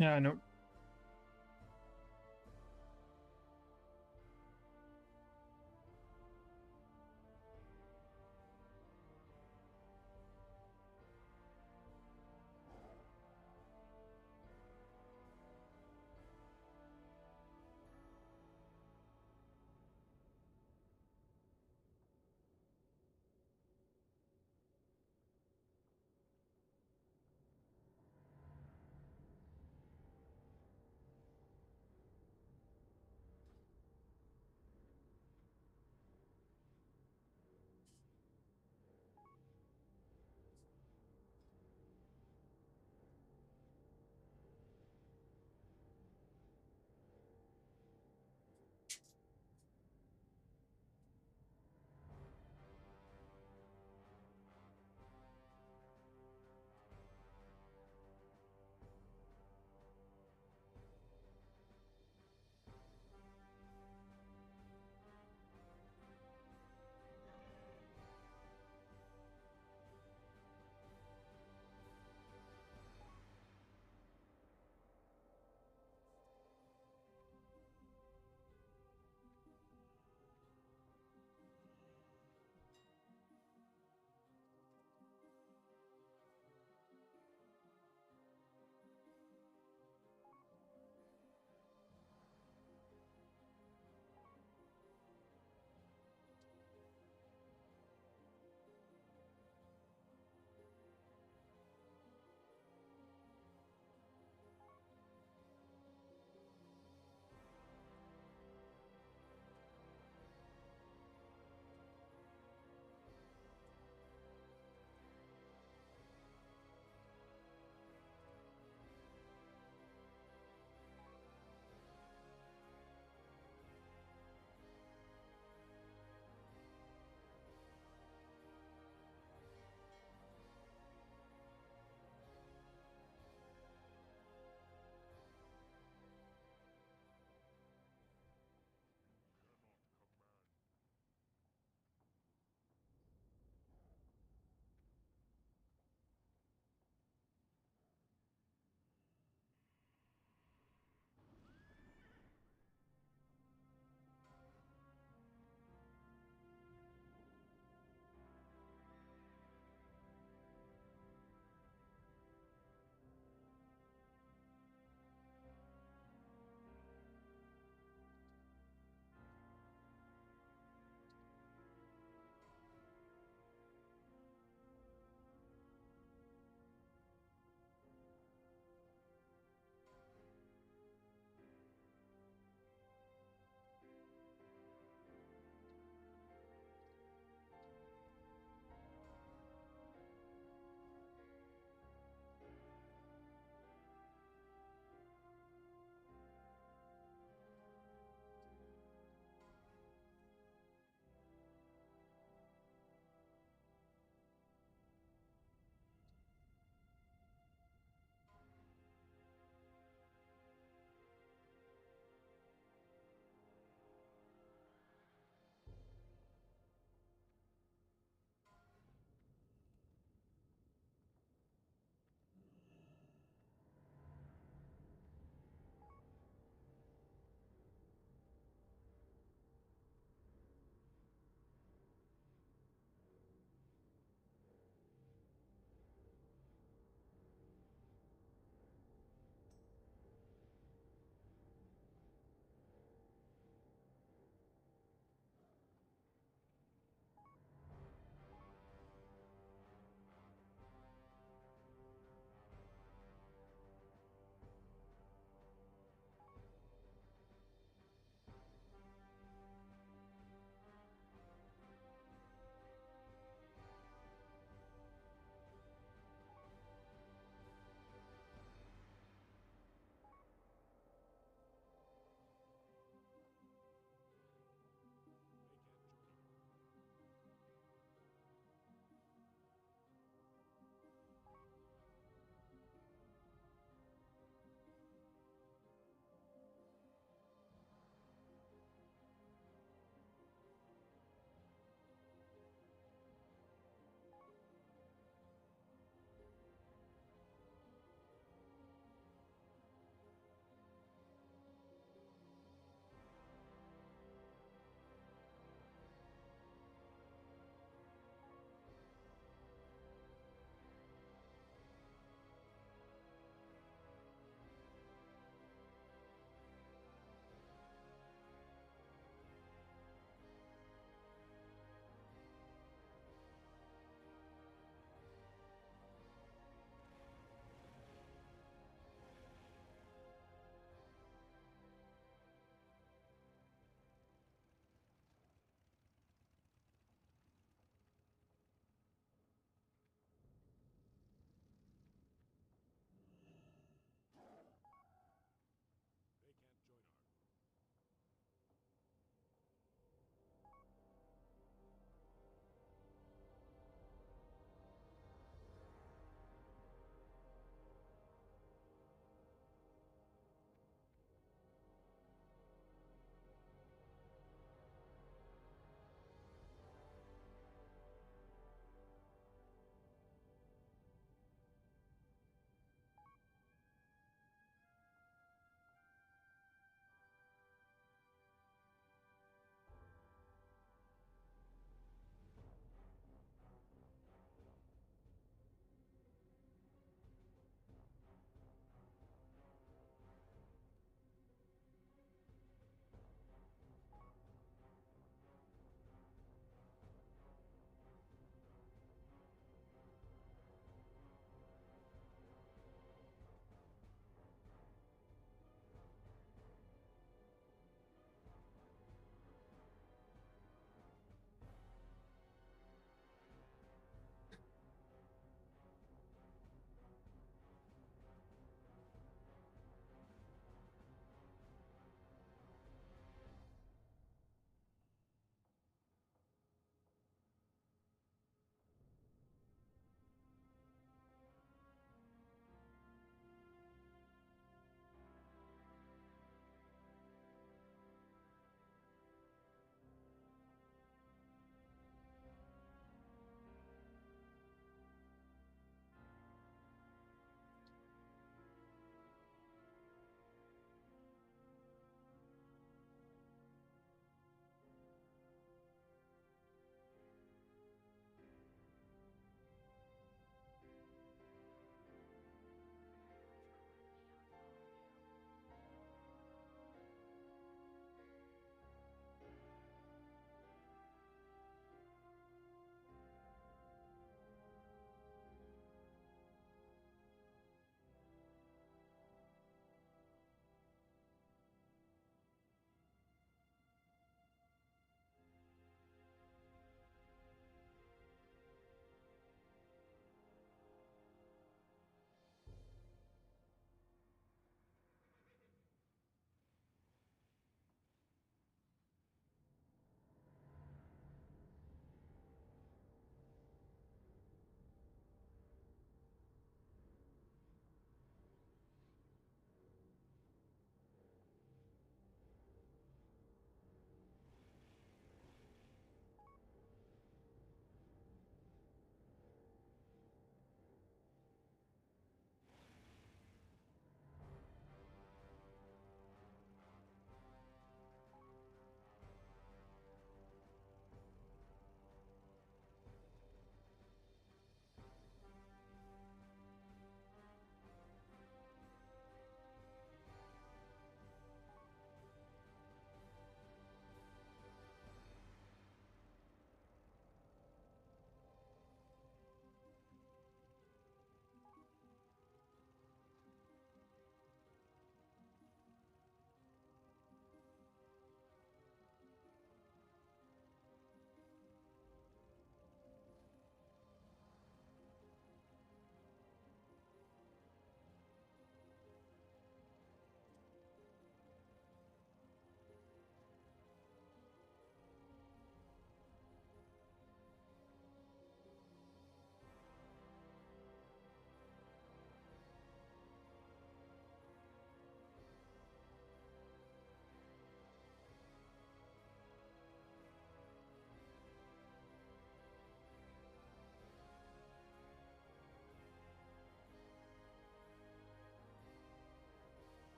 Yeah, I know.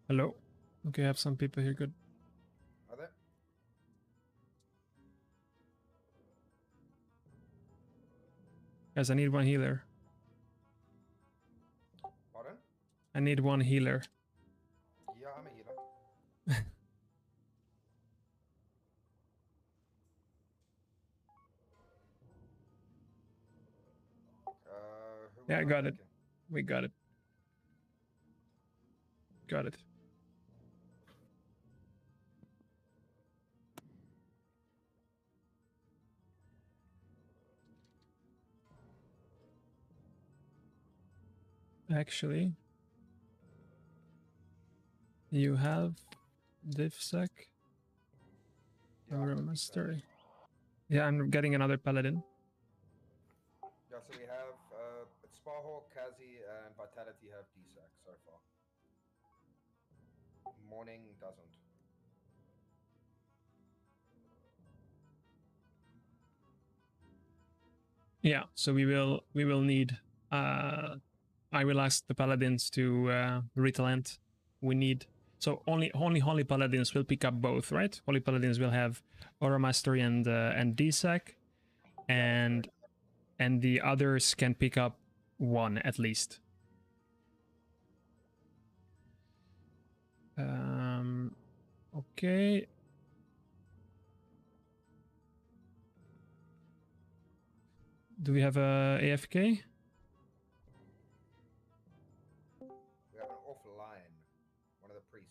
Hello. Okay, I have some people here. Good. Are there? Guys, I need one healer. Pardon? I need one healer. Yeah, I'm a healer. Who Yeah, I am got it. taking? We got it. Got it. Actually, you have DivSec. Yeah, I've got a Mastery. Yeah, I'm getting another paladin. Yeah, so we have Sparhawk, Kazi, and Vitality have DSAC so far. Morning doesn't. Yeah, so we will need I will ask the paladins to retalent. We need so only holy paladins will pick up both, right? Holy paladins will have Aura Mastery and DSAC, and the others can pick up one at least. Okay. Do we have a AFK? We have an offline. One of the priests.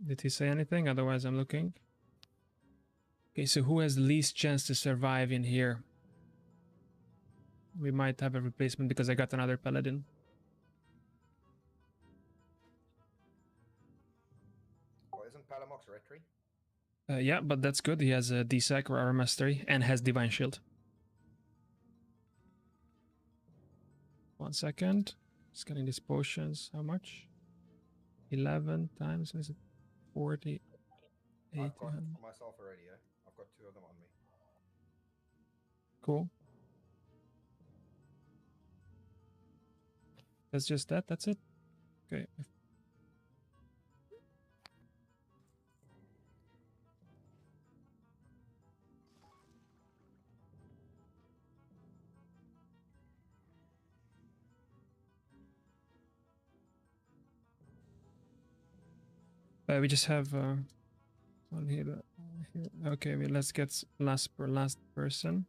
Did he say anything? Otherwise, I'm looking. Okay, so who has the least chance to survive in here? We might have a replacement because I got another paladin. Well, isn't Palamox Retry? Yeah, but that's good. He has a DSAC or Aura Mastery and has Divine Shield. 1 second. Just getting these potions. How much? 11 times. Is it 40? I've got myself already, yeah? I've got 2 of them on me. Cool. That's just that. That's it. Okay. We just have one here. Okay, let's get last person.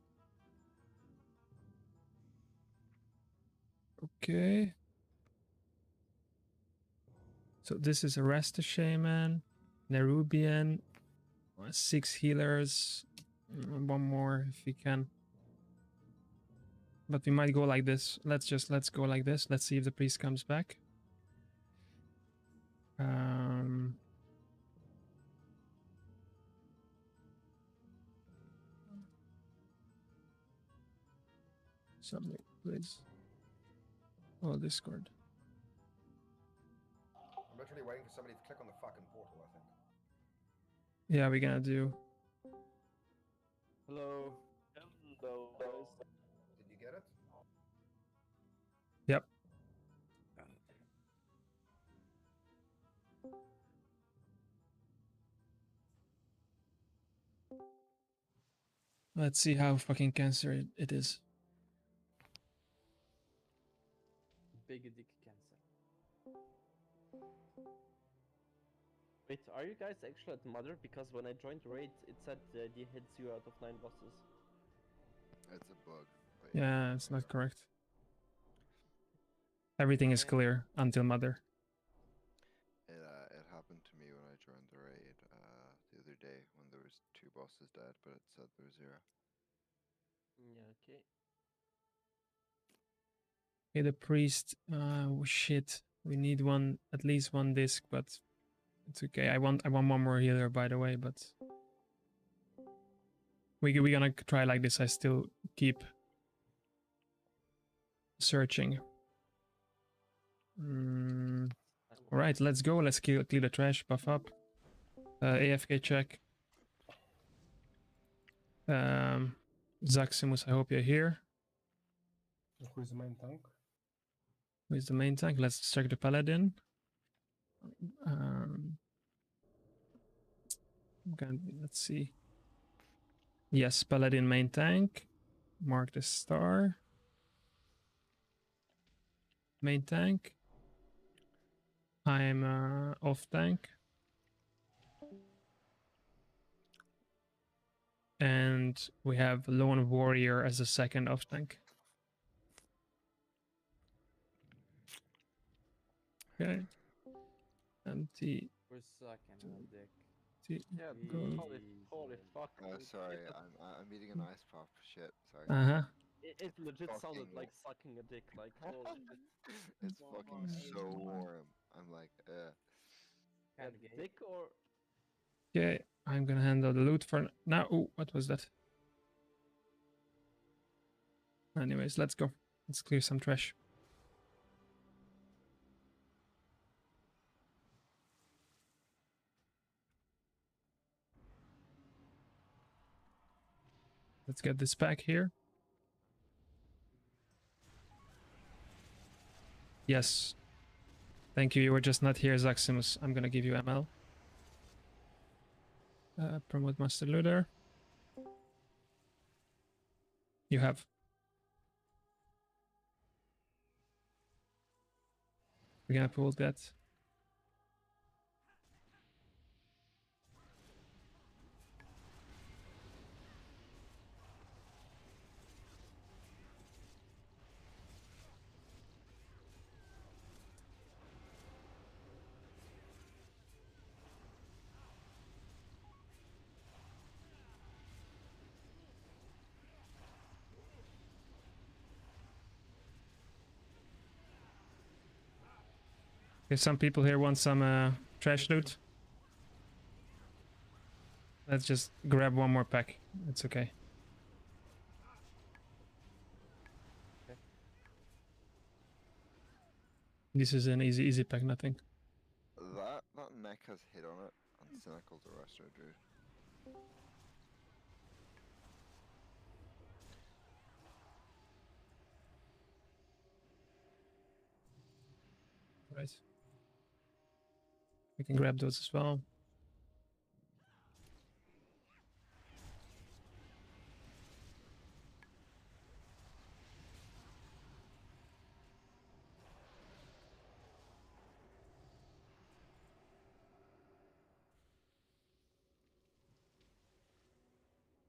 Okay. So this is Arrest the Shaman, Nerubian, 6 healers, one more if we can. But we might go like this. Let's go like this. Let's see if the priest comes back. Something, please. Oh, Discord. I'm literally waiting for somebody to click on the fucking portal, I think. Yeah, we're gonna do. Hello. Hello, guys. Did you get it? Yep. Let's see how fucking cancer it is. Big dick cancer. Wait, are you guys actually at Mother? Because when I joined raid, it said he hit 0 out of 9 bosses. It's a bug. Yeah, it's not correct. Everything is clear until Mother. It happened to me when I joined the raid the other day when there was 2 bosses dead, but it said there was 0. Yeah, okay. Okay, the priest. Shit. We need one, at least one disc, but it's okay. I want one more healer, by the way, but we're gonna try like this. I still keep searching. All right, let's go. Let's clear the trash. Buff up. AFK check. Zaximus, I hope you're here. Who is the main tank? Who is the main tank? Let's check the paladin. Okay, let's see. Yes, paladin main tank. Mark the star. Main tank. I'm off tank. And we have lone warrior as a second off tank. Okay. Empty. We're sucking on dick. Yeah, Go. holy fuck. Sorry, I'm eating an ice pop. Shit, sorry. Uh-huh. It legit sounded Fucking- like sucking a dick, like holy shit. It's fucking so warm. I'm like, Yeah, Kinda gay. dick or Okay, I'm gonna handle the loot for now. Oh, what was that? Anyways, let's go. Let's clear some trash. Let's get this back here. Yes. Thank you. You were just not here, Zaximus. I'm gonna give you ML. Promote Master Looter. You have. We're gonna pull that. Okay, some people here want some trash loot. Let's just grab one more pack. It's okay. This is an easy pack, nothing. that mech has hit on it, and Cynical's a resto, dude. Right. We can grab those as well.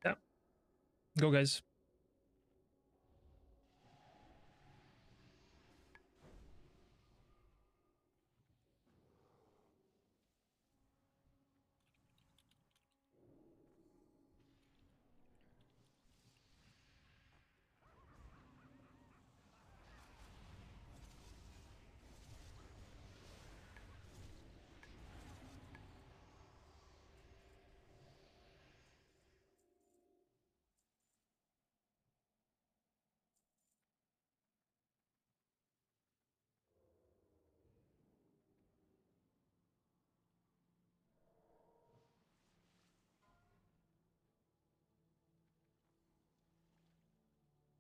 Yeah. Go, guys.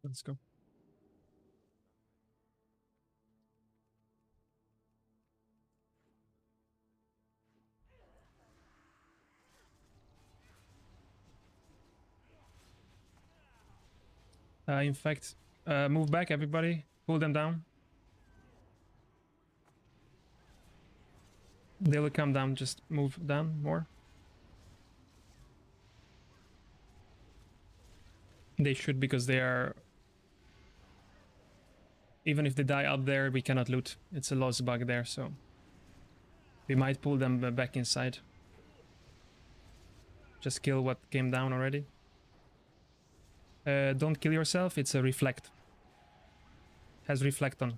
Let's go. In fact, move back, everybody. Pull them down. They will come down. Just move down more. They should, because they are... Even if they die up there, we cannot loot. It's a lost bug there, so... We might pull them back inside. Just kill what came down already. Don't kill yourself, it's a reflect. Has reflect on.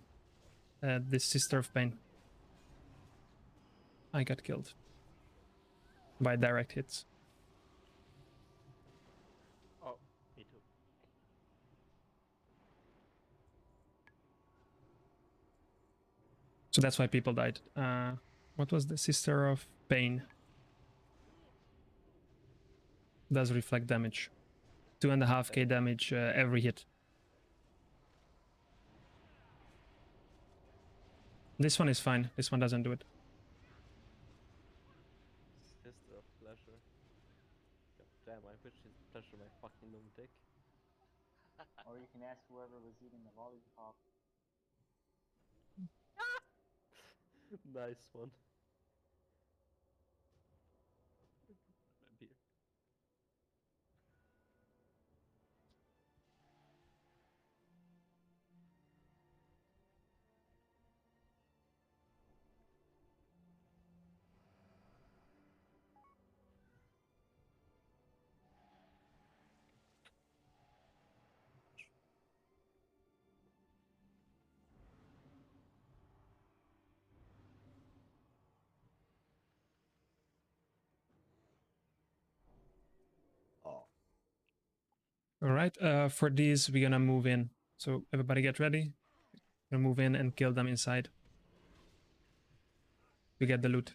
This Sister of Pain. I got killed. By direct hits. oh, me too. So that's why people died. What was the Sister of Pain? Does reflect damage. 2.5k damage every hit. This one is fine. This one doesn't do it. Sister of pleasure. God damn, I wish his pleasure my fucking little dick. Or you can ask whoever was eating the lollipop. Nice one. My beer. All right. For these, we're gonna move in. So everybody get ready. Gonna move in and kill them inside. To get the loot.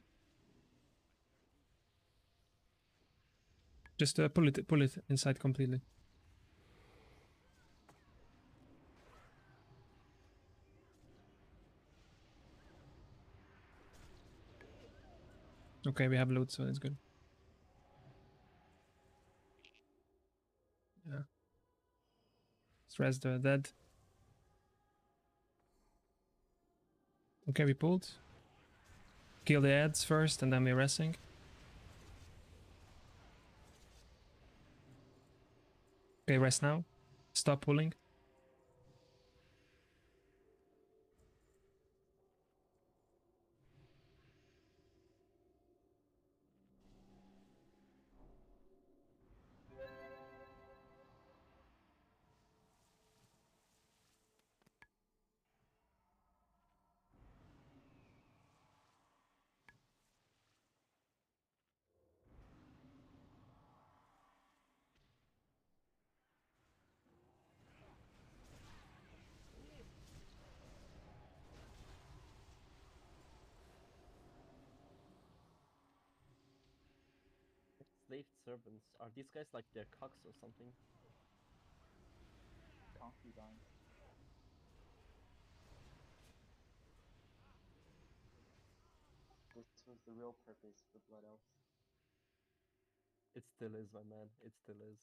Just pull it inside completely. Okay, we have loot, so it's good. Yeah. Stress the dead. Okay, we pulled. Kill the ads first, and then we're resting. Okay, rest now. Stop pulling. Slave servants. Are these guys like their cocks or something? Concubines. This was the real purpose for Blood Elves. It still is, my man. It still is.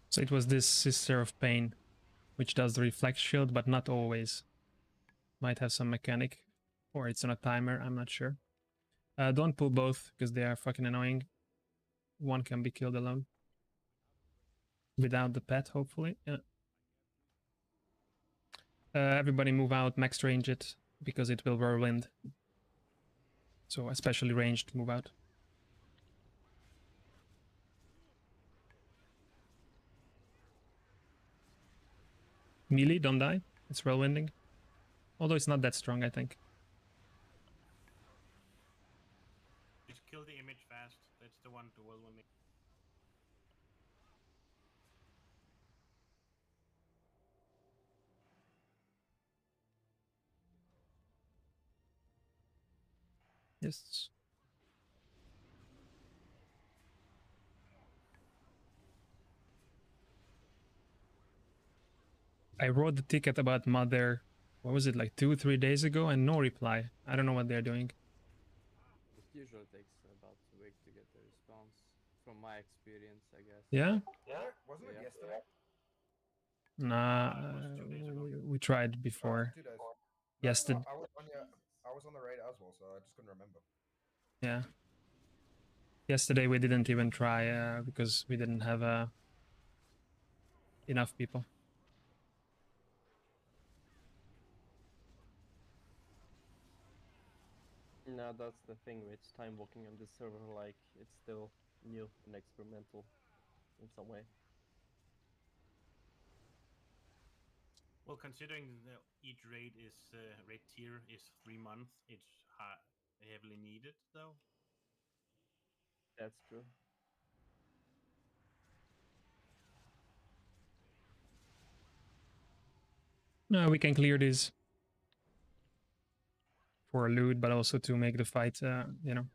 So it was this Sister of Pain, which does the reflect shield, but not always. Might have some mechanic, or it's on a timer, I'm not sure. Don't pull both, because they are fucking annoying. One can be killed alone. Without the pet, hopefully. Yeah. Everybody move out, max range it, because it will whirlwind. So especially ranged, move out. Melee, don't die. It's whirlwinding. Although it's not that strong, I think. Just kill the image fast. That's the one to whirlwind. Yes. I wrote the ticket about Mother, what was it, like 2-3 days ago, and no reply. I don't know what they're doing. It usually takes about a week to get a response, from my experience, I guess. Yeah? Wasn't it Yeah. yesterday? Nah, it was 2 days ago. we tried before. 2 days. Yesterday. I was on the raid as well, so I just couldn't remember. Yeah. Yesterday we didn't even try because we didn't have enough people. No, that's the thing with time walking on this server, like, it's still new and experimental in some way. Well, considering each raid tier is 3 months, it's heavily needed though. That's true. No, we can clear this for loot, but also to make the fight, you know,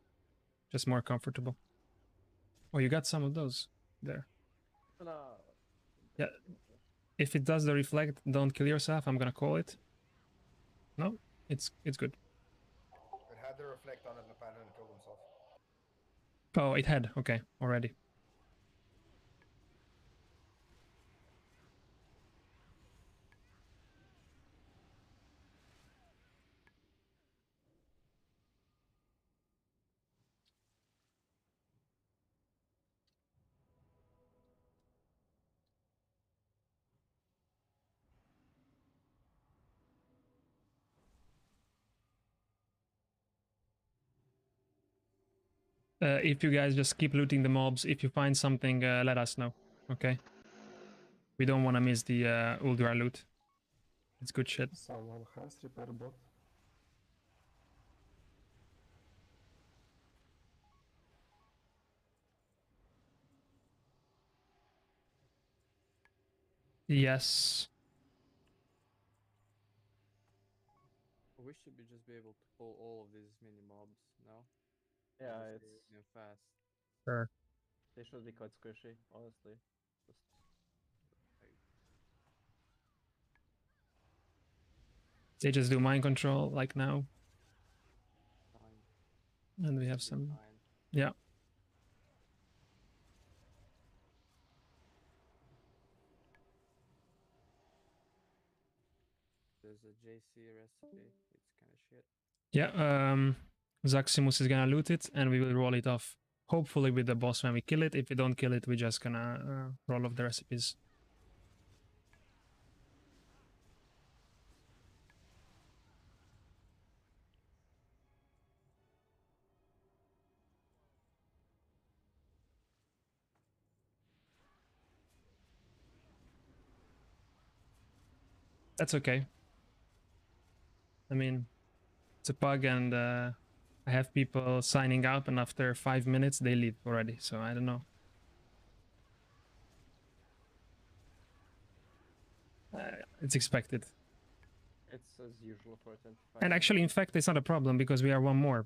just more comfortable. Oh, you got some of those there. No. Yeah. If it does the reflect, don't kill yourself. I'm gonna call it. No, it's good. It had the reflect on it and the paladin killed himself. Oh, it had. Okay, already. If you guys just keep looting the mobs, if you find something, let us know. Okay. We don't want to miss the Uldra loot. It's good shit. Someone has repair bot. Yes. We should just be able to pull all of these mini mobs, no? Yeah, Just it's them fast. Sure. they should be quite squishy, honestly. Just They just do mind control like now, fine. and we have Be some. fine. Yeah. There's a JC recipe. It's kind of shit. Yeah. Zaximus is gonna loot it, and we will roll it off. Hopefully with the boss when we kill it. If we don't kill it, we're just gonna roll off the recipes. That's okay. I mean, it's a PUG, and I have people signing up, and after 5 minutes they leave already. So I don't know. It's expected. it's as usual for 25. And actually, in fact, it's not a problem because we are one more.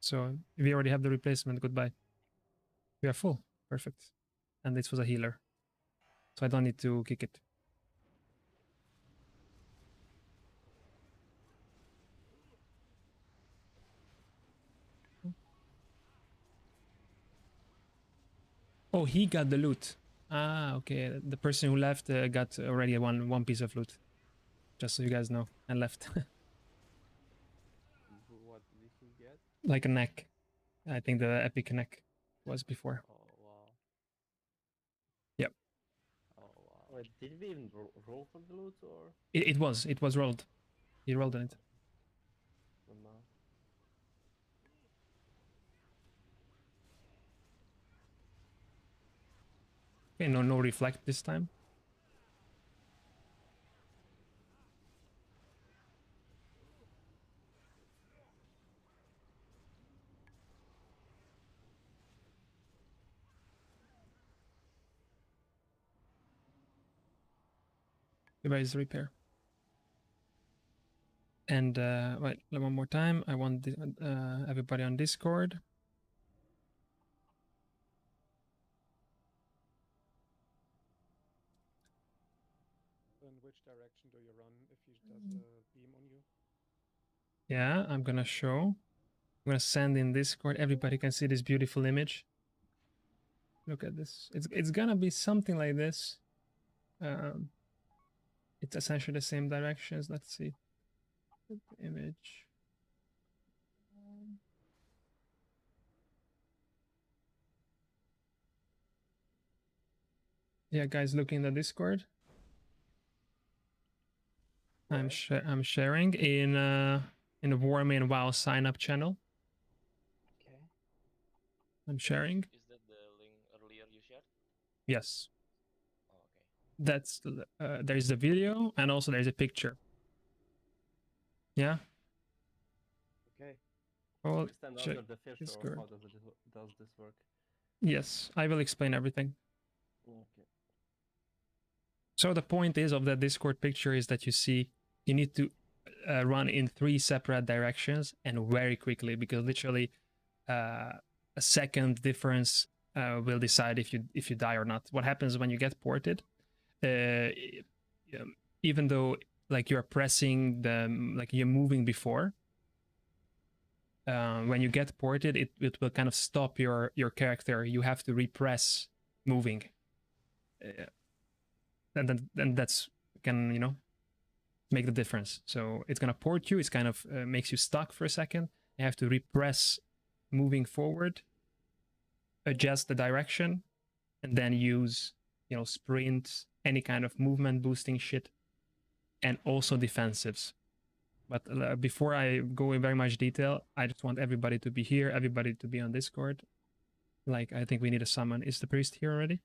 So we already have the replacement. Goodbye. We are full. Perfect. And this was a healer. So I don't need to kick it. Oh, he got the loot. Ah, okay. The person who left got already one piece of loot. Just so you guys know. And left. What did he get? Like a neck. I think the epic neck was before. Oh wow. Yep. Oh wow. Wait, did we even roll for the loot or It was rolled. He rolled on it. no? Okay, no reflect this time. Device repair. And wait, one more time. I want everybody on Discord. In which direction do you run if he does a beam on you? Yeah, I'm gonna show. I'm gonna send in Discord. Everybody can see this beautiful image. Look at this. It's gonna be something like this. It's essentially the same directions. Let's see. The image. Yeah, guys, look in the Discord. I'm sharing in the Warmane WoW sign up channel. I'm sharing. Is that the link earlier you shared? Yes. Oh, okay. That's there's the video and also there's a picture. Yeah. Okay. Well, We stand check under the fish, or Discord. how does this work? Yes, I will explain everything. Okay. So the point is of that Discord picture is that you need to run in 3 separate directions and very quickly, because literally a second difference will decide if you die or not. What happens when you get ported? Even though like you're pressing like you're moving before, when you get ported, it will kind of stop your character. You have to repress moving, and then that's can make the difference. So it's gonna port you. It's kind of makes you stuck for a second. You have to repress moving forward, adjust the direction, and then use sprint, any kind of movement boosting shit, and also defensives. But before I go in very much detail, I just want everybody to be here, everybody to be on Discord. Like, I think we need a summon. Is the priest here already?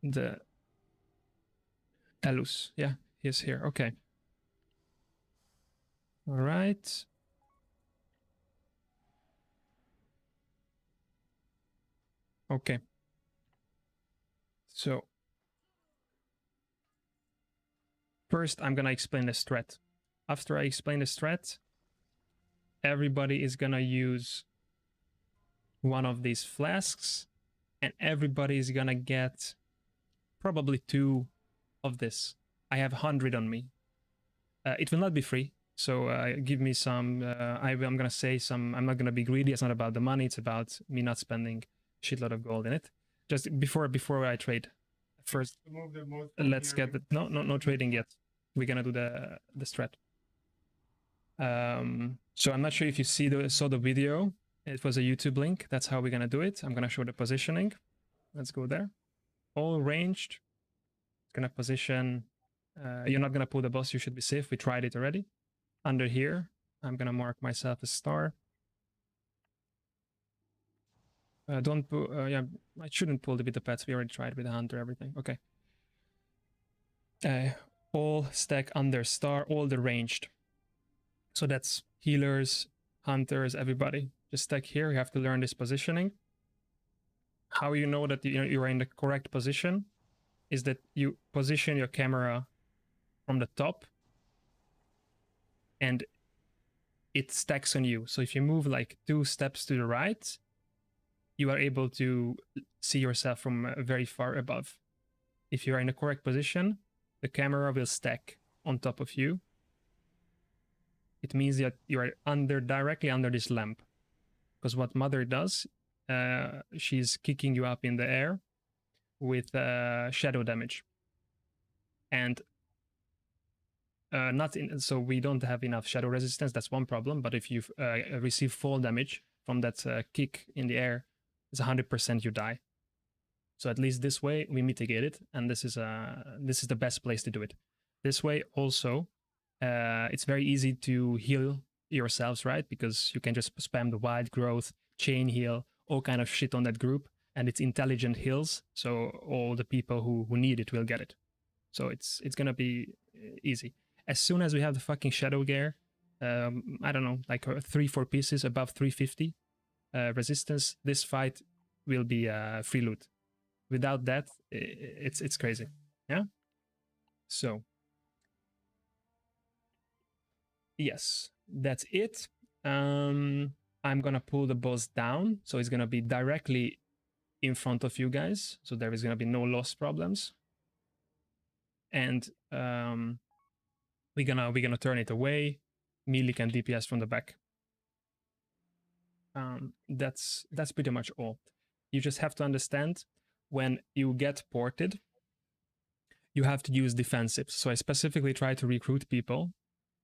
The Elus, yeah, he's here. Okay. All right. Okay. So first, I'm gonna explain the strat. After I explain the strat, everybody is gonna use one of these flasks, and everybody is gonna get probably 2 of this. I have 100 on me. It will not be free, so give me some. I'm gonna say some. I'm not gonna be greedy. It's not about the money. It's about me not spending a shitload of gold in it. Just before I trade. First, let's get the no trading yet. We're gonna do the strat. So I'm not sure if you saw the video. It was a YouTube link. That's how we're gonna do it. I'm gonna show the positioning. Let's go there. All ranged. Gonna position. You're not gonna pull the boss. You should be safe. We tried it already. Under here, I'm gonna mark myself a star. Don't pull. Yeah, I shouldn't pull with the pets. We already tried with the hunter. Everything. Okay. All stack under star. All the ranged. So that's healers, hunters, everybody. Just stack here. You have to learn this positioning. How you know that you're in the correct position is that you position your camera from the top and it stacks on you. So if you move like 2 steps to the right, you are able to see yourself from very far above. If you are in the correct position, the camera will stack on top of you. It means that you are directly under this lamp. Because what Mother does, she's kicking you up in the air with shadow damage. And so we don't have enough shadow resistance. That's one problem. But if you receive fall damage from that kick in the air, it's 100% you die. So at least this way we mitigate it, and this is the best place to do it. This way also, it's very easy to heal yourselves, right? Because you can just spam the wild growth, chain heal, all kind of shit on that group, and it's intelligent heals. So all the people who need it will get it. So it's gonna be easy. As soon as we have the fucking shadow gear, I don't know, like 3-4 pieces above 350 resistance, this fight will be free loot. Without that, it's crazy. Yeah. So yes, that's it. I'm gonna pull the boss down, so it's gonna be directly in front of you guys. So there is gonna be no loss problems. And we're gonna turn it away. Melee can DPS from the back. That's pretty much all. You just have to understand, when you get ported, you have to use defensives. So I specifically try to recruit people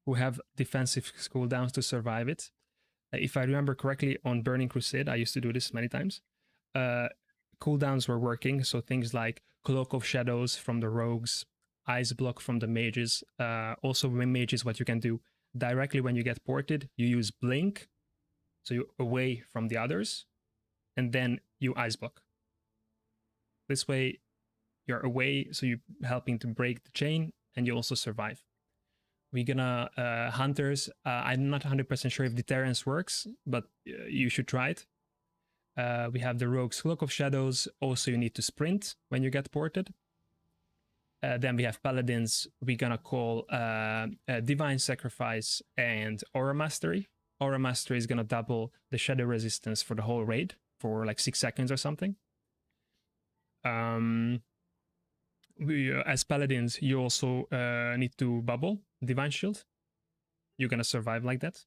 who have defensive cooldowns to survive it. If I remember correctly, on Burning Crusade, I used to do this many times. Cooldowns were working, so things like Cloak of Shadows from the rogues, Ice Block from the mages. Also, with mages, what you can do directly when you get ported, you use Blink, So you're away from the others, and then you ice block. This way, you're away, so you're helping to break the chain, and you also survive. We're gonna hunters. I'm not 100% sure if deterrence works, but you should try it. We have the rogue's cloak of shadows. Also, you need to sprint when you get ported. Then we have paladins. We're gonna call divine sacrifice and aura mastery. Aura mastery is gonna double the shadow resistance for the whole raid for like 6 seconds or something. As paladins, you also need to bubble divine shield. You're gonna survive like that.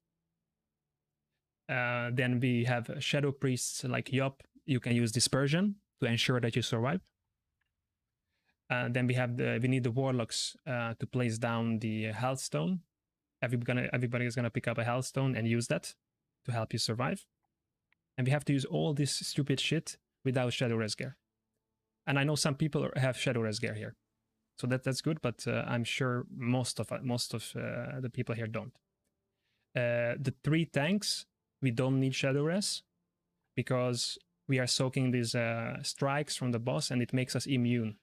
Then we have shadow priests like Yop. You can use dispersion to ensure that you survive. Then we need the warlocks to place down the health stone. Everybody is gonna pick up a health stone and use that to help you survive. And we have to use all this stupid shit without shadow res gear. And I know some people have shadow res gear here, so that's good. But I'm sure most of the people here don't. The 3 tanks, we don't need shadow res because we are soaking these strikes from the boss, and it makes us immune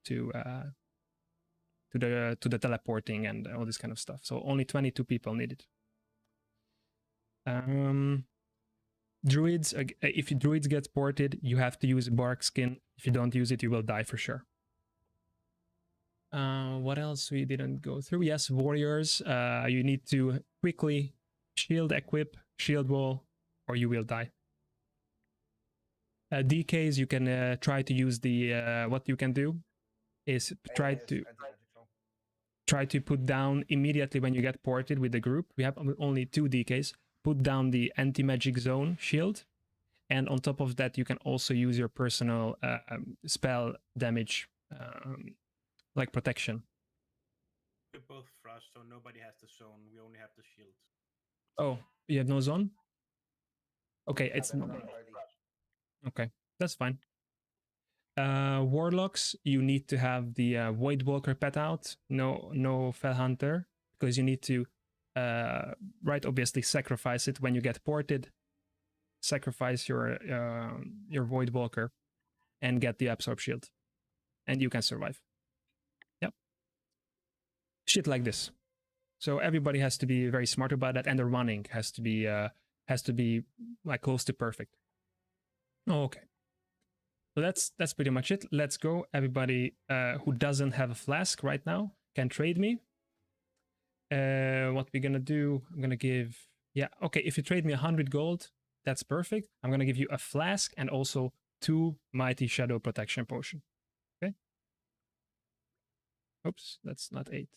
to the teleporting and all this kind of stuff. So only 22 people need it. Druids, if druids get ported, you have to use bark skin. If you don't use it, you will die for sure. What else we didn't go through? Yes, warriors. You need to quickly shield equip, shield wall, or you will die. DKs, you can try to use the what you can do is try to put down immediately when you get ported with the group. We have only 2 DKs. Put down the anti-magic zone shield, and on top of that, you can also use your personal spell damage, like protection. We're both frost, so nobody has the zone. We only have the shield. Oh, you have no zone? Okay, it's okay. That's fine. Warlocks, you need to have the Void Walker pet out. No Fell Hunter, because you need to obviously sacrifice it when you get ported. Sacrifice your Void Walker and get the Absorb Shield, and you can survive. Yep. Shit like this. So everybody has to be very smart about that, and the running has to be like close to perfect. Okay. So that's pretty much it. Let's go. Everybody who doesn't have a flask right now can trade me. What we're gonna do, I'm gonna give, okay, if you trade me 100 gold, that's perfect. I'm gonna give you a flask and also 2 Mighty Shadow Protection Potion. Okay. Oops, that's not 8.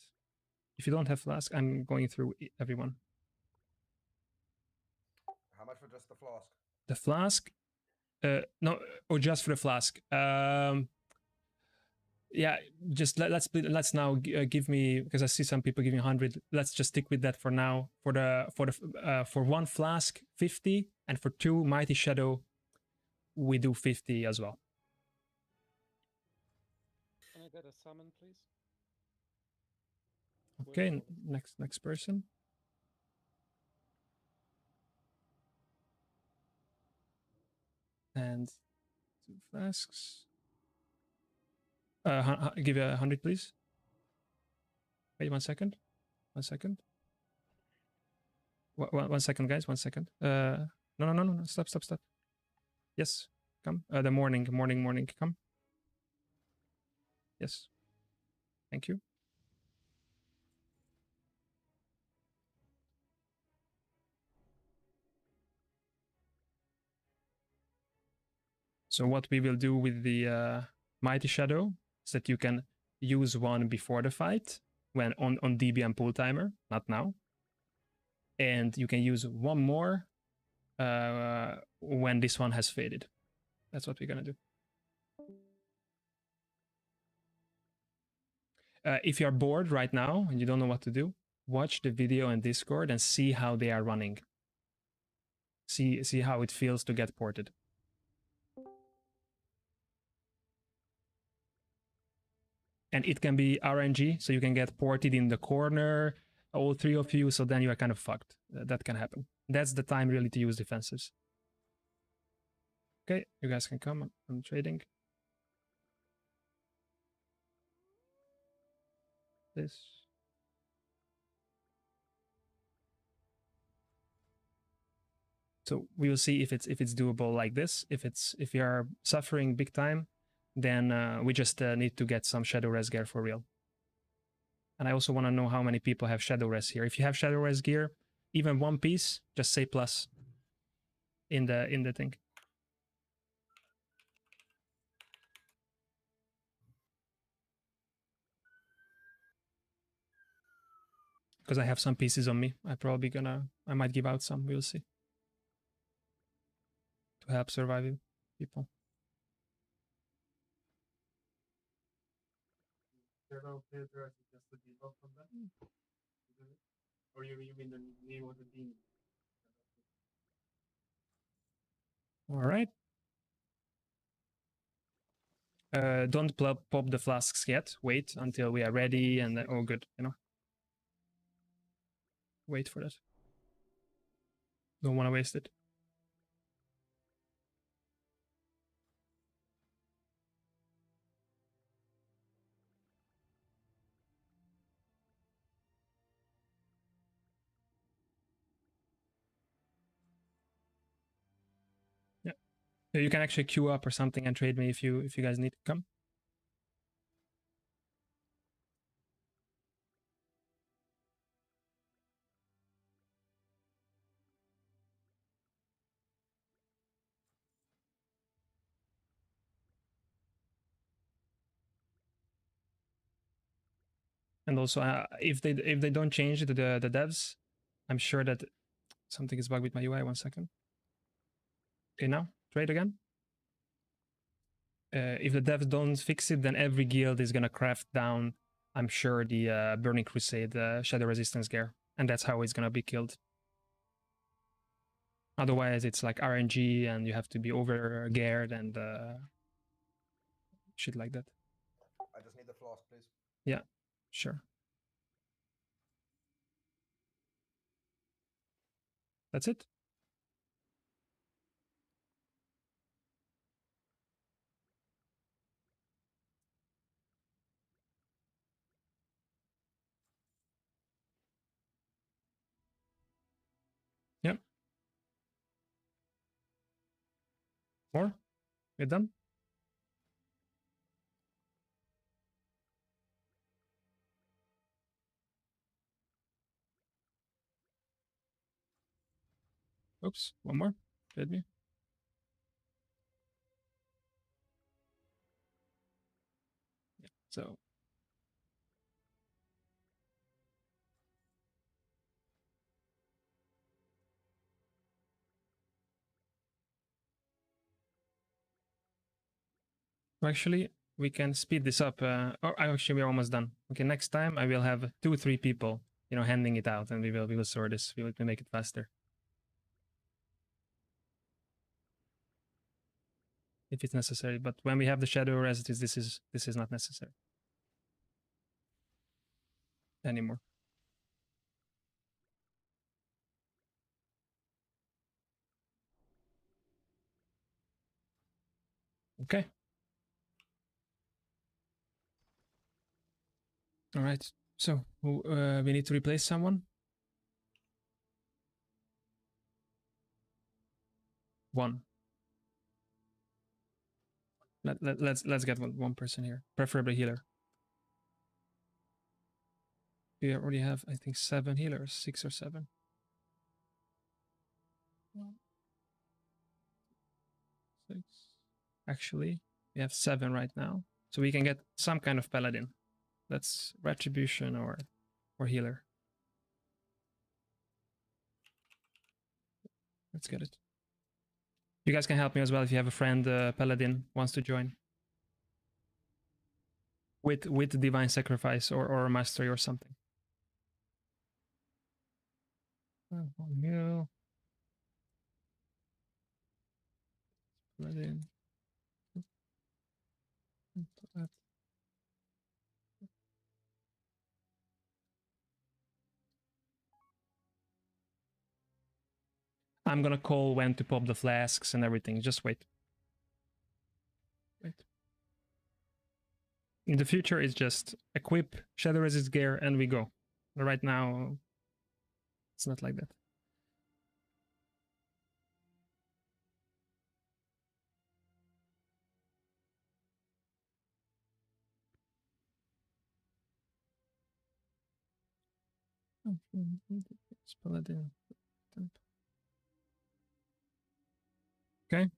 If you don't have flask, I'm going through everyone. How much for just the flask? The flask? No, or just for the flask. Yeah, just let's now give me, because I see some people giving 100. Let's just stick with that for now. For 1 flask 50, and for 2 Mighty Shadow we do 50 as well. Can I get a summon, please? Okay, next person. And 2 flasks. Give you 100, please. Wait 1 second. 1 second. 1 second, guys. 1 second. No. Stop. Yes, come. The morning. Come. Yes. Thank you. So what we will do with the Mighty Shadow is that you can use 1 before the fight when on DBM pool timer, not now. And you can use 1 more when this one has faded. That's what we're gonna do. If you're bored right now and you don't know what to do, watch the video in Discord and see how they are running. See how it feels to get ported. And it can be RNG, so you can get ported in the corner, all 3 of you, so then you are kind of fucked. That can happen. that's the time really to use defensives. Okay, you guys can come. I'm trading. This. So we will see if it's doable like this. If you are suffering big time, then we just need to get some Shadow Res gear for real. And I also want to know how many people have Shadow Res here. If you have Shadow Res gear, even one piece, just say plus in the thing. Because I have some pieces on me. I might give out some, we'll see. To help surviving people. Or you mean the name of the demon? All right. Don't pop the flasks yet. Wait until we are ready and oh, good, you know. Wait for that. Don't want to waste it. Yeah, you can actually queue up or something and trade me if you guys need to come. And also, if they don't change the devs, I'm sure that something is bugged with my UI. 1 second. Okay, now trade again. If the devs don't fix it, then every guild is gonna craft down, I'm sure, the Burning Crusade Shadow Resistance gear, and that's how it's gonna be killed. Otherwise, it's like RNG, and you have to be over geared and shit like that. I just need the flask, please. Yeah, sure. That's it. Yep. More? We're done? Oops, one more. Trade me. Yeah, so. Actually, we can speed this up. Actually, we're almost done. Okay, next time I will have 2-3 people, you know, handing it out, and we will sort this. We will make it faster. If it's necessary, but when we have the Shadow Res, this is not necessary anymore. Okay. All right. So we need to replace someone. One. Let's get one person here, preferably healer. We already have, I think, 7 healers, 6 or 7. Six. Actually, we have 7 right now, so we can get some kind of paladin. That's retribution or healer. Let's get it. You guys can help me as well if you have a friend paladin wants to join. With divine sacrifice or mastery or something. Paladin. I'm gonna call when to pop the flasks and everything. Just wait. Wait. In the future, it's just equip Shadow Resist gear and we go. But right now, it's not like that. Paladin. Okay.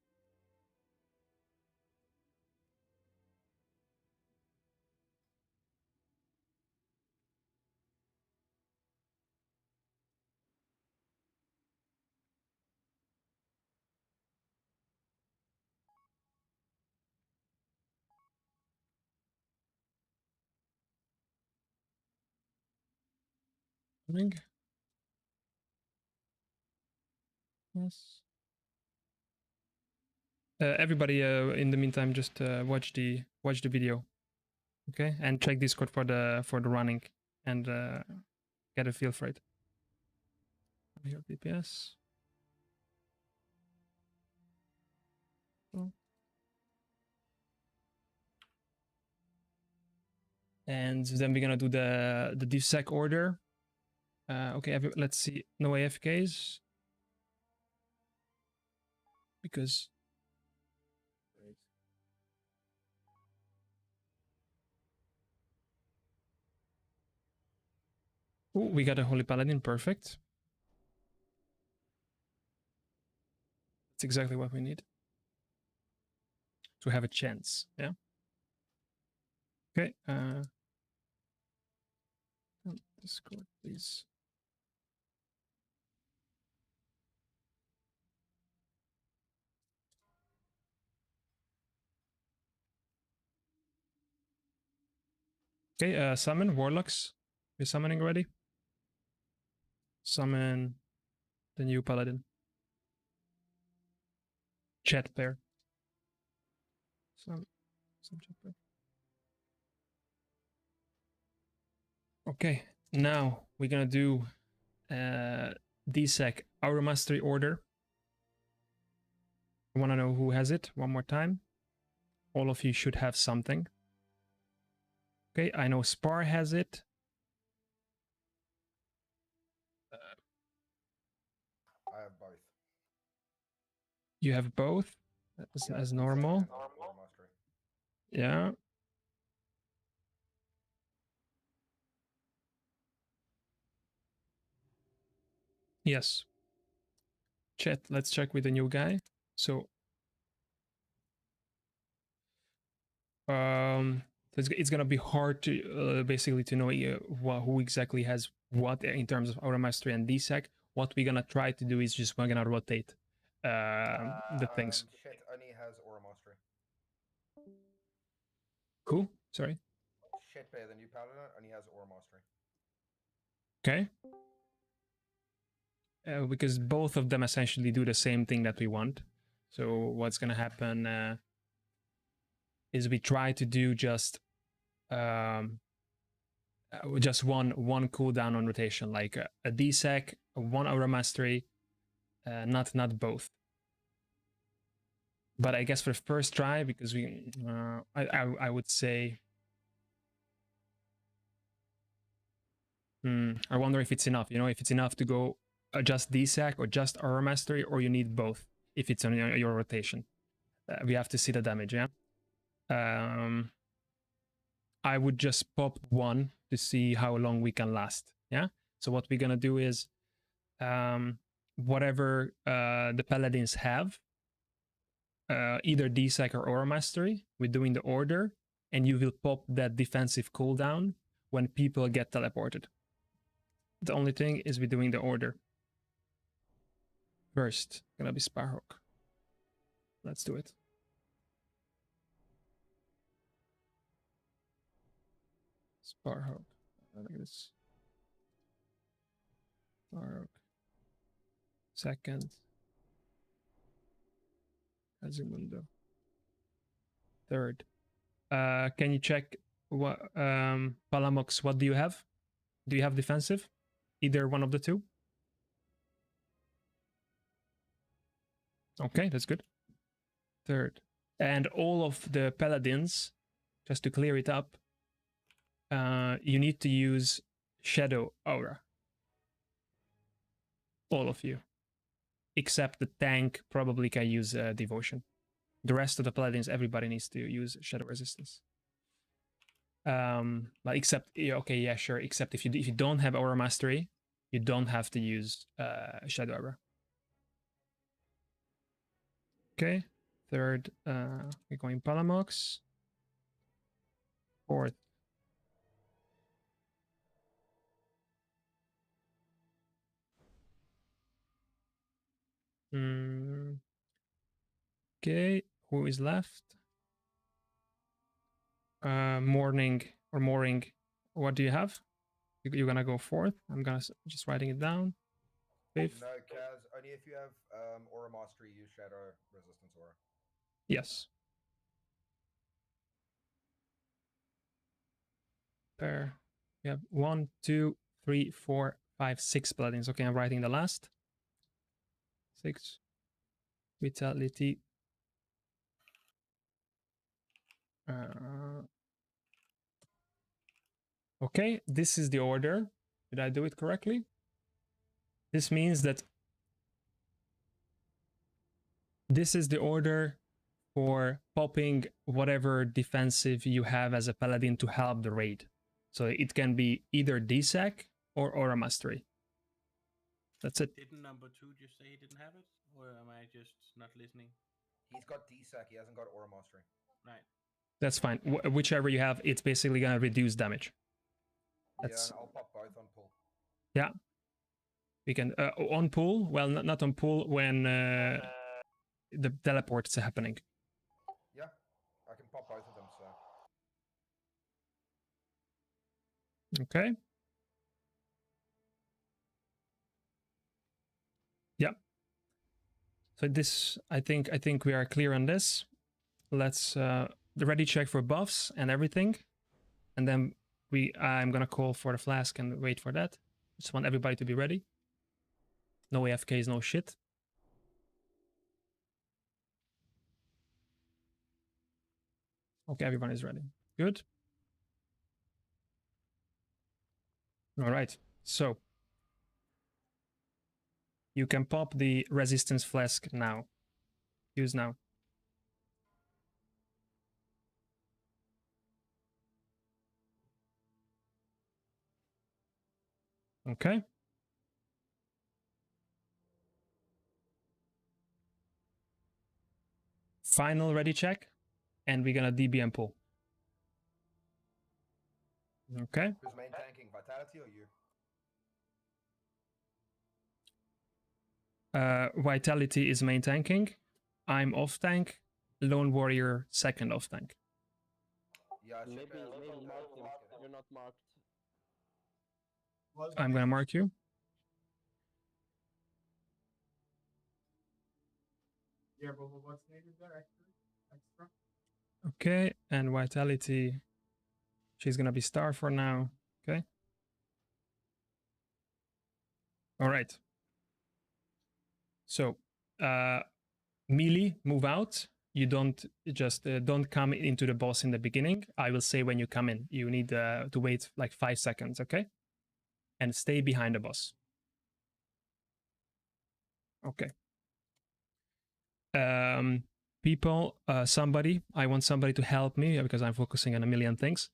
Yes. Everybody, in the meantime, just watch the video, okay, and check Discord for the running and get a feel for it. Here, DPS. Oh. And then we're gonna do the DSEC order. Okay, let's see. No AFKs because. Oh, we got a Holy Paladin, perfect. That's exactly what we need to have a chance, yeah? Okay, Discord, please. Okay, summon Warlocks. We're summoning already. Summon the new Paladin. Chat pair. Some chat pair. Okay, now we're gonna do DSEC Aura Mastery order. I wanna know who has it one more time. All of you should have something. Okay, I know Spar has it. I have both. You have both as normal. Aura Mastery. Yeah. Yes. Chat, let's check with the new guy. So it's gonna be hard to basically to know who exactly has what in terms of Aura Mastery and DSEC. What we're gonna try to do is just we're gonna rotate the things. Shit only has Aura Mastery. Cool. Sorry. Shit bear, the new Paladin only has Aura Mastery. Okay. Because both of them essentially do the same thing that we want. So what's gonna happen is we try to do just one cooldown on rotation, like a DSEC, one Aura Mastery, not both. But I guess for the first try, because we, I would say, I wonder if it's enough. You know, if it's enough to go just DSEC or just Aura Mastery, or you need both if it's on your rotation. We have to see the damage, yeah. I would just pop one to see how long we can last, yeah. So what we're gonna do is, whatever the Paladins have, either DSEC or Aura Mastery, we're doing the order, and you will pop that defensive cooldown when people get teleported. The only thing is we're doing the order. First, gonna be Sparhawk. Let's do it. Sparhawk. Look at this. Sparhawk. Second. Azimundo. Third. Can you check what Palamox, what do you have? Do you have defensive? Either one of the two? Okay, that's good. Third. And all of the paladins, just to clear it up, you need to use Shadow Aura. All of you. Except the tank probably can use Devotion. The rest of the paladins, everybody needs to use Shadow Resistance. But except, okay, yeah, sure. Except if you don't have Aura Mastery, you don't have to use Shadow Aura. Okay. Third, we're going Palamox. Fourth. Okay, who is left? Morning or Mooring. What do you have? You're gonna go fourth. I'm gonna just writing it down. Fifth. No, Kaz, only if you have Aura Mastery, use Shadow Resistance Aura. Yes. There. We have 1, 2, 3, 4, 5, 6 paladins. Okay, I'm writing the last. 6. Vitality. Okay, this is the order. Did I do it correctly? This means that this is the order for popping whatever defensive you have as a paladin to help the raid. So it can be either DSAC or Aura Mastery. That's it. Didn't number 2 just say he didn't have it? Or am I just not listening? He's got DSAC, he hasn't got Aura Mastery. Right. That's fine. Whichever you have, it's basically going to reduce damage. That's... Yeah, and I'll pop both on pull. Yeah. We can... on pull? Well, not on pull when the teleport is happening. Yeah, I can pop both of them, so... Okay. Yeah. So this, I think we are clear on this. Let's the ready check for buffs and everything, and then I'm gonna call for the flask and wait for that. Just want everybody to be ready. No AFKs, no shit. Okay, everyone is ready. Good. All right, so you can pop the resistance flask now. Use now. Okay. Final ready check, and we're gonna DB and pull. Okay. Who's main tanking, Vitality or you? Vitality is main tanking. I'm off tank. Lone Warrior second off tank. Yeah, Maybe mark him. You're not marked. I'm gonna mark you. Yeah, but what's needed there extra? Okay, and Vitality, she's gonna be star for now. Okay. All right. So, melee, move out. You don't just don't come into the boss in the beginning. I will say when you come in. You need to wait like 5 seconds, okay? And stay behind the boss. Okay. People, I want somebody to help me because I'm focusing on a million things.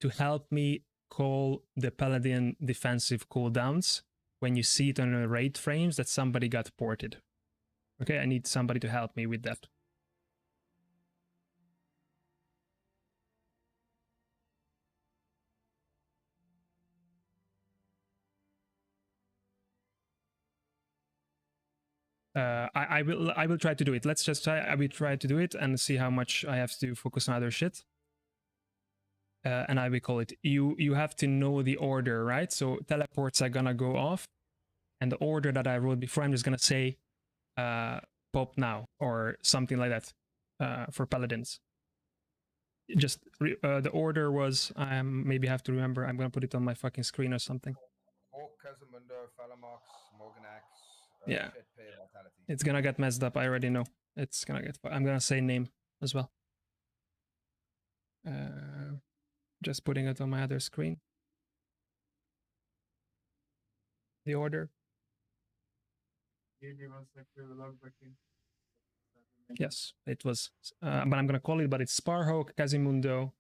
To help me call the Paladin defensive cooldowns when you see it on the raid frames that somebody got ported. Okay, I need somebody to help me with that. I will try to do it. Let's just try. I will try to do it and see how much I have to focus on other shit. And I will call it. You have to know the order, right? So teleports are gonna go off, and the order that I wrote before, I'm just gonna say, pop now or something like that, for paladins. Just the order was. I maybe have to remember. I'm gonna put it on my fucking screen or something. Hawk, Casamundo, Phalamox, Morganax, Yeah. Crit, pay, vitality. It's gonna get messed up. I already know. It's gonna get. I'm gonna say name as well. Just putting it on my other screen. The order. Usually once I clear the logbook in. Yes, it was. But I'm gonna call it. But it's Sparhawk, Quasimundo,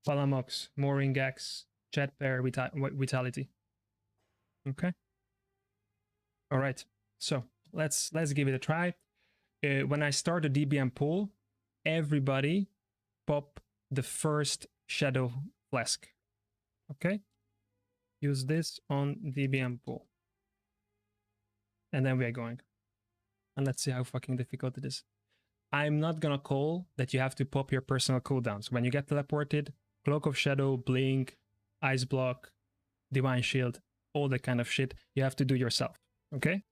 Palamox, Mooring X, Jet Pair, Vitality. Okay. All right. So let's give it a try. When I start the DBM pool, everybody pop the first Shadow Flask. Okay. Use this on DBM pool. And then we are going. And let's see how fucking difficult it is. I'm not gonna call that you have to pop your personal cooldowns. When you get teleported, Cloak of Shadow, Blink, Ice Block, Divine Shield, all that kind of shit, you have to do yourself. Okay?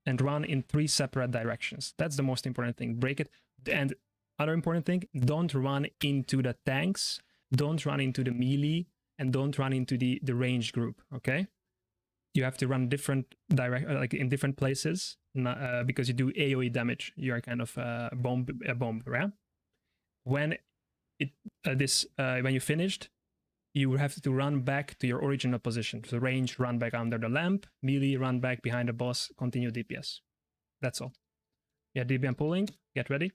And run in 3 separate directions. That's the most important thing. Break it. And other important thing, don't run into the tanks, don't run into the melee, and don't run into the range group. Okay? You have to run different like in different places, because you do AoE damage. You are kind of a bomb, right? When when you finished, you will have to run back to your original position. So range, run back under the lamp. Melee, run back behind the boss. Continue DPS. That's all. Yeah, DBM pulling. Get ready.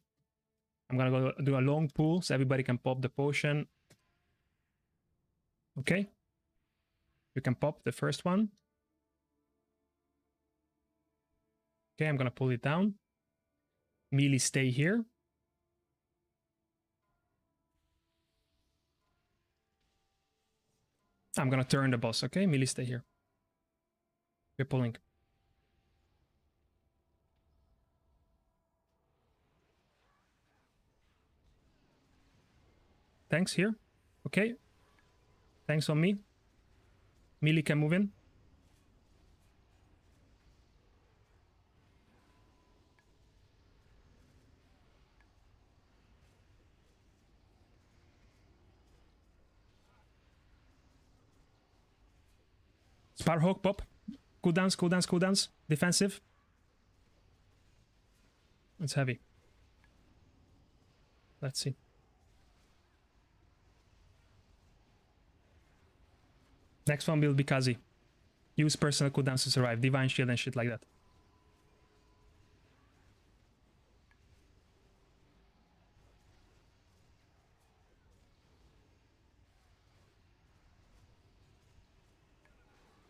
I'm gonna go do a long pull so everybody can pop the potion. Okay. You can pop the first one. Okay, I'm gonna pull it down. Melee, stay here. I'm gonna turn the boss, okay? Melee, stay here. We're pulling. Thanks here. Okay. Thanks on me. Melee can move in. Sparhawk, pop. Cooldowns, cooldowns, cooldowns. Defensive. It's heavy. Let's see. Next one will be Kazi. Use personal cooldowns to survive. Divine Shield and shit like that.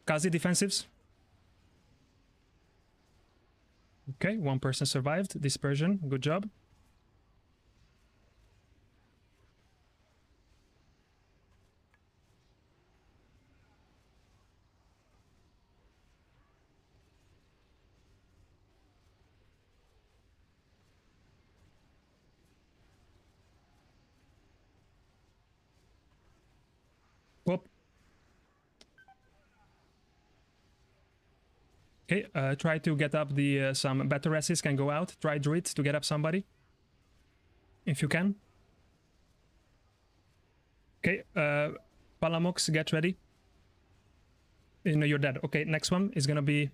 Kazi defensives. Okay, one person survived. Dispersion, good job. Whoop. Okay, try to get up the some battle resist can go out. Try druids to get up somebody, if you can. Okay, Palamox, get ready. You know you're dead. Okay, next one is gonna be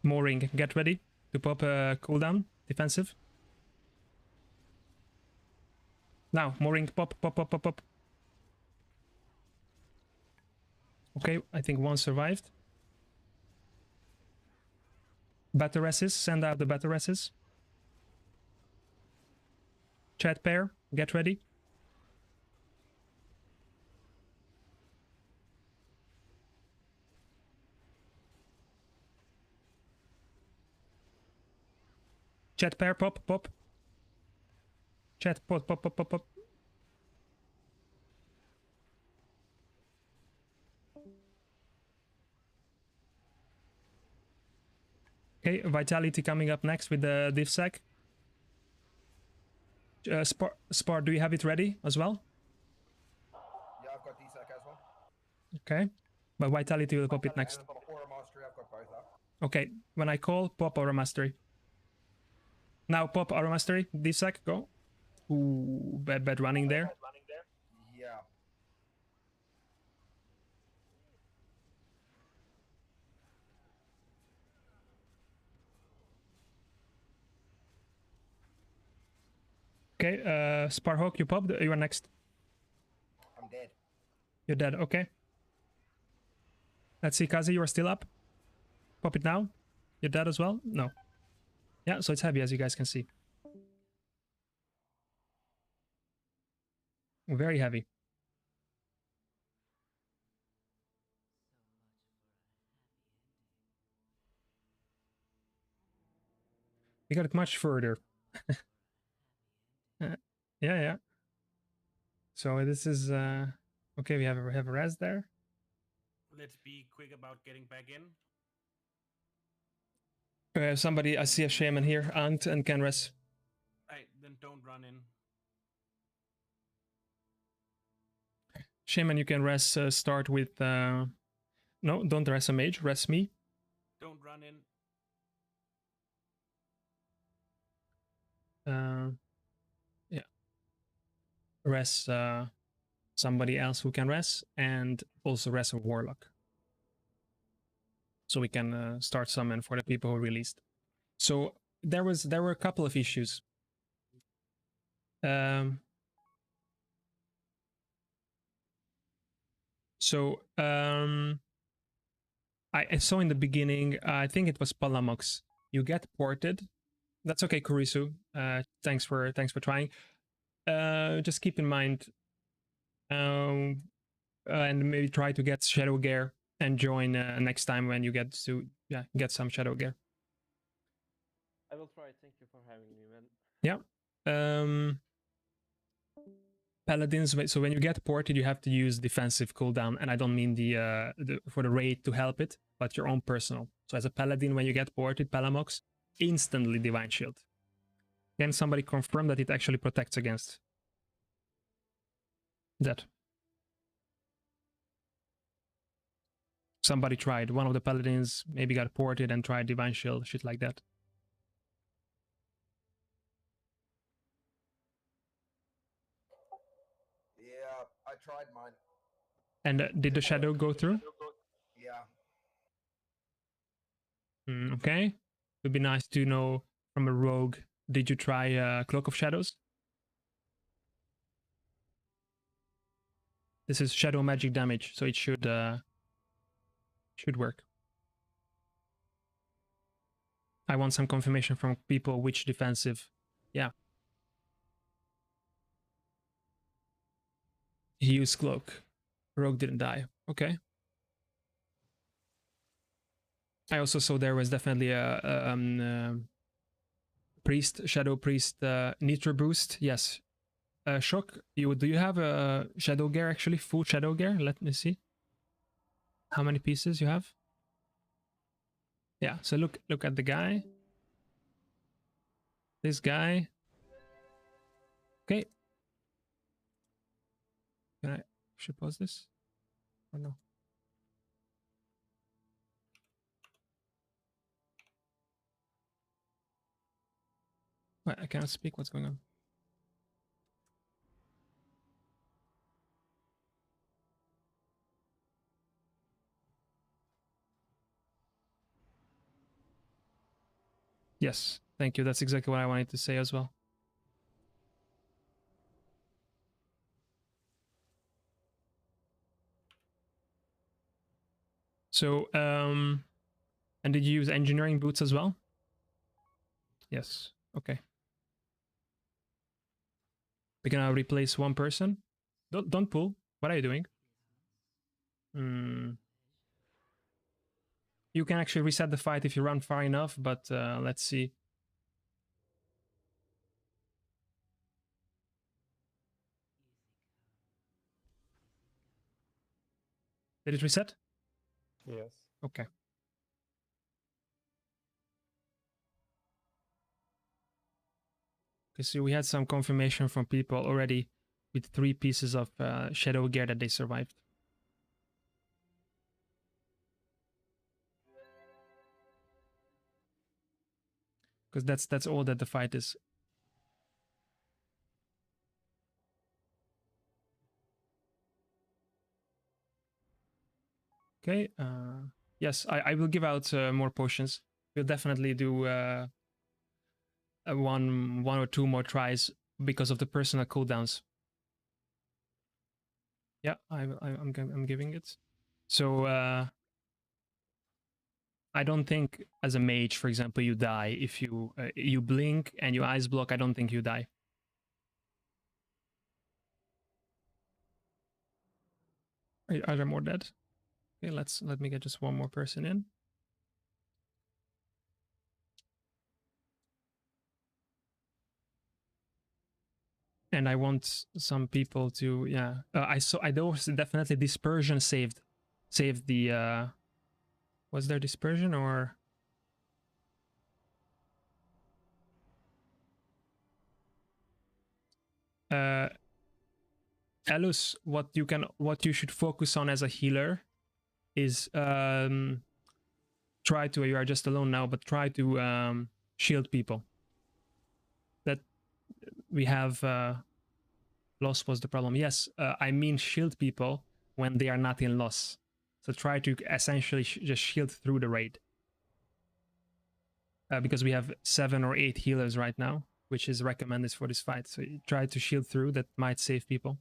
Mooring. Get ready to pop a cooldown, defensive. Now, Mooring, pop, pop, pop, pop, pop. Okay, I think one survived. Battle resist, send out the battle resist. Chat pair, get ready. Chat pair, pop, pop. Chat, pop, pop, pop, pop, pop. Okay, Vitality coming up next with the DivSec. Spar, do you have it ready as well? Yeah, I've got DSAC as well. Okay, but Vitality will pop it next. And Aura Mastery, I've got both up. Okay, when I call, pop Aura Mastery. Now pop Aura Mastery, DivSec, go. Ooh, bad running there. Yeah. Okay, Sparhawk, you popped. You are next. I'm dead. You're dead. Okay. Let's see, Kazi, you are still up. Pop it now. You're dead as well? No. Yeah, so it's heavy, as you guys can see. Very heavy. We got it much further. Yeah. So this is okay. We have a res there. Let's be quick about getting back in. Somebody, I see a shaman here, Ant and can res. Hey, then don't run in. Shaman, you can res. Start with no, don't res a mage. Res me. Don't run in. Yeah. Res somebody else who can res, and also res a warlock. So we can start summon for the people who released. So there were a couple of issues. I saw in the beginning, I think it was Palamox. You get ported. That's okay, Kurisu. Thanks for trying. Just keep in mind, and maybe try to get Shadow Gear and join next time when you get to get some Shadow Gear. I will try. Thank you for having me, man. Yeah. Paladins. So when you get ported, you have to use defensive cooldown, and I don't mean the for the raid to help it, but your own personal. So as a paladin, when you get ported, Palamox, instantly Divine Shield. Can somebody confirm that it actually protects against that? Somebody tried. One of the paladins maybe got ported and tried Divine Shield, shit like that. Yeah, I tried mine. And did the shadow go through? Yeah. Okay. Would be nice to know from a rogue. Did you try Cloak of Shadows? This is shadow magic damage, so it should work. I want some confirmation from people which defensive. Yeah. He used Cloak. Rogue didn't die. Okay. I also saw there was definitely a priest, shadow priest, nitro boost. Yes. Shock. Do you have a shadow gear actually? Full shadow gear? Let me see. How many pieces you have? Yeah. So look at the guy. This guy. Okay. Should pause this or no? Wait, I cannot speak. What's going on? Yes, thank you. That's exactly what I wanted to say as well. So, and did you use engineering boots as well? Yes. Okay. We're gonna replace one person. Don't pull. What are you doing? You can actually reset the fight if you run far enough, but let's see. Did it reset? Yes. Okay. Okay, so we had some confirmation from people already with 3 pieces of shadow gear that they survived. Because that's all that the fight is. Okay. Yes, I will give out more potions. We'll definitely do one or two more tries, because of the personal cooldowns. Yeah, I'm giving it. So I don't think as a mage, for example, you die if you you blink and you ice block. I don't think you die. Are there more dead? Okay, let me get just one more person in. And I want some people to, yeah. I know definitely dispersion saved the. Was there dispersion or? Elus, what you should focus on as a healer is try to, you are just alone now, but try to shield people. That we have loss was the problem. Yes, I mean shield people when they are not in loss. So try to essentially just shield through the raid. Because we have 7 or 8 healers right now, which is recommended for this fight. So you try to shield through, that might save people.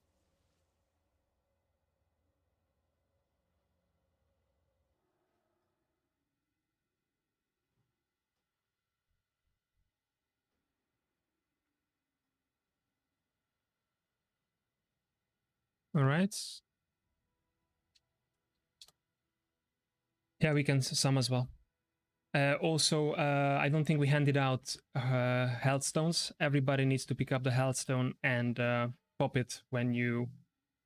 All right. Yeah, we can sum as well. Also, I don't think we handed out health stones. Everybody needs to pick up the health stone and pop it when you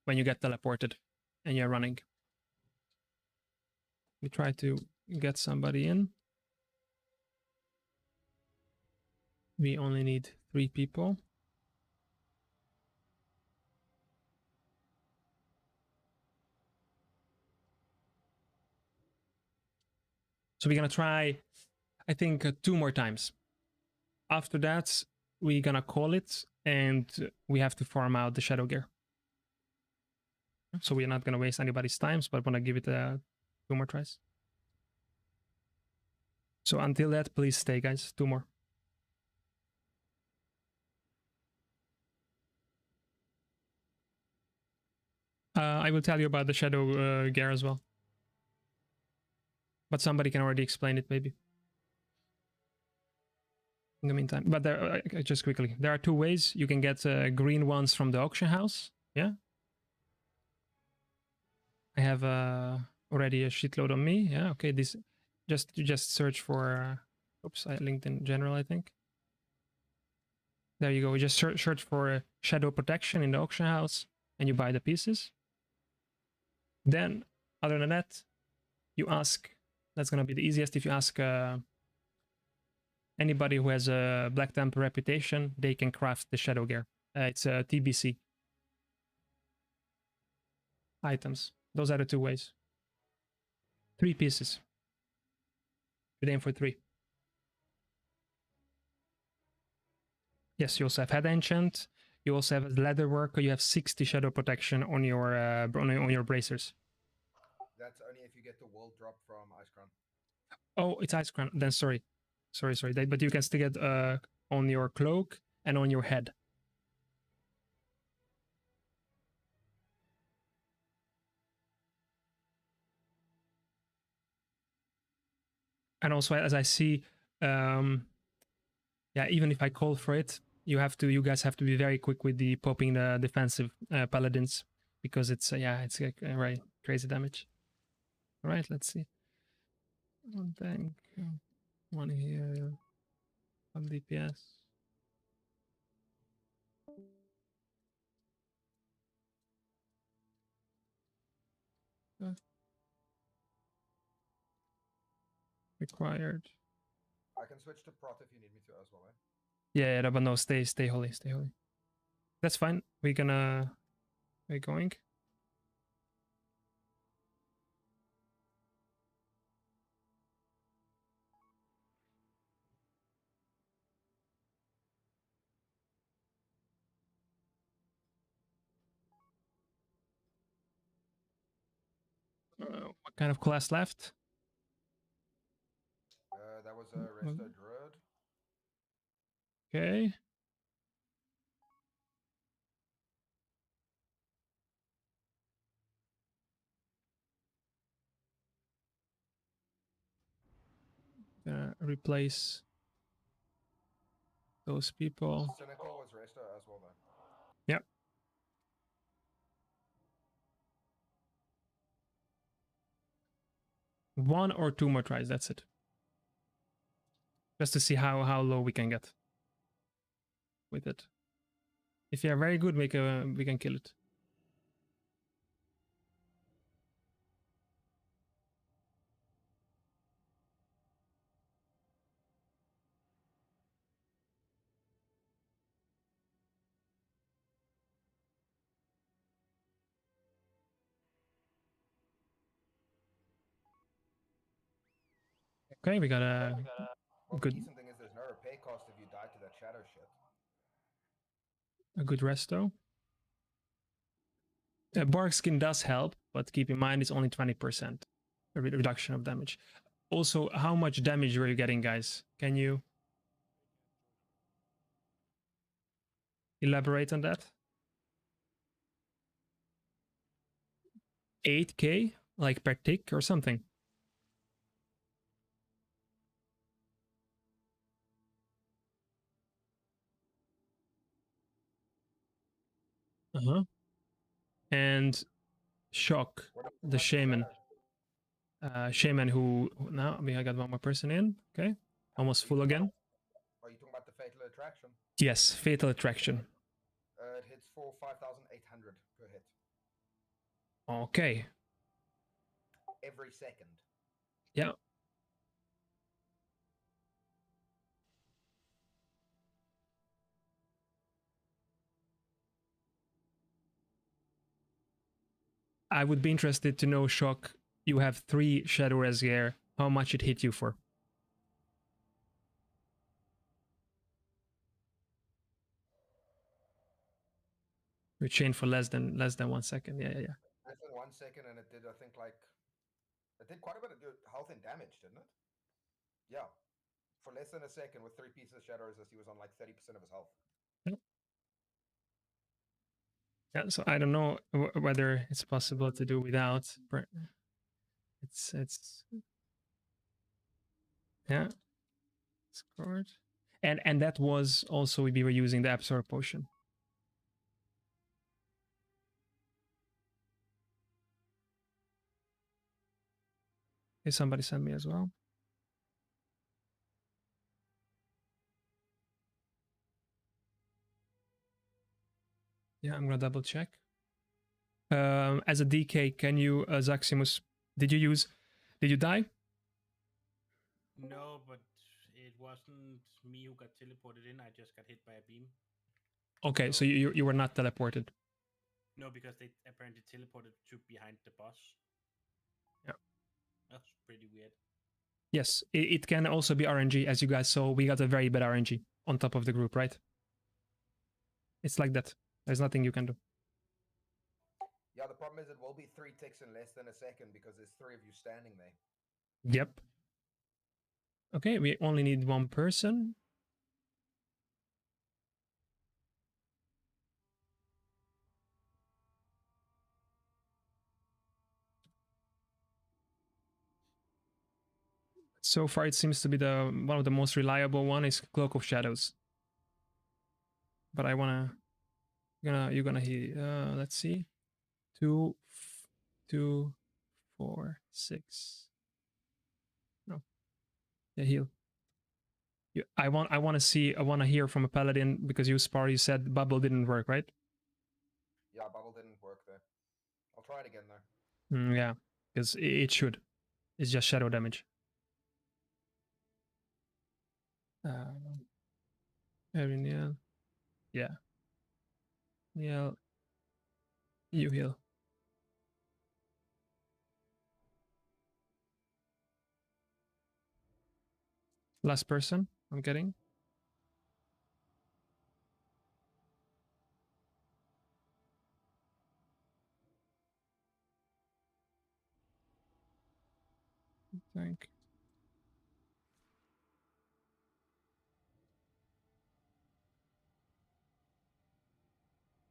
get teleported and you're running. We try to get somebody in. We only need 3 people. So we're gonna try, I think, 2 more times. After that, we're gonna call it, and we have to farm out the shadow gear. So we're not gonna waste anybody's times, but wanna give it 2 more tries. So until that, please stay, guys. 2 more. I will tell you about the shadow gear as well. But somebody can already explain it, maybe. In the meantime, but there, just quickly, there are 2 ways you can get green ones from the auction house. Yeah, I have already a shitload on me. Yeah, okay. This just search for. Oops, I linked in general, I think. There you go. You just search for shadow protection in the auction house, and you buy the pieces. Then, other than that, you ask. That's gonna be the easiest if you ask. Anybody who has a Black Temple reputation, they can craft the shadow gear. It's a TBC. Items. Those are the 2 ways. 3 pieces. You aim for 3. Yes, you also have head enchant. You also have leather work. You have 60 shadow protection on your bracers. That's only if you get the world drop from Icecrown. Oh, it's Icecrown. Then sorry. But you can still get on your cloak and on your head. And also, as I see, yeah, even if I call for it, you guys have to be very quick with the popping the defensive paladins, because it's yeah, it's like right, crazy damage. All right, let's see. 1 tank, 1 here, 1 DPS. Required. I can switch to prot if you need me to as well, eh? Yeah, but no, stay holy, stay holy. That's fine. We're going. What kind of class left? That was a Resto Druid. Okay. Replace those people. Cynical was Resta as well then. Yep. One or two more tries, that's it. Just to see how low we can get with it. If you are very good, we can kill it. Okay, we got a Well, good the decent thing is there's no repair cost if you die to that shadow shit. resto. Bark skin does help, but keep in mind it's only 20% reduction of damage. Also, how much damage were you getting, guys? Can you elaborate on that? 8k, like per tick or something? And Shock, the shaman. Shaman who now I got one more person in. Okay, almost full again. Are you talking about the Fatal Attraction? Yes, Fatal Attraction. It hits for 5,800 per hit. Okay. Every second. Yeah. I would be interested to know, Shock, you have 3 Shadow Res here, how much it hit you for? You chain for less than 1 second. Yeah. Less than 1 second, and it did, I think, like, it did quite a bit of good health and damage, didn't it? Yeah. For less than a second, with 3 pieces of Shadow Resist, he was on like 30% of his health. Yeah, so I don't know whether it's possible to do without. It's yeah. Scored. And that was also we were using the absorb potion. Okay, somebody sent me as well. Yeah, I'm gonna double check. As a DK, can you, Zaximus, did you die? No, but it wasn't me who got teleported in. I just got hit by a beam. Okay, so you were not teleported. No, because they apparently teleported to behind the boss. Yeah. That's pretty weird. Yes, it can also be RNG, as you guys saw. We got a very bad RNG on top of the group, right? It's like that. There's nothing you can do. Yeah, the problem is it will be 3 ticks in less than a second because there's 3 of you standing there. Yep. Okay, we only need 1 person. So far, it seems to be one of the most reliable one is Cloak of Shadows. But I wanna, you're gonna heal. Let's see, 2, 4, 6. No, yeah, heal. I want to hear from a paladin because you said bubble didn't work, right? Yeah, bubble didn't work there. I'll try it again though. Yeah, because it should. It's just shadow damage. Every Neil. Yeah. Neil. You heal. Last person I'm getting. Thank.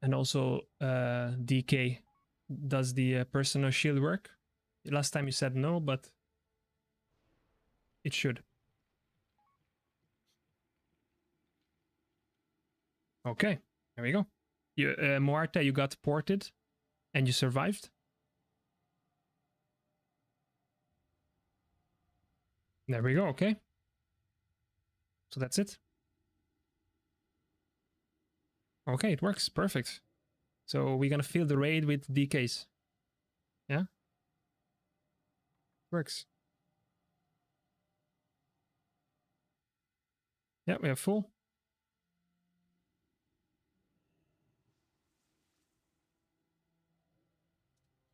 And also, DK, does the personal shield work? Last time you said no, but it should. Okay, there we go. You, Muarte, you got ported, and you survived. There we go. Okay. So that's it. Okay, it works. Perfect. So we're gonna fill the raid with DKs. Yeah? Works. Yeah, we have full.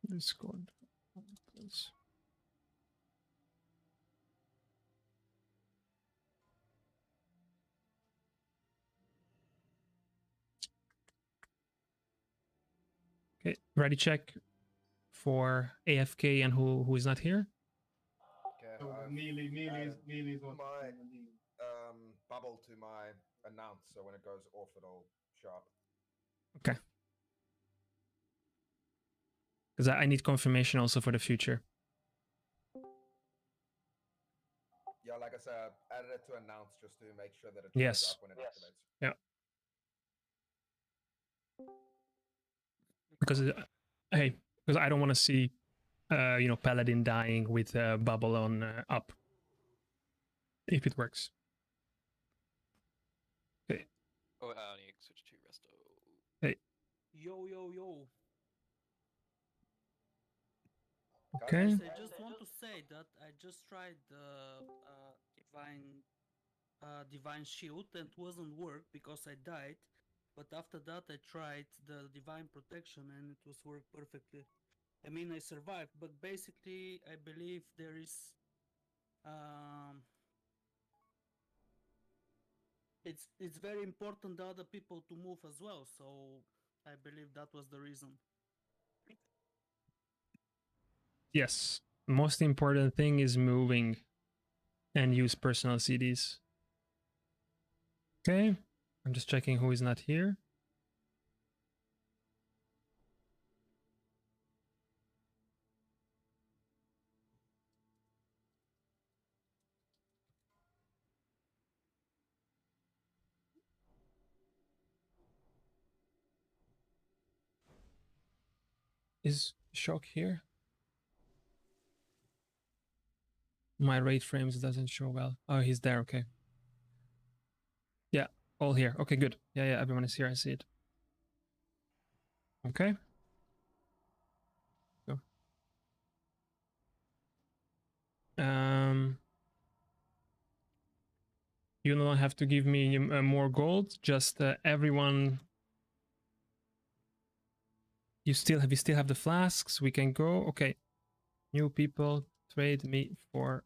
Discord. Okay, ready check for AFK and who is not here. Okay, So I've Mealy's added on my bubble to my announce, so when it goes off, it'll show up. Okay. Because I need confirmation also for the future. Yeah, like I said, I added it to announce just to make sure that it shows Yes. up when it activates. Yeah. Because hey, because I don't want to see you know, Paladin dying with bubble on up. If it works. Okay. Oh, I need to switch to resto. Hey. Yo, yo, yo. Okay. I just want to say that I just tried the divine shield and wasn't work because I died. But after that I tried the divine protection and it was work perfectly. I mean I survived, but basically I believe there is it's very important the other people to move as well, so I believe that was the reason. Yes. Most important thing is moving and use personal CDs. Okay. I'm just checking who is not here. Is Shock here? My raid frames doesn't show well. Oh, he's there. Okay. Yeah, all here. Okay, good. Yeah, everyone is here. I see it. Okay. Go. You don't have to give me more gold. Just everyone. You still have the flasks. We can go. Okay. New people trade me for.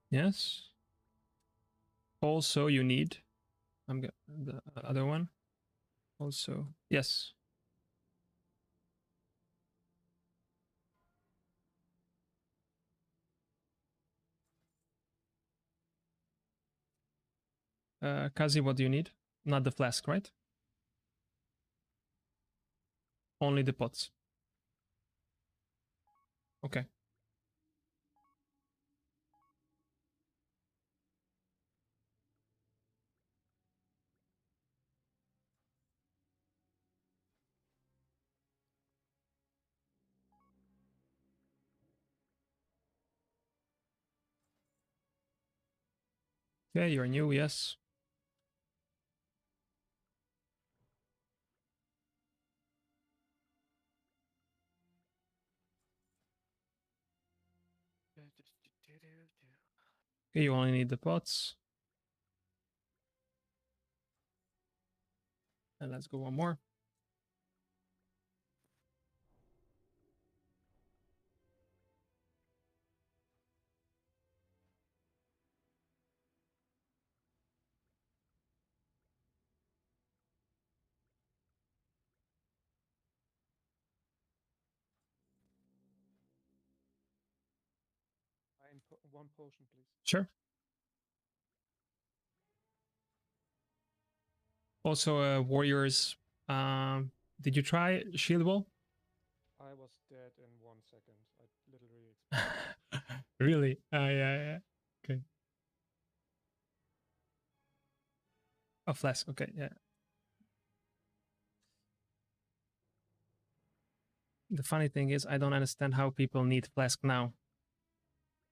Yes. Also, you need. I'm the other one. Also, yes. Kazi, what do you need? Not the flask, right? Only the pots. Okay. Yeah, you're new, yes. Okay, you only need the pots. And let's go one more. One potion, please. Sure. Also, warriors, Did you try shield wall? I was dead in 1 second. I literally exploded. Really? Yeah. Okay. Oh, flask. Okay, yeah. The funny thing is, I don't understand how people need flask now.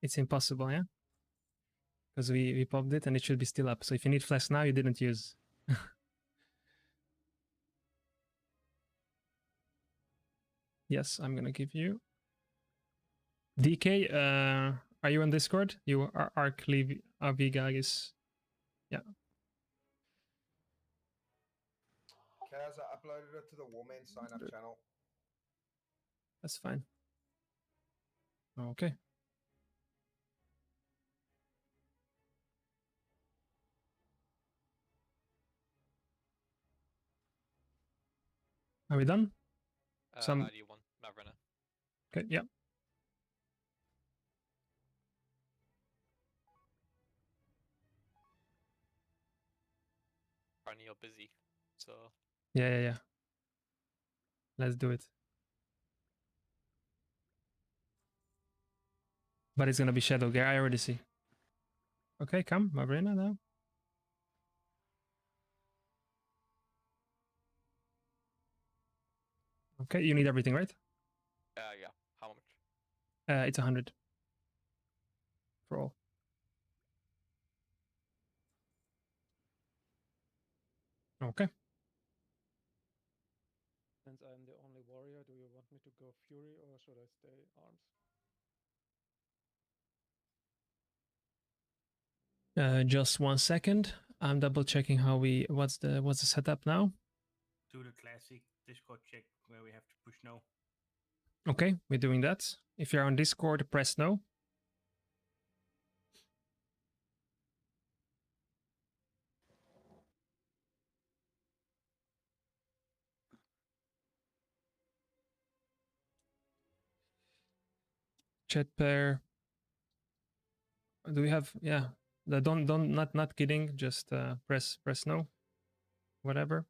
It's impossible, yeah? Because we popped it and it should be still up. So if you need flask now, you didn't use. Yes, I'm gonna give you. DK, are you on Discord? You are Arclivigagus. Yeah. Kaz, I uploaded it to the Warmane sign-up channel. That's fine. Okay. Are we done? Some- I do one, Mavrina. Okay, yeah. Apparently you're busy, so... Yeah. Let's do it. But it's gonna be Shadow Gear, I already see. Okay, come, Mavrina now. Okay, you need everything, right? Yeah. How much? It's 100. For all. Okay. Since I'm the only warrior, do you want me to go Fury or should I stay Arms? Just 1 second. I'm double checking how we. What's the setup now? Do the classic Discord check where we have to push no. Okay, we're doing that. If you're on Discord, press no. Chat pair. Do we have? Yeah. Don't not kidding. Just press no. Whatever.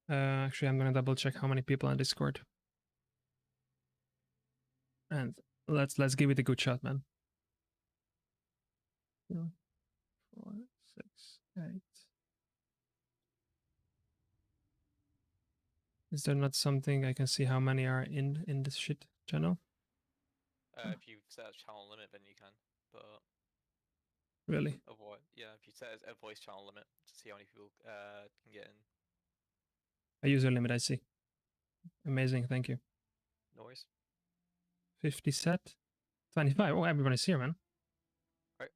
Actually, I'm gonna double check how many people on Discord. And let's give it a good shot, man. 2, 4, 6, 8. Is there not something I can see how many are in this shit channel? If you set a channel limit, then you can. But Really? avoid. Yeah, if you set a voice channel limit to see how many people can get in. A user limit, I see. Amazing, thank you. No worries. 50 set. 25. Oh, everybody's here, man. Right.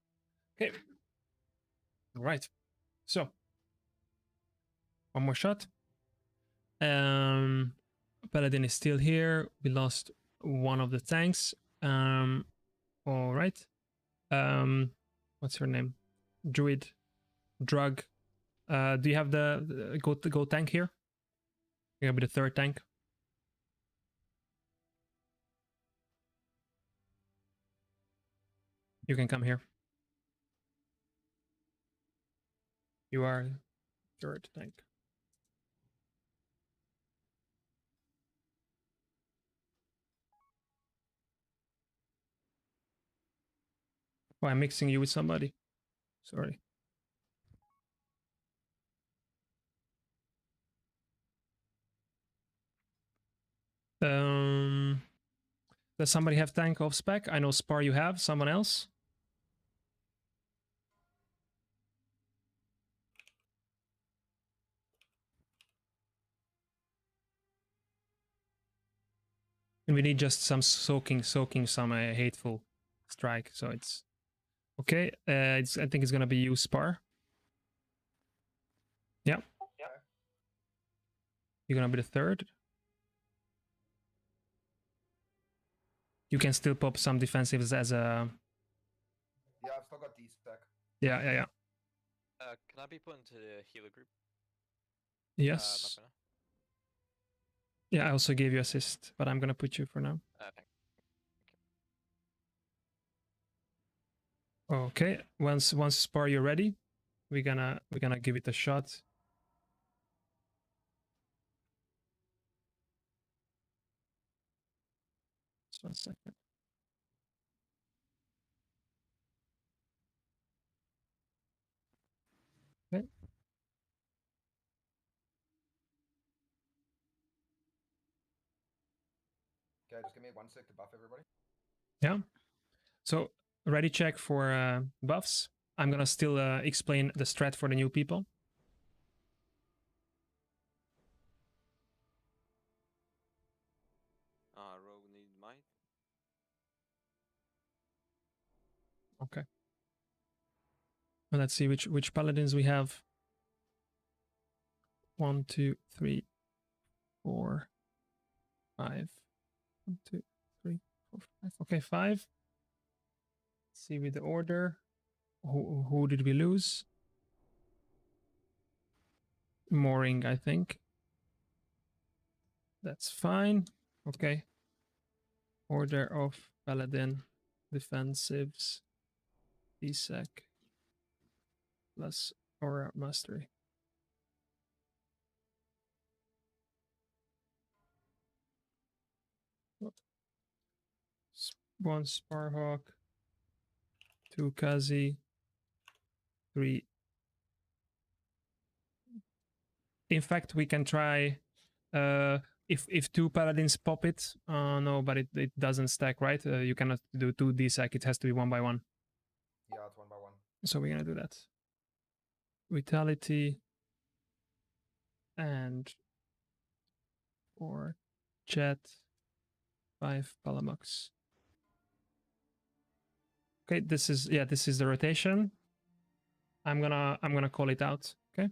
Okay. All right. So, one more shot. Paladin is still here. We lost one of the tanks. All right. What's her name? Druid. Drug. Do you have the go tank here? You're gonna be the third tank. You can come here. You are third tank. Oh, I'm mixing you with somebody. Sorry. Does somebody have tank off spec? I know Spar you have. Someone else? And we need just some soaking some hateful strike. So it's okay. I think it's gonna be you, Spar. Yeah. You're gonna be the third. You can still pop some defensives as a. Yeah, I've still got D-stack. Yeah. Can I be put into the healer group? Yes. Yeah, I also gave you assist, but I'm gonna put you for now. Okay. Once Spar you're ready, we're gonna give it a shot. Just 1 second. Okay. Okay, just give me 1 sec to buff everybody. Yeah. So ready check for buffs. I'm gonna still explain the strat for the new people. Rogue need might. Okay. Well, let's see which paladins we have. 1, 2, 3, 4, 5. 1, 2, 3, 4, 5. Okay, 5. Let's see with the order. Who did we lose? Mooring, I think. That's fine. Okay. Order of Paladin. Defensives. DSEC. Plus Aura Mastery. One Sparhawk. 2 Kazi. 3. In fact, we can try if 2 paladins pop it. No, but it doesn't stack, right? You cannot do 2 DSEC. It has to be 1 by 1. Yeah, it's 1 by 1. So we're gonna do that. Vitality and 4 Jet, 5 Palamux. Okay, this is the rotation. I'm gonna call it out. Okay.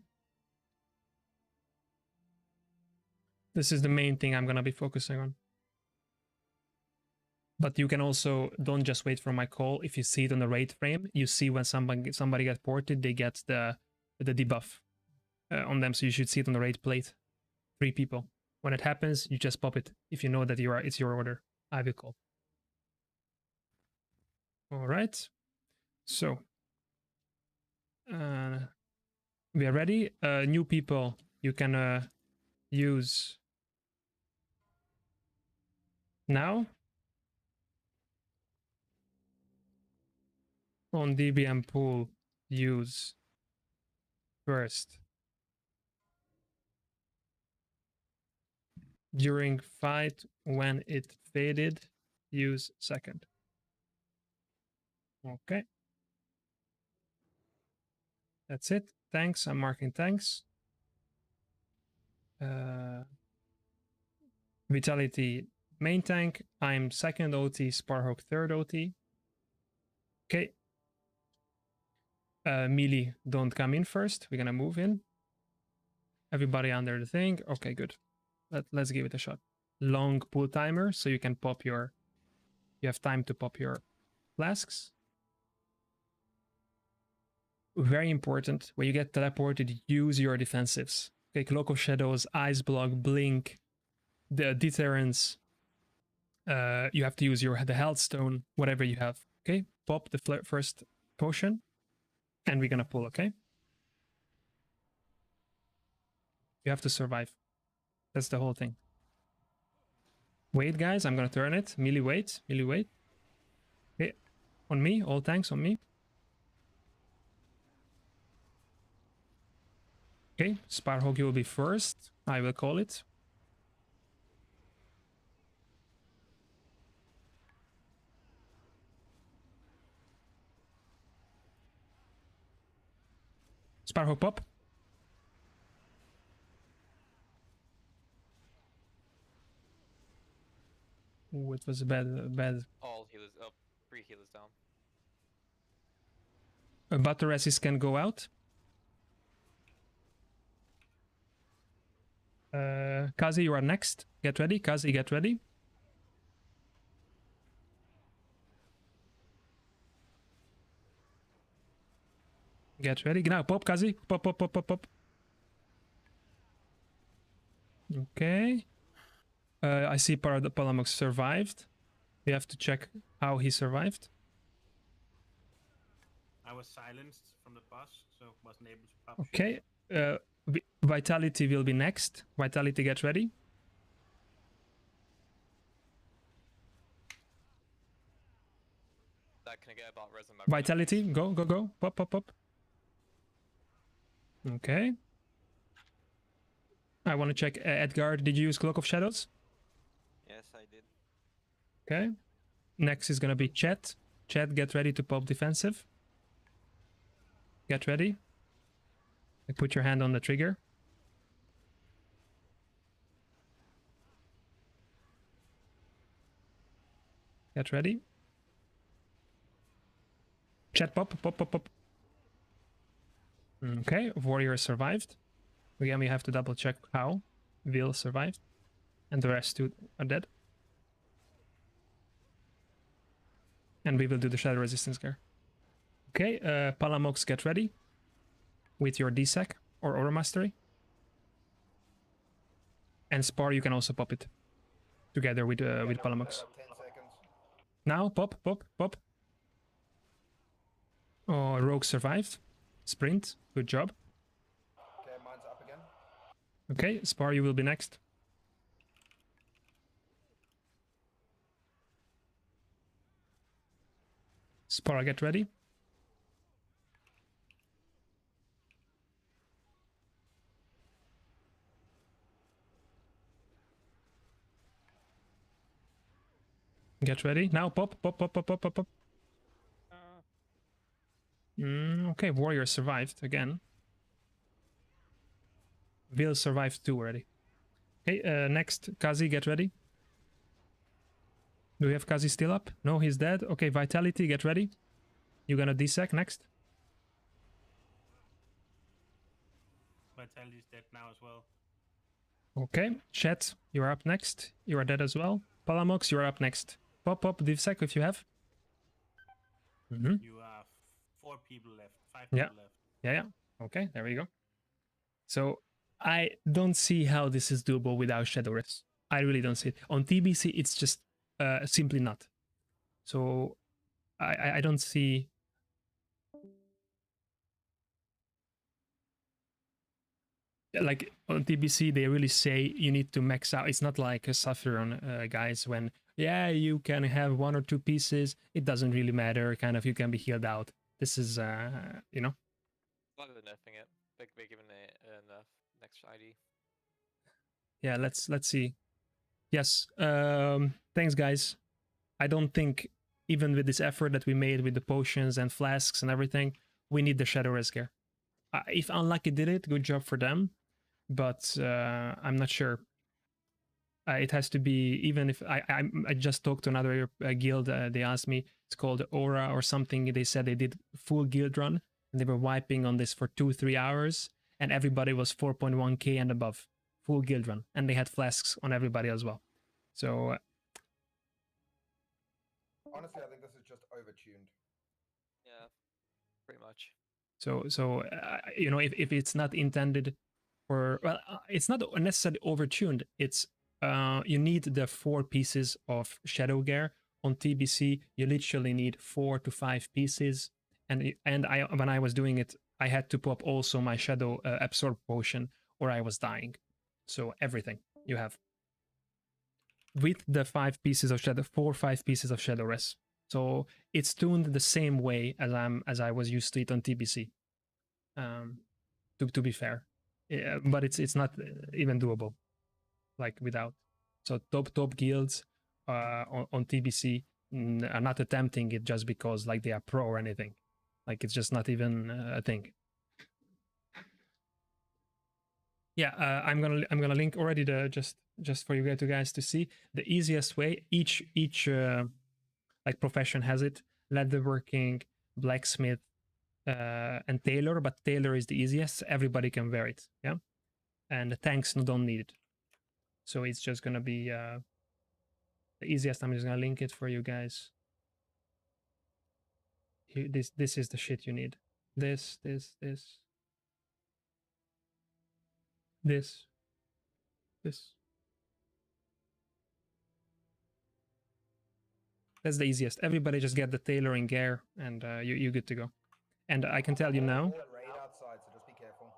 This is the main thing I'm gonna be focusing on. But you can also don't just wait for my call. If you see it on the raid frame, you see when somebody gets ported, they get the debuff on them. So you should see it on the raid plate. 3 people. When it happens, you just pop it. If you know that it's your order, I will call. All right. So we are ready. New people, you can use now. On DBM pool, use first. During fight, when it faded, use second. Okay. That's it. Thanks. I'm marking thanks. Vitality, main tank. I'm second OT, Sparhawk third OT. Okay. Melee, don't come in first. We're gonna move in. Everybody under the thing. Okay, good. Let's give it a shot. Long pull timer, so you can pop your... You have time to pop your flasks. Very important. When you get teleported, use your defensives. Okay, Cloak of Shadows, Ice Block, Blink, the deterrence. You have to use the health stone, whatever you have. Okay, pop the first potion. And we're gonna pull, okay? You have to survive. That's the whole thing. Wait, guys, I'm gonna turn it. Melee wait, melee wait. Okay, on me, all tanks on me. Okay, Sparhawk, you will be first. I will call it. Sparhawk pop. Ooh, it was bad. All healers up. 3 healers down. Butter resist can go out. Kazi, you are next. Get ready. Kazi, get ready. Get ready. Now, pop, Kazi. Pop, pop, pop, pop, pop. Okay. I see Palamux survived. We have to check how he survived. I was silenced from the boss, so wasn't able to pop. Okay. Vitality will be next. Vitality, get ready. about res and Vitality, go, go, go. Pop, pop, pop. Okay. I want to check. Edgar, did you use Cloak of Shadows? Yes, I did. Okay. Next is going to be Chet. Chet, get ready to pop defensive. Get ready. Put your hand on the trigger. Get ready. Chet, pop, pop, pop, pop. Okay, Warrior survived. Again, we have to double check how. Will survived. And the rest two are dead. And we will do the Shadow Resistance Gear. Okay, Palamox, get ready. With your DSEC or Aura Mastery. And Spar, you can also pop it. Together with Palamox. 10 seconds. Now, pop, pop, pop. Oh, Rogue survived. Sprint, good job. Okay, mine's up again. Okay, Spar, you will be next. Spar, get ready. Get ready. Now, pop, pop, pop, pop, pop, pop, pop. Okay, Warrior survived again. Will survived too already. Okay, next, Kazi, get ready. Do we have Kazi still up? No, he's dead. Okay, Vitality, get ready. You're gonna DSEC next. Vitality's dead now as well. Okay, Chet, you are up next. You are dead as well. Palamox, you are up next. Pop, pop, DivSec if you have. You have 4 people left, 5 Yeah. people left. Yeah. Okay, there we go. So I don't see how this is doable without Shadow Res. I really don't see it. On TBC, it's just simply not. So I don't see. Like on TBC, they really say you need to max out. It's not like a Saffron guys when, yeah, you can have 1 or 2 pieces. It doesn't really matter. Kind of, you can be healed out. This is, you know. Not nerfing it. They're giving it a nerf next ID. Yeah, let's see. Yes, thanks guys. I don't think even with this effort that we made with the potions and flasks and everything, we need the Shadow Res Gear. If Unlucky did it, good job for them. But I'm not sure. It has to be, even if I just talked to another guild. They asked me, it's called Aura or something. They said they did full guild run and they were wiping on this for 2-3 hours, and everybody was 4.1k and above, full guild run, and they had flasks on everybody as well. So Honestly, I think this is just overtuned. Yeah, pretty much. So you know, if it's not intended for, well, it's not necessarily overtuned. It's you need the 4 pieces of Shadow Gear. On TBC, you literally need 4 to 5 pieces. And I, when I was doing it, I had to pop also my Shadow Absorb potion, or I was dying. So everything you have with the 5 pieces of Shadow, 4 or 5 pieces of Shadow Res. So it's tuned the same way as I was used to it on TBC. To be fair, yeah, but it's not even doable, like without. So top guilds on TBC are not attempting it just because like they are pro or anything. Like it's just not even a thing. Yeah, I'm gonna link already the just for you guys to see the easiest way. Each like profession has it: leatherworking, blacksmith, and tailor. But tailor is the easiest. Everybody can wear it. Yeah, and the tanks don't need it. So it's just gonna be the easiest. I'm just gonna link it for you guys. Here, this is the shit you need. This. That's the easiest. Everybody just get the tailoring gear and you're good to go. And I can tell you now, Raid outside, so just be careful.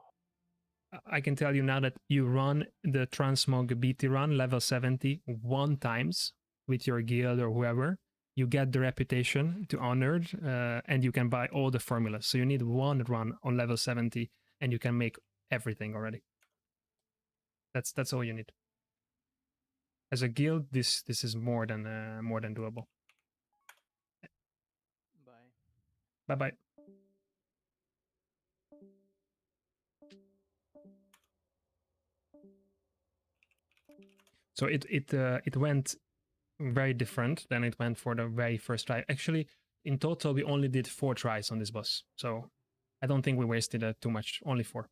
I can tell you now that you run the Transmog BT run level 70 1 times with your guild or whoever, you get the reputation to honored, and you can buy all the formulas. So you need one run on level 70, and you can make everything already. That's all you need. As a guild, this is more than doable. Bye. Bye bye. So it went very different than it went for the very first try. Actually, in total, we only did 4 tries on this boss. So I don't think we wasted too much, only 4.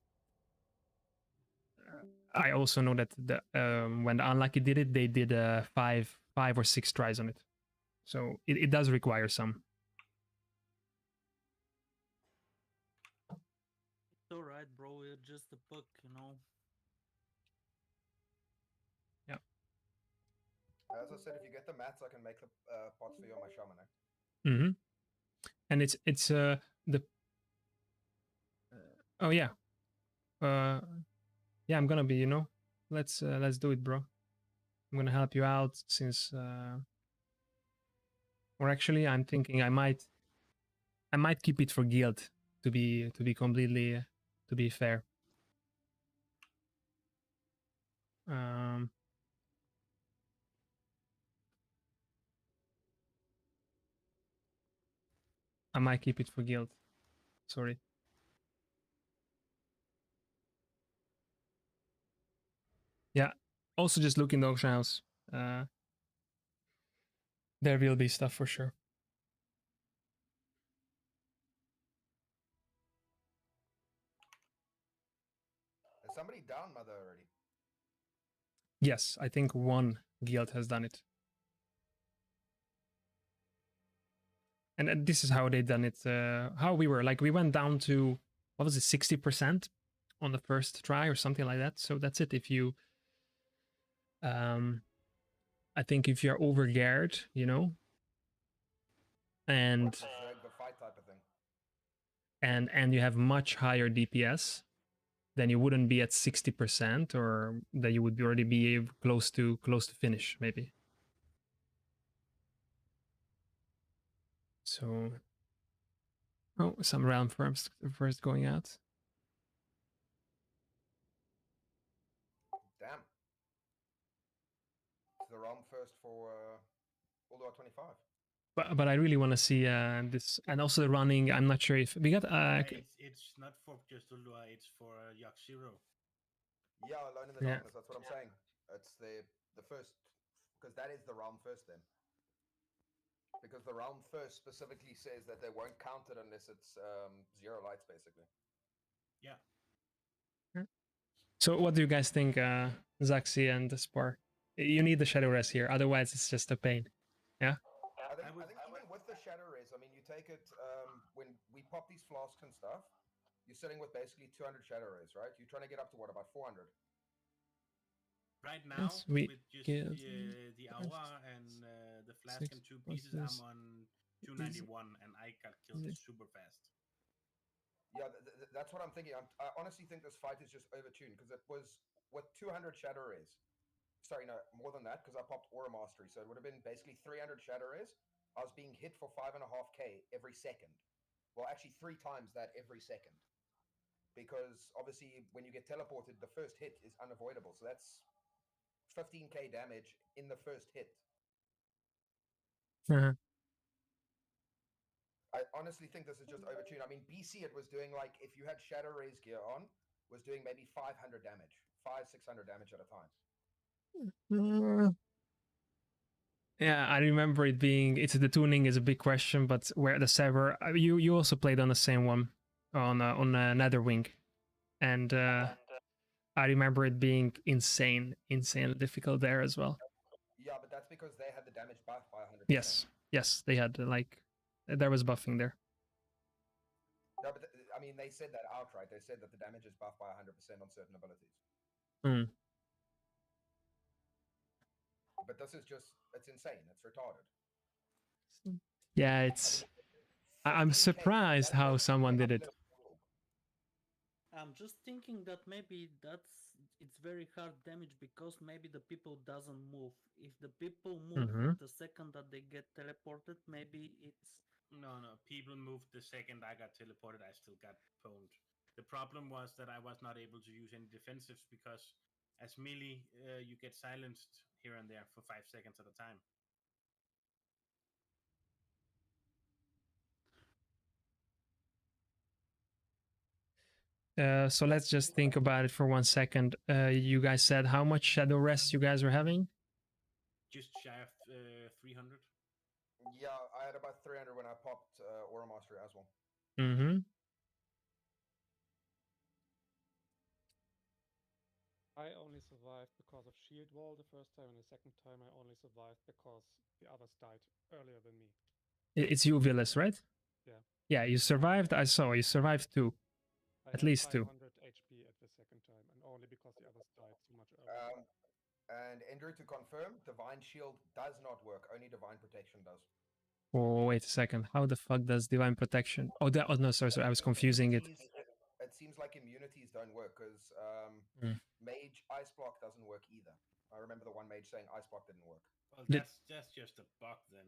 I also know that when the Unlucky did it, they did 5 or 6 tries on it. So it does require some. It's alright, bro. You're just a PUG, you know. Yeah. As I said, if you get the mats, I can make the pots for you on my shaman. Mm-hmm. And it's the oh yeah, yeah, I'm gonna be, let's do it, bro. I'm gonna help you out since or actually I'm thinking I might keep it for guild to be completely to be fair. I might keep it for guild. Sorry. Yeah. Also, just look in the auction house. There will be stuff for sure. Is somebody down Mother already? Yes, I think one guild has done it. And this is how they done it. How we were like, we went down to, what was it, 60% on the first try or something like that. So that's it. If you, I think if you're over geared, and the fight type of thing. And you have much higher DPS, then you wouldn't be at 60%, or that you would already be close to finish, maybe. So, oh, some realm first going out. Damn. It's the realm first for World of Warcraft 25. But I really want to see this, and also the running. I'm not sure if we got. It's not for just Ulua, it's for Yak Zero. Yeah, Alone in the Darkness. That's what I'm saying. It's the first, because that is the realm first then. Because the realm first specifically says that they won't count it unless it's 0 lights, basically. Yeah. So what do you guys think, Zaxi and Spar? You need the Shadow Res here, otherwise it's just a pain. Yeah? I think even with the Shadow Res, I mean, you take it, when we pop these flasks and stuff, you're sitting with basically 200 Shadow Res, right? You're trying to get up to what, about 400? Right now, with just the Aura and the flask and 2 pieces, I'm on 291, and I got killed super fast. Yeah, that's what I'm thinking. I honestly think this fight is just overtuned, because it was, with 200 Shadow Res, sorry, no, more than that, because I popped Aura Mastery, so it would have been basically 300 Shadow Res. I was being hit for 5.5k every second. Well, actually 3 times that every second. Because obviously when you get teleported, the first hit is unavoidable. So that's 15k damage in the first hit. I honestly think this is just overtuned. I mean, BC, it was doing like, if you had Shadow Res gear on, was doing maybe 500 damage. 500-600 damage at a time. Yeah, I remember it being, the tuning is a big question, but where the server, you also played on the same one, on Netherwing, and I remember it being insanely difficult there as well. Yeah, but that's because they had the damage buff by 100%. Yes, they had, like, there was buffing there. No, but I mean, they said that outright. They said that the damage is buffed by 100% on certain abilities. But this is just, it's insane. It's retarded. Yeah, it's... I'm surprised how someone did it. I'm just thinking that maybe that's it's very hard damage because maybe the people doesn't move. If the people move the second that they get teleported, maybe it's No, people moved the second I got teleported. I still got pwned. The problem was that I was not able to use any defensives because as melee, you get silenced here and there for 5 seconds at a time. So let's just think about it for 1 second. You guys said how much shadow rest you guys are having? Just shy of 300. Yeah, I had about 300 when I popped Aura Mastery as well. Mm-hmm. I only survived because of shield wall the first time, and the second time I only survived because the others died earlier than me. It's you, Villas, right? Yeah. Yeah, you survived. I saw you survived 2. At least 2. 500 HP at the second time, and only because the others died so much earlier. And Andrew, to confirm, Divine Shield does not work. Only Divine Protection does. Oh, wait a second. How the fuck does Divine Protection? Oh, no, sorry. I was confusing it. It seems like immunities don't work because Mage Ice Block doesn't work either. I remember the one mage saying Ice Block didn't work. Well, that's just a bug then.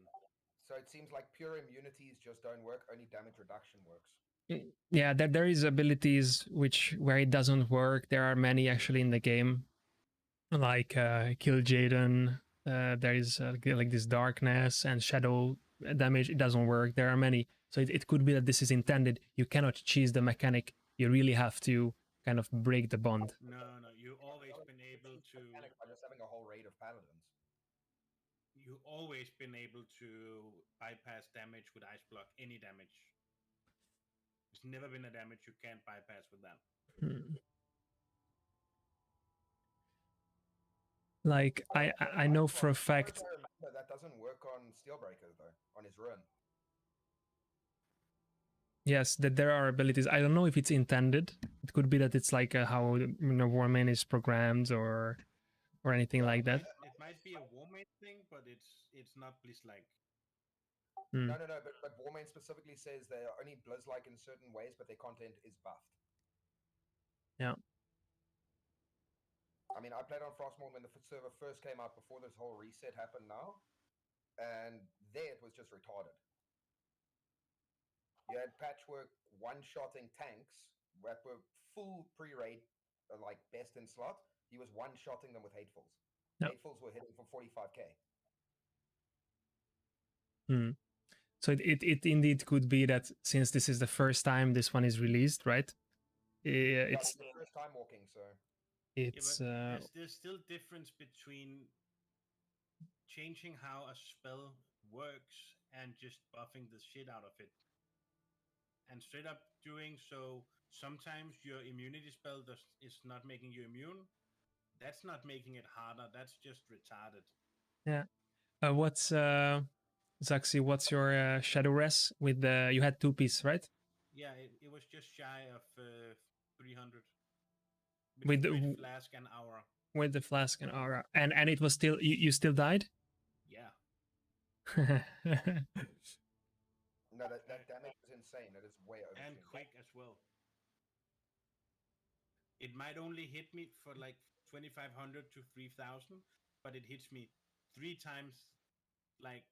So it seems like pure immunities just don't work. Only damage reduction works. Yeah, there is abilities where it doesn't work. There are many actually in the game, like Kill Jaden. There is like this darkness and shadow damage. It doesn't work. There are many. So it could be that this is intended. You cannot cheese the mechanic. You really have to kind of break the bond. No, you've always been able to. By just having a whole raid of paladins. You've always been able to bypass damage with Ice Block. Any damage. There's never been a damage you can't bypass with that. Like I know for a fact. That doesn't work on Steelbreaker though. On his run. Yes, that there are abilities. I don't know if it's intended. It could be that it's like how Warmane is programmed or anything like that. It might be a Warmane thing, but it's not Blizz-like. No, but Warmane specifically says they are only Blizz-like in certain ways, but their content is buffed. Yeah. I mean, I played on Frostmourne when the server first came out before this whole reset happened now, and there it was just retarded. You had Patchwork one-shotting tanks that were full pre-raid, like best in slot. He was one-shotting them with Hatefuls. Yep. Hatefuls were hitting for 45k. So it indeed could be that since this is the first time this one is released, right? It's the first time walking, so it's there's still difference between changing how a spell works and just buffing the shit out of it. And straight up doing so, sometimes your immunity spell is not making you immune. That's not making it harder. That's just retarded. Yeah. What's Zaxi? What's your shadow res with the? You had 2 pieces, right? Yeah, it was just shy of 300. With the flask and aura. With the flask and aura, and it was still you still died. Yeah. No, that damage is insane. It is way over. And quick as well. It might only hit me for like 2,500 to 3,000, but it hits me 3 times, like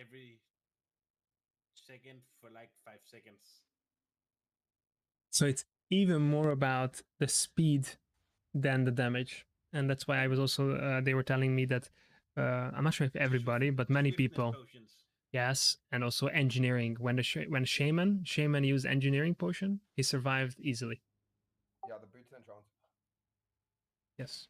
every second for like 5 seconds. So it's even more about the speed than the damage, and that's why I was also they were telling me that I'm not sure if everybody, but many people. Potions. Yes, and also engineering. When Shaman used engineering potion, he survived easily. Yeah, the boots and chance. Yes.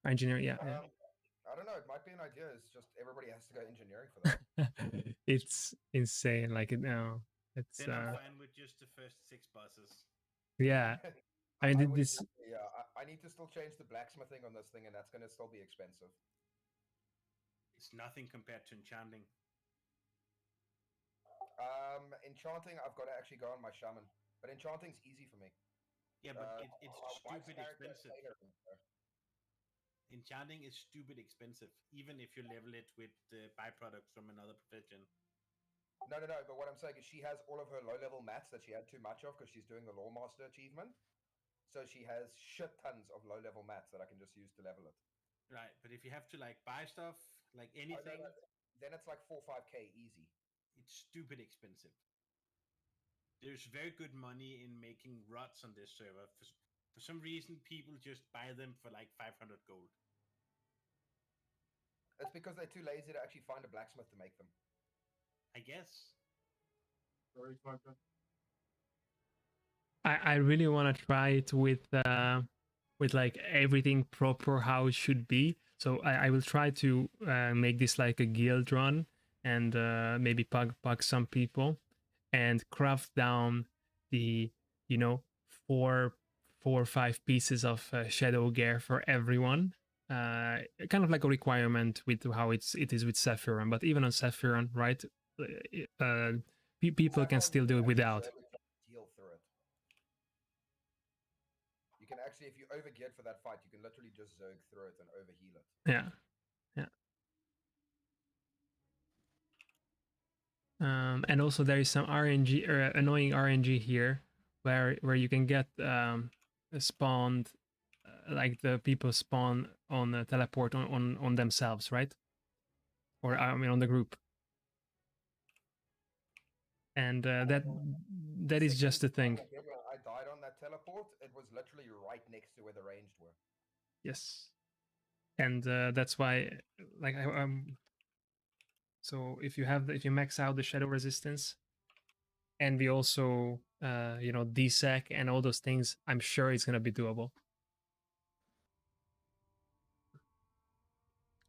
Engineering, yeah. I don't know. It might be an idea. It's just everybody has to go engineering for that. It's insane. Like it's. Then I'm fine with just the first 6 bosses. Yeah. I mean, this. Yeah, I need to still change the blacksmithing on this thing, and that's going to still be expensive. It's nothing compared to enchanting. Enchanting, I've got to actually go on my shaman, but enchanting's easy for me. Yeah, but it's stupid expensive. Enchanting is stupid expensive, even if you level it with byproducts from another profession. No, but what I'm saying is she has all of her low-level mats that she had too much of because she's doing the Lore Master achievement. so she has shit tons of low-level mats that I can just use to level it. Right, but if you have to like buy stuff, like Oh, no, anything, then it's like 4-5k easy. it's stupid expensive. There's very good money in making rods on this server. For some reason, people just buy them for like 500 gold. It's because they're too lazy to actually find a blacksmith to make them. I guess. Sorry, Smartphone. I really want to try it with like everything proper how it should be. So I will try to make this like a guild run and maybe pug some people and craft down the, you know, four or five pieces of shadow gear for everyone. Kind of like a requirement with how it is with Sephiron, but even on Sephiron, right? People can still do it without. Heal through it. You can actually, if you overgeared for that fight, you can literally just zerg through it and overheal it. Yeah, yeah. And also there is some RNG or annoying RNG here, where you can get spawned, like the people spawn on a teleport on themselves, right? Or I mean on the group. And that is just the thing. When I died on that teleport, it was literally right next to where the ranged were. Yes, and that's why, like, so if you max out the shadow resistance, and we also you know, desec and all those things, I'm sure it's gonna be doable.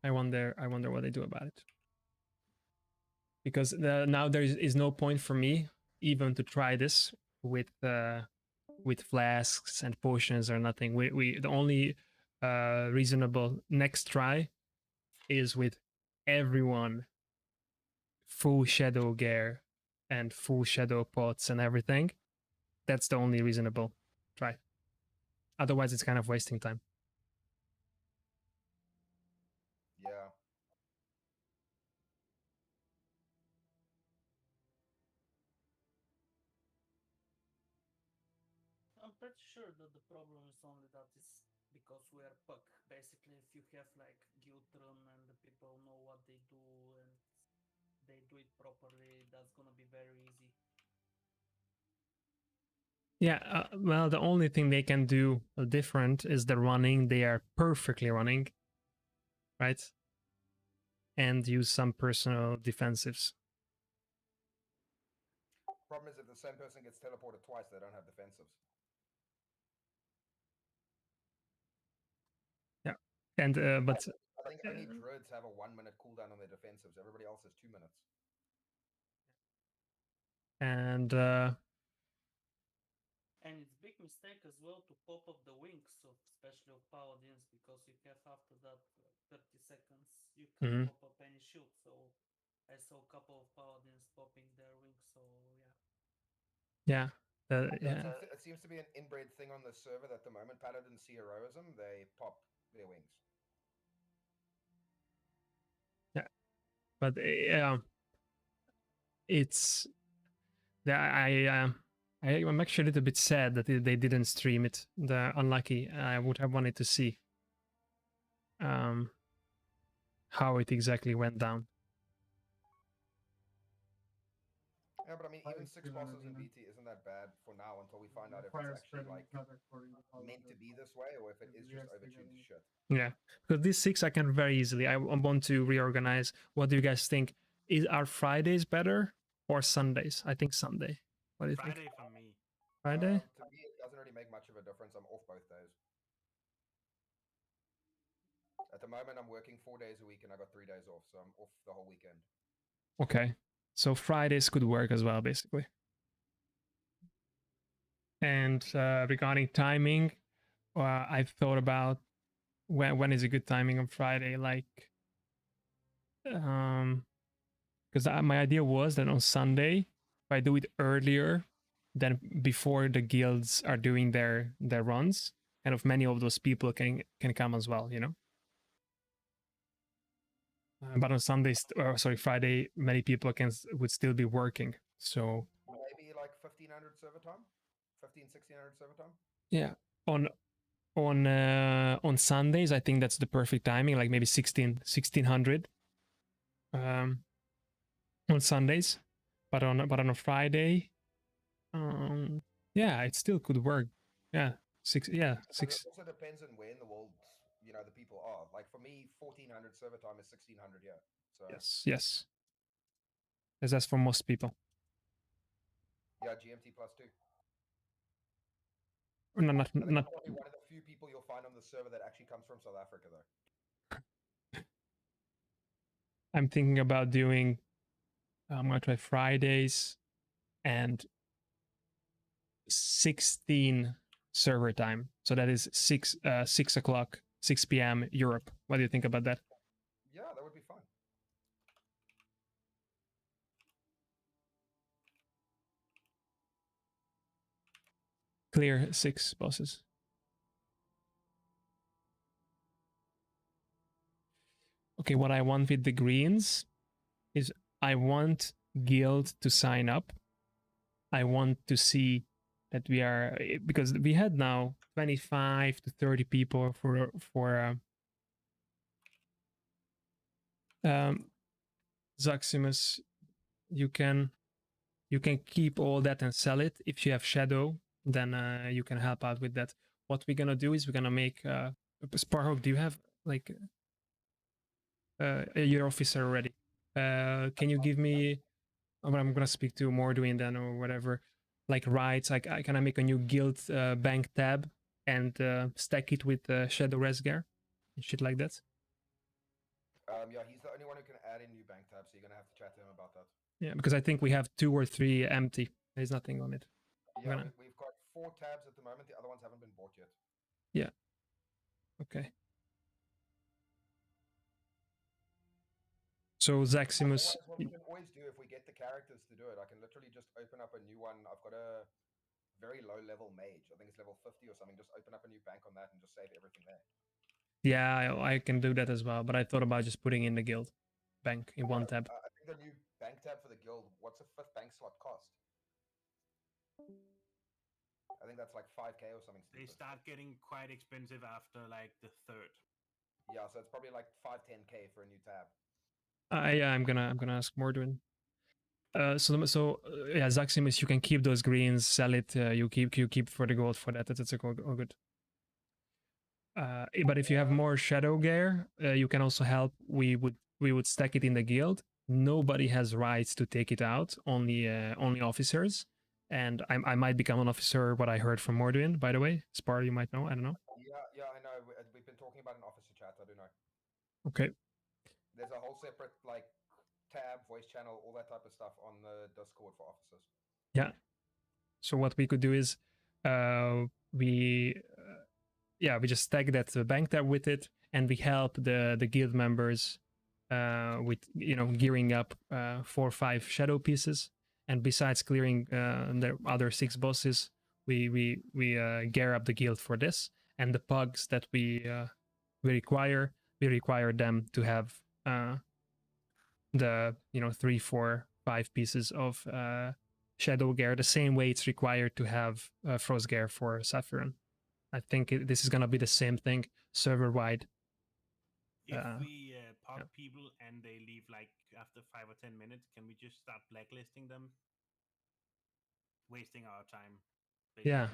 I wonder what they do about it, because now there is no point for me even to try this with flasks and potions or nothing. We the only reasonable next try is with everyone full shadow gear and full shadow pots and everything. That's the only reasonable try. Otherwise, it's kind of wasting time. Yeah. I'm pretty sure that the problem is only that it's because we are PUG. Basically, if you have like guild run and the people know what they do and they do it properly, that's gonna be very easy. Yeah, well, the only thing they can do different is the running. They are perfectly running, right? And use some personal defensives. Problem is, if the same person gets teleported twice, they don't have defensives. Yeah, and but I think only druids have a 1-minute cooldown on their defensives. Everybody else has 2 minutes. And it's big mistake as well to pop up the wings of especially of paladins, because you have after that 30 seconds you can pop up any shield. So I saw a couple of paladins popping their wings. So yeah. It seems to be an inbred thing on the server that the moment paladins see heroism, they pop their wings. Yeah, but it's I'm actually a little bit sad that they didn't stream it. The unlucky. I would have wanted to see how it exactly went down. Yeah, but I mean, even 6 bosses in BT isn't that bad for now until we find out if it's actually like meant to be this way or if it is just overtuned to shit. Yeah, because these 6 I can very easily. I want to reorganize. What do you guys think? Are Fridays better or Sundays? I think Sunday. What do you think? Friday for me. Friday? To me, it doesn't really make much of a difference. I'm off both days. At the moment, I'm working 4 days a week and I got 3 days off, so I'm off the whole weekend. Okay, so Fridays could work as well, basically. And regarding timing, I've thought about when is a good timing on Friday, like because my idea was that on Sunday, if I do it earlier than before the guilds are doing their runs, kind of many of those people can come as well, you know. But on Sundays, sorry, Friday, many people would still be working. So maybe like 1500 server time, 1600 server time. Yeah, on Sundays, I think that's the perfect timing, like maybe 1600 on Sundays, but on a Friday, yeah, it still could work. Yeah, six. It Six. also depends on where in the world, the people are. Like for me, 1400 server time is 1600 here. So Yes. As that's for most people. yeah, GMT +2. No, I think not. I'm probably one of the few people you'll find on the server that actually comes from South Africa, though. I'm thinking about doing. I'm gonna try Fridays and 16 server time. So that is 6 o'clock, 6 p.m. Europe. What do you think about that? Yeah, that would be fun. Clear 6 bosses. Okay, what I want with the greens is I want guild to sign up. I want to see that we are, because we had now 25 to 30 people for Zaximus. You can keep all that and sell it. If you have Shadow, then you can help out with that. What we're gonna do is we're gonna make Sparhawk, do you have like your officer already? Can you give me, I'm gonna speak to Morduin then or whatever, like rights, like can I make a new guild bank tab and stack it with Shadow Resgar and shit like that? Yeah, he's the only one who can add in new bank tabs, so you're gonna have to chat to him about that. Yeah, because I think we have 2 or 3 empty. There's nothing on it. Yeah, we've got 4 tabs at the moment. The other ones haven't been bought yet. Yeah. Okay. So Zaximus. What we can always do if we get the characters to do it, I can literally just open up a new one. I've got a very low level mage. I think it's level 50 or something. Just open up a new bank on that and just save everything there. Yeah, I can do that as well, but I thought about just putting in the guild bank in one tab. I think the new bank tab for the guild, what's a 5th bank slot cost? I think that's like 5k or something. They start getting quite expensive after like the 3rd. Yeah, so it's probably like 5-10k for a new tab. Yeah, I'm gonna ask Morduin. So yeah, Zaximus, you can keep those greens, sell it. You keep for the gold for that. That's all good. But if you have more Shadow Gear, you can also help. We would stack it in the guild. Nobody has rights to take it out. Only officers. And I might become an officer. What I heard from Morduin, by the way, Spar, you might know. I don't know. Yeah, I know. We've been talking about an officer chat. I do know. Okay. There's a whole separate like tab, voice channel, all that type of stuff on the Discord for officers. Yeah. So what we could do is, we just stack that bank tab with it, and we help the guild members with gearing up 4 or 5 shadow pieces. And besides clearing the other 6 bosses, we gear up the guild for this. And the pugs that we require them to have the 3, 4, 5 pieces of shadow gear, the same way it's required to have frost gear for Saphiron. I think this is gonna be the same thing server wide. If we pop people and they leave like after 5 or 10 minutes, can we just start blacklisting them? Wasting our time. Basically.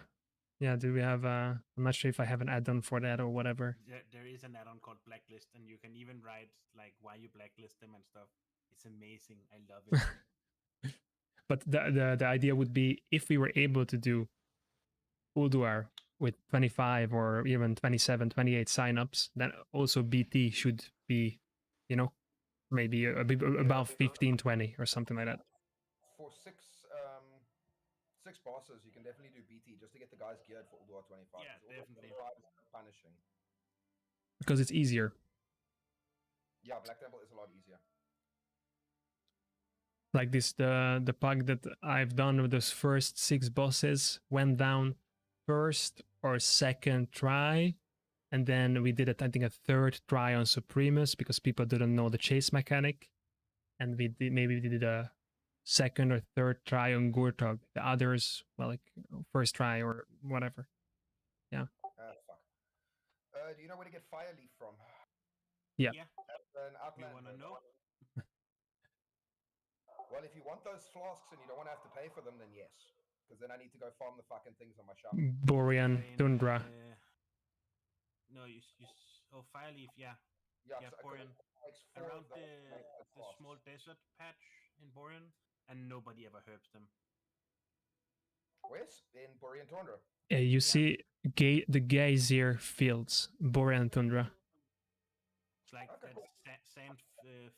Yeah. Do we have? I'm not sure if I have an add-on for that or whatever. There is an add-on called Blacklist, and you can even write like why you blacklist them and stuff. It's amazing. I love it. But the idea would be if we were able to do Ulduar with 25 or even 27, 28 signups, then also BT should be, maybe about 15, 20 or something like that. For 6 bosses, you can definitely do BT just to get the guys geared for Ulduar 25. Yeah, definitely. Punishing. Because it's easier. Yeah, Black Temple is a lot easier. Like this, the pug that I've done with those first 6 bosses went down first or second try, and then we did it, I think, a 3rd try on Supremus because people didn't know the chase mechanic, and we did a 2nd or 3rd try on Gurtog. The others, well, like 1st try or whatever. Yeah. Do you know where to get fire leaf from? Yeah. Yeah. An You outland. wanna know? Well, if you want those flasks and you don't want to have to pay for them, then yes. Because then I need to go farm the fucking things on my shaman. Borean In, tundra. No, oh, Fireleaf, yeah. Yeah, Yeah, so Borean. makes 4 Around of those the flasks. small desert patch in Borean, and nobody ever herbs them. Where's in Borean Tundra? You see the geyser fields, Borean tundra. It's like Okay, that cool. sand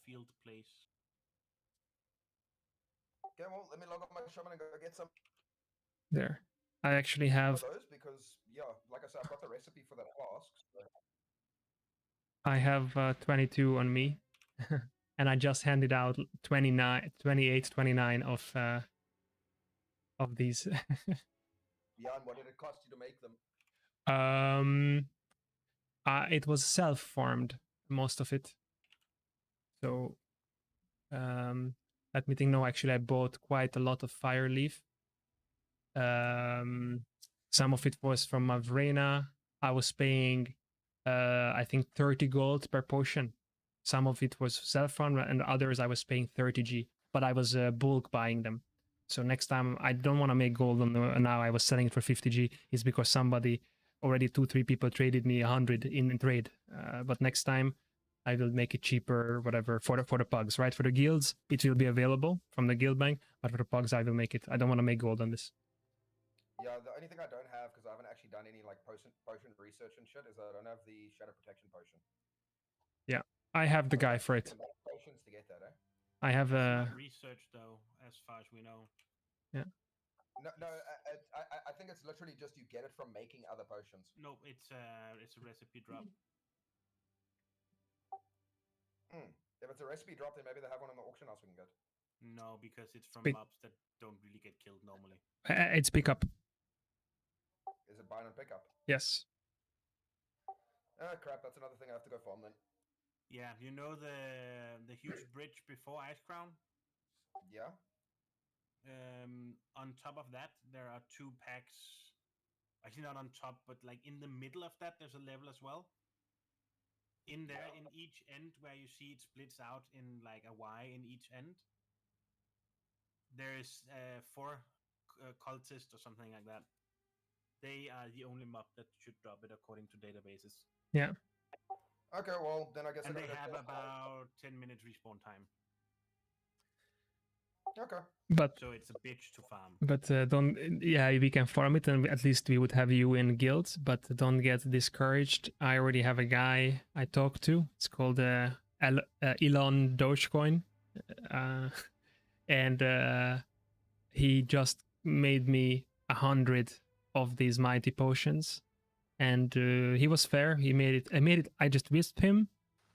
field place. Okay, well, let me log on my shaman and go get some There. I actually of have those because, yeah, like I said, I've got the recipe for that flask. So. I have 22 on me, and I just handed out 29, 28, 29 of these. Yeah, and what did it cost you to make them? It was self-farmed, most of it. So let me think. No, actually, I bought quite a lot of fire leaf. Some of it was from Mavrena. I was paying, I think, 30 gold per potion. Some of it was self-farmed, and others I was paying 30g. But I was bulk buying them. So next time, I don't want to make gold on now. I was selling it for 50g. It's because somebody already 2-3 people traded me 100 in trade. But next time, I will make it cheaper, whatever, for the pugs, right? For the guilds, it will be available from the guild bank, but for the pugs, I will make it. I don't want to make gold on this. Yeah, the only thing I don't have, because I haven't actually done any like potion research and shit, is I don't have the shadow protection potion. Yeah, I have the guy for it. Potions to get that, eh? I have It's not research though, as far as we know. Yeah. No, I think it's literally just you get it from making other potions. No, it's a recipe drop. If it's a recipe drop, then maybe they have one on the auction house we can get. No, because it's from Wait. mobs that don't really get killed normally. It's pickup. Is it buy and pickup? Yes. Oh crap, that's another thing I have to go farm then. Yeah, you know the huge bridge before Ice Crown? Yeah. On top of that, there are 2 packs. Actually, not on top, but like in the middle of that, there's a level as well. In there, in each end, where you see it splits out in like a Y in each end, there's 4 cultists or something like that. They are the only mob that should drop it according to databases. Yeah. Okay, well then I guess. And they have about 10 minutes respawn time. Okay. But so it's a bitch to farm. But don't. Yeah, we can farm it, and at least we would have you in guild. But don't get discouraged. I already have a guy I talked to. It's called Elon Dogecoin, and he just made me 100 of these mighty potions, and he was fair. He made it. I made it. I just whisked him.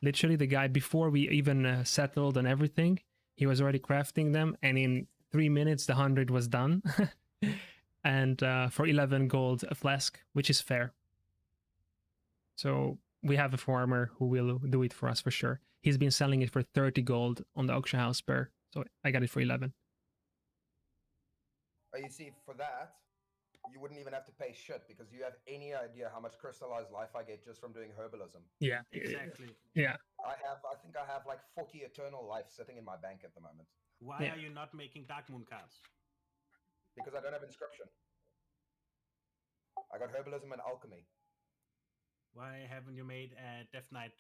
Literally, the guy before we even settled and everything, he was already crafting them, and in 3 minutes the 100 was done. And for 11 gold a flask, which is fair. So we have a farmer who will do it for us for sure. He's been selling it for 30 gold on the auction house per, so I got it for 11. You see, for that, you wouldn't even have to pay shit because you have any idea how much crystallized life I get just from doing herbalism. Yeah, exactly. Yeah. I think I have like 40 eternal life sitting in my bank at the moment. Why are you not making Dark Moon cards? Because I don't have inscription. I got herbalism and alchemy. Why haven't you made a Death Knight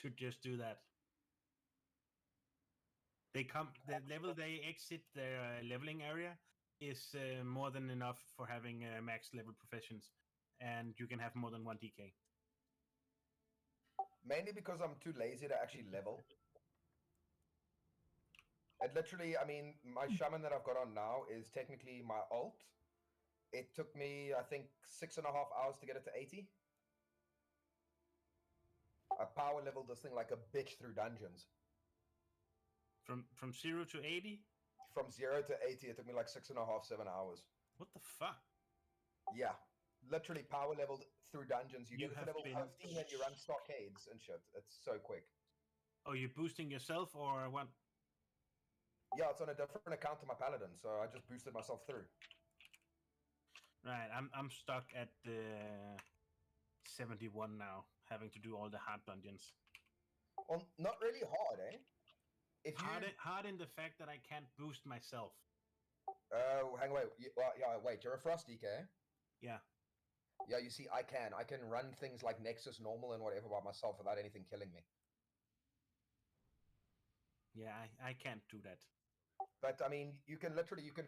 to just do that? They come, the level they exit their leveling area is more than enough for having max level professions, and you can have more than 1 DK. Mainly because I'm too lazy to actually level. And literally, I mean, my shaman that I've got on now is technically my alt. It took me, I think, 6.5 hours to get it to 80. I power leveled this thing like a bitch through dungeons. From 0 to 80? From 0 to 80, it took me like 6.5, 7 hours. What the fuck? Yeah. Literally power leveled through dungeons. You get to level been... 15 and you run stockades and shit. It's so quick. Oh, you're boosting yourself or what? Yeah, it's on a different account to my paladin, so I just boosted myself through. Right, I'm stuck at the 71 now, having to do all the hard dungeons. Well, not really hard, eh? If you Hard in the fact that I can't boost myself. hang away. Wait. You're a Frost DK. Yeah. Yeah, you see, I can run things like Nexus normal and whatever by myself without anything killing me. Yeah, I can't do that. But I mean, you can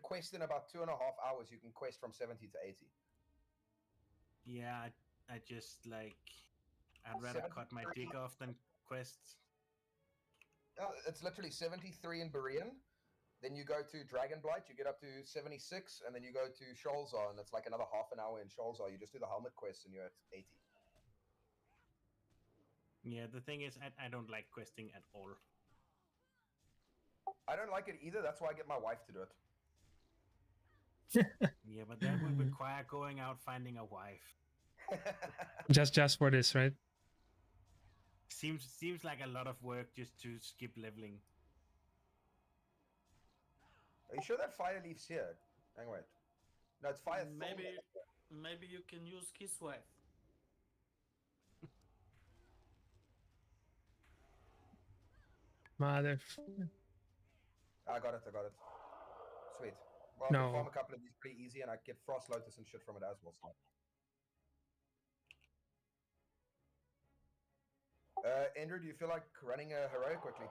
quest in about 2.5 hours. You can quest from 70 to 80. Yeah, I just like I'd rather cut my dick off than quests. It's literally 73 in Berean. Then you go to Dragonblight, you get up to 76, and then you go to Sholzar, and it's like another half an hour in Sholzar. You just do the helmet quest, and you're at 80. Yeah, the thing is, I don't like questing at all. I don't like it either. That's why I get my wife to do it. Yeah, but that would require going out finding a wife. Just for this, right? Seems like a lot of work just to skip leveling. Are you sure that fire leaf's here? Hang wait. No, it's fire. Maybe you can use his wife. Mother. I got it. Sweet. Well, No. I can farm a couple of these pretty easy, and I get Frost Lotus and shit from it as well. So. Andrew, do you feel like running a heroic quickly?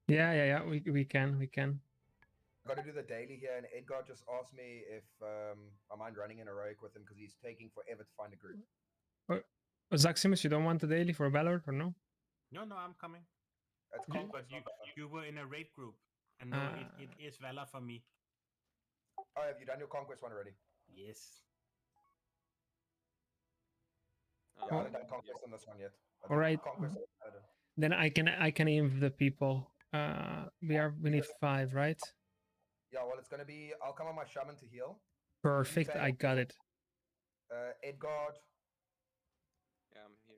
Yeah. We can. Got to do the daily here, and Edgar just asked me if I mind running an heroic with him because he's taking forever to find a group. Zaximus, you don't want the daily for Valor or no? No, I'm coming. That's But you were in a raid group, and no, it is Valor for me. Oh, have you done your conquest one already? Yes. Yeah, I haven't done conquest on this one yet. All right. Then I can aim the people. We need 5, right? Yeah, well, it's gonna be. I'll come on my shaman to heal. Perfect. I got it. Edgard. Yeah, I'm here.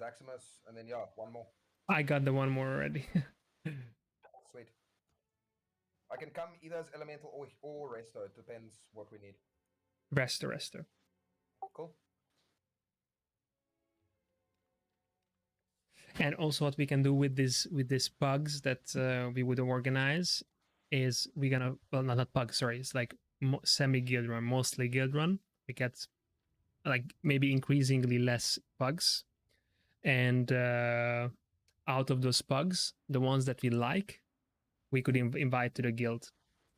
Zaximus, and then one more. I got the one more already. Sweet. I can come either as elemental or resto. It depends what we need. Resto. Cool. And also what we can do with these pugs that we would organize is we're gonna, well, not pugs, sorry, it's like semi guild run, mostly guild run. We get like maybe increasingly less pugs, and out of those pugs, the ones that we like, we could invite to the guild.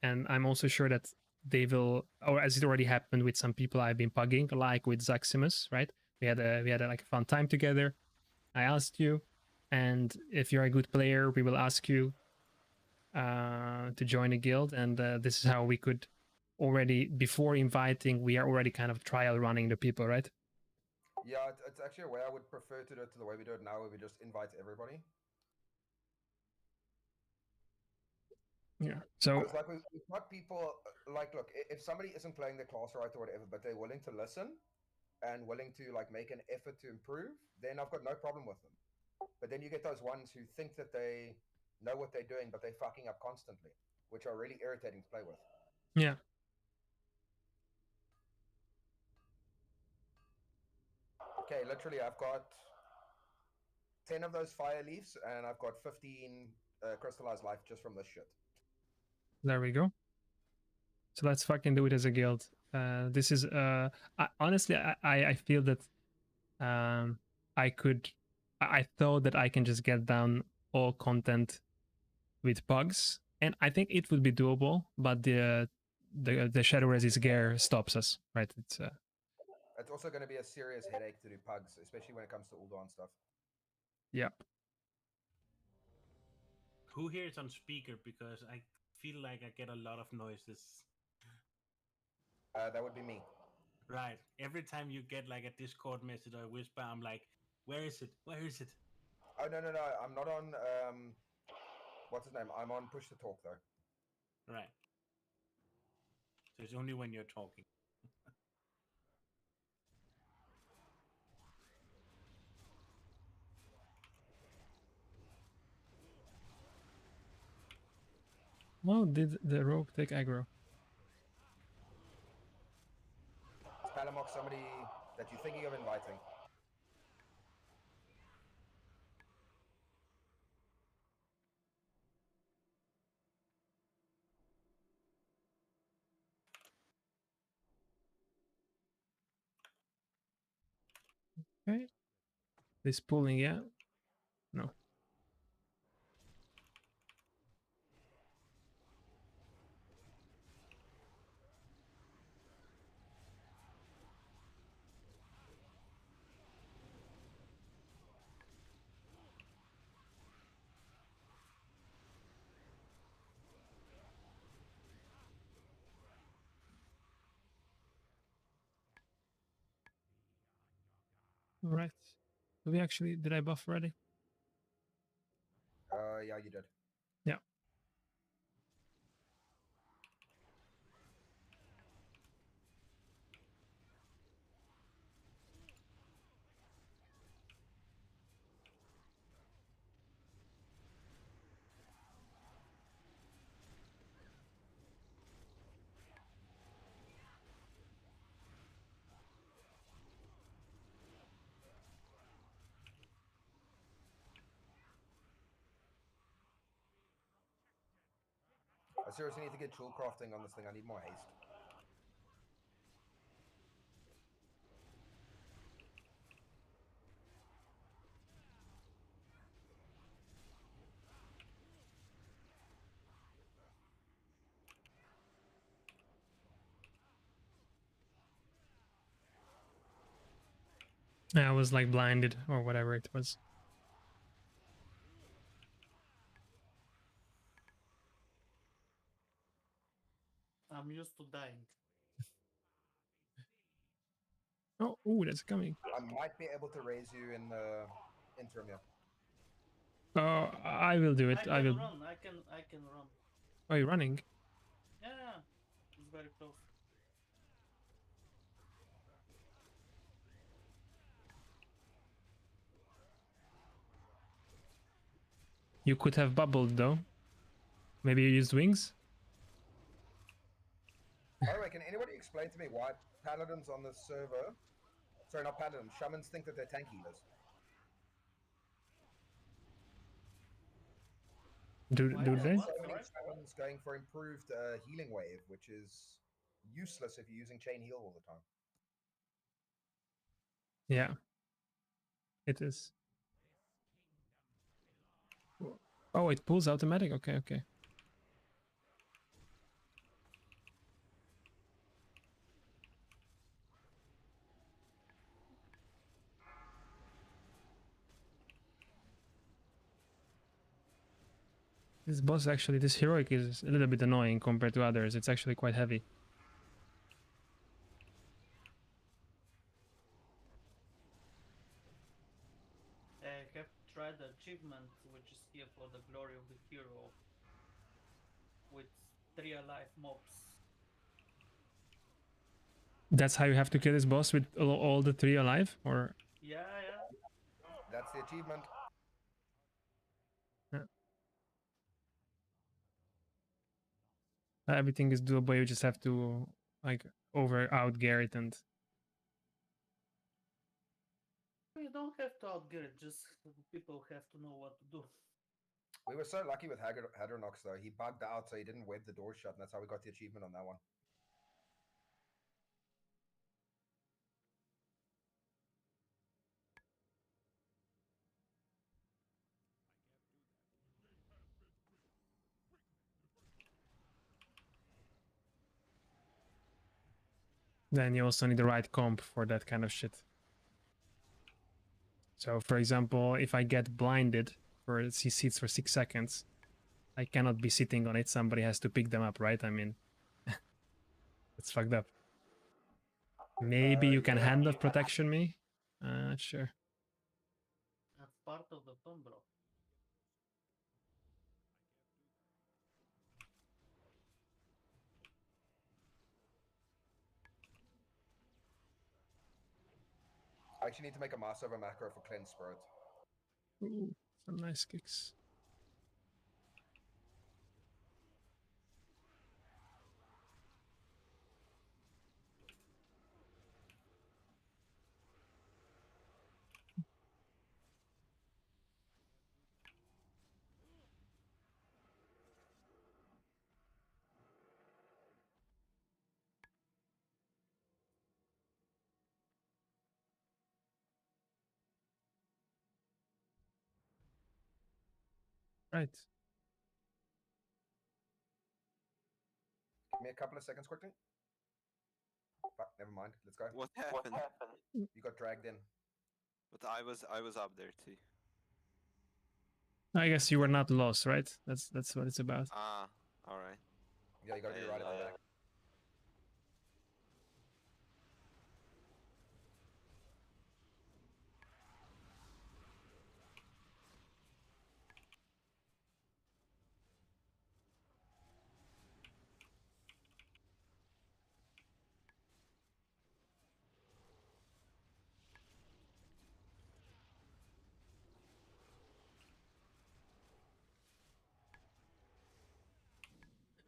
And I'm also sure that they will, or as it already happened with some people I've been pugging, like with Zaximus, right? We had like a fun time together. I asked you, and if you're a good player, we will ask you to join a guild. And this is how we could already, before inviting, we are already kind of trial running the people, right? Yeah, it's actually a way I would prefer to do it to the way we do it now, where we just invite everybody. Yeah. So it's like we've got people like, look, if somebody isn't playing their class right or whatever, but they're willing to listen and willing to like make an effort to improve, then I've got no problem with them. But then you get those ones who think that they know what they're doing, but they're fucking up constantly, which are really irritating to play with. Yeah. Okay, literally, I've got 10 of those fire leaves, and I've got 15 crystallized life just from this shit. There we go. So let's fucking do it as a guild. This is honestly, I feel that I thought that I can just get down all content with pugs, and I think it would be doable, but the Shadow Resist gear stops us, right? It's also going to be a serious headache to do pugs, especially when it comes to Uldan stuff. Yep. Who here is on speaker? Because I feel like I get a lot of noises. That would be me. Right. Every time you get like a Discord message or a whisper, I'm like, where is it? Where is it? Oh, no. I'm not on, what's his name? I'm on push to talk, though. Right. So it's only when you're talking. Well, did the rogue take aggro? Palamox somebody that you're thinking of inviting? Okay. This pulling, yeah. No. All right. Do we actually, did I buff already? Yeah, you did. Yeah. I seriously need to get tool crafting on this thing. I need more haste. I was like blinded or whatever it was. I'm used to dying. Oh, ooh, that's coming. I might be able to raise you in the interim, yeah. Oh, I will do it. I I will. run. I can run. Oh, you're running? Yeah, it's very close. You could have bubbled though. Maybe you used wings? By the way, can anybody explain to me why paladins on this server, sorry, not paladins, shamans think that they're tank healers? Do they? So many shamans going for improved healing wave, which is useless if you're using chain heal all the time. Yeah. It is. Oh, it pulls automatic? Okay, okay. This boss actually, this heroic is a little bit annoying compared to others. It's actually quite heavy. I have tried the achievement, which is here for the glory of the hero, with 3 alive mobs. That's how you have to kill this boss with all the 3 alive? Or Yeah. That's the achievement. yeah. Everything is doable, you just have to like out Garrett and You don't have to outgear it, just people have to know what to do. We were so lucky with Hadronox though. He bugged out, so he didn't web the door shut, and that's how we got the achievement on that one. then you also need the right comp for that kind of shit. So for example, if I get blinded for he sits for 6 seconds, I cannot be sitting on it. Somebody has to pick them up, right? I mean, it's fucked up. Maybe you can hand of protection me? Sure. That's part of the fun, bro. I actually need to make a mass over macro for Cleanse Spirit. Ooh, some nice kicks. Right. Give me a couple of seconds quickly. But never mind. Let's go. What happened? You got dragged in. But I was up there too. I guess you were not lost, right? That's what it's about. Ah, all right. Yeah, you gotta be right at the back.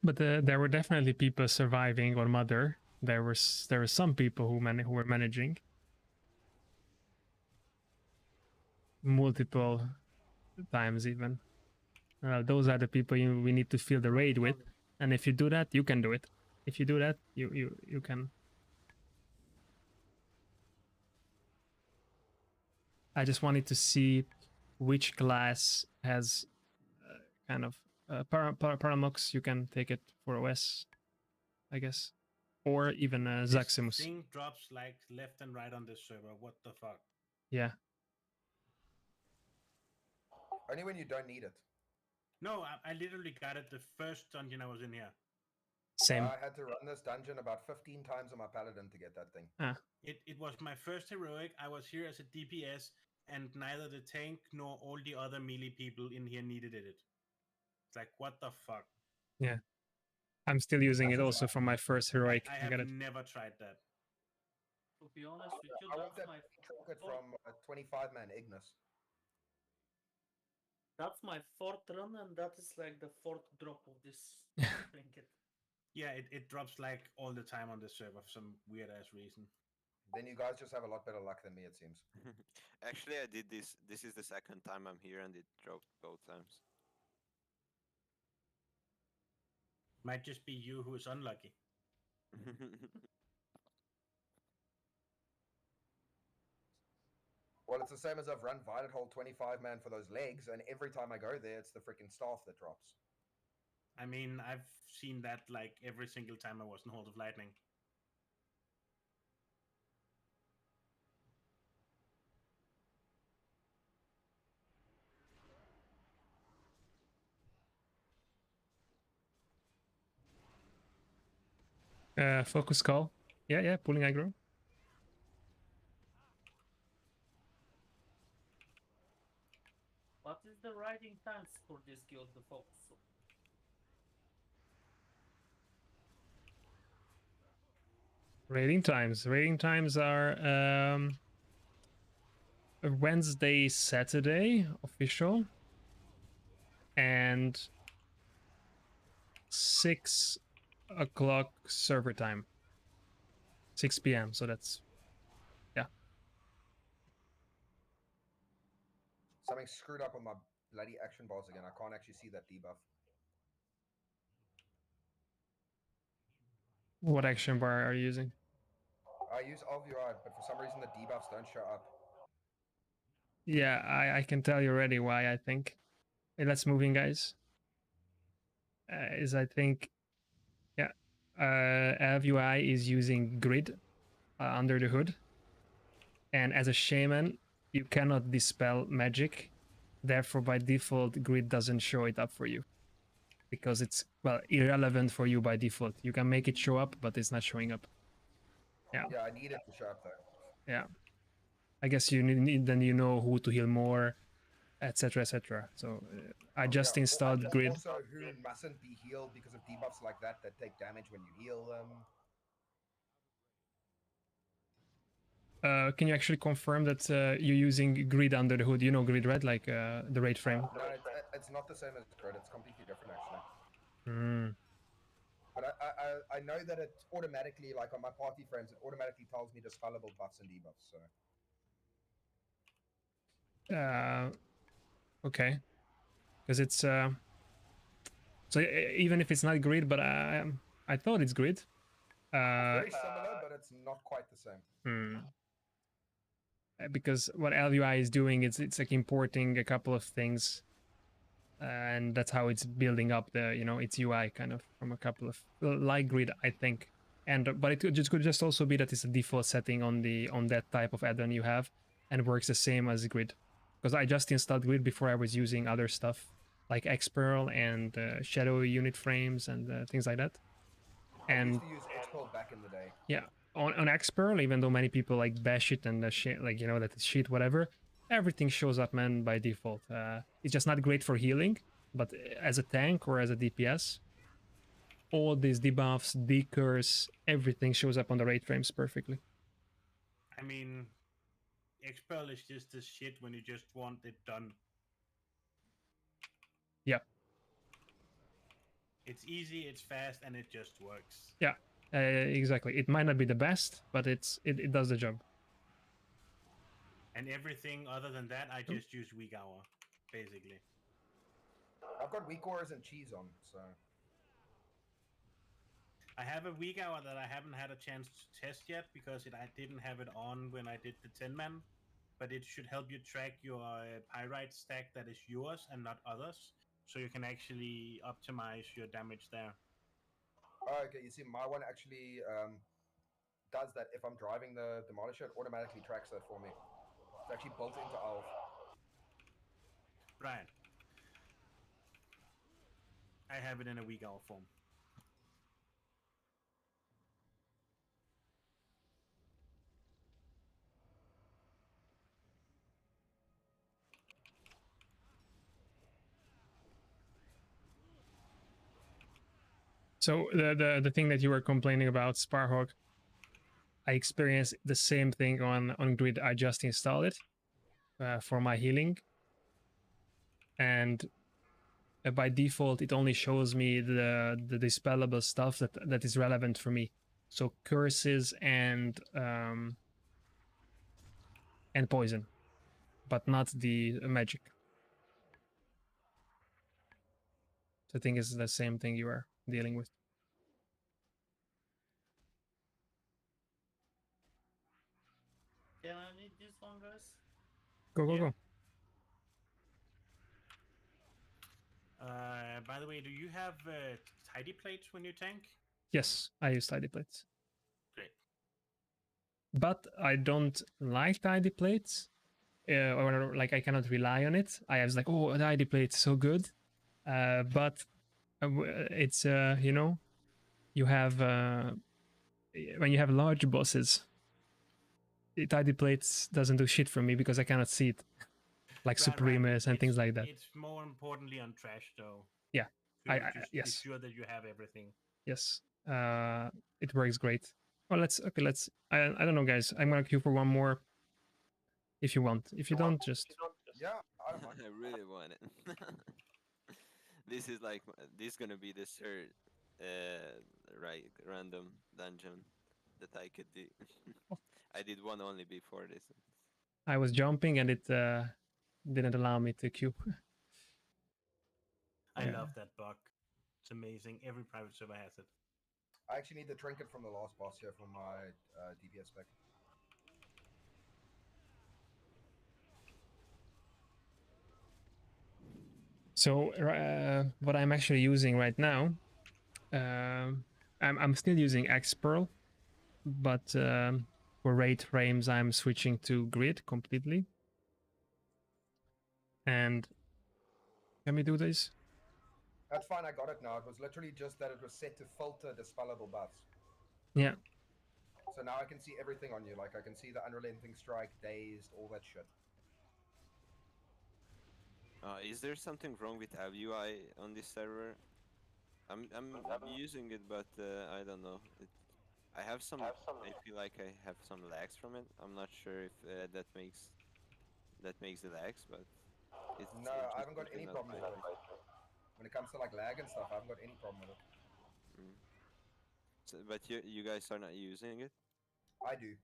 But there were definitely people surviving on Mother. There were some people who were managing multiple times even. Those are the people we need to fill the raid with, and if you do that, you can do it. If you do that, you can. I just wanted to see which class has kind of Paramox. You can take it for OS, I guess, or even Zaximus. This thing drops like left and right on this server. What the fuck? Yeah. Only when you don't need it. No, I literally got it the first dungeon I was in here. Same. I had to run this dungeon about 15 times on my paladin to get that thing. Ah. It was my first heroic. I was here as a DPS, and neither the tank nor all the other melee people in here needed it. It's like, what the fuck? Yeah. I'm still using it also from my first heroic. I got have it. never tried that. To be honest with you, I want that's that my trinket from 25-man Ignis. That's my fourth run, and that is like the fourth drop of this trinket. Yeah, it drops like all the time on the server for some weird ass reason. Then you guys just have a lot better luck than me, it seems. Actually, I did this. This is the second time I'm here, and it dropped both times. Might just be you who is unlucky. Well, it's the same as I've run Violet Hole 25-man for those legs, and every time I go there, it's the freaking staff that drops. I mean, I've seen that like every single time I was in Hold of Lightning. Focus call. Yeah, pulling aggro. What is the riding times for this guild, the focus? Raiding times. Raiding times are Wednesday, Saturday official, and 6 o'clock server time. 6 p.m. So that's Something screwed up on my bloody action bars again. I can't actually see that debuff. What action bar are you using? I use LVI, but for some reason the debuffs don't show up. Yeah, I can tell you already why. I think. Hey, let's move in, guys. I think, yeah, LVI is using grid under the hood, and as a shaman, you cannot dispel magic. Therefore, by default, grid doesn't show it up for you because it's, well, irrelevant for you by default. You can make it show up, but it's not showing up. Yeah. Yeah, I need it to show up though. Yeah. I guess you need then you know who to heal more, etc., etc. So I just installed grid. Also, who mustn't be healed because of debuffs like that take damage when you heal them. Can you actually confirm that you're using grid under the hood? You know grid, right? Like the raid frame. No, it's not the same as grid. It's completely different, actually. Mm. But I know that it automatically, like on my party frames, it automatically tells me dispellable buffs and debuffs. So. Okay. Because it's so even if it's not grid, but I thought it's grid. Very similar, but it's not quite the same. Because what LUI is doing, it's like importing a couple of things and that's how it's building up the its UI kind of from a couple of like grid, I think. And but it could just also be that it's a default setting on that type of add-on you have, and works the same as grid. Because I just installed grid before I was using other stuff like Xpearl and shadow unit frames and things like that. I And used to use Xpearl back in the day. yeah, on Xpearl, even though many people like bash it and shit, like that it's shit, whatever, everything shows up, man, by default. It's just not great for healing, but as a tank or as a DPS, all these debuffs, decurs, everything shows up on the rate frames perfectly. I mean, Xpearl is just the shit when you just want it done. Yeah. It's easy, it's fast, and it just works. Yeah, exactly. It might not be the best, but it does the job. And everything other than that, I just use weak hour, basically. I've got weak auras and cheese on, so. I have a weak hour that I haven't had a chance to test yet because I didn't have it on when I did the 10-man, but it should help you track your pyrite stack that is yours and not others, so you can actually optimize your damage there. Oh, okay, you see, my one actually does that. If I'm driving the Demolisher, it automatically tracks that for me. It's actually built into ALF. Right. I have it in a weak hour form. So the thing that you were complaining about, Sparhawk, I experienced the same thing on grid. I just installed it for my healing, and by default it only shows me the dispellable stuff that is relevant for me. So curses and poison, but not the magic. So I think it's the same thing you are dealing with. Can I need this one, guys? Go. By the way, do you have tidy plates when you tank? Yes, I use tidy plates. Great. But I don't like tidy plates, or like I cannot rely on it. I was like, oh, a tidy plate, so good. But it's you have when you have large bosses, tidy plates doesn't do shit for me because I cannot see it, like Supremus and things like that. It's more importantly on trash, though. Yeah, yes. Be sure that you have everything. Yes, it works great. Well, let's. I don't know, guys. I'm gonna queue for one more. If you want, if you don't, just. Yeah, I don't mind. I really want it. This is like this is gonna be the third random dungeon that I could do. I did one only before this. I was jumping and it didn't allow me to queue. I love that bug. It's amazing. Every private server has it. I actually need the trinket from the last boss here for my DPS spec. So what I'm actually using right now, I'm still using Xpearl, but for rate frames I'm switching to grid completely. And can we do this? That's fine, I got it now. It was literally just that it was set to filter dispellable buffs. Yeah. So now I can see everything on you. Like I can see the Unrelenting Strike, Dazed, all that shit. Is there something wrong with AVUI on this server? I'm using it, but I don't know. I have some. I feel like I have some lags from it. I'm not sure if that makes the lags, but it's. No, I haven't got any problem with it. When it comes to like lag and stuff, I haven't got any problem with it. So, but you guys are not using it? I do.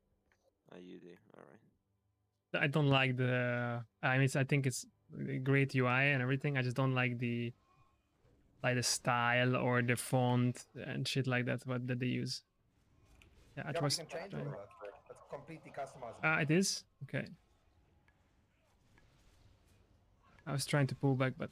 Oh, you do. All right. I don't like the. I mean, I think it's a great UI and everything. I just don't like the style or the font and shit like that. What did they use? Yeah, I you can change all of that. It's completely customizable. It is? Okay. I was trying to pull back, but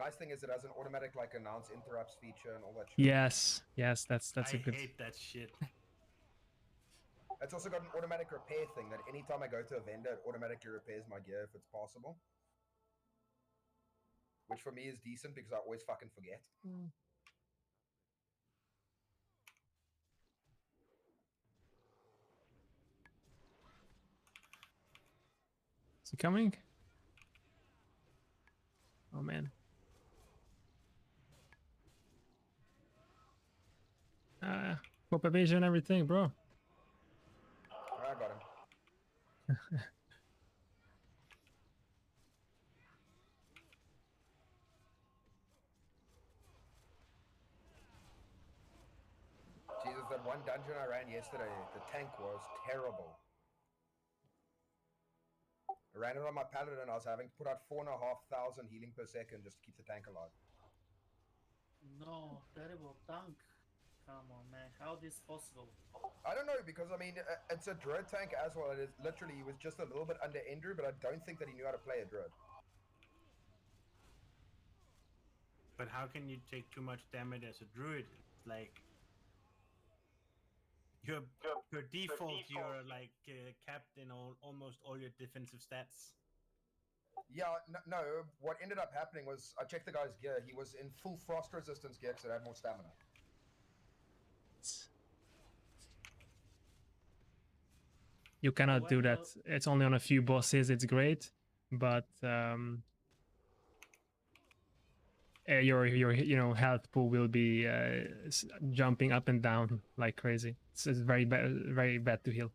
Nice thing is it has an automatic like announce interrupts feature and all that shit. Yes, yes, that's I a good. hate that shit. It's also got an automatic repair thing that anytime I go to a vendor, it automatically repairs my gear if it's possible. Which for me is decent because I always fucking forget. Is he coming? Oh man. Pop evasion and everything, bro. I got him. Jesus, that one dungeon I ran yesterday, the tank was terrible. I ran it on my paladin and I was having to put out 4,500 healing per second just to keep the tank alive. No, terrible tank. Come on, man. How this possible? I don't know, because I mean, it's a druid tank as well. It is literally, he was just a little bit under Endru, but I don't think that he knew how to play a druid. But how can you take too much damage as a druid? Like, you're per default, you're like capped in almost all your defensive stats. Yeah, no, what ended up happening was, I checked the guy's gear, he was in full frost resistance gear because it had more stamina. You cannot do that. It's only on a few bosses. It's great, but your health pool will be jumping up and down like crazy. It's very bad to heal.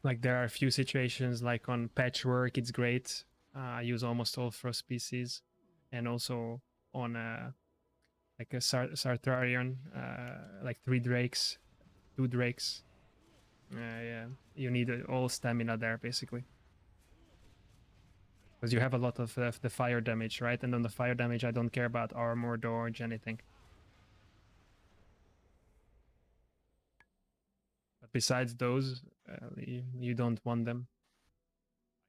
Like there are a few situations, like on patchwork, it's great. I use almost all frost species, and also on like a Sartarian, like 3 drakes, 2 drakes. Yeah, you need all stamina there basically, because you have a lot of the fire damage, right? And on the fire damage, I don't care about armor, dodge, anything. But besides those, you don't want them.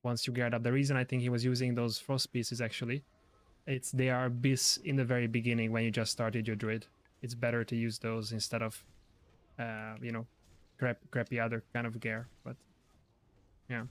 Once you get up, the reason I think he was using those frost pieces actually, they are bis in the very beginning when you just started your druid. It's better to use those instead of, crappy other kind of gear. But yeah.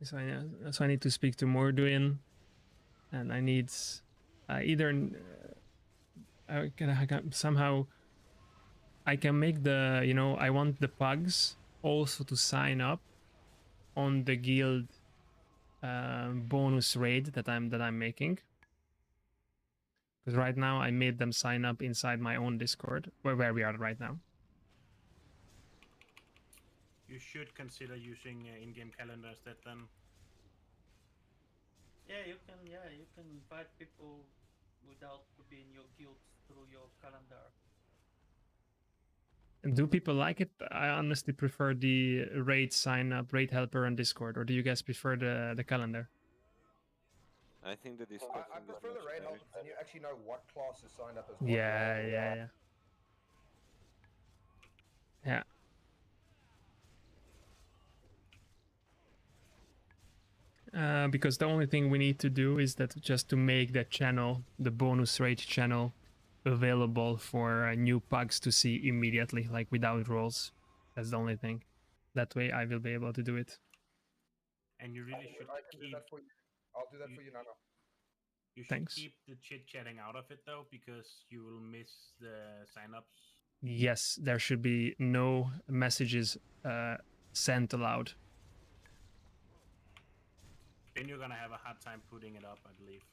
So I need to speak to Morduin, and I need either I can somehow I can make the I want the pugs also to sign up on the guild bonus raid that I'm making, because right now I made them sign up inside my own Discord where we are right now. You should consider using in-game calendar instead then. Yeah, you can invite people without being your guild through your calendar. Do people like it? I honestly prefer the raid sign up, raid helper on Discord, or do you guys prefer the calendar? I think the Discord I thing is prefer the much raid better. help, then you actually know what class is signed up as well. Yeah. Because the only thing we need to do is that just to make that channel, the bonus raid channel, available for new pugs to see immediately, like without rolls. That's the only thing. That way I will be able to do it. And you really should I can do that for you. I'll do that for you, Nano. You should Thanks. keep the chit-chatting out of it though, because you will miss the sign-ups. Yes, there should be no messages sent aloud. Then you're gonna have a hard time putting it up, I believe.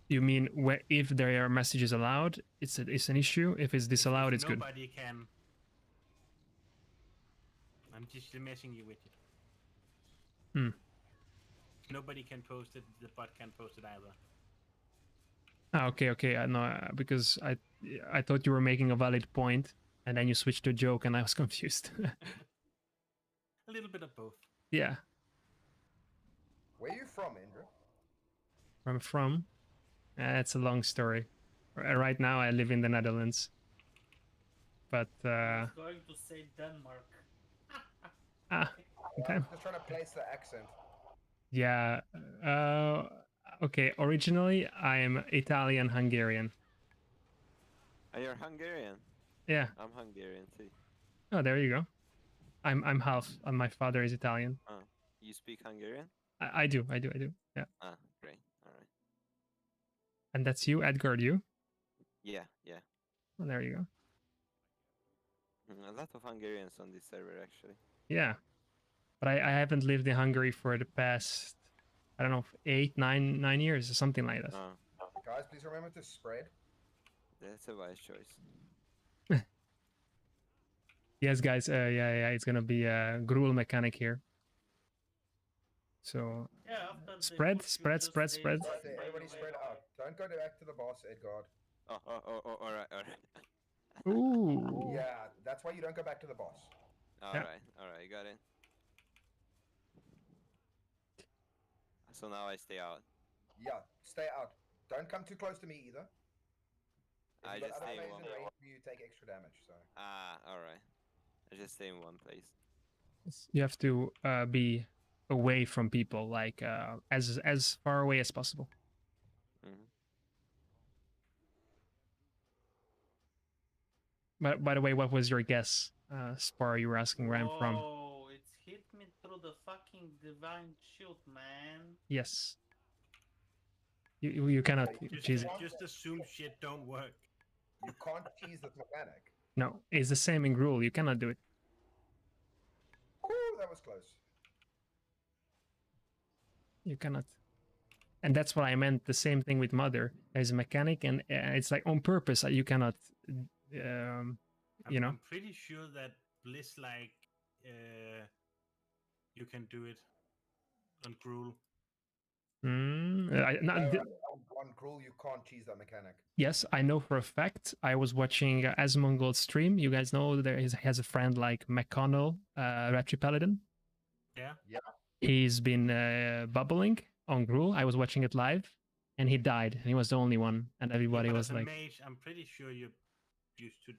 You mean if there are messages allowed, it's an issue. If it's disallowed, it's good. Nobody can. I'm just messing you with it. Hmm. Nobody can post it. The bot can't post it either. Ah, okay. I know because I thought you were making a valid point, and then you switched to a joke, and I was confused. A little bit of both. Yeah. Where are you from, Indra? Where I'm from. It's a long story. Right now, I live in the Netherlands. But I was going to say Denmark. okay. I'm just trying to place the accent. Yeah. Okay. Originally, I am Italian Hungarian. Oh, you're Hungarian? Yeah. I'm Hungarian too. Oh, there you go. I'm half. My father is Italian. Oh, you speak Hungarian? I do. Yeah. Ah, great. All right. And that's you, Edgar. You? Yeah. Well, there you go. A lot of Hungarians on this server, actually. Yeah. But I haven't lived in Hungary for the past, I don't know, 9 years or something like that. Oh, Guys, please remember to spread. that's a wise choice. Yes, guys. Yeah. It's gonna be a gruel mechanic here. So Yeah, after they spread. push you, just Right stay there, everybody spread out. Don't go back to the boss, Edgard. Oh, all right. Ooh. Yeah, that's why you don't go back to the boss. All Yeah. right, got it. So now I stay out. Yeah, stay out. Don't come too close to me either. If I you've got just other stay in players one. in range, you take extra damage. So All right. I just stay in one place. You have to be away from people, like as far away as possible. Mm-hmm. But by the way, what was your guess, Spar? You were asking where I'm from. Oh, it's hit me through the fucking divine shield, man. Yes. You cannot cheese it. Just assume shit don't work. you can't cheese this mechanic. No, it's the same in Gruul. You cannot do it. Ooh, that was close. You cannot. And that's what I meant. The same thing with Mother. There's a mechanic, and it's like on purpose. You cannot. You know. I'm pretty sure that Bliss you can do it on Gruul. On Gruul, you can't cheese that mechanic. Yes, I know for a fact. I was watching Asmongold's stream. You guys know has a friend like McConnell, Retri Paladin. Yeah. He's been bubbling on Gruul. I was watching it live, and he died. And he was the only one, and everybody was like, mage, I'm pretty sure you should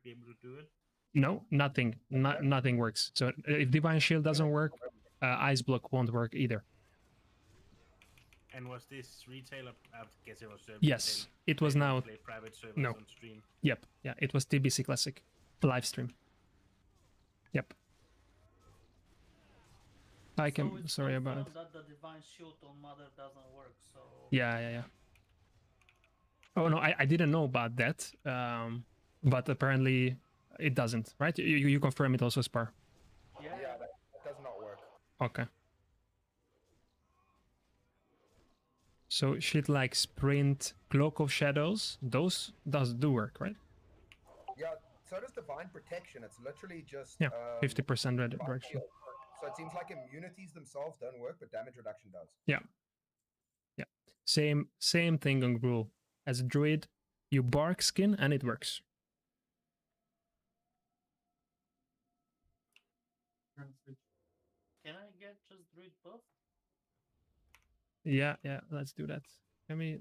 be able to do it. "No, nothing. Nothing works." So if Divine Shield doesn't work, Ice Block won't work either. And was this retail? I guess it was. Yes, it was now. Play private servers No. on stream. Yep. Yeah, it was TBC Classic live stream. Yep. I can. So it's Sorry about it. confirmed that the divine shield on Mother doesn't work. So Yeah. Oh no, I didn't know about that. But apparently it doesn't, right? You confirm it also, Spar. yeah, Yeah, that does not work. Okay. So shit like Sprint, Cloak of Shadows, those do work, right? Yeah, so does Divine Protection. It's literally just 50% Divine direction. Shield. So it seems like immunities themselves don't work, but damage reduction does. Yeah. Same thing on Gruul. As a druid, you bark skin and it works. can I get just druid buff? Yeah, let's do that. Let me.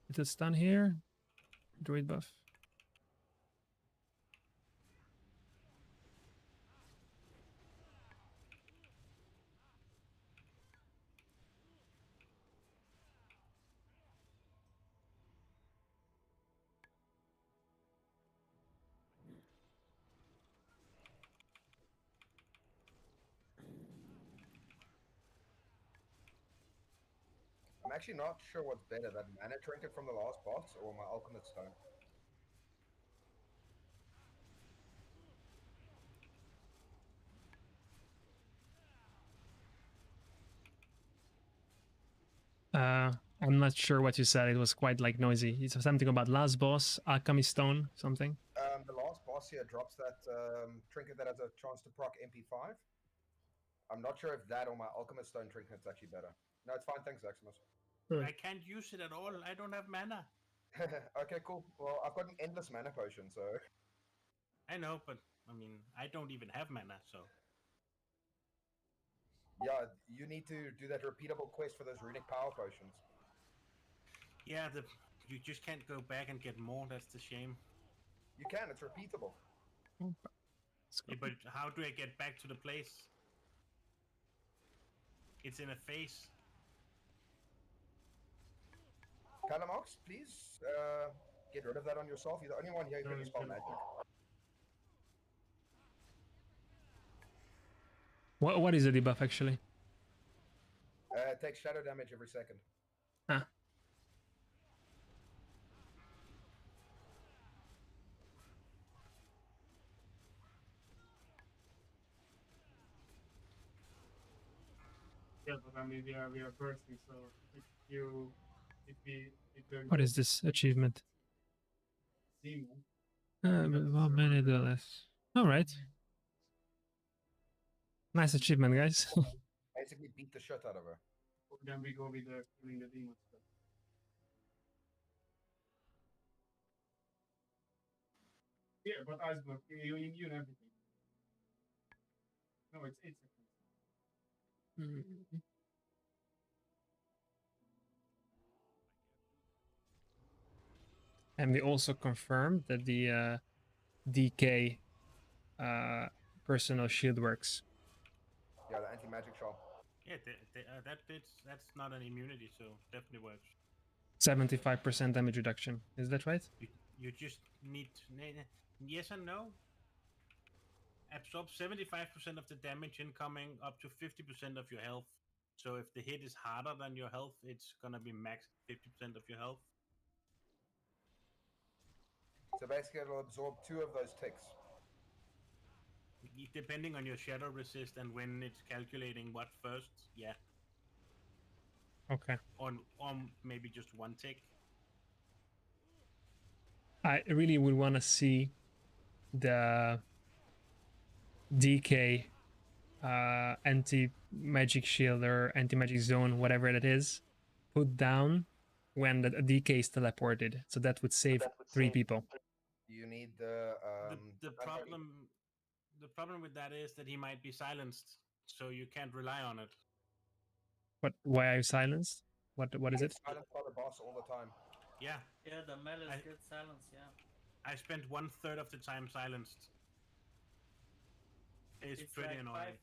Is it stun here? Druid buff. I'm actually not sure what's better, that mana trinket from the last boss or my ultimate stone. I'm not sure what you said. It was quite like noisy. It's something about last boss, alchemy stone, something. The last boss here drops that trinket that has a chance to proc MP5. I'm not sure if that or my alchemist stone trinket's actually better. No, it's fine. Thanks, Maximus. I can't use it at all. I don't have mana. Okay, cool. Well, I've got an endless mana potion, so. I know, but I mean, I don't even have mana, so. Yeah, you need to do that repeatable quest for those runic power potions. Yeah, you just can't go back and get more. That's the shame. You can. It's repeatable. Yeah, but how do I get back to the place? It's in a phase. Calamox, please get rid of that on yourself. You're the only one here who can spell magic. What is the debuff actually? It takes shadow damage every second. Ah. Yeah, but I mean, we are bursting, so if What is this achievement? demon, Well, many the less. All right. Nice achievement, guys. Basically beat the shit out of her. then we go with the killing the demons. Yeah, but Iceberg, you immune everything. No, it's 8 seconds. And we also confirmed that the DK personal shield works. Yeah, the anti-magic shell. Yeah, that's not an immunity, so definitely works. 75% damage reduction. Is that right? You just need yes and no. Absorb 75% of the damage incoming, up to 50% of your health. So if the hit is harder than your health, it's gonna be max 50% of your health. So basically, it'll absorb 2 of those ticks. Depending on your shadow resist and when it's calculating what first, yeah. Okay. Or maybe just 1 tick. I really would want to see the DK anti-magic shield or anti-magic zone, whatever that is, put down when the DK is teleported. So that would save 3 people. You need the problem with that is that he might be silenced, so you can't rely on it. But why are you silenced? What is it? Silenced by the boss all the time. Yeah. Yeah, the melees get silenced, yeah. I spent 1/3 of the time silenced. It's pretty like annoying.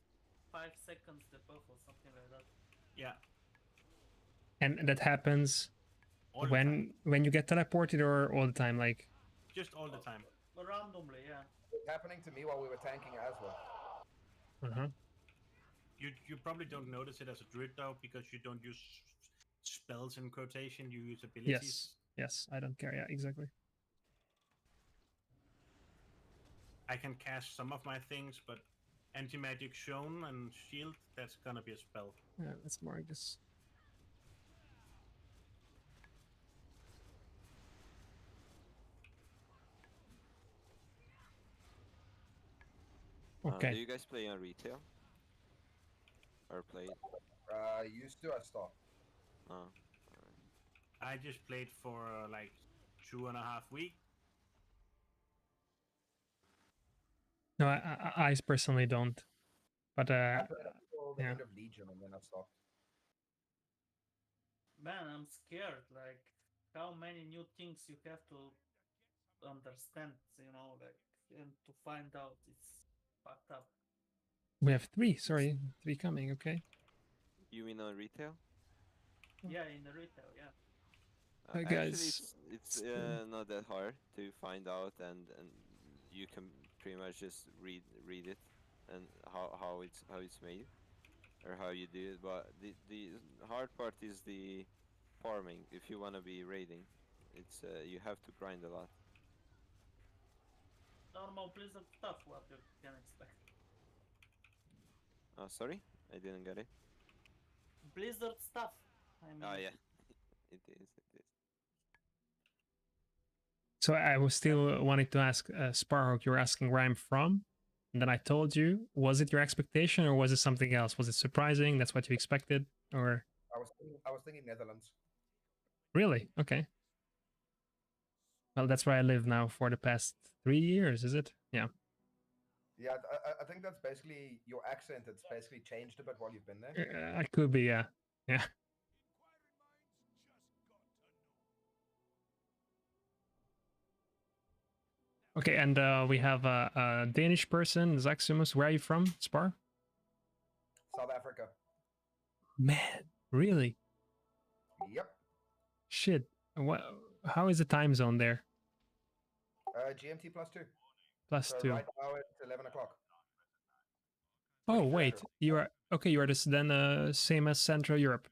5 seconds the buff or something like that. Yeah. And that happens All when you get teleported or all the time, like just all the time. Randomly, yeah. It's happening to me while we were tanking as well. uh-huh. You probably don't notice it as a druid though, because you don't use spells in quotation, you use abilities. Yes, I don't care. Yeah, exactly. I can cast some of my things, but anti-magic shown and shield, that's gonna be a spell. Yeah, let's mark this. Okay. Do you guys play on retail? Or play? Used to, I stopped. Oh. I just played for like 2.5 weeks. No, I personally don't. But I played until the yeah. end of Legion and then I stopped. Man, I'm scared. Like, how many new things you have to understand, you know, like, and to find out. It's fucked up. We have 3. Sorry, 3 coming. Okay. You mean on retail? Yeah, in the retail, yeah. Hi, Actually, guys. it's not that hard to find out, and you can pretty much just read it and how it's made or how you do it. But the hard part is the farming. If you want to be raiding, it's you have to grind a lot. Normal Blizzard stuff, what you can expect. Oh, sorry, I didn't get it. Blizzard stuff. I mean, Oh yeah, is. It is. So I was still wanting to ask Sparhawk, you were asking where I'm from, and then I told you. Was it your expectation or was it something else? Was it surprising? That's what you expected, or I was thinking Netherlands. really? Okay. Well, that's where I live now for the past 3 years. Is it? Yeah. Yeah, I think that's basically your accent. It's basically changed a bit while you've been there. I could be. Yeah. Yeah. Okay, and we have a Danish person, Zaximus. Where are you from, Spar? South Africa. Man, really? Yep. Shit. What? How is the time zone there? GMT +2. +2. Right now it's 11 o'clock. Oh wait, you are okay. You are then same as Central Europe.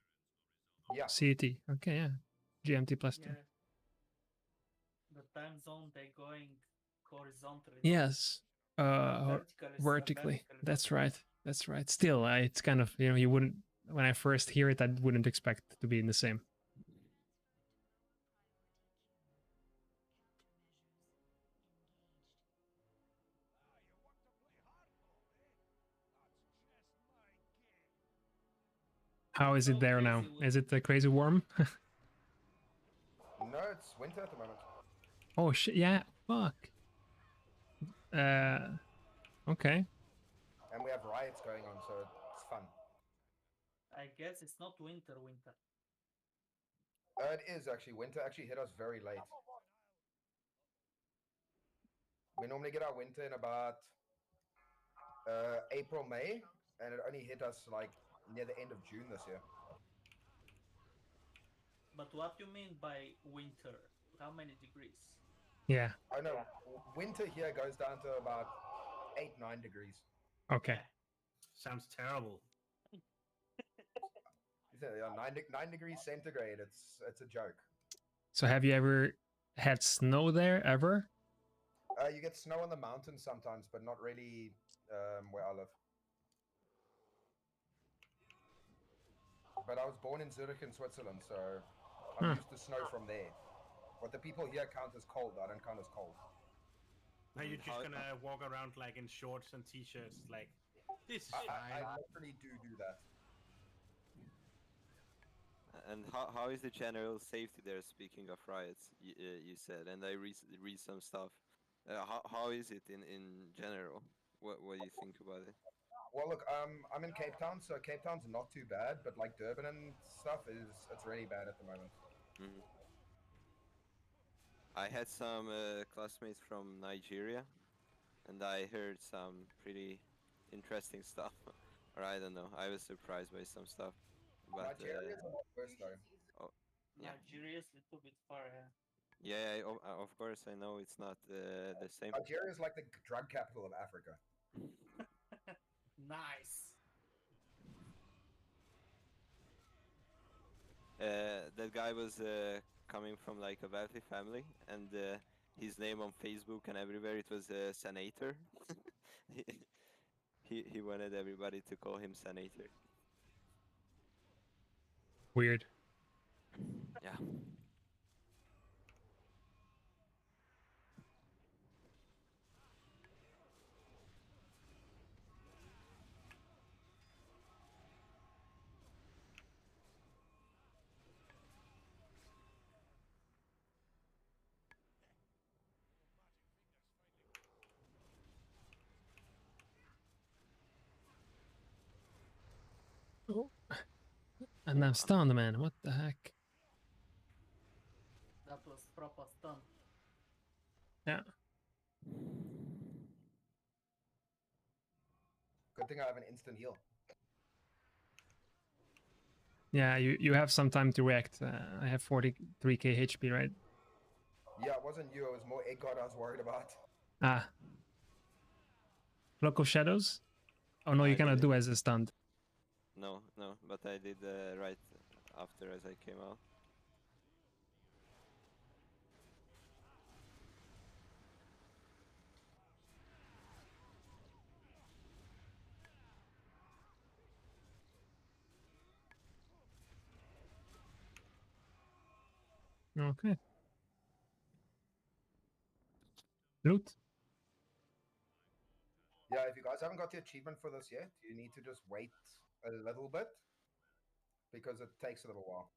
Yeah. CET. Okay, yeah. GMT +2. Yeah. The time zone they going horizontally. Yes. Vertically. That's right. That's right. Still, it's kind of, you wouldn't, when I first hear it, I wouldn't expect it to be in the same. How is it there now? Is it crazy warm? No, it's winter at the moment. Oh shit! Yeah. Fuck. Okay. And we have riots going on, so it's fun. I guess it's not winter. It is actually. Winter actually hit us very late. We normally get our winter in about April, May, and it only hit us like near the end of June this year. But what do you mean by winter? How many degrees? Yeah. I know. Winter here goes down to about 8-9 degrees. Okay. Sounds terrible. Yeah, 9 degrees centigrade. It's a joke. So have you ever had snow there ever? You get snow on the mountains sometimes, but not really where I live. But I was born in Zurich in Switzerland, so I'm used to snow from there. What the people here count as cold, I don't count as cold. Now you're just gonna walk around like in shorts and t-shirts, like this is fine. I literally do that. And how is the general safety there? Speaking of riots, you said, and I read some stuff. How is it in general? What do you think about it? Well, look, I'm in Cape Town, so Cape Town's not too bad, but like Durban and stuff it's really bad at the moment. Mm-hmm. I had some classmates from Nigeria, and I heard some pretty interesting stuff. Or I don't know, I was surprised by some stuff. But Nigeria's a lot worse though. Oh, yeah. Nigeria's a little bit far, yeah. Yeah, of course I know it's not the same. Nigeria is like the drug capital of Africa. Nice. That guy was coming from like a wealthy family, and his name on Facebook and everywhere it was Senator. he wanted everybody to call him Senator. Weird. Yeah. Oh. And I'm stunned, man. What the heck? That was proper stun. Yeah. Good thing I have an instant heal. Yeah, you have some time to react. I have 43k HP, right? Yeah, it wasn't you, it was more Egg God I was worried about. Ah. Block of Shadows? Oh no, you cannot do as a stunned. No, but I did right after as I came out. Okay. Loot. Yeah, if you guys haven't got the achievement for this yet, you need to just wait a little bit because it takes a little while.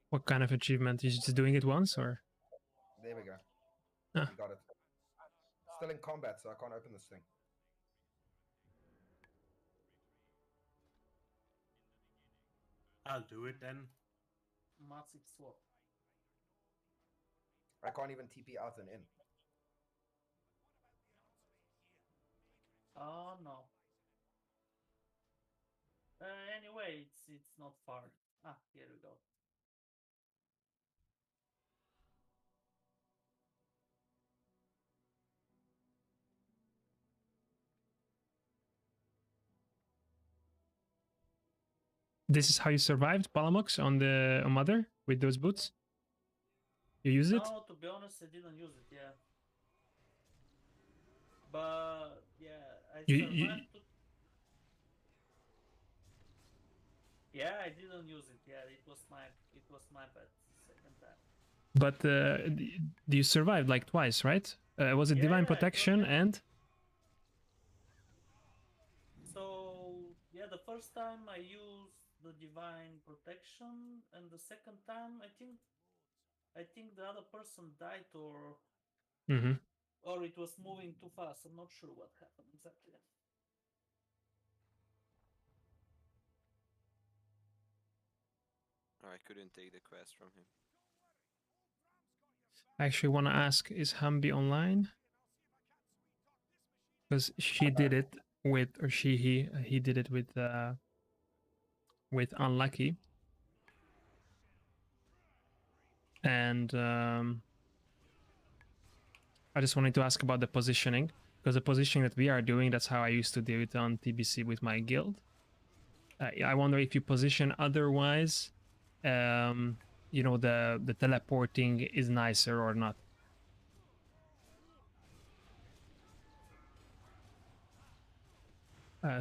What kind of achievement? Is just doing it once or? There we go. Ah. You got it. Still in combat, so I can't open this thing. I'll do it then. Massive swap. I can't even TP out and in. Oh no. Anyway, it's not far. Ah, here we go. This is how you survived Palamux on the Mother with those boots? You use it? No, to be honest, I didn't use it. Yeah. But yeah, I survived. Yeah, I didn't use it. Yeah, it was my bad. Second time. But you survived like twice, right? Was it Divine Protection and? So yeah, the first time I used the Divine Protection, and the second time I think the other person died or it was moving too fast. I'm not sure what happened exactly. I couldn't take the quest from him. I actually want to ask, is Humby online? Because she did it with, or he did it with Unlucky. And I just wanted to ask about the positioning, because the positioning that we are doing, that's how I used to do it on TBC with my guild. I wonder if you position otherwise, you know, the teleporting is nicer or not.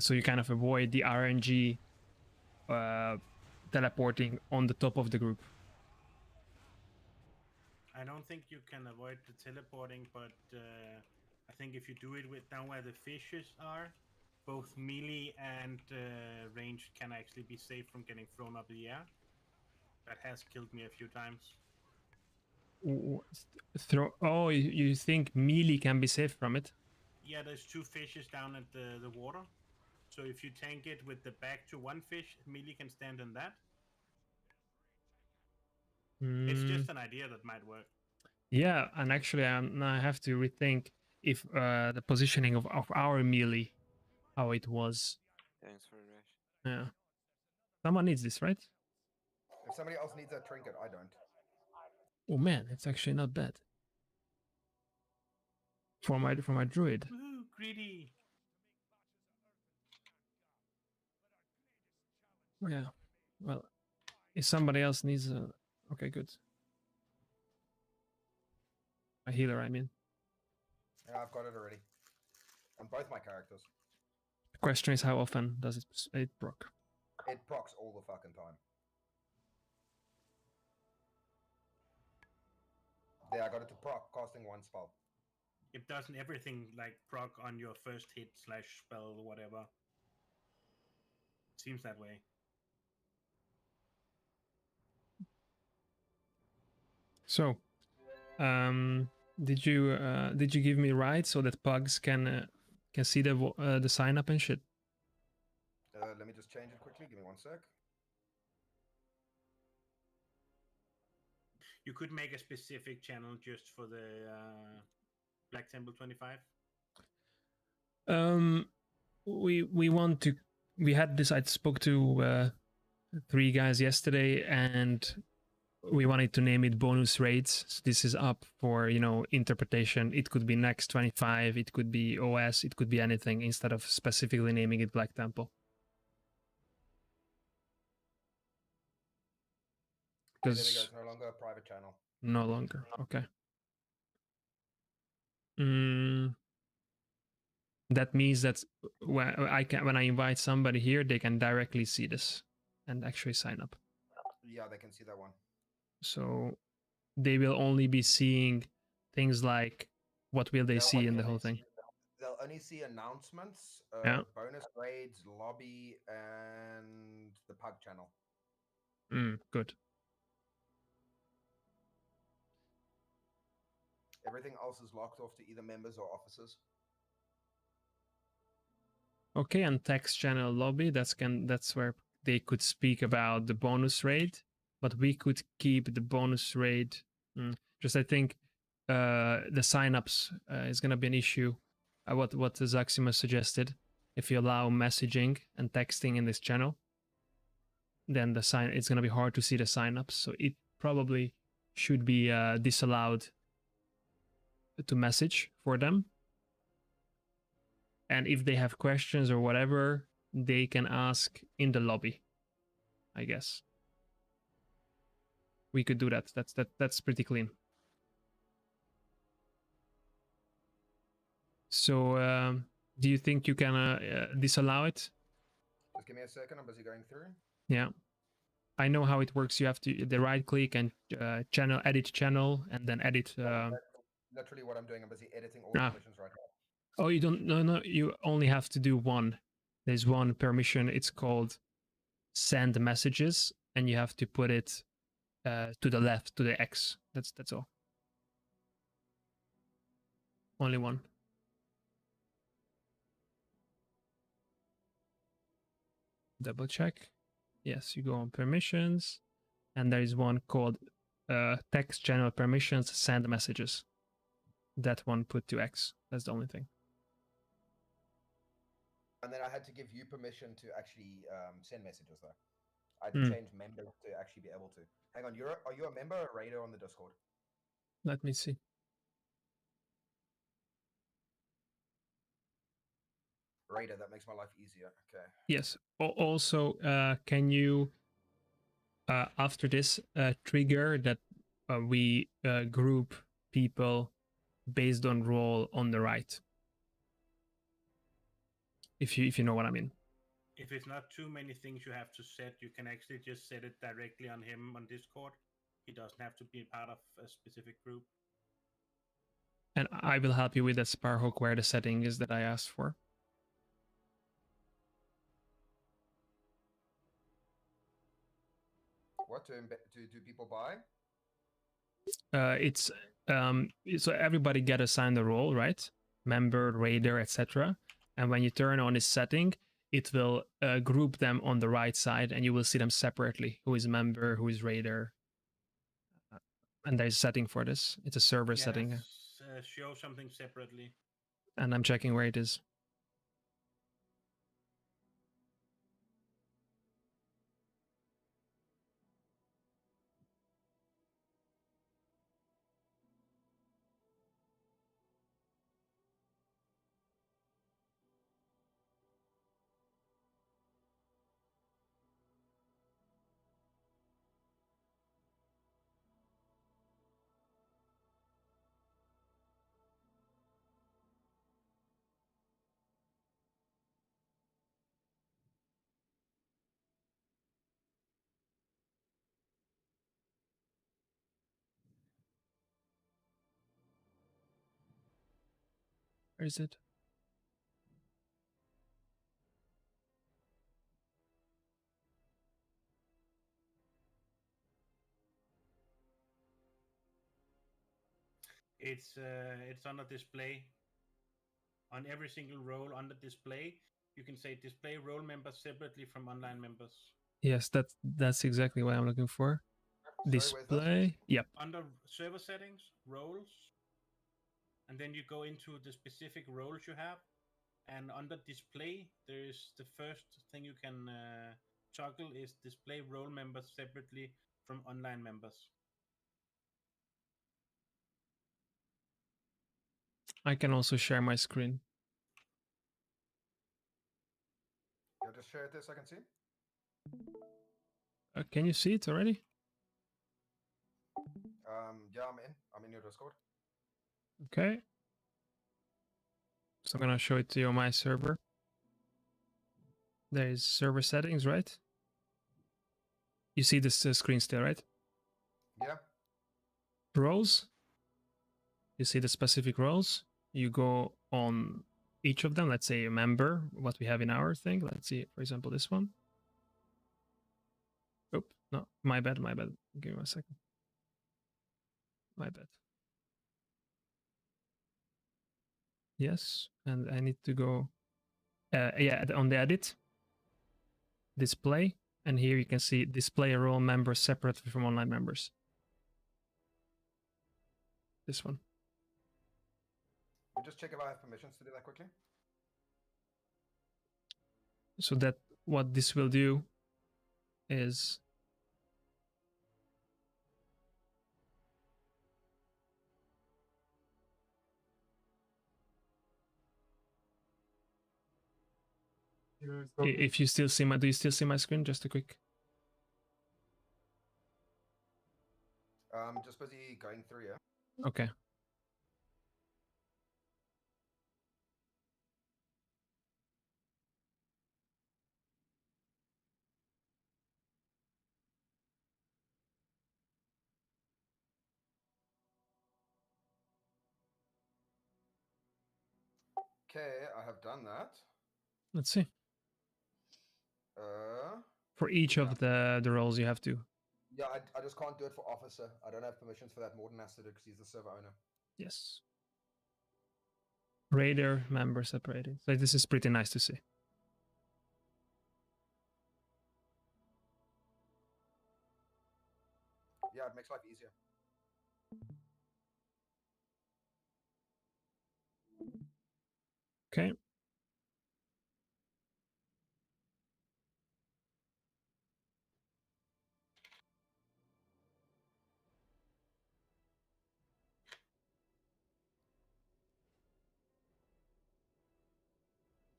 So you kind of avoid the RNG teleporting on the top of the group. I don't think you can avoid the teleporting, but I think if you do it with down where the fishes are, both melee and ranged can actually be safe from getting thrown up in the air. That has killed me a few times. Oh, you think melee can be saved from it? Yeah, there's two fishes down at the water. So if you tank it with the back to one fish, melee can stand in that. It's just an idea that might work. Yeah, and actually I have to rethink if the positioning of our melee, how it was. Thanks for the rush. Yeah. Someone needs this, right? If somebody else needs that trinket, I don't. Oh man, it's actually not bad. For my druid. Woohoo, greedy. Yeah. Well, if somebody else needs a... Okay, good. A healer, I mean. Yeah, I've got it already. On both my characters. The question is, how often does it proc? It procs all the fucking time. Yeah, I got it to proc, casting one spell. It doesn't everything like proc on your first hit / spell or whatever. Seems that way. So, did you give me rights so that pugs can see the sign up and shit? Let me just change it quickly. Give me 1 sec. You could make a specific channel just for the Black Temple 25. We want to. We had this. I spoke to 3 guys yesterday, and we wanted to name it bonus raids. So this is up for, you know, interpretation. It could be next 25. It could be OS. It could be anything instead of specifically naming it Black Temple. There we go. It's no longer a private channel. No longer. Okay. That means that when I invite somebody here, they can directly see this and actually sign up. Yeah, they can see that one. So they will only be seeing things like what will they They'll see in only the whole thing. They'll only see announcements, Yeah. bonus raids, lobby, and the PUG channel. Good. Everything else is locked off to either members or officers. Okay, and text channel lobby, that's where they could speak about the bonus raid, but we could keep the bonus raid. Just I think the signups is gonna be an issue. What Zaxima suggested, if you allow messaging and texting in this channel, then it's gonna be hard to see the signups. So it probably should be disallowed to message for them. And if they have questions or whatever, they can ask in the lobby, I guess. We could do that. That's pretty clean. So do you think you can disallow it? Just give me a second. I'm busy going through. Yeah. I know how it works. You have to right click and edit channel, and then edit. That's literally what I'm doing. I'm busy editing all the permissions right now. Oh, you don't? No. You only have to do one. There's one permission. It's called send messages, and you have to put it to the left, to the X. That's all. Only one. Double check. Yes, you go on permissions, and there is one called text channel permissions, send messages. That one put to X. That's the only thing. And then I had to give you permission to actually send messages though. I had to change members to actually be able to. Hang on, are you a member or a raider on the Discord? Let me see. Raider, that makes my life easier. Okay. Yes. Also, can you after this trigger that we group people based on role on the right? If you know what I mean. If it's not too many things you have to set, you can actually just set it directly on him on Discord. He doesn't have to be part of a specific group. And I will help you with that Sparhawk where the setting is that I asked for. What do people buy? It's so everybody get assigned a role, right? Member, raider, etc. And when you turn on this setting, it will group them on the right side, and you will see them separately. Who is member? Who is raider? And there's a setting for this. It's a server setting. Show something separately. And I'm checking where it is. Where is it? It's on a display. On every single role on the display, you can say display role members separately from online members. Yes, that's exactly what I'm looking for. Display. Yep. Under server settings, roles, and then you go into the specific roles you have, and under display, there's the first thing you can toggle is display role members separately from online members. I can also share my screen. I'll just share it there so I can see. Can you see it already? Yeah, I'm in your Discord. Okay. So I'm gonna show it to you on my server. There is server settings, right? You see this screen still, right? Yeah. Roles. You see the specific roles. You go on each of them. Let's say a member, what we have in our thing. Let's see, for example, this one. Oh, no, my bad, my bad. Give me a second. My bad. Yes, and I need to go, yeah, on the edit, display, and here you can see display a role member separately from online members. This one. We'll just check if I have permissions to do that quickly. So that what this will do is if you still see my, do you still see my screen? Just a quick. Just busy going through, yeah. Okay. Okay, I have done that. Let's see. For each of the roles, you have to. Yeah, I just can't do it for officer. I don't have permissions for that. Morden has to do because he's the server owner. Yes. Raider member separated. So this is pretty nice to see. Yeah, it makes life easier. Okay.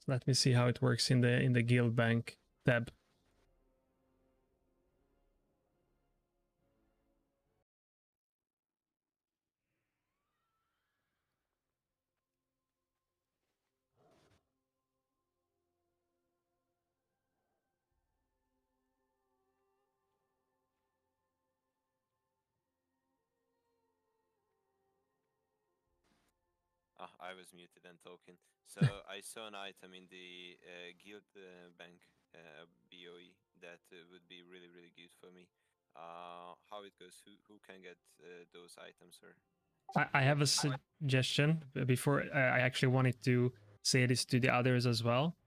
Let me see how it works in the guild bank tab. Ah, I was muted and talking. So I saw an item in the guild bank BOE that would be really, really good for me. How it goes? Who can get those items, sir? I have a suggestion before I actually wanted to say this to the others as well.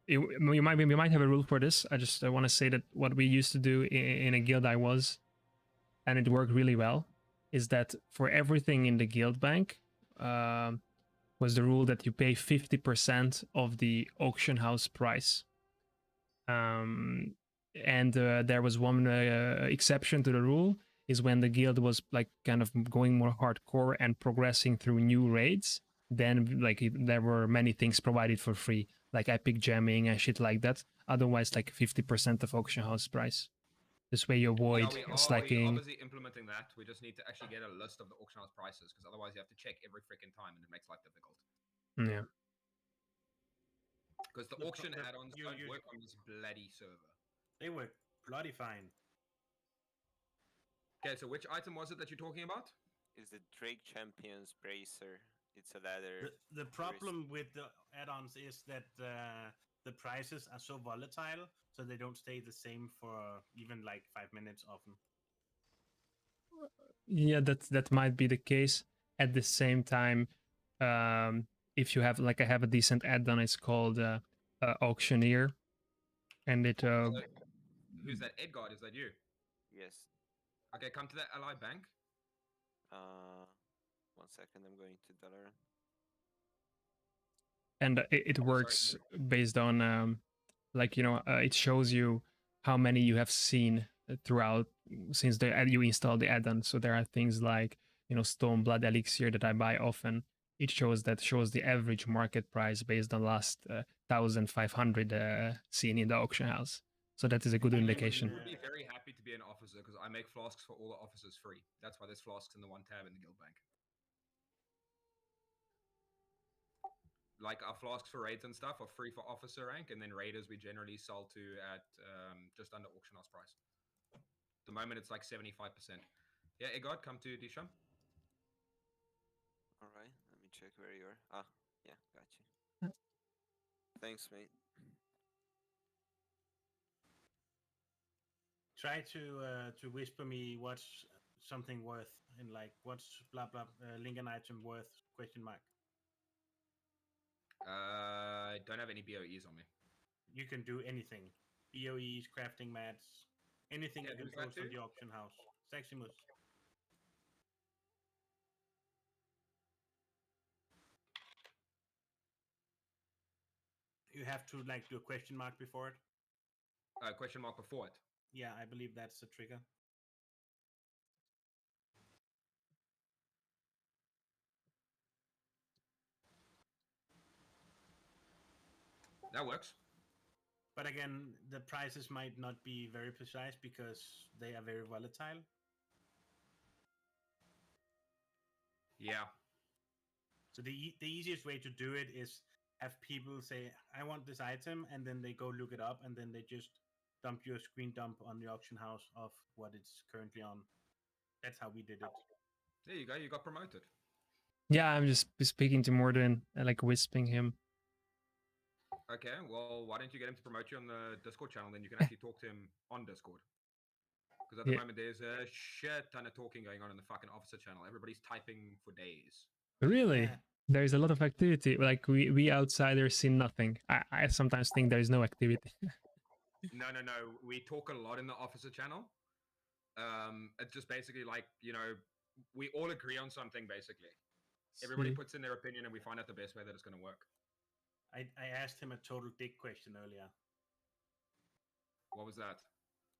We might have a rule for this. I just want to say that what we used to do in a guild I was, and it worked really well, is that for everything in the guild bank, was the rule that you pay 50% of the auction house price. And there was one exception to the rule, is when the guild was like kind of going more hardcore and progressing through new raids, then like there were many things provided for free, like epic gemming and shit like that. Otherwise, like 50% of auction house price. This way you avoid slacking. We're obviously implementing that. We just need to actually get a list of the auction house prices, because otherwise you have to check every freaking time and it makes life difficult. Yeah. Because the auction add-ons don't work on this bloody server. They work bloody fine. Okay, so which item was it that you're talking about? Is the Drake Champion's Bracer. It's a ladder. The problem with the add-ons is that the prices are so volatile, so they don't stay the same for even like 5 minutes often. Yeah, that might be the case. At the same time, if you have, like, I have a decent add-on, it's called Auctioneer, and it. Who's that? Edgard, is that you? Yes. Okay, come to that ally bank. 1 second, I'm going to dollar. And it works based on, like, you know, it shows you how many you have seen throughout since you install the add-on. So there are things like, you know, Stormblood Elixir that I buy often. It shows the average market price based on last 1,500 seen in the auction house. So that is a good indication. I would be very happy to be an officer because I make flasks for all the officers free. That's why there's flasks in the one tab in the guild bank. like our flasks for raids and stuff are free for officer rank, and then raiders we generally sell to at just under auction house price. At the moment it's like 75%. Yeah, Egod, come to Disham. All right, let me check where you are. Ah, yeah, got you. Thanks, mate. Try to whisper me what's something worth and like what's blah blah Lincoln item worth question mark. I don't have any BOEs on me. You can do anything. BOEs, crafting mats, anything Yeah, you can who's that post on to? the auction house. Seximus. You have to like do a question mark before it. Question mark before it. Yeah, I believe that's the trigger. That works. But again, the prices might not be very precise because they are very volatile. Yeah. So the easiest way to do it is have people say, "I want this item," and then they go look it up, and then they just dump you a screen dump on the auction house of what it's currently on. That's how we did it. There you go. You got promoted. Yeah, I'm just speaking to Mordwin and like whispering him. Okay, well, why don't you get him to promote you on the Discord channel? Then you can actually talk to him on Discord. Because at the Yeah. moment, there's a shit ton of talking going on in the fucking officer channel. Everybody's typing for days. Really? Yeah. There's a lot of activity. Like we outsiders see nothing. I sometimes think there's no activity. No. We talk a lot in the officer channel. It's just basically like, you know, we all agree on something, basically. Everybody See. puts in their opinion and we find out the best way that it's going to work. I asked him a total dick question earlier. What was that?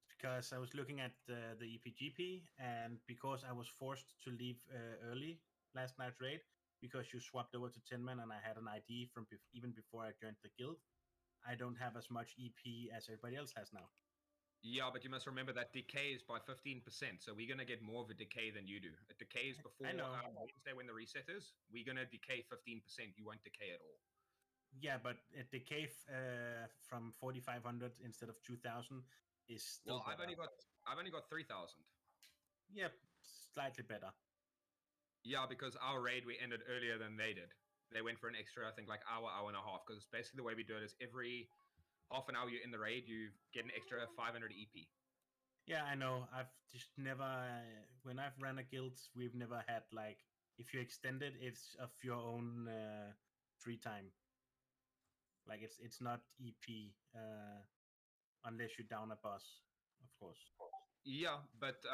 Because I was looking at the EPGP, and because I was forced to leave early last night's raid, because you swapped over to 10 man and I had an ID from even before I joined the guild, I don't have as much EP as everybody else has now. Yeah, but you must remember that decay is by 15%, so we're going to get more of a decay than you do. It decays before Wednesday when the reset is. We're going to decay 15%. You won't decay at all. Yeah, but a decay from 4,500 instead of 2,000 is still Well, better. I've only got 3,000. Yeah, slightly better. Yeah, because our raid, we ended earlier than they did. They went for an extra, I think, like hour and a half. Because basically the way we do it is every half an hour you're in the raid, you get an extra 500 EP. Yeah, I know. I've just never, when I've ran a guild, we've never had like, if you extend it, it's of your own free time. Like it's not EP unless you down a boss, of course. Yeah, but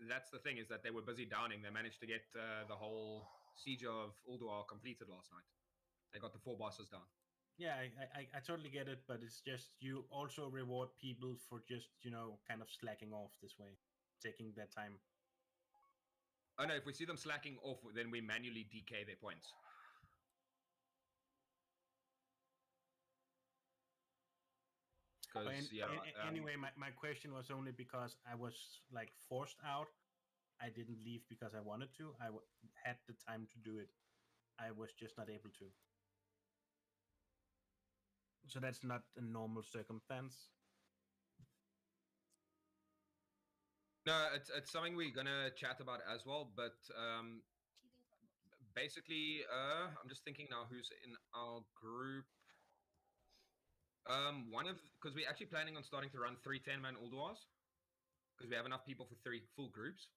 that's the thing, is that they were busy downing. They managed to get the whole siege of Ulduar completed last night. They got the 4 bosses down. Yeah, I totally get it, but it's just you also reward people for just, you know, kind of slacking off this way, taking their time. Oh no, if we see them slacking off, then we manually decay their points. Anyway, my question was only because I was like forced out. I didn't leave because I wanted to. I had the time to do it. I was just not able to. So that's not a normal circumstance. No, it's something we're gonna chat about as well. But basically, I'm just thinking now who's in our group. Because we're actually planning on starting to run 3 10-man Ulduars, because we have enough people for 3 full groups,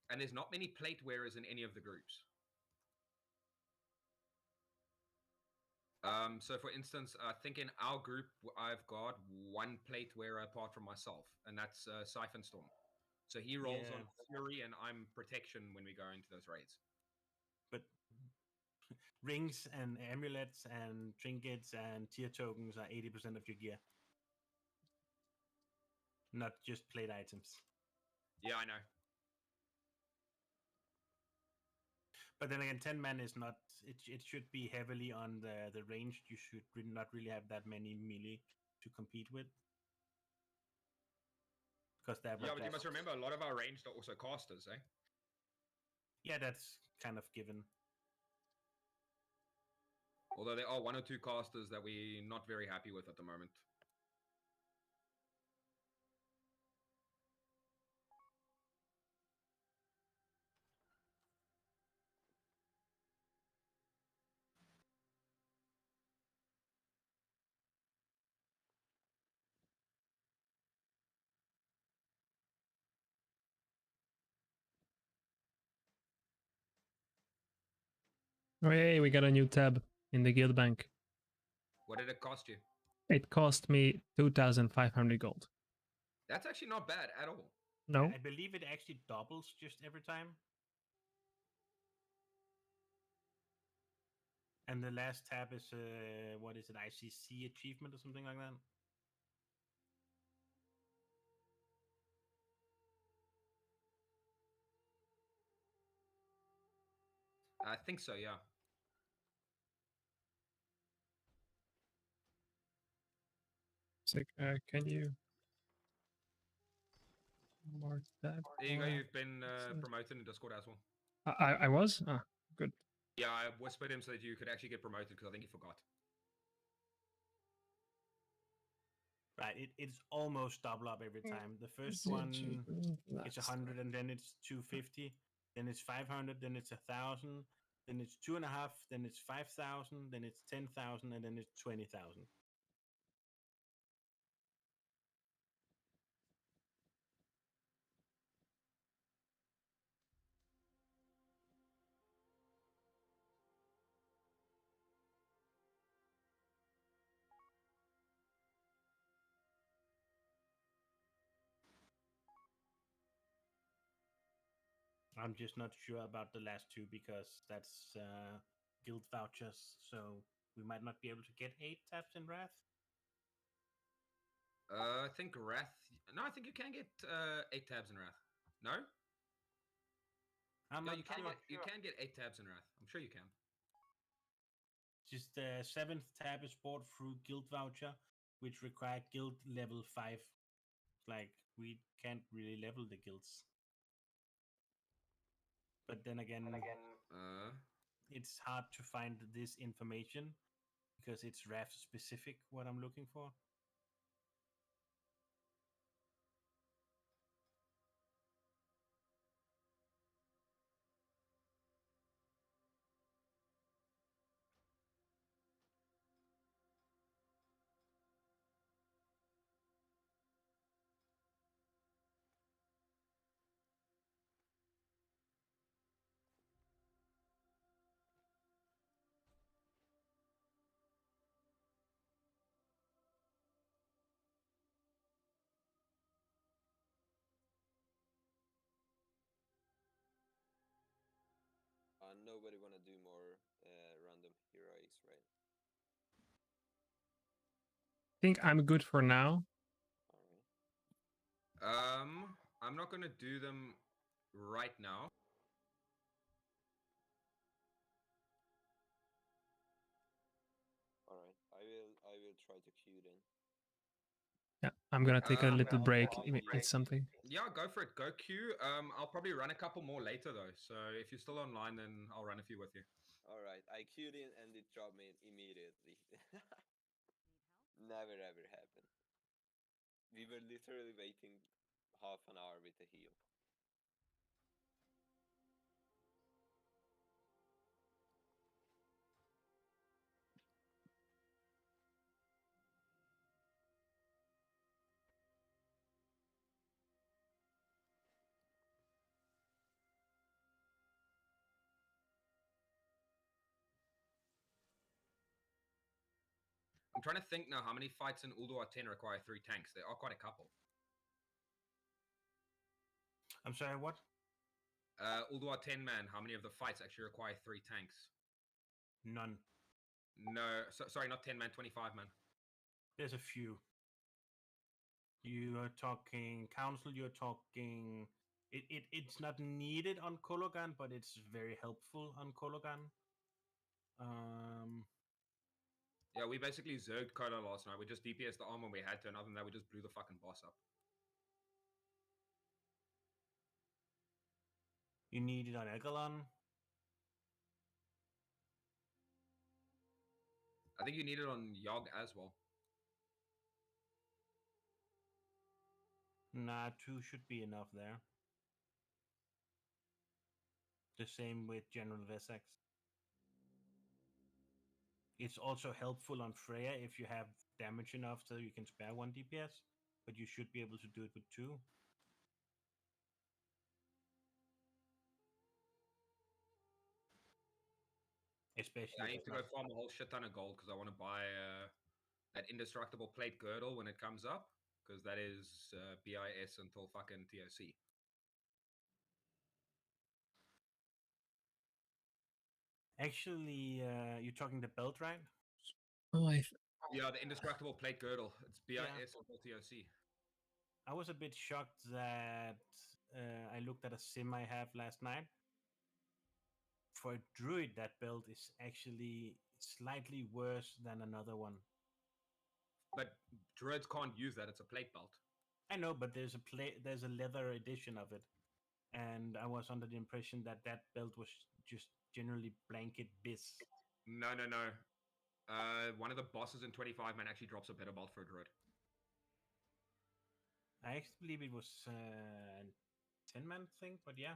and there's not many plate wearers in any of the groups. So for instance, I think in our group I've got 1 plate wearer apart from myself, and that's Siphon Storm. So he rolls on Fury, and I'm Protection when we go into those raids. But rings and amulets and trinkets and tier tokens are 80% of your gear. Not just plate items. Yeah, I know. But then again, 10 man is not. It should be heavily on the range. You should not really have that many melee to compete with. Because that. Yeah, but you must remember, a lot of our ranged are also casters, eh? Yeah, that's kind of given. Although there are 1 or 2 casters that we're not very happy with at the moment. Oh, hey, we got a new tab in the guild bank. What did it cost you? It cost me 2,500 gold. That's actually not bad at all. No. I believe it actually doubles just every time. And the last tab is, what is it, ICC achievement or something like that? I think so, yeah. It's like, can you mark that? There you go. You've been promoted in Discord as well. I was? Ah, good. Yeah, I whispered him so that you could actually get promoted because I think he forgot. Right, it's almost double up every time. The first one it's 100, and then it's 250, then it's 500, then it's 1,000, then it's 2.5, then it's 5,000, then it's 10,000, and then it's 20,000. I'm just not sure about the last two because that's guild vouchers, so we might not be able to get 8 tabs in Wrath. I think Wrath. No, I think you can get 8 tabs in Wrath. No? I'm No, not you can sure. you can get 8 tabs in Wrath. I'm sure you can. Just the 7th tab is bought through guild voucher, which require guild level 5. Like, we can't really level the guilds. But then again, it's hard to find this information because it's Wrath specific what I'm looking for. Nobody wanna do more random heroics, right? I think I'm good for now. I'm not gonna do them right now. Alright, I will try to queue then. Yeah, I'm gonna take a little break. It's something. Yeah, go for it. Go queue. I'll probably run a couple more later though. So if you're still online, then I'll run a few with you. Alright, I queued in and it dropped me immediately. Never ever happened. We were literally waiting half an hour with a heal. I'm trying to think now how many fights in Ulduar 10 require 3 tanks. There are quite a couple. I'm sorry, what? Ulduar 10 man, how many of the fights actually require 3 tanks? None. No, sorry, not 10 man, 25 man. There's a few. You are talking council, you're talking... It's not needed on Kologan, but it's very helpful on Kologan. Yeah, we basically zerged Kola last night. We just DPS the armor we had to, and other than that, we just blew the fucking boss up. You need it on Egalon. I think you need it on Yogg as well. Nah, 2 should be enough there. The same with General Vesex. It's also helpful on Freya if you have damage enough so you can spare 1 DPS, but you should be able to do it with 2. Especially Yeah, I if need it's to not go farm a whole shit ton of gold because I want to buy that indestructible plate girdle when it comes up, because that is BIS until fucking TOC. Actually, you're talking the belt, right? Oh, Yeah, the indestructible plate girdle. It's BIS Yeah. until TOC. I was a bit shocked that I looked at a sim I have last night. For a druid, that build is actually slightly worse than another one. But druids can't use that. It's a plate belt. I know, but there's a leather edition of it, and I was under the impression that that build was just generally blanket bis. No. One of the bosses in 25 man actually drops a better belt for a druid. I actually believe it was 10-man thing, but yeah.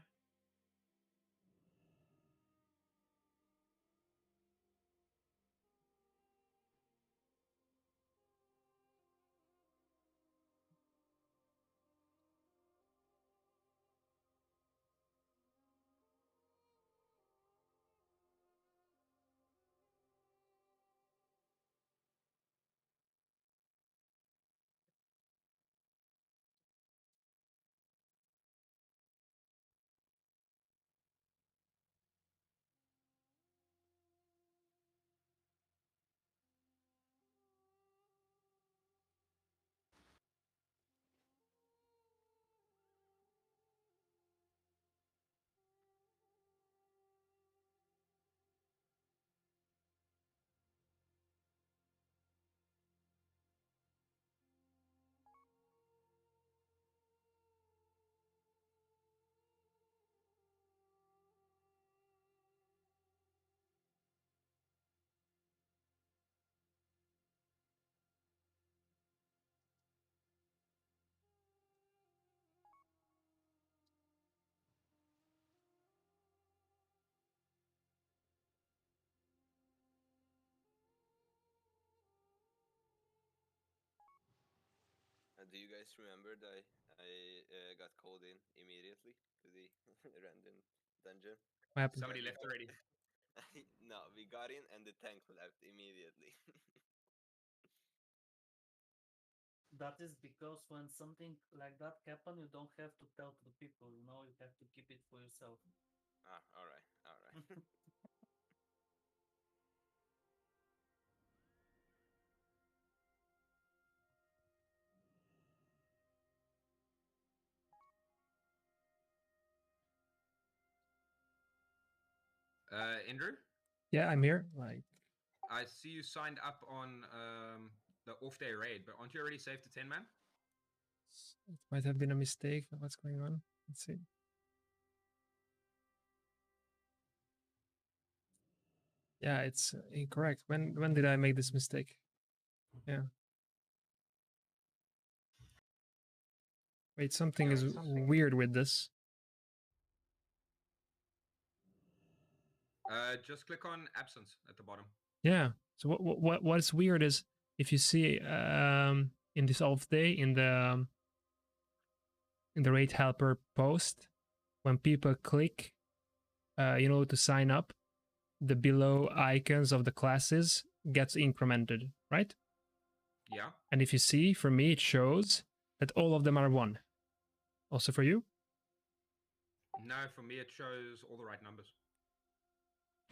Do you guys remember that I got called in immediately to the random dungeon? What happened? Somebody left already. No, we got in and the tank left immediately. That is because when something like that happen, you don't have to tell to the people. You know, you have to keep it for yourself. Ah, all right. Andrew? Yeah, I'm here. Like, I see you signed up on the off-day raid, but aren't you already saved to 10 man? it might have been a mistake. What's going on? Let's see. Yeah, it's incorrect. When did I make this mistake? Yeah. Wait, something is weird with this. Just click on absence at the bottom. Yeah. So what's weird is if you see in this off day in the raid helper post, when people click to sign up, the below icons of the classes gets incremented, right? Yeah. And if you see, for me, it shows that all of them are 1. Also for you? No, for me it shows all the right numbers.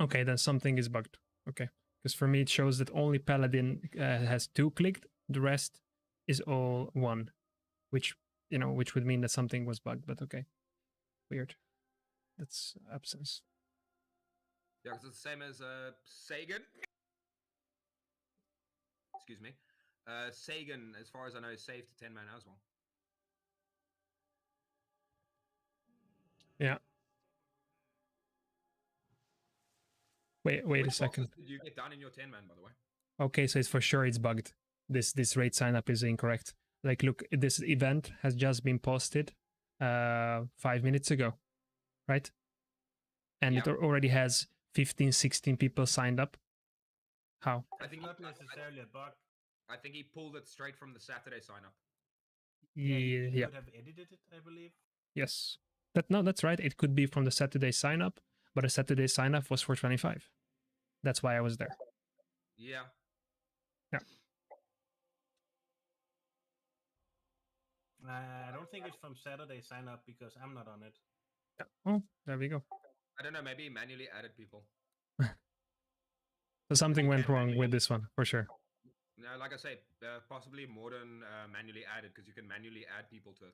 Okay, then something is bugged. Okay, because for me it shows that only Paladin has 2 clicked. The rest is all 1, which would mean that something was bugged. But okay, weird. That's absence. Yeah, because it's the same as Sagan. Excuse me. Sagan, as far as I know, is saved to 10 man as well. Yeah. Wait Which a second. bosses did you get done in your 10 man, by the way? Okay, so it's for sure it's bugged. This raid sign up is incorrect. Like, look, this event has just been posted 5 minutes ago, right? And it already has 15, 16 people signed up. How? I think not necessarily a bug. I think he pulled it straight from the Saturday sign up. He Yeah. could have edited it, I believe. Yes. That's right. It could be from the Saturday sign up, but the Saturday sign up was for 25. That's why I was there. Yeah. Yeah. I don't think it's from Saturday sign up because I'm not on it. Yeah. Oh, there we go. I don't know, maybe he manually added people. So something went wrong with this one, for sure. No, like I say, possibly more than manually added, because you can manually add people to it.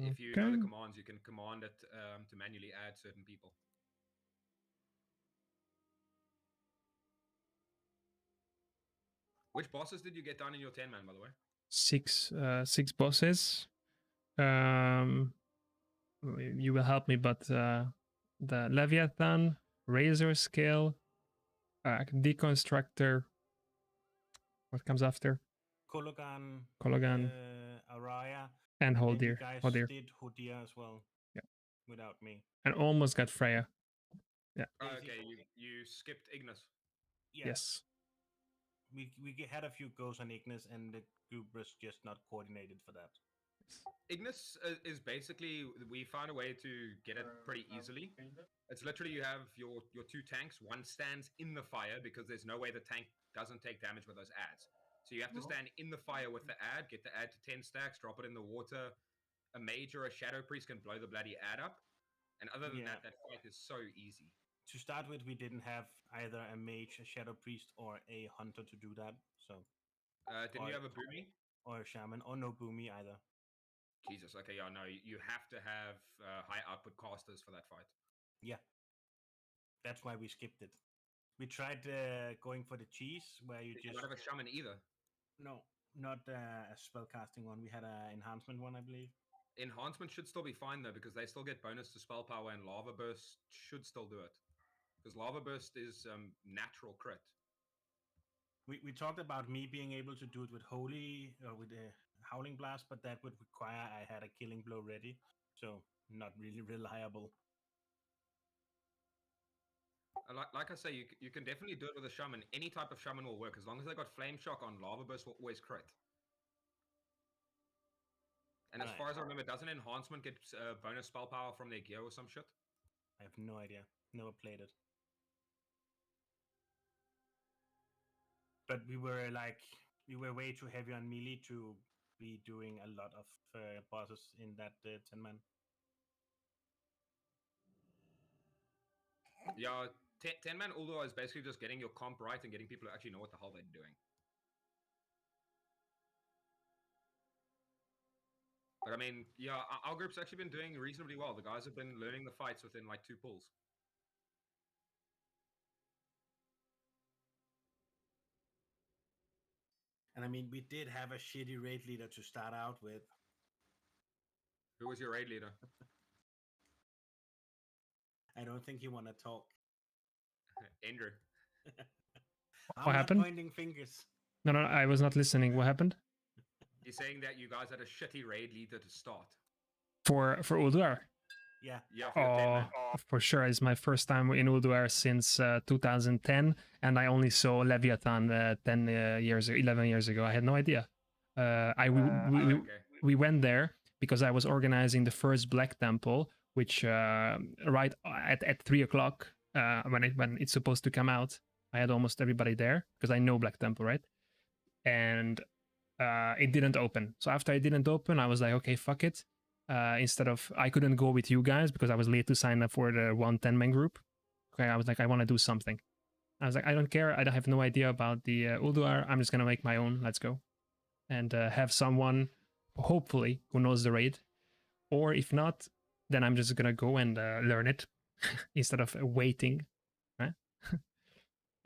If you know the commands, you can command it to manually add certain people. Which bosses did you get done in your 10-man, by the way? 6 bosses. You will help me, but the Leviathan, Razor Scale, Deconstructor. What comes after? Kologan, Araya, and then Holdir. You guys Holdir. did Hodir as well. Yeah. Without me. And almost got Freya. Yeah. Oh, okay, you skipped Ignis. Yeah. Yes. We had a few goes on Ignis, and the group was just not coordinated for that. Ignis is basically, we found a way to get it pretty easily. It's literally you have your 2 tanks. One stands in the fire because there's no way the tank doesn't take damage with those adds. So you have to stand in the fire with the add, get the add to 10 stacks, drop it in the water. A mage or a shadow priest can blow the bloody add up. And other than that fight is so easy. To start with, we didn't have either a mage, a shadow priest, or a hunter to do that. So, didn't you have a boomy? Or a shaman, or no boomy either. Jesus, okay, yeah, no, you have to have high output casters for that fight. Yeah. That's why we skipped it. We tried going for the cheese, where you Did just... you not have a shaman either? No, not a spellcasting one. We had an enhancement one, I believe. Enhancement should still be fine, though, because they still get bonus to spell power, and Lava Burst should still do it. Because Lava Burst is natural crit. We talked about me being able to do it with Holy, or with a Howling Blast, but that would require I had a Killing Blow ready, so not really reliable. Like I say, you can definitely do it with a shaman. Any type of shaman will work, as long as they got Flame Shock on. Lava Burst will always crit. And as far as I remember, doesn't Enhancement get bonus spell power from their gear or some shit? I have no idea. Never played it. But we were way too heavy on melee to be doing a lot of bosses in that 10-man. Yeah, 10-man Ulduar is basically just getting your comp right and getting people to actually know what the hell they're doing. But I mean, yeah, our group's actually been doing reasonably well. The guys have been learning the fights within like 2 pulls. And I mean, we did have a shitty raid leader to start out with. Who was your raid leader? I don't think you want to talk. Andrew. What happened? Pointing fingers. No, I was not listening. What happened? He's saying that you guys had a shitty raid leader to start. For Ulduar? Yeah. Yeah. For sure. It's my first time in Ulduar since 2010, and I only saw Leviathan 11 years ago. I had no idea. We went there because I was organizing the first Black Temple, which right at 3 o'clock when it's supposed to come out. I had almost everybody there because I know Black Temple, right? And it didn't open. So after it didn't open, I was like, okay, fuck it. Instead of, I couldn't go with you guys because I was late to sign up for the 110-man group. Okay, I was like, I want to do something. I was like, I don't care. I have no idea about the Ulduar. I'm just going to make my own. Let's go. And have someone, hopefully, who knows the raid. Or if not, then I'm just going to go and learn it instead of waiting. Right?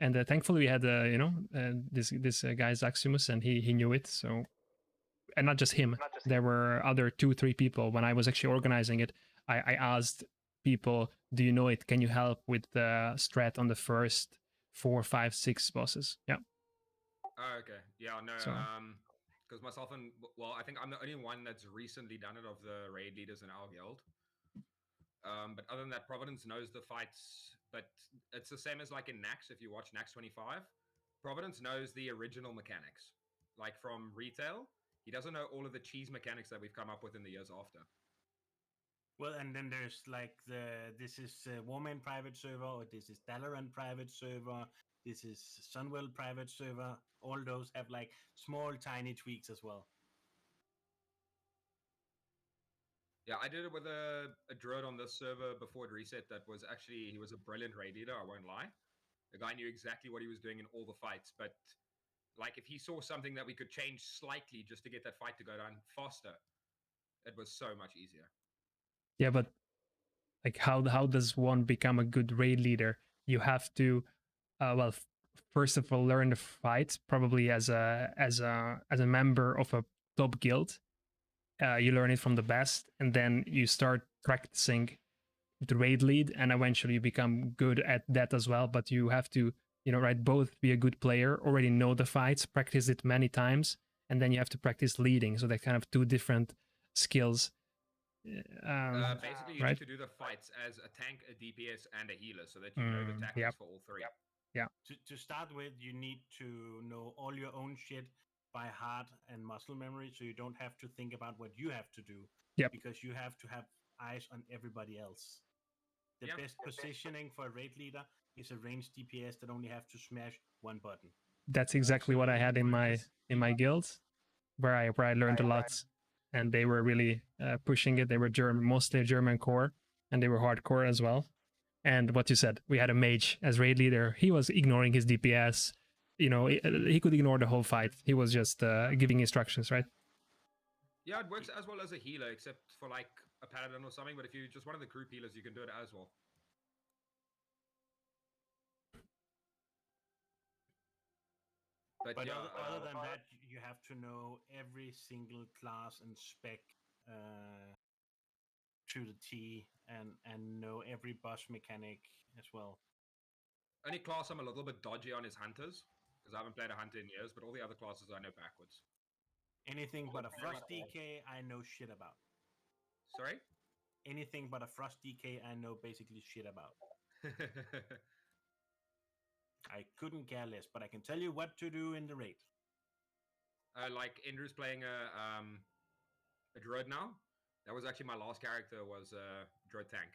And thankfully we had, this guy Zaximus, and he knew it. So, and not just him. There were other 2-3 people. When I was actually organizing it, I asked people, do you know it? Can you help with the strat on the first 4, 5, 6 bosses. Yeah. Oh, okay. Yeah, no. So- Because myself and well, I think I'm the only one that's recently done it of the raid leaders in our guild. But other than that, Providence knows the fights. But it's the same as like in Nax. If you watch Nax 25, Providence knows the original mechanics, like from retail. He doesn't know all of the cheese mechanics that we've come up with in the years after. Well, and then there's like this is Warmane private server, or this is Dalaran private server, this is Sunwell private server. All those have like small, tiny tweaks as well. Yeah, I did it with a druid on this server before it reset. That was actually, he was a brilliant raid leader, I won't lie. The guy knew exactly what he was doing in all the fights, but like if he saw something that we could change slightly just to get that fight to go down faster, it was so much easier. Yeah, but like how does one become a good raid leader? You have to first of all learn the fight, probably as a member of a top guild. You learn it from the best, and then you start practicing the raid lead, and eventually you become good at that as well. But you have to, right, both be a good player, already know the fights, practice it many times, and then you have to practice leading. So they're kind of two different skills. Basically, you right? need to do the fights as a tank, a DPS, and a healer, so that you know the tactics Yep. for all three. Yeah. To start with, you need to know all your own shit by heart and muscle memory, so you don't have to think about what you have to do. Yep. Because you have to have eyes on everybody else. The best positioning for a raid leader is a ranged DPS that only have to smash one button. That's exactly what I had in my guild, where I learned a lot, and they were really pushing it. They were mostly a German core, and they were hardcore as well. And what you said, we had a mage as raid leader. He was ignoring his DPS. He could ignore the whole fight. He was just giving instructions, right? Yeah, it works as well as a healer, except for like a paladin or something. But if you're just one of the group healers, you can do it as well. But other than that, you have to know every single class and spec to the T, and know every boss mechanic as well. Only class I'm a little bit dodgy on is hunters, because I haven't played a hunter in years. But all the other classes I know backwards. Anything but a Frost DK, I know shit about. Sorry? Anything but a Frost DK, I know basically shit about. I couldn't care less, but I can tell you what to do in the raid. Like Andrew's playing a druid now. That was actually my last character, was a druid tank.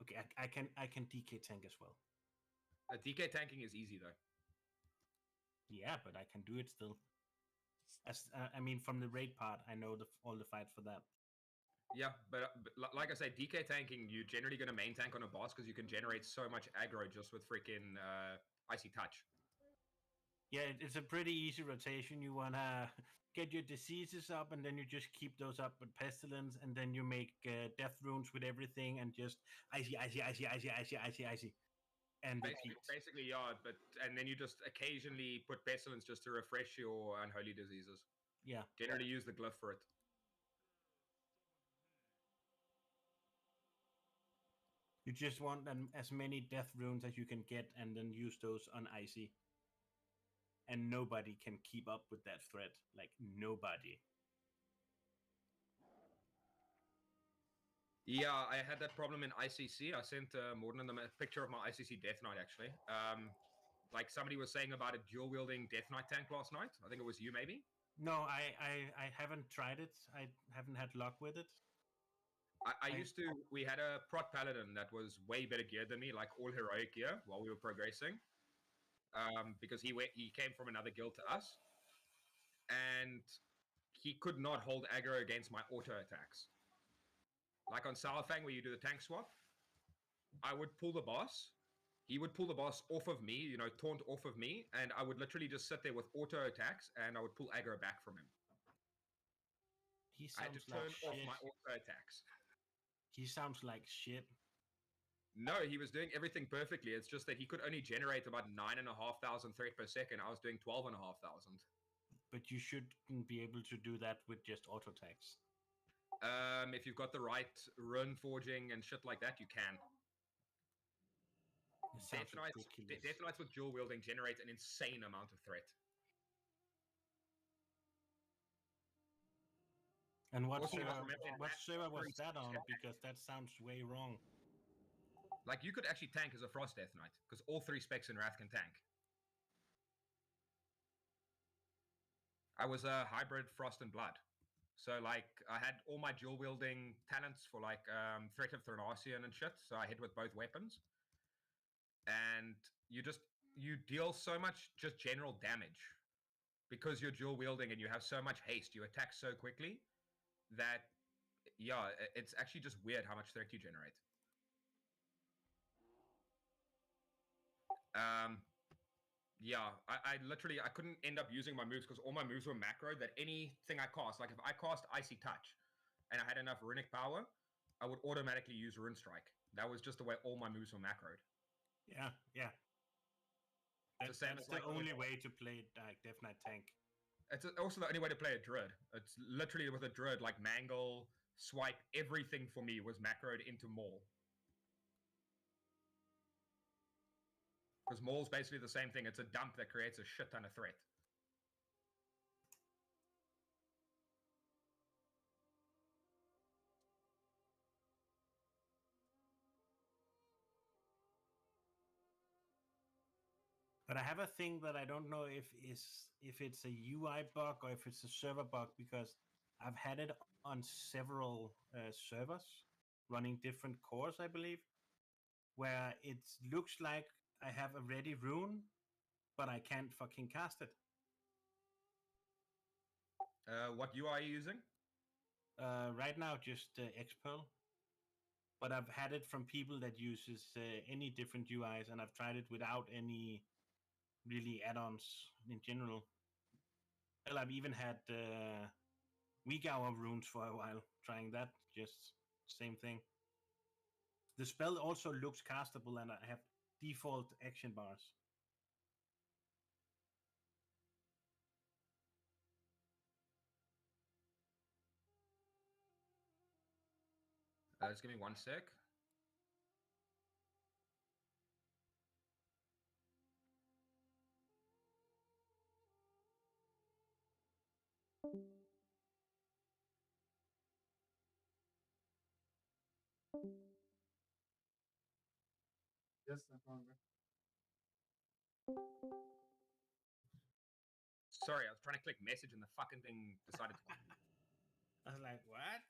Okay, I can DK tank as well. DK tanking is easy though. Yeah, but I can do it still. As I mean, from the raid part, I know all the fights for that. Yeah, but like I say, DK tanking, you're generally going to main tank on a boss because you can generate so much aggro just with freaking Icy Touch. Yeah, it's a pretty easy rotation. You want to get your diseases up, and then you just keep those up with Pestilence, and then you make death runes with everything, and just Icy. And basically, yeah, and then you just occasionally put Pestilence just to refresh your unholy diseases. Yeah. Generally use the glyph for it. You just want as many death runes as you can get, and then use those on Icy. And nobody can keep up with that threat. Like, nobody. Yeah, I had that problem in ICC. I sent Morden a picture of my ICC Death Knight, actually. Like somebody was saying about a dual-wielding Death Knight tank last night. I think it was you, maybe? No, I haven't tried it. I haven't had luck with it. I used to... We had a Prot Paladin that was way better geared than me, like all heroic gear, while we were progressing. Because he came from another guild to us. And he could not hold aggro against my auto attacks. Like on Sourfang, where you do the tank swap, I would pull the boss. He would pull the boss off of me, taunt off of me, and I would literally just sit there with auto attacks, and I would pull aggro back from him. He I had to sounds like turn off shit. my auto attacks. He sounds like shit. No, he was doing everything perfectly. It's just that he could only generate about 9,500 threat per second. I was doing 12,500. But you should be able to do that with just auto attacks. If you've got the right rune forging and shit like that, you can. It sounds ridiculous. Death Knights with dual wielding generate an insane amount of threat. And what Also, server, remember in what Wrath, server was three that on? specs Because that sounds way wrong. Like, you could actually tank as a Frost Death Knight, because all 3 specs in Wrath can tank. I was a hybrid Frost and Blood. So, like, I had all my dual wielding talents for, like, Threat of Thronarcian and shit, so I hit with both weapons. And you deal so much just general damage. Because you're dual wielding and you have so much haste, you attack so quickly that, yeah, it's actually just weird how much threat you generate. Yeah, I literally, I couldn't end up using my moves because all my moves were macro that anything I cast, like if I cast Icy Touch and I had enough runic power, I would automatically use Rune Strike. That was just the way all my moves were macroed. Yeah. That's the only way to play Death Knight tank. It's also the only way to play a Druid. It's literally with a Druid, like Mangle, Swipe, everything for me was macroed into Maul. Because Maul's basically the same thing. It's a dump that creates a shit ton of threat. But I have a thing that I don't know if it's a UI bug or if it's a server bug, because I've had it on several servers running different cores, I believe, where it looks like I have a ready rune, but I can't fucking cast it. What UI are you using? Right now, just Xpearl. But I've had it from people that uses any different UIs, and I've tried it without any really add-ons in general. Well, I've even had weak hour runes for a while, trying that, just same thing. The spell also looks castable, and I have default action bars. Just give me 1 sec. Yes, no longer. Sorry, I was trying to click message and the fucking thing decided to... I was like, what?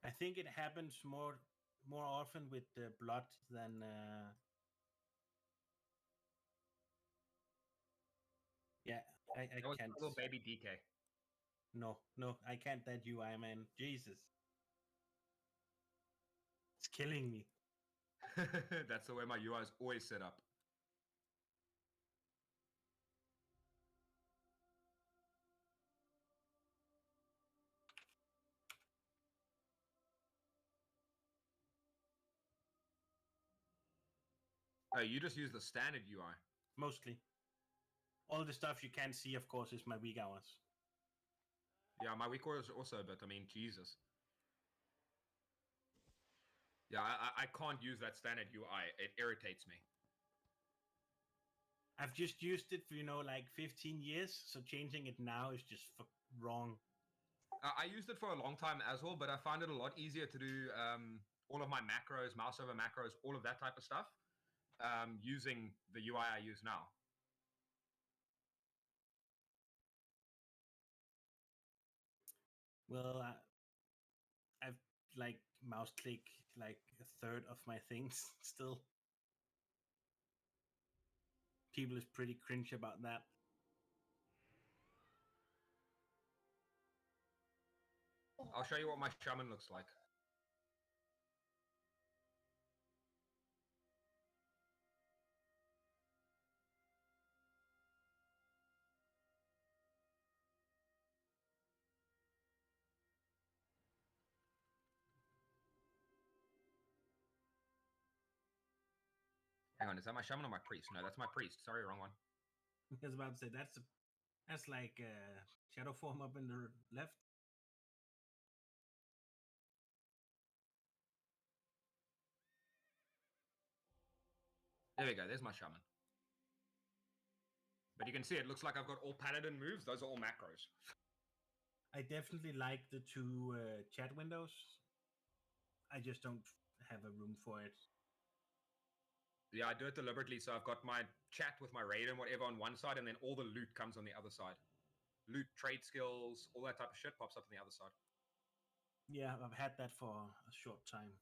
I think it happens more often with the blood than yeah. I can't. Little baby DK. No, I can't that UI, man. Jesus, it's killing me. That's the way my UI is always set up. Oh, you just use the standard UI? Mostly. All the stuff you can't see, of course, is my weak hours. Yeah, my weak hours also, but I mean, Jesus. Yeah, I can't use that standard UI. It irritates me. I've just used it for, like 15 years, so changing it now is just wrong. I used it for a long time as well, but I find it a lot easier to do all of my macros, mouse over macros, all of that type of stuff, using the UI I use now. Well, I've like mouse click like a third of my things still. People is pretty cringe about that. I'll show you what my shaman looks like. Hang on, is that my shaman or my priest? No, that's my priest. Sorry, wrong one. I was about to say, that's That's like shadow form up in the left. There we go. There's my shaman. But you can see it looks like I've got all paladin moves. Those are all macros. I definitely like the two chat windows. I just don't have a room for it. Yeah, I do it deliberately. So I've got my chat with my raid and whatever on one side, and then all the loot comes on the other side. Loot, trade skills, all that type of shit pops up on the other side. Yeah, I've had that for a short time.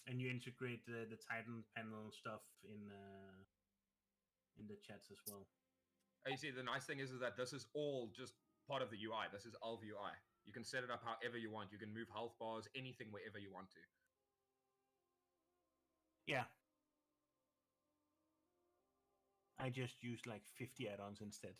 And you integrate the Titan panel stuff in the chats as well. You see, the nice thing is that this is all just part of the UI. This is Alv UI. You can set it up however you want. You can move health bars, anything, wherever you want to. Yeah. I just use like 50 add-ons instead.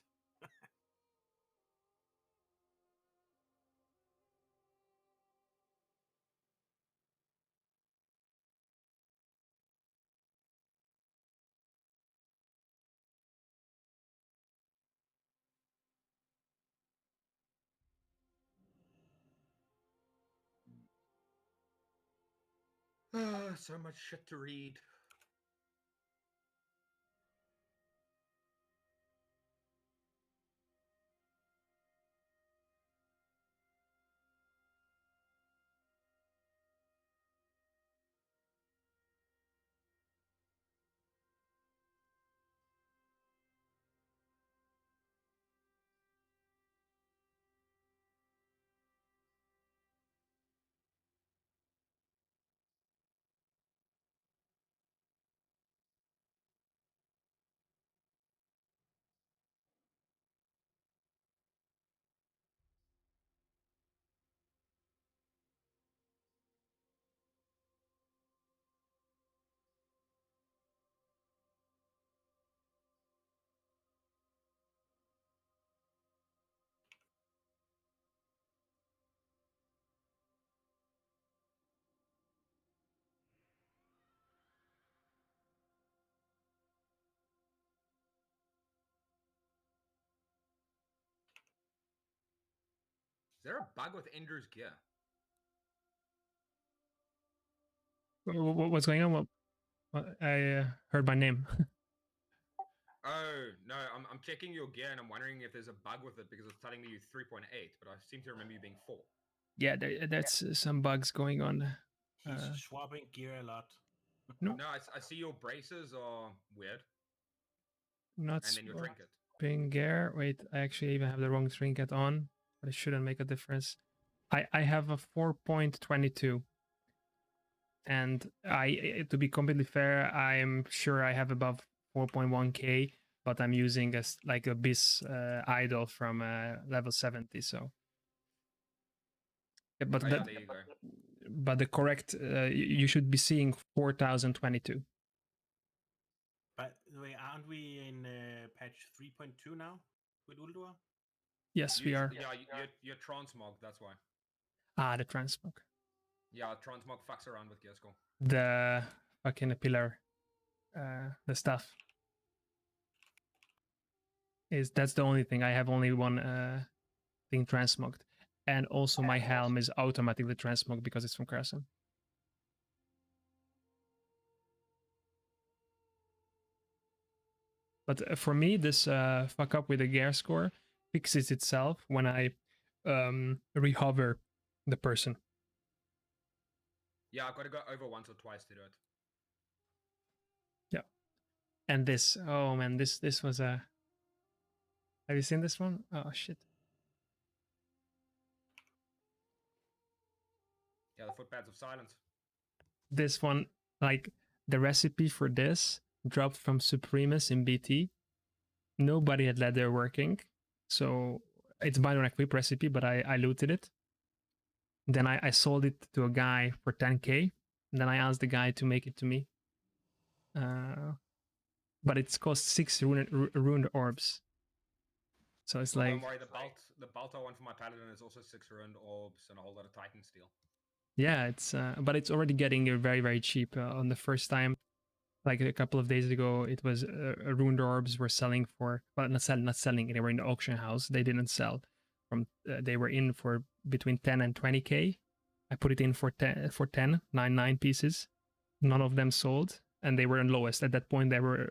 So much shit to read. Is there a bug with Ender's gear? What's going on? I heard my name. Oh, no, I'm checking your gear and I'm wondering if there's a bug with it because it's telling me you 3.8, but I seem to remember you being 4. Yeah, that's some bugs going on. He's swapping gear a lot. No, I see your braces are weird. not and then your trinket. swapping gear. Wait, I actually even have the wrong trinket on, but it shouldn't make a difference. I have a 4.22. And to be completely fair, I'm sure I have above 4.1k, but I'm using like a bis idol from level 70. So, yeah, but Oh, yeah, there you go. But the correct you should be seeing 4022. By the way, aren't we in patch 3.2 now with Uldur? Yes, we are. Yeah, you're transmog, that's why. The transmog. Yeah, transmog fucks around with gear score. The fucking pillar, the stuff. That's the only thing. I have only one thing transmogged. And also my helm is automatically transmogged because it's from Carson. But for me, this fuck up with the gear score fixes itself when I rehover the person. Yeah, I've got to go over once or twice to do it. Yeah. And this, oh man, this was a... Have you seen this one? Oh shit. Yeah, the footpads of silence. This one, like the recipe for this dropped from Supremus in BT. Nobody had leather working. So it's buy on equip recipe, but I looted it. Then I sold it to a guy for 10k. And then I asked the guy to make it to me. But it's cost 6 ruined orbs. So it's like... Don't worry, the Balto one for my paladin is also 6 ruined orbs and a whole lot of Titan steel. Yeah, it's but it's already getting very, very cheap on the first time. like a couple of days ago, it was ruined orbs were selling for, well, not selling. They were in the auction house. They didn't sell. They were in for between 10 and 20k. I put it in for 9 pieces. None of them sold, and they were in lowest at that point. They were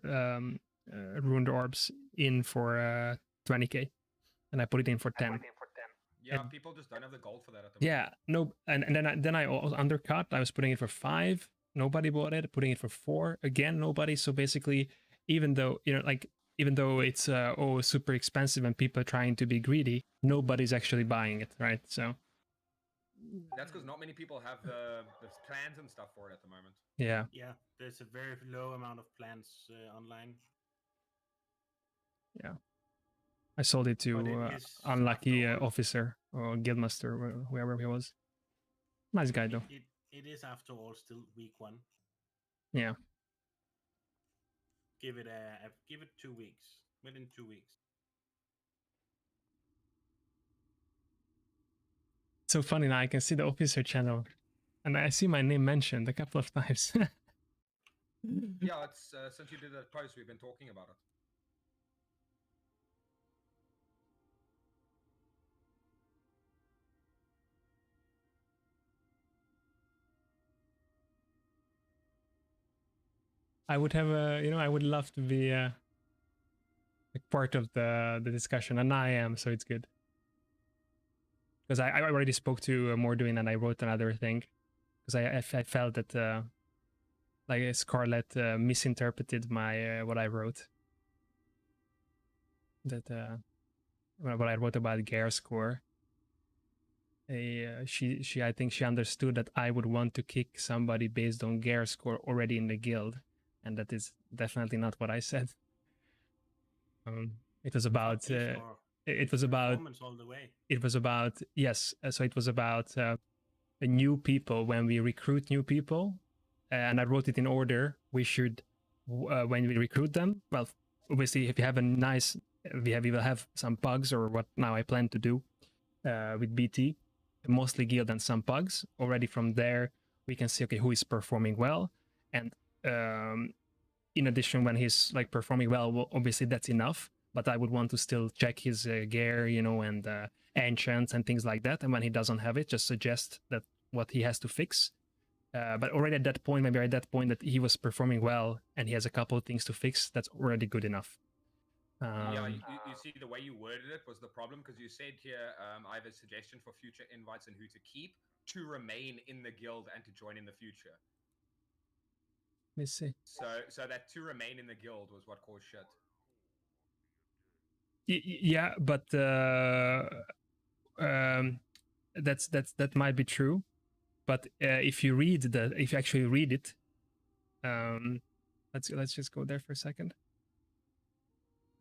ruined orbs in for 20k, and I put it in for 10. Yeah, And- people just don't have the gold for that at the moment. Yeah, no, and then I undercut. I was putting it for 5. Nobody bought it. Putting it for 4. Again, nobody. So basically, even though it's super expensive and people are trying to be greedy, nobody's actually buying it, right? So That's because not many people have the plans and stuff for it at the moment. yeah. Yeah, there's a very low amount of plans online. Yeah. I sold it But to it is unlucky after all- officer or guildmaster, whoever he was. Nice guy though. It is after all still week 1. Yeah. Give it 2 weeks. Within 2 weeks. So funny now. I can see the officer channel, and I see my name mentioned a couple of times. Yeah, it's since you did that post, we've been talking about it. I would have I would love to be like part of the discussion, and I am, so it's good. Because I already spoke to Morduin, and I wrote another thing, because I felt that like Scarlet misinterpreted my what I wrote. That what I wrote about Gare score. She I think she understood that I would want to kick somebody based on Gare score already in the guild, and that is definitely not what I said. It was about it was about Performance all the way. it was about yes, so it was about new people. When we recruit new people, and I wrote it in order. We should when we recruit them, well, obviously if you have a nice, we will have some pugs, or what now I plan to do with BT, mostly guild and some pugs. Already from there we can see, okay, who is performing well, and in addition, when he's like performing well, obviously that's enough, but I would want to still check his gear, and enchants and things like that. And when he doesn't have it, just suggest that what he has to fix. But already at that point, maybe at that point that he was performing well and he has a couple of things to fix, that's already good enough. Yeah, you see the way you worded it was the problem, because you said here, I have a suggestion for future invites and who to keep to remain in the guild and to join in the future. Let me see. So that to remain in the guild was what caused shit. Yeah, but that might be true. But if you actually read it, let's just go there for a second,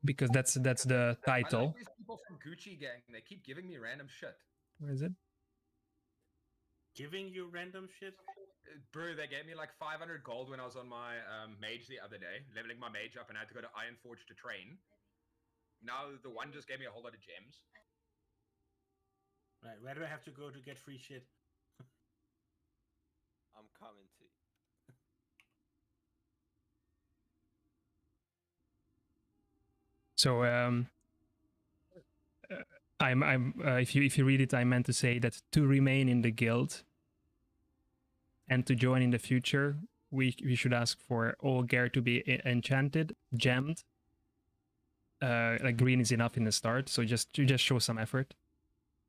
because that's the title. I like these people from Gucci Gang. They keep giving me random shit. Where is it? Giving you random shit? Bro, they gave me like 500 gold when I was on my mage the other day, leveling my mage up, and I had to go to Ironforge to train. Now the one just gave me a whole lot of gems. Right, where do I have to go to get free shit? I'm coming to you. So if you read it, I meant to say that to remain in the guild and to join in the future, we should ask for all gear to be enchanted, gemmed. Like green is enough in the start, so just show some effort.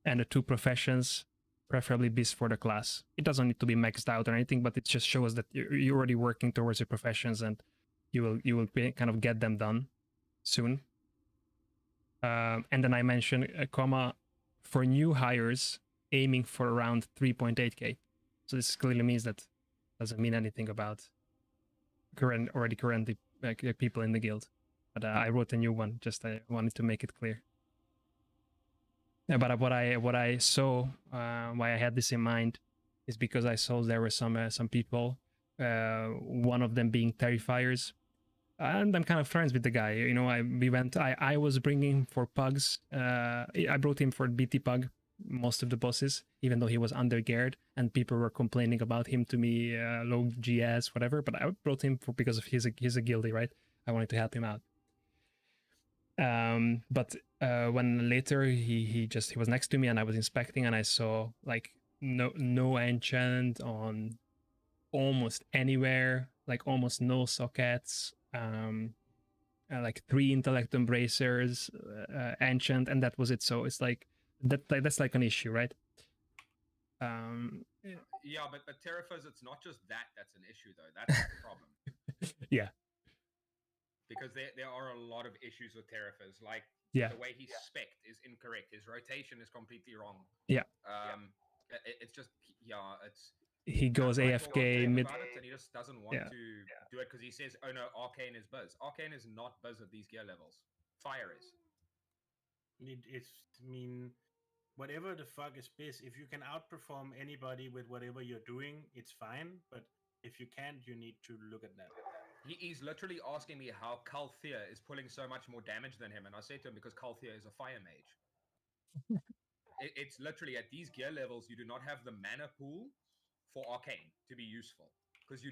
And the 2 professions, preferably beast for the class. It doesn't need to be maxed out or anything, but it just shows that you're already working towards your professions, and you will kind of get them done soon. And then I mentioned a comma for new hires aiming for around 3.8k. So this clearly means that doesn't mean anything about currently like people in the guild. But I wrote a new one. Just I wanted to make it clear. Yeah, but what I saw, why I had this in mind, is because I saw there were some people, one of them being Terrifiers, and I'm kind of friends with the guy. I was bringing for pugs. I brought him for BT pug, most of the bosses, even though he was under geared, and people were complaining about him to me, low GS, whatever. But I brought him because of he's a guildie, right? I wanted to help him out. But when later he was next to me and I was inspecting and I saw like no enchant on almost anywhere, like almost no sockets, like 3 intellect embracers, enchant, and that was it. So it's like that's like an issue, right? Yeah, but Terrafers, it's not just that's an issue though. That's the problem. Yeah. Because there are a lot of issues with Terrafers. Like Yeah. the way he's spec'd is incorrect. His rotation is completely wrong. Yeah. It's just it's. He goes AFK mid. About it, and he just doesn't want to do it because he says, "Oh no, Arcane is Buzz." Arcane is not Buzz at these gear levels. Fire is. I mean, whatever the fuck is Biz, if you can outperform anybody with whatever you're doing, it's fine. But if you can't, you need to look at that. He's literally asking me how Kalthea is pulling so much more damage than him, and I say to him because Kalthea is a fire mage. It's literally at these gear levels you do not have the mana pool for Arcane to be useful because you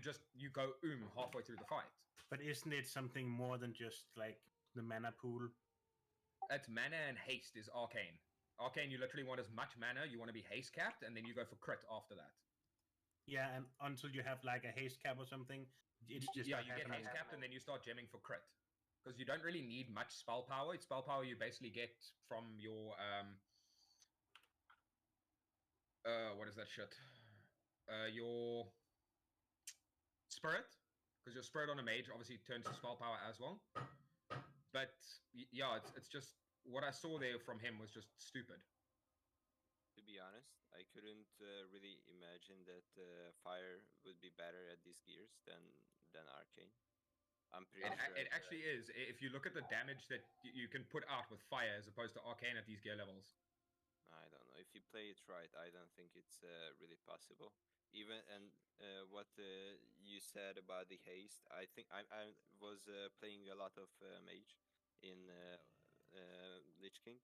go halfway through the fight. But isn't it something more than just like the mana pool? It's mana and haste is Arcane. Arcane, you literally want as much mana, you want to be haste capped, and then you go for crit after that. Yeah, and until you have like a haste cap or something, it's just you get haste capped and then you start gemming for crit because you don't really need much spell power. It's spell power you basically get from your what is that shit? Your spirit, because your spirit on a mage obviously turns to spell power as well. But yeah, it's just what I saw there from him was just stupid. To be honest, I couldn't really imagine that fire would be better at these gears than Arcane. I'm pretty sure it actually is. If you look at the damage that you can put out with fire as opposed to Arcane at these gear levels. I don't know. If you play it right, I don't think it's really possible. Even what you said about the haste, I think I was playing a lot of mage in Lich King,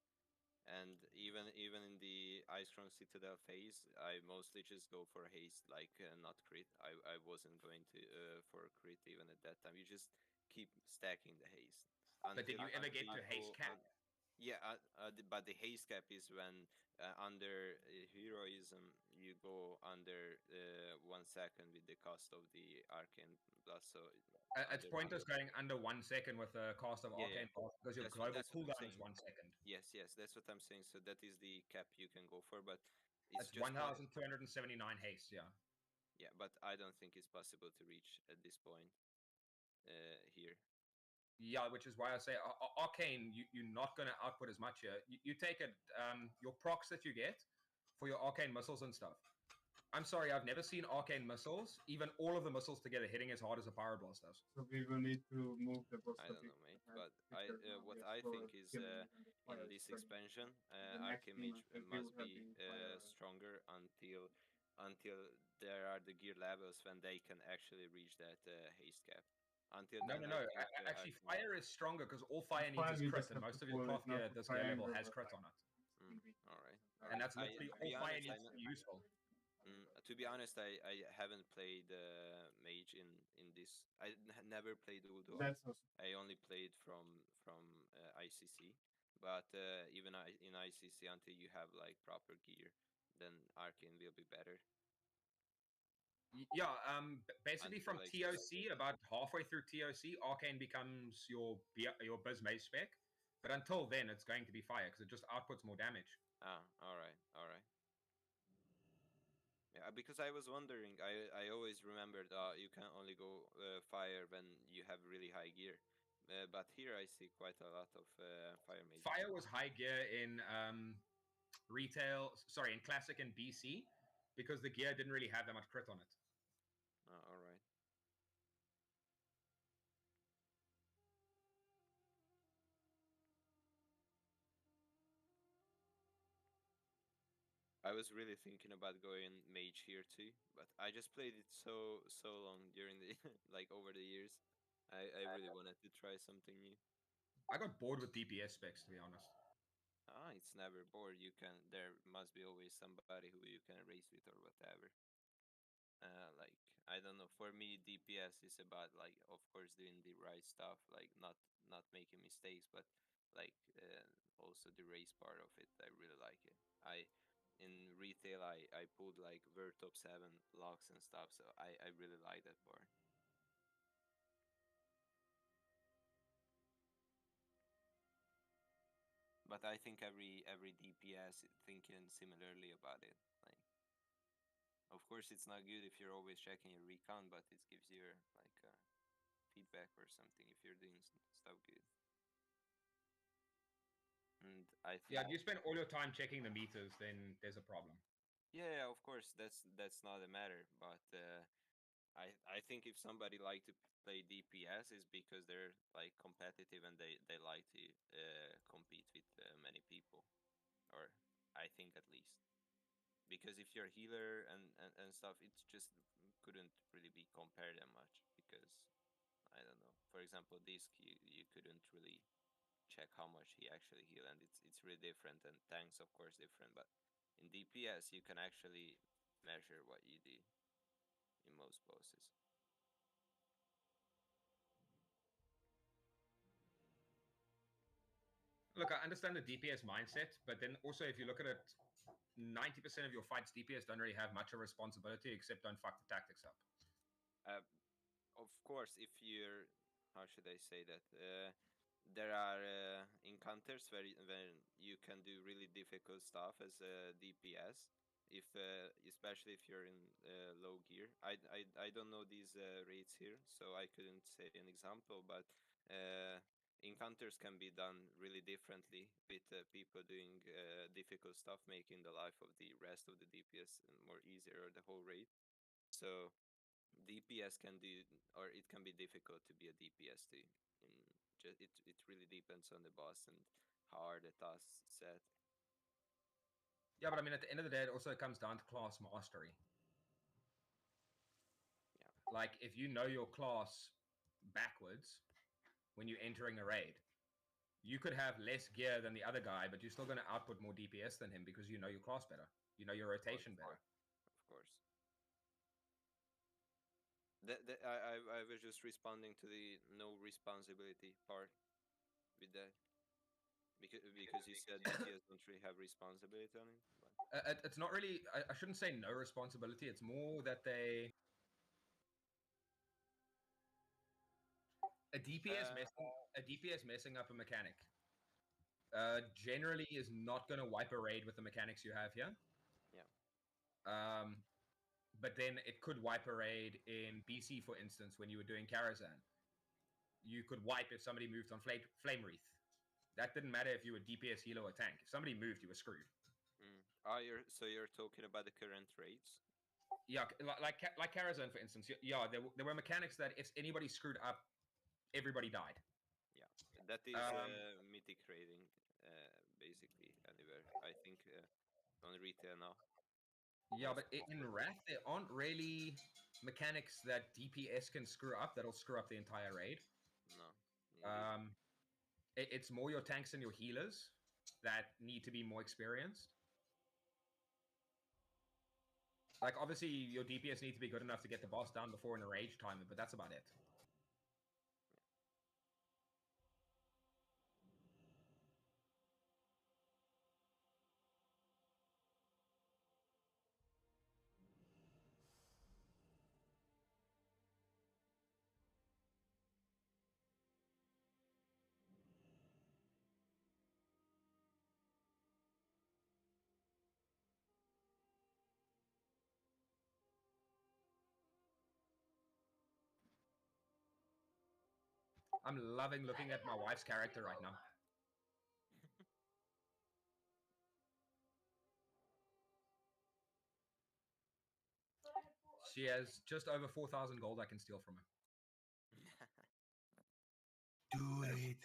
and even in the Ice Crown Citadel phase, I mostly just go for haste, like not crit. I wasn't going to for crit even at that time. You just keep stacking the haste. But did you ever get to haste cap? Yeah, but the haste cap is when under heroism you go under 1 second with the cost of the arcane plus. So it's pointless going under 1 second with the cost of arcane plus because your global cooldown is 1 second. Yes, that's what I'm saying. So that is the cap you can go for, but it's just 1,279 haste. Yeah. Yeah, but I don't think it's possible to reach at this point here. Yeah, which is why I say Arcane, you're not going to output as much here. You take it, your procs that you get for your Arcane missiles and stuff. I'm sorry, I've never seen Arcane missiles, even all of the missiles together, hitting as hard as a Pyroblast does. So we will need to move the boss. I don't know, mate, but what I think is in this expansion, Arcane Mage must be stronger until there are the gear levels when they can actually reach that haste cap. Until no. Actually, fire is stronger because all fire needs is crit, and most of your cloth gear at this gear level has crit on it. All right. And that's literally all fire needs to be useful. To be honest, I haven't played mage in this. I never played Udo. I only played from ICC. But even in ICC, until you have like proper gear, then Arcane will be better. Yeah, basically from TOC, about halfway through TOC, Arcane becomes your Biz Mage spec. But until then, it's going to be fire because it just outputs more damage. Ah, all right. Yeah, because I was wondering, I always remembered you can only go fire when you have really high gear. But here I see quite a lot of fire mages. Fire was high gear in in Classic and BC, because the gear didn't really have that much crit on it. All right. I was really thinking about going mage here too, but I just played it so long during the like over the years. I really wanted to try something new. I got bored with DPS specs, to be honest. It's never bored. There must be always somebody who you can race with or whatever. Like, I don't know. For me, DPS is about, like, of course, doing the right stuff, like not making mistakes, but like also the race part of it. I really like it. In retail, I pulled like Vert top 7 locks and stuff, so I really like that part. But I think every DPS thinking similarly about it. Like, of course, it's not good if you're always checking your recon, but it gives you like feedback or something if you're doing stuff good. And I think, Yeah, if you spend all your time checking the meters, then there's a problem. yeah, of course, that's not a matter. But I think if somebody like to play DPS is because they're like competitive and they like to compete with many people, or I think at least. Because if you're a healer and stuff, it's just couldn't really be compared that much because I don't know. For example, Disc, you couldn't really check how much he actually heal, and it's really different. And tanks, of course, different. But in DPS, you can actually measure what you do in most bosses. Look, I understand the DPS mindset, but then also if you look at it, 90% of your fights, DPS don't really have much of a responsibility except don't fuck the tactics up. Of course, if you're, how should I say that? There are encounters where you can do really difficult stuff as a DPS. If especially if you're in low gear. I don't know these rates here, so I couldn't say an example. But encounters can be done really differently with people doing difficult stuff, making the life of the rest of the DPS more easier or the whole raid. So DPS can do, or it can be difficult to be a DPS too. It really depends on the boss and how are the tasks set. Yeah, but I mean, at the end of the day, it also comes down to class mastery. Yeah. Like, if you know your class backwards when you're entering a raid, you could have less gear than the other guy, but you're still going to output more DPS than him because you know your class better. You know your rotation better. Of course. I was just responding to the no responsibility part with that. Because you said DPS don't really have responsibility on it. It's not really, I shouldn't say no responsibility. It's more that a DPS messing up a mechanic generally is not going to wipe a raid with the mechanics you have here. Yeah. But then it could wipe a raid in BC, for instance, when you were doing Karazhan. You could wipe if somebody moved on Flame Wreath. That didn't matter if you were DPS, healer, or tank. If somebody moved, you were screwed. So you're talking about the current raids? Yeah, like Karazhan, for instance. Yeah, there were mechanics that if anybody screwed up, everybody died. Yeah, that is mythic raiding, basically, anywhere. I think on retail now. Yeah, but in Wrath, there aren't really mechanics that DPS can screw up that'll screw up the entire raid. No. It's more your tanks and your healers that need to be more experienced. Like, obviously, your DPS need to be good enough to get the boss down before in a rage timer, but that's about it. I'm loving looking at my wife's character right now. She has just over 4,000 gold I can steal from her. Do it.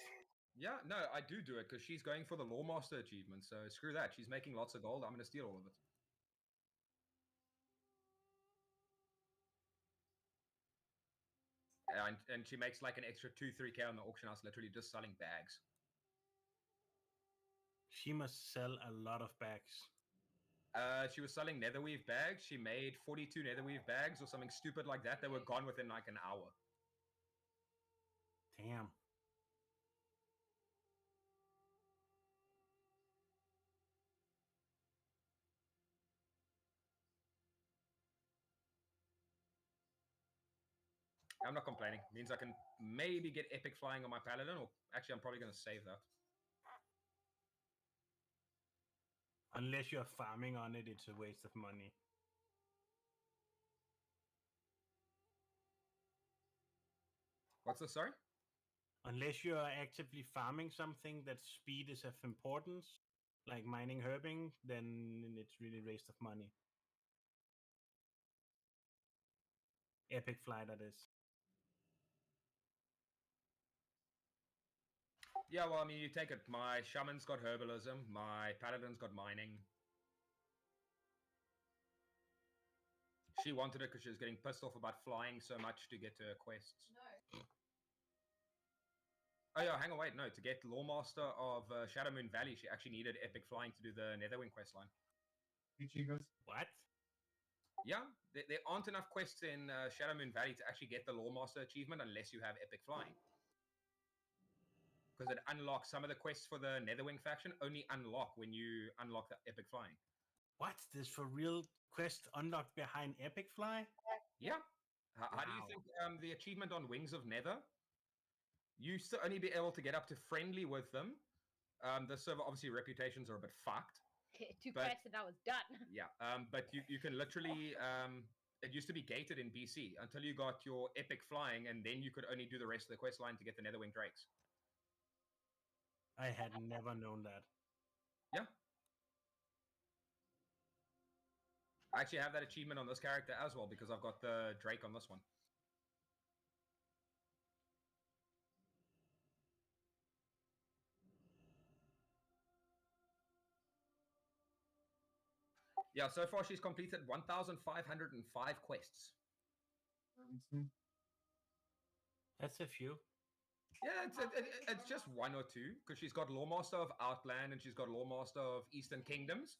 Yeah, no, I do it because she's going for the Lawmaster achievement, so screw that. She's making lots of gold. I'm going to steal all of it. And she makes like an extra 2-3k on the auction house, literally just selling bags. She must sell a lot of bags. She was selling netherweave bags. She made 42 netherweave bags or something stupid like that. They were gone within like an hour. Damn. I'm not complaining. Means I can maybe get epic flying on my paladin, or actually I'm probably going to save that. Unless you're farming on it, it's a waste of money. What's this, sorry? Unless you're actively farming something that speed is of importance, like mining herbing, then it's really a waste of money. Epic fly, that is. Yeah, well, I mean, you take it. My shaman's got herbalism. My paladin's got mining. She wanted it because she was getting pissed off about flying so much to get to her quests. No. Oh yeah, hang on, wait, no. To get Lawmaster of Shadow Moon Valley, she actually needed epic flying to do the Netherwing quest line. What? Yeah, there aren't enough quests in Shadow Moon Valley to actually get the Lawmaster achievement unless you have epic flying. Because it unlocks some of the quests for the Netherwing faction only unlock when you unlock the epic flying. What? There's for real quest unlocked behind epic fly? Yeah. How do you think the achievement on Wings of Nether? You used to only be able to get up to friendly with them. The server obviously reputations are a bit fucked. 2 quests and I was done. Yeah, but you can literally it used to be gated in BC until you got your epic flying, and then you could only do the rest of the quest line to get the Netherwing Drakes. I had never known that. Yeah. I actually have that achievement on this character as well because I've got the Drake on this one. Yeah, so far she's completed 1,505 quests. That's a few. Yeah, it's just one or two because she's got Lawmaster of Outland and she's got Lawmaster of Eastern Kingdoms.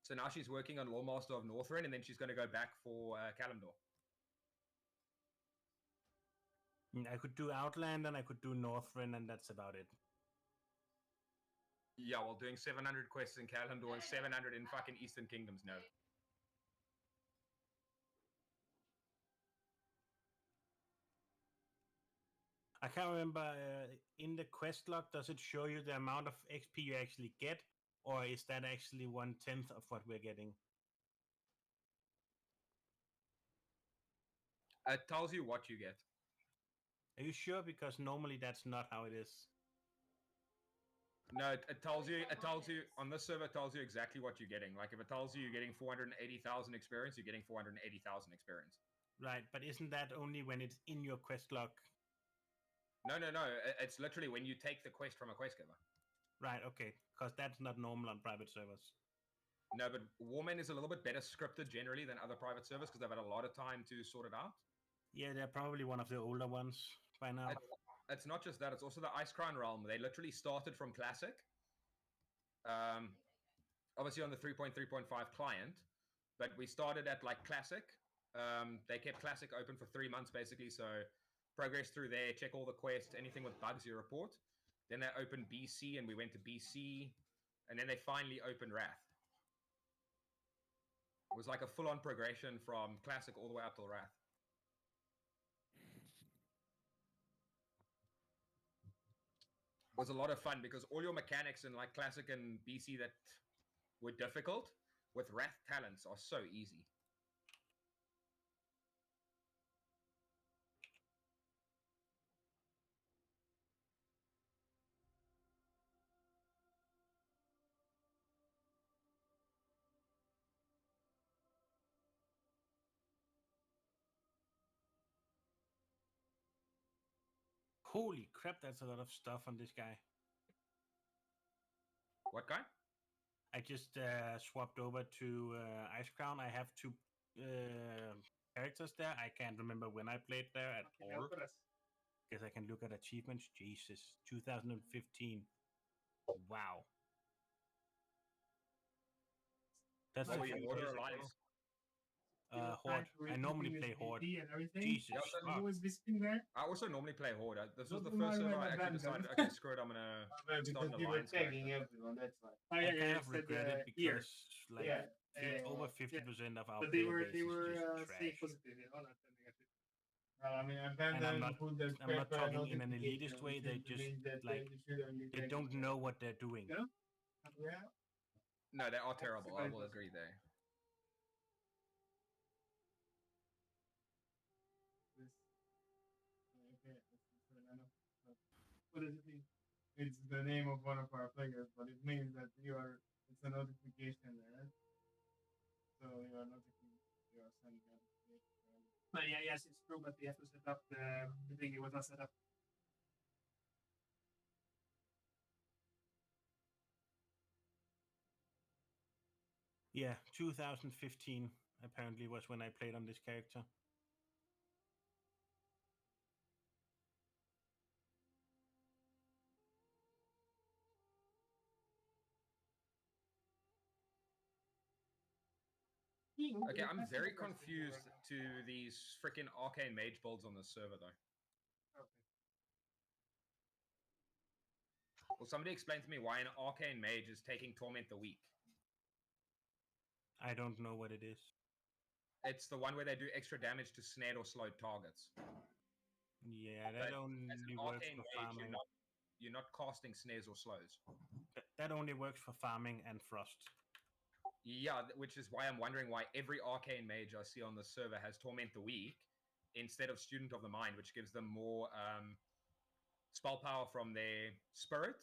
So now she's working on Lawmaster of Northrend, and then she's going to go back for Kalimdor. I could do Outland and I could do Northrend, and that's about it. Yeah, well, doing 700 quests in Kalimdor and 700 in fucking Eastern Kingdoms, no. I can't remember, in the quest log, does it show you the amount of XP you actually get? Or is that actually 1/10 of what we're getting? It tells you what you get. Are you sure? Because normally that's not how it is. No, it tells you, on this server, it tells you exactly what you're getting. Like, if it tells you you're getting 480,000 experience, you're getting 480,000 experience. Right, but isn't that only when it's in your quest log? No. It's literally when you take the quest from a quest giver. Right, okay. Because that's not normal on private servers. No, but Warmane is a little bit better scripted generally than other private servers because they've had a lot of time to sort it out. Yeah, they're probably one of the older ones by now. It's not just that, it's also the Ice Crown realm. They literally started from Classic. Obviously on the 3.3.5 client, but we started at like Classic. They kept Classic open for 3 months basically, so progress through there, check all the quests, anything with bugs you report. Then they opened BC and we went to BC, and then they finally opened Wrath. It was like a full-on progression from Classic all the way up till Wrath. It was a lot of fun because all your mechanics in like Classic and BC that were difficult, with Wrath talents are so easy. Holy crap, that's a lot of stuff on this guy. What guy? I just swapped over to Ice Crown. I have 2 characters there. I can't remember when I played there at all. Guess I can look at achievements. Jesus, 2015. Wow. That's What the were you, thing. Horde or Alliance? Horde. I normally play Horde. and everything. Jesus. Yeah, so fuck. Who was visiting there? I also normally play Horde. This was the Don't first worry server about I the actually random. decided, okay, screw it, I'm gonna start Because an you were Alliance character. tagging everyone, that's why. I kind of regret it Here. because like Yeah. over 50% of our But they player were base is just saying trash. positive, you know, not negative. I mean, I've And I'm not, put the I'm not paper talking in an notification, elitist way. which They is the just means that like you should only they take don't it. know what they're doing. You know? Yeah. No, they are terrible. I That's will fine. agree there. What does it mean? It's the name of one of our players, but it means that it's a notification there. So you are sending a notification. But yeah, yes, it's true, but we have to set up the thing. It was not set up. Yeah, 2015 apparently was when I played on this character. Okay, I'm very confused to these freaking arcane mage builds on this server though. Will somebody explain to me why an arcane mage is taking Torment the Weak? I don't know what it is. It's the one where they do extra damage to snared or slowed targets. Yeah, that But only as an works arcane for mage, farming. you're not casting snares or slows. That only works for farming and frost. Yeah, which is why I'm wondering why every arcane mage I see on the server has Torment the Weak instead of Student of the Mind, which gives them more spell power from their spirit.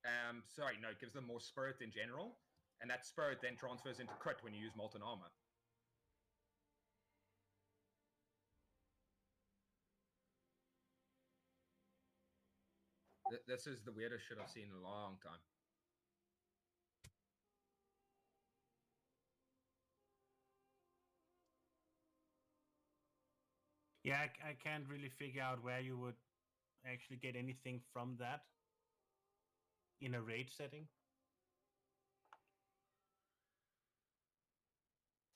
It gives them more spirit in general, and that spirit then transfers into crit when you use Molten Armor. This is the weirdest shit I've seen in a long time. Yeah, I can't really figure out where you would actually get anything from that in a raid setting.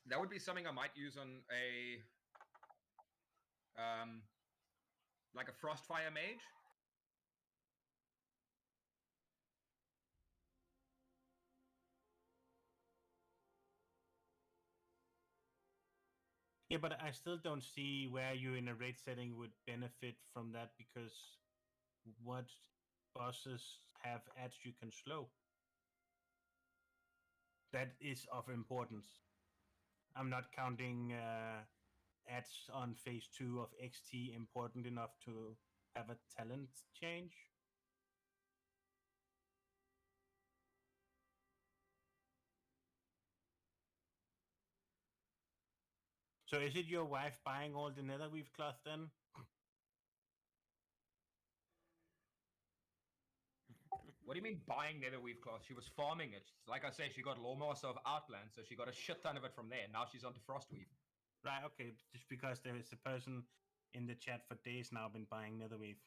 That would be something I might use on a like a Frostfire mage. Yeah, but I still don't see where you in a raid setting would benefit from that, because what bosses have ads you can slow? That is of importance. I'm not counting ads on phase 2 of XT important enough to have a talent change. So is it your wife buying all the netherweave cloth then? What do you mean buying netherweave cloth? She was farming it. Like I say, she got Lawmaster of Outland, so she got a shit ton of it from there. Now she's onto Frostweave. Right, okay, just because there is a person in the chat for days now been buying netherweave.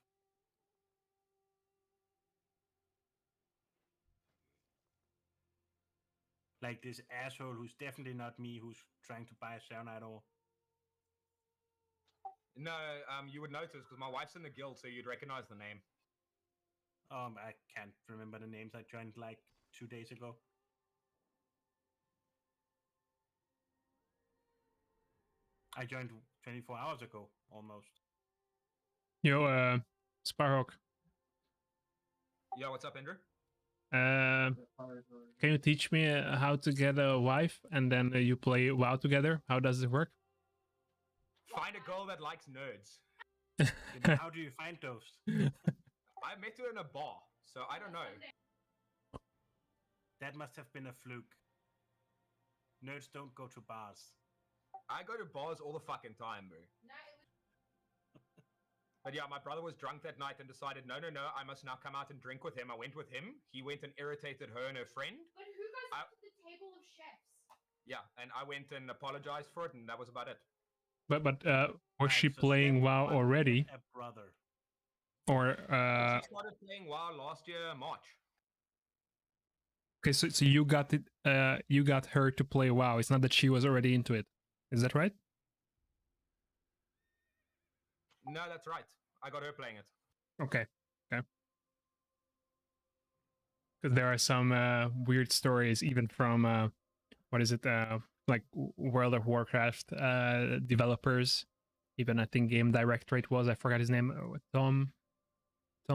Like this asshole who's definitely not me, who's trying to buy a Serenite ore. No, you would notice because my wife's in the guild, so you'd recognize the name. I can't remember the names. I joined like 2 days ago. I joined 24 hours ago, almost. Yo, Sparhawk. Yo, what's up, Indra? Can you teach me how to get a wife and then you play WoW together? How does it work? Find a girl that likes nerds. How do you find those? I met her in a bar, so I don't know. That must have been a fluke. Nerds don't go to bars. I go to bars all the fucking time, bro. But yeah, my brother was drunk that night and decided, no, I must now come out and drink with him. I went with him. He went and irritated her and her friend. But who goes up to the table of chefs? Yeah, and I went and apologized for it, and that was about it. But was she playing WoW already? A brother. Or She started playing WoW last year, March. Okay, so you got it. You got her to play WoW. It's not that she was already into it. Is that right? No, that's right. I got her playing it. Okay. Okay. Because there are some weird stories, even from what is it? Like World of Warcraft developers. Even I think game director it was. I forgot his name. Tom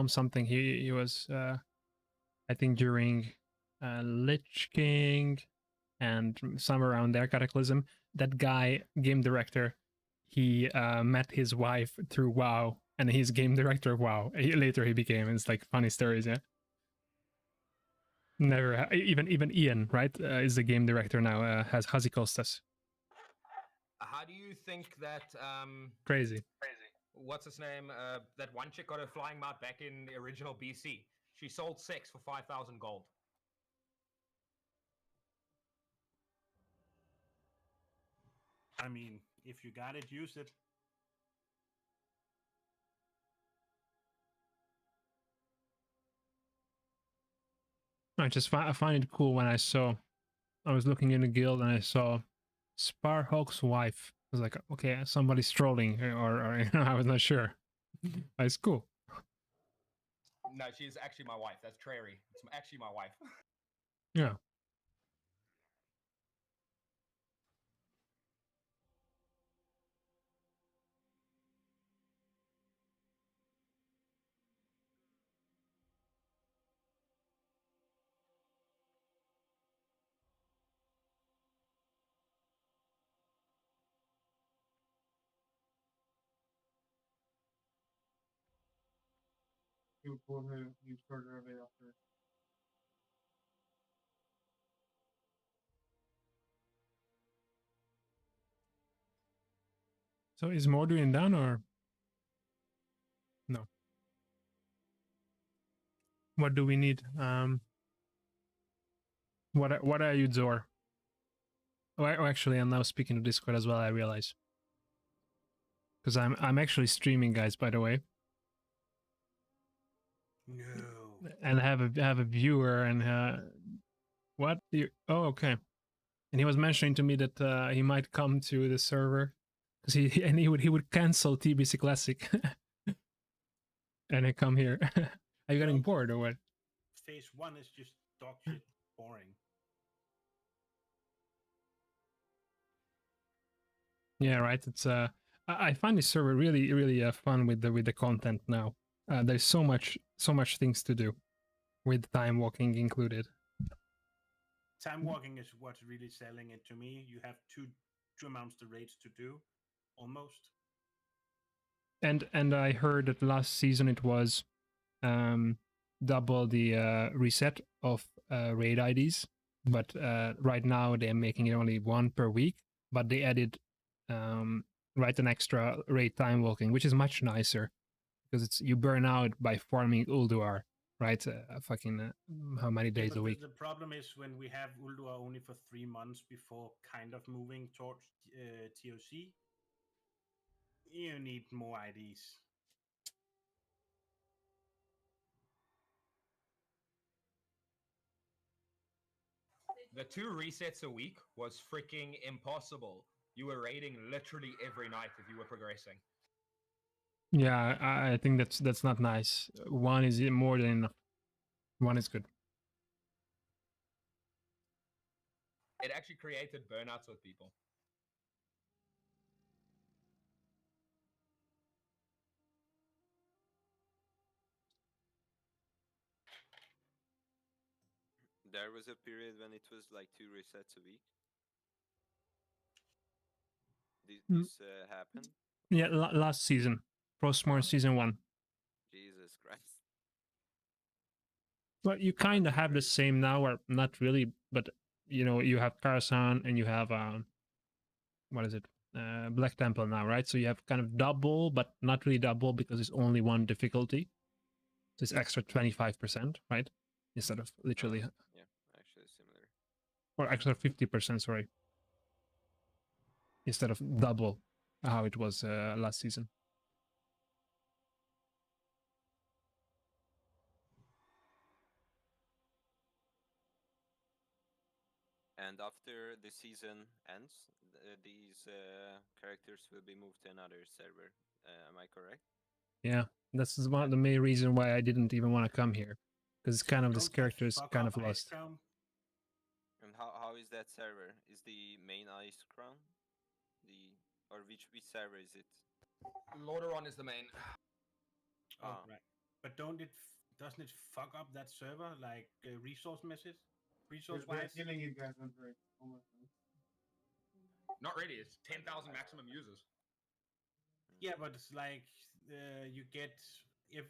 something. He was. I think during Lich King and somewhere around there, Cataclysm. That guy, game director, he met his wife through WoW, and he's game director of WoW. Later he became. It's like funny stories, yeah. Never even Ian, right? Is the game director now. Has Hazy Costas. How do you think that Crazy. what's his name? That one chick got her flying mount back in the original BC. She sold 6 for 5,000 gold. I mean, if you got it, use it. I find it cool when I was looking in the guild and I saw Sparhawk's wife. I was like, okay, somebody's trolling, or I was not sure. But it's cool. No, she's actually my wife. That's Trary. It's actually my wife. Yeah. You pull her, you further away after. So is Morduin done or no? What do we need? What are you, Zor? Oh, actually, I'm now speaking to Discord as well. I realize because I'm actually streaming, guys. By the way. No. And I have a viewer and what? Oh, okay. And he was mentioning to me that he might come to the server because he would cancel TBC Classic and he come here. Are you getting bored or what? Phase 1 is just dog shit boring. Yeah, right. It's I find this server really fun with the content now. There's so much things to do, with time walking included. Time walking is what's really selling it to me. You have two amounts the raids to do, almost. And I heard that last season it was double the reset of raid IDs, but right now they're making it only 1 per week. But they added right an extra raid time walking, which is much nicer because it's you burn out by farming Ulduar, right? How many days a week? The problem is when we have Ulduar only for 3 months before kind of moving towards TOC, you need more IDs. The 2 resets a week was freaking impossible. You were raiding literally every night if you were progressing. Yeah, I think that's not nice. 1 is more than enough. 1 is good. It actually created burnouts with people. There was a period when it was like 2 resets a week. This happened? Yeah, last season. Frostmourne season 1. Jesus Christ. Well, you kind of have the same now, or not really, but you know, you have Karasan and you have what is it? Black Temple now, right? So you have kind of double, but not really double because it's only 1 difficulty. So it's extra 25%, right? Instead of literally Yeah, actually similar. or extra 50%, sorry. Instead of double how it was last season. and after the season ends, these characters will be moved to another server. Am I correct? Yeah, that's one of the main reason why I didn't even want to come here, because it's kind of this Don't character is fuck kind up of Ice lost. Crown. And how is that server? Is the main Ice Crown? Or which server is it? Lordaeron is the main. Oh, right. But doesn't it fuck up that server like resource wise? Killing you guys on break. Oh my God. Not really. It's 10,000 maximum users. Yeah, but it's like you get if.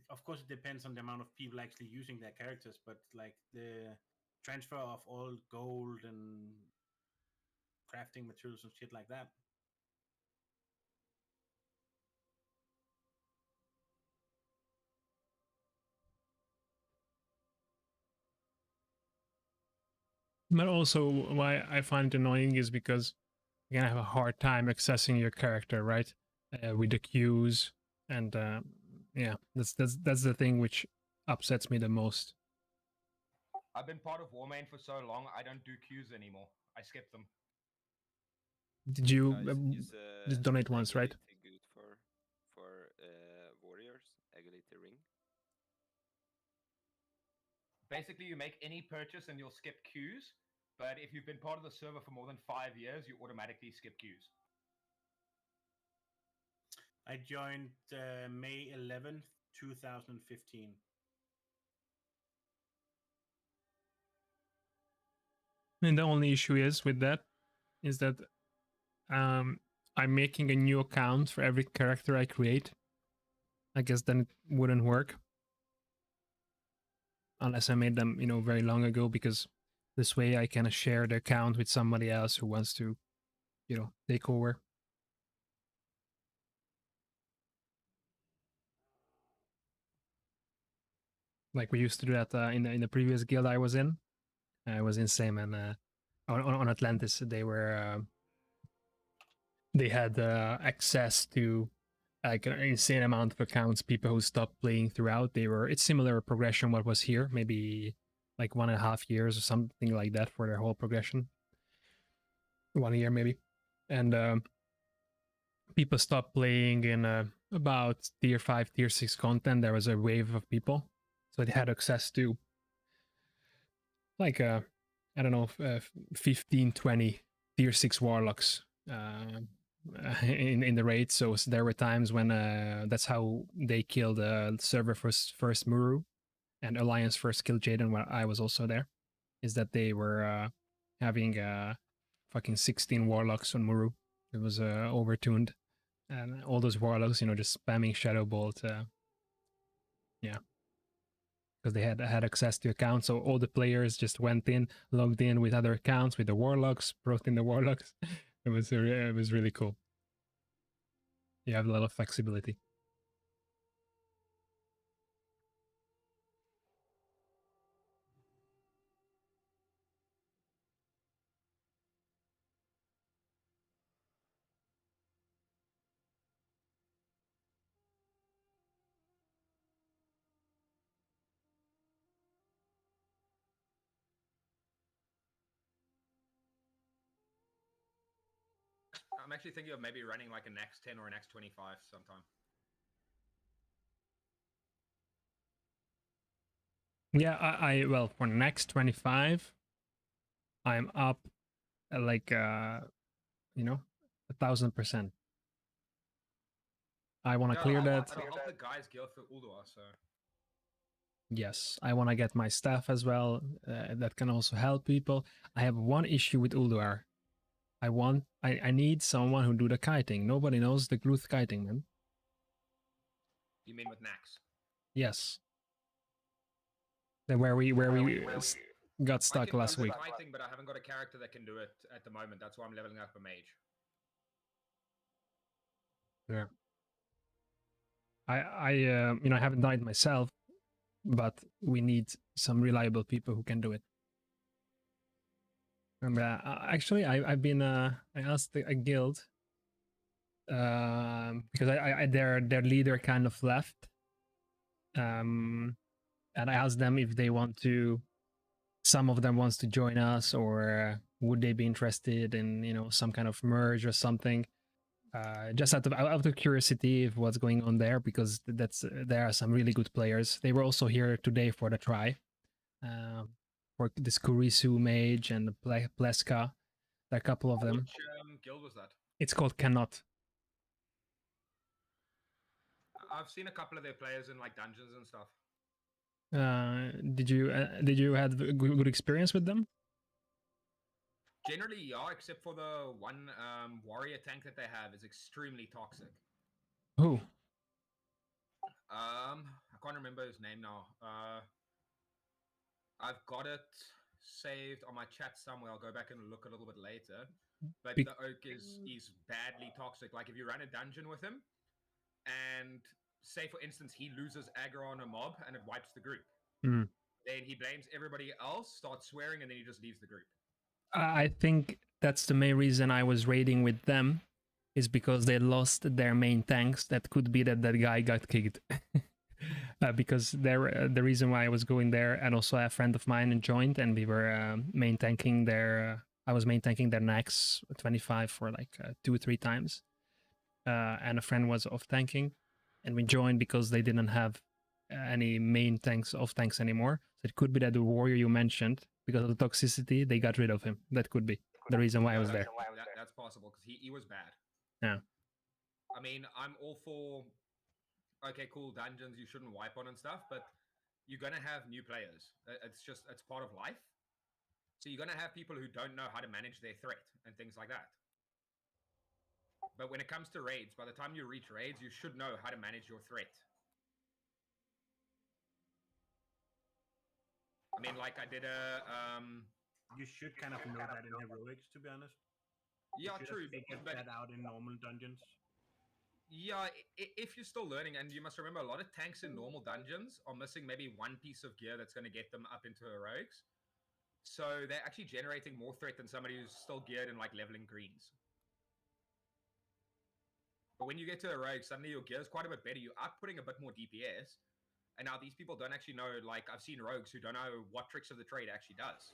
Of course, it depends on the amount of people actually using their characters, but like the transfer of all gold and crafting materials and shit like that. But also, why I find it annoying is because you're gonna have a hard time accessing your character, right? With the queues, and yeah, that's the thing which upsets me the most. I've been part of Warmane for so long, I don't do queues anymore. I skip them. Did you Guys, just donate once, right? Good for warriors, agility ring. Basically, you make any purchase and you'll skip queues. But if you've been part of the server for more than 5 years, you automatically skip queues. I joined May 11th, 2015. And the only issue is with that is that I'm making a new account for every character I create. I guess then it wouldn't work unless I made them, very long ago, because this way I can share the account with somebody else who wants to, take over. Like we used to do that in the previous guild I was in. I was insane, and on Atlantis they were they had access to like an insane amount of accounts. People who stopped playing throughout, it's similar progression what was here, maybe like 1.5 years or something like that for their whole progression. 1 year maybe, and people stopped playing in about tier 5, tier 6 content. There was a wave of people, so they had access to like I don't know, 15, 20 tier 6 warlocks in the raid. So there were times when that's how they killed server first Muru and Alliance first killed Jaden when I was also there, is that they were having fucking 16 warlocks on Muru. It was overtuned, and all those warlocks, just spamming Shadow Bolt. Yeah, because they had access to accounts, so all the players just went in, logged in with other accounts with the warlocks, brought in the warlocks. It was really cool. You have a lot of flexibility. I'm actually thinking of maybe running like an X10 or an X25 sometime. Yeah, I well, for next 25, I'm up like 1,000%. I want to clear that. It'll help the guys guild for Ulduar, so. Yes, I want to get my staff as well. That can also help people. I have one issue with Ulduar. I need someone who do the kiting. Nobody knows the Gluth kiting, man. You mean with Nax? Yes. Then where we got stuck last week. Kiting, but I haven't got a character that can do it at the moment. That's why I'm leveling up a mage. Yeah. I haven't done it myself, but we need some reliable people who can do it. And actually, I've been I asked a guild because their leader kind of left, and I asked them if they want to some of them wants to join us, or would they be interested in some kind of merge or something. Just out of curiosity of what's going on there, because there are some really good players. They were also here today for the try, for this Kurisu mage and the Pleska. There are a couple of them. Which guild was that? It's called Cannot. I've seen a couple of their players in like dungeons and stuff. Did you have a good experience with them? Generally, yeah, except for the one warrior tank that they have is extremely toxic. Who? I can't remember his name now. I've got it saved on my chat somewhere. I'll go back and look a little bit later. But the oak is badly toxic. Like if you run a dungeon with him, and say for instance he loses aggro on a mob and it wipes the group, then he blames everybody else, starts swearing, and then he just leaves the group. I think that's the main reason I was raiding with them, is because they lost their main tanks. That could be that guy got kicked. Because the reason why I was going there, and also a friend of mine joined, and we were main tanking their. I was main tanking their Nax 25 for like 2 or 3 times, and a friend was off tanking, and we joined because they didn't have any main tanks off tanks anymore. So it could be that the warrior you mentioned, because of the toxicity, they got rid of him. That could be the reason why I was there. That's possible, because he was bad. Yeah. I mean, I'm all for, okay, cool, dungeons you shouldn't wipe on and stuff, but you're going to have new players. It's part of life. So you're going to have people who don't know how to manage their threat and things like that. But when it comes to raids, by the time you reach raids, you should know how to manage your threat. I mean, like I did a... You should kind of know that in heroics, to be honest. Yeah, true. Figure that out in normal dungeons. Yeah, if you're still learning, and you must remember a lot of tanks in normal dungeons are missing maybe one piece of gear that's going to get them up into heroics. So they're actually generating more threat than somebody who's still geared in like leveling greens. But when you get to heroics, suddenly your gear is quite a bit better. You're outputting a bit more DPS. And now these people don't actually know, like I've seen rogues who don't know what tricks of the trade actually does.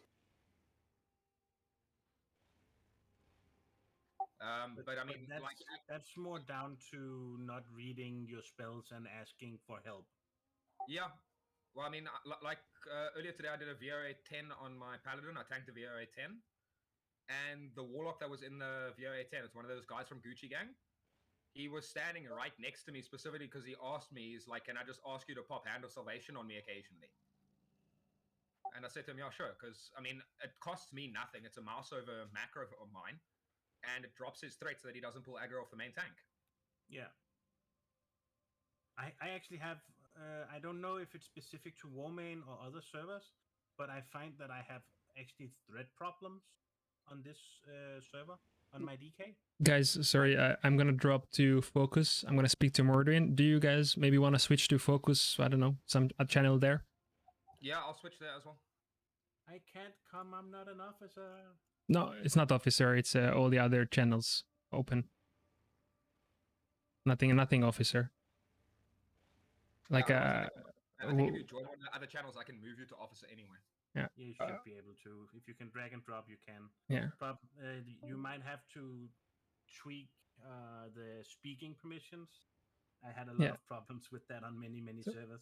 But I mean, that's more down to not reading your spells and asking for help. Yeah. Well, I mean, like earlier today, I did a VOA 10 on my Paladin. I tanked the VOA 10. And the Warlock that was in the VOA 10, it's one of those guys from Gucci Gang. He was standing right next to me specifically because he asked me, he's like, can I just ask you to pop Hand of Salvation on me occasionally? And I said to him, yeah, sure. Because, I mean, it costs me nothing. It's a mouse over macro of mine. And it drops his threat so that he doesn't pull aggro off the main tank. Yeah. I actually have... I don't know if it's specific to Warmane or other servers, but I find that I have actually thread problems on this server, on my DK. Guys, sorry, I'm going to drop to focus. I'm going to speak to Mordrin. Do you guys maybe want to switch to focus? I don't know, a channel there? Yeah, I'll switch there as well. I can't come, I'm not an officer. No, it's not officer, it's all the other channels open. Nothing officer. Like I think if you join one of the other channels, I can move you to officer anyway. Yeah. You should be able to. If you can drag and drop, you can. Yeah. But you might have to tweak the speaking permissions. I had a lot of problems with that on many servers.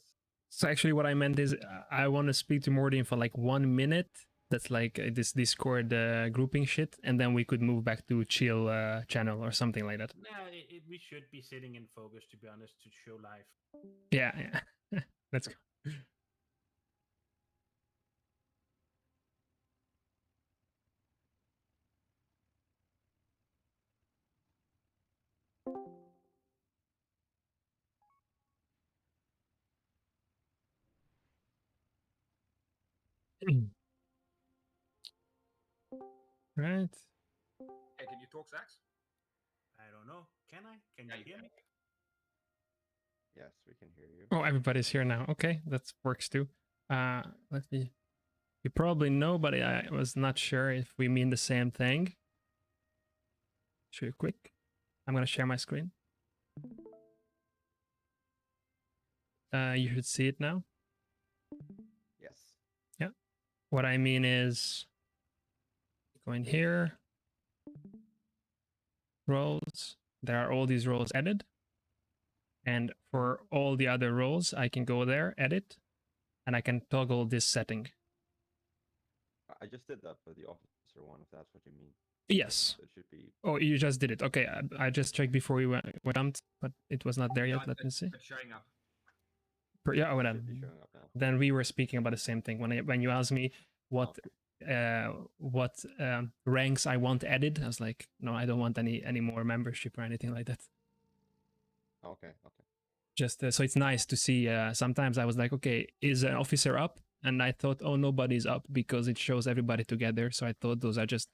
So actually what I meant is I want to speak to Mordin for like 1 minute. That's like this Discord grouping shit. And then we could move back to chill channel or something like that. Yeah, we should be sitting in focus, to be honest, to show live. Yeah. Let's go. Right. Hey, can you talk, Zax? I don't know. Can I? Can you hear me? Yes, we can hear you. Oh, everybody's here now. Okay, that works too. Let me. You probably know, but I was not sure if we mean the same thing. Show you quick. I'm gonna share my screen. You should see it now. Yes. Yeah. What I mean is, go in here, roles. There are all these roles added. And for all the other roles, I can go there, edit, and I can toggle this setting. I just did that for the officer one, if that's what you mean. Yes. So it should be. Oh, you just did it. Okay, I just checked before we went jumped, but it was not there yet. Yeah, Let me see. It's showing up. Yeah, oh, It should be showing up now. then we were speaking about the same thing. When you asked me what ranks I want added, I was like, no, I don't want any more membership or anything like that. Okay, okay. Just so it's nice to see. Sometimes I was like, okay, is an officer up? And I thought, oh, nobody's up because it shows everybody together. So I thought those are just,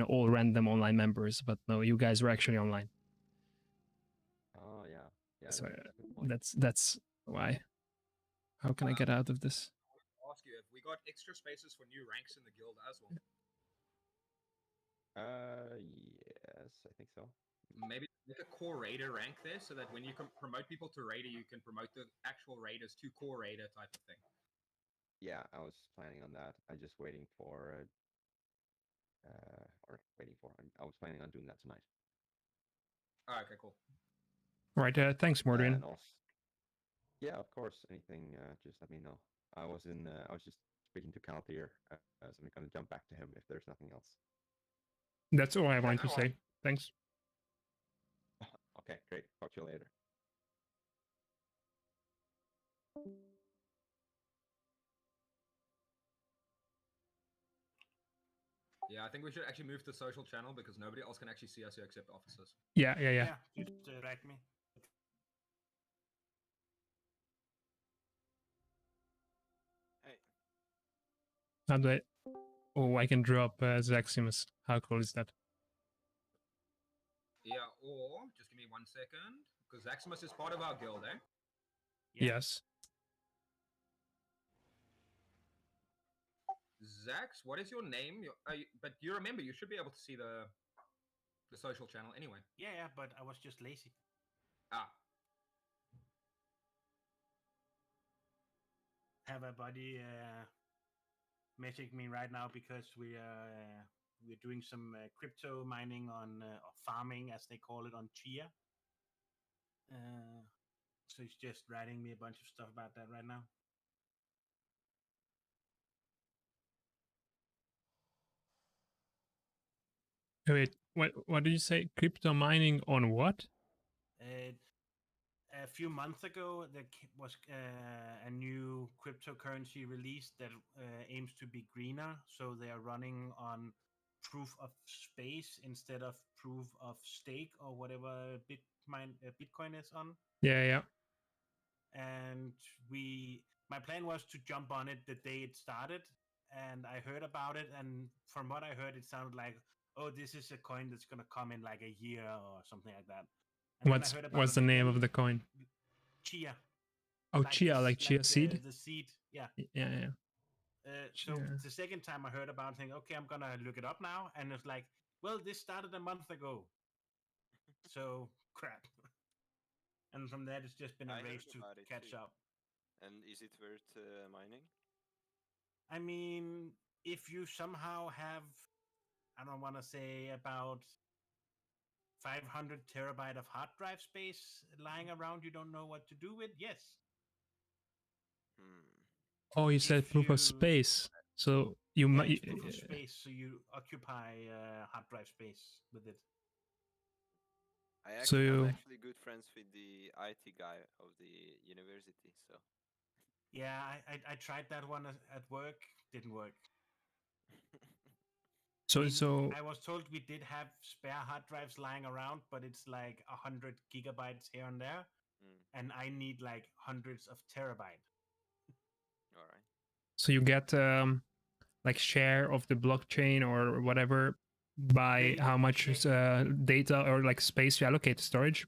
all random online members. But no, you guys were actually online. Oh yeah, yeah. So that's a good point. that's why. How can I get out of this? I'll ask you if we got extra spaces for new ranks in the guild as well. Yes, I think so. Maybe make a core raider rank there, so that when you can promote people to raider, you can promote the actual raiders to core raider type of thing. Yeah, I was planning on that. I'm just waiting for, I was planning on doing that tonight. Oh, okay, cool. Right. Thanks, Mordrin. And also, yeah, of course. Anything, just let me know. I was just speaking to Cal here, so I'm gonna jump back to him if there's nothing else. That's all I wanted to say. Thanks. Okay, great. Talk to you later. Yeah, I think we should actually move to social channel because nobody else can actually see us here except officers. Yeah. Just drag me. How do I? Oh, I can drop Zaximus. How cool is that? Yeah, or just give me 1 second, because Zaximus is part of our guild, eh? Yes. Zax, what is your name? But you remember, you should be able to see the social channel anyway. Yeah, but I was just lazy. Ah. Have a buddy message me right now because we're doing some crypto mining on or farming, as they call it, on Chia. So he's just writing me a bunch of stuff about that right now. Wait, what did you say? Crypto mining on what? A few months ago, there was a new cryptocurrency released that aims to be greener. So they are running on proof of space instead of proof of stake or whatever Bitcoin is on. Yeah. And my plan was to jump on it the day it started, and I heard about it, and from what I heard, it sounded like, oh, this is a coin that's gonna come in like a year or something like that. And What's the name of the coin? Chia. Oh, chia, like chia seed? The seed, yeah. Yeah. So the second time I heard about it, thinking, okay, I'm gonna look it up now, and it's like, well, this started a month ago. So crap. And from that, it's just been a race to catch up. And is it worth mining? I mean, if you somehow have, I don't want to say about 500 terabyte of hard drive space lying around you don't know what to do with, yes. Oh, you said proof of space. So you might. Proof of space, so you occupy hard drive space with it. I'm actually good friends with the IT guy of the university, so. Yeah, I tried that one at work. Didn't work. So I was told we did have spare hard drives lying around, but it's like 100 gigabytes here and there, and I need like hundreds of terabyte. All right. So you get like share of the blockchain or whatever by how much data or like space you allocate to storage?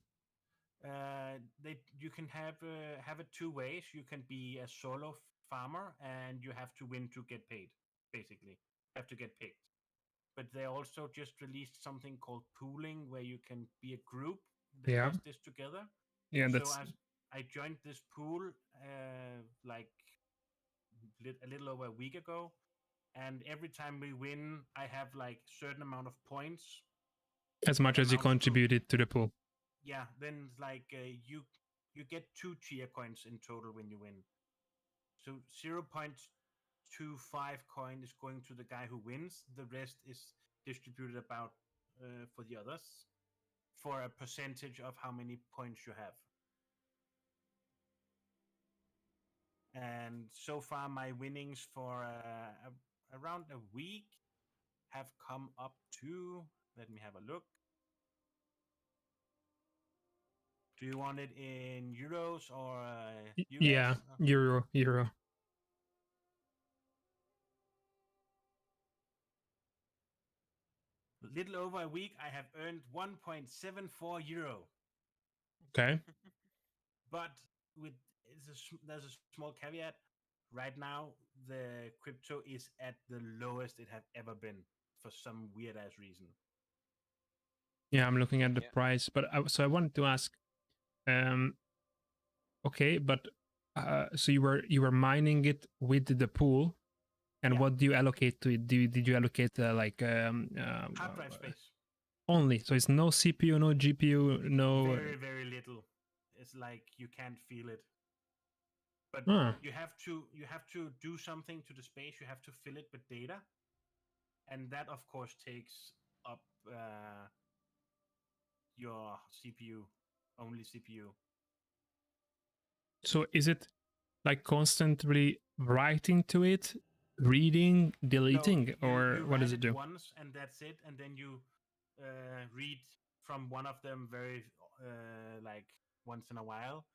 You can have it two ways. You can be a solo farmer, and you have to win to get paid. Basically, you have to get picked. But they also just released something called pooling, where you can be a group that does this together. Yeah, so I joined this pool like a little over a week ago, and every time we win, I have like certain amount of points. As much as you amounts to- contributed to the pool. Yeah, then like you get 2 cheer coins in total when you win. So 0.25 coin is going to the guy who wins. The rest is distributed about for the others for a percentage of how many points you have. And so far, my winnings for around a week have come up to. Let me have a look. Do you want it in euros or US? Yeah, euro. A little over a week, I have earned 1.74 euro. Okay. But with there's a small caveat. Right now, the crypto is at the lowest it have ever been for some weird ass reason. Yeah, I'm looking at the price, but so I wanted to ask. Okay, but so you were mining it with the pool, and what do you allocate to it? Did you allocate like hard drive space? Only, so it's no CPU, no GPU, no. Very little. It's like you can't feel it. But you have to do something to the space. You have to fill it with data, and that of course takes up your CPU, only CPU. So is it like constantly writing to it, reading, deleting, or you what does write it do? Once and that's it, and then you read from one of them very like once in a while.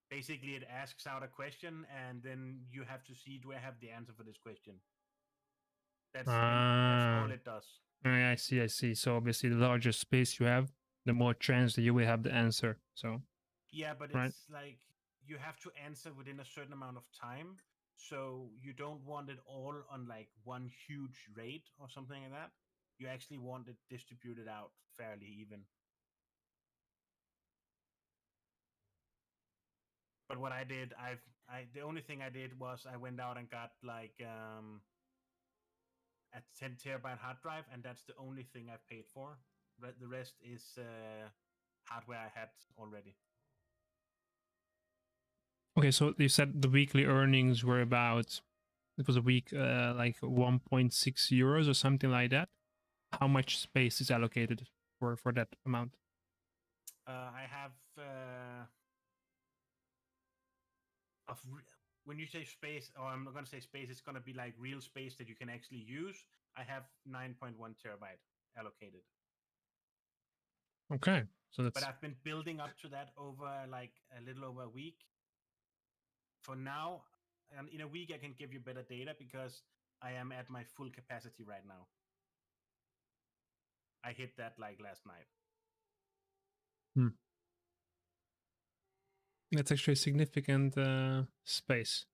Basically, it asks out a question, and then you have to see, do I have the answer for this question? That's all it does. I see. So obviously, the larger space you have, the more chance that you will have the answer. So yeah, but it's like you have to answer within a certain amount of time. So you don't want it all on like one huge rate or something like that. You actually want it distributed out fairly even. But what I did, the only thing I did was I went out and got like a 10 terabyte hard drive, and that's the only thing I've paid for. The rest is hardware I had already. okay, so you said the weekly earnings were about, it was a week like 1.6 euros or something like that. How much space is allocated for that amount? I have when you say space, or I'm not going to say space, it's going to be like real space that you can actually use. I have 9.1 terabyte allocated. Okay, so that's. But I've been building up to that over like a little over a week. For now, and in a week I can give you better data because I am at my full capacity right now. I hit that like last night. That's actually a significant space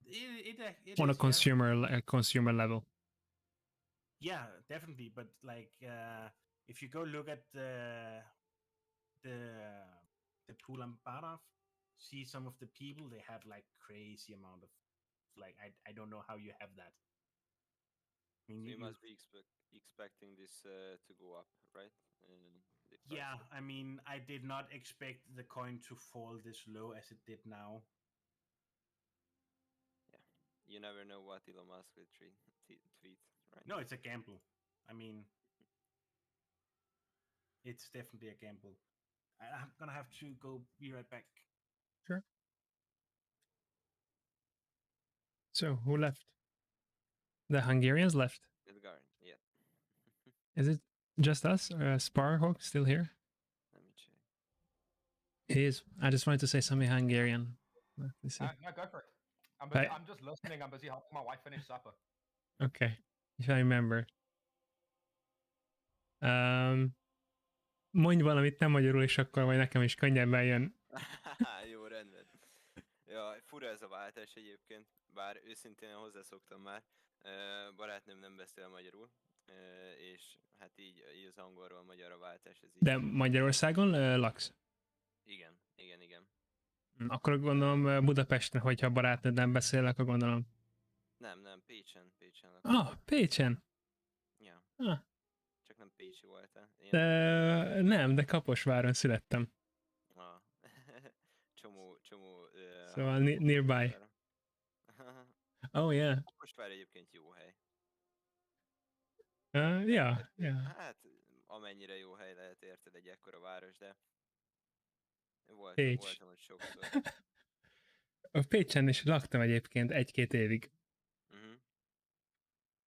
It on is, a consumer level. Yeah, definitely. But like, if you go look at the pool I'm part of, see some of the people, they have like crazy amount of like I don't know how you have that. I mean, so you must be expecting this to go up, right? Yeah, I mean, I did not expect the coin to fall this low as it did now. Yeah, you never know what Elon Musk will tweet, right? No, it's a gamble. I mean, it's definitely a gamble. I'm gonna have to go. Be right back. Sure. So who left? The Hungarians left. Yeah. Is it just us? Sparhawk still here? Let me check. He is. I just wanted to say something Hungarian. Let's see. No, go for it. I'm just listening. I'm busy helping my wife finish supper. Okay, if I remember. Mondj valamit nem magyarul, és akkor majd nekem is könnyebben jön. Jó, rendben. Ja, fura ez a váltás egyébként, bár őszintén hozzászoktam már. Barátnőm nem beszél magyarul, és hát így az angolról magyarra váltás. Ez így. De Magyarországon laksz? Igen. Akkor gondolom Budapesten, hogyha barátnőd nem beszél, akkor gondolom. Nem, Pécsen. Pécsen. Ja. Ah. Csak nem pécsi voltál. Nem, de Kaposváron születtem. Csomó Szóval nearby. Oh, yeah. Kaposvár egyébként jó hely. Yeah. Hát, amennyire jó hely lehet, érted, egy ekkora város, de Pécs. voltam ott sokszor. A Pécsen is laktam egyébként 1-2 évig.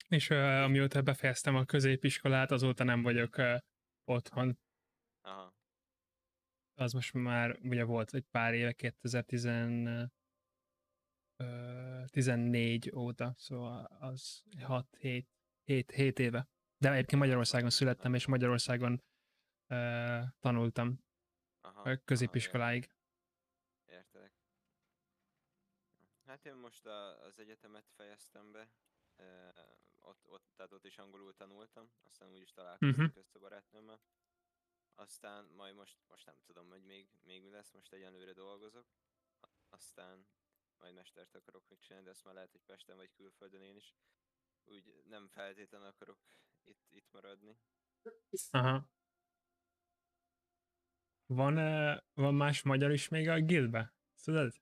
És amióta befejeztem a középiskolát, azóta nem vagyok otthon. Aha. Az most már, ugye volt egy pár éve, 2014 óta, szóval az 7 éve. De egyébként Magyarországon születtem, és Magyarországon tanultam középiskoláig. Értelek. Hát én most az egyetemet fejeztem be. Tehát ott is angolul tanultam, aztán úgyis találkoztunk ezt a barátnőmmel. Aztán majd most nem tudom, hogy még mi lesz, most egyenlőre dolgozok. Aztán majd mestert akarok még csinálni, de azt már lehet, hogy Pesten vagy külföldön én is. Úgy nem feltétlenül akarok itt maradni. Aha. Van más magyar is még a guildbe? Tudod?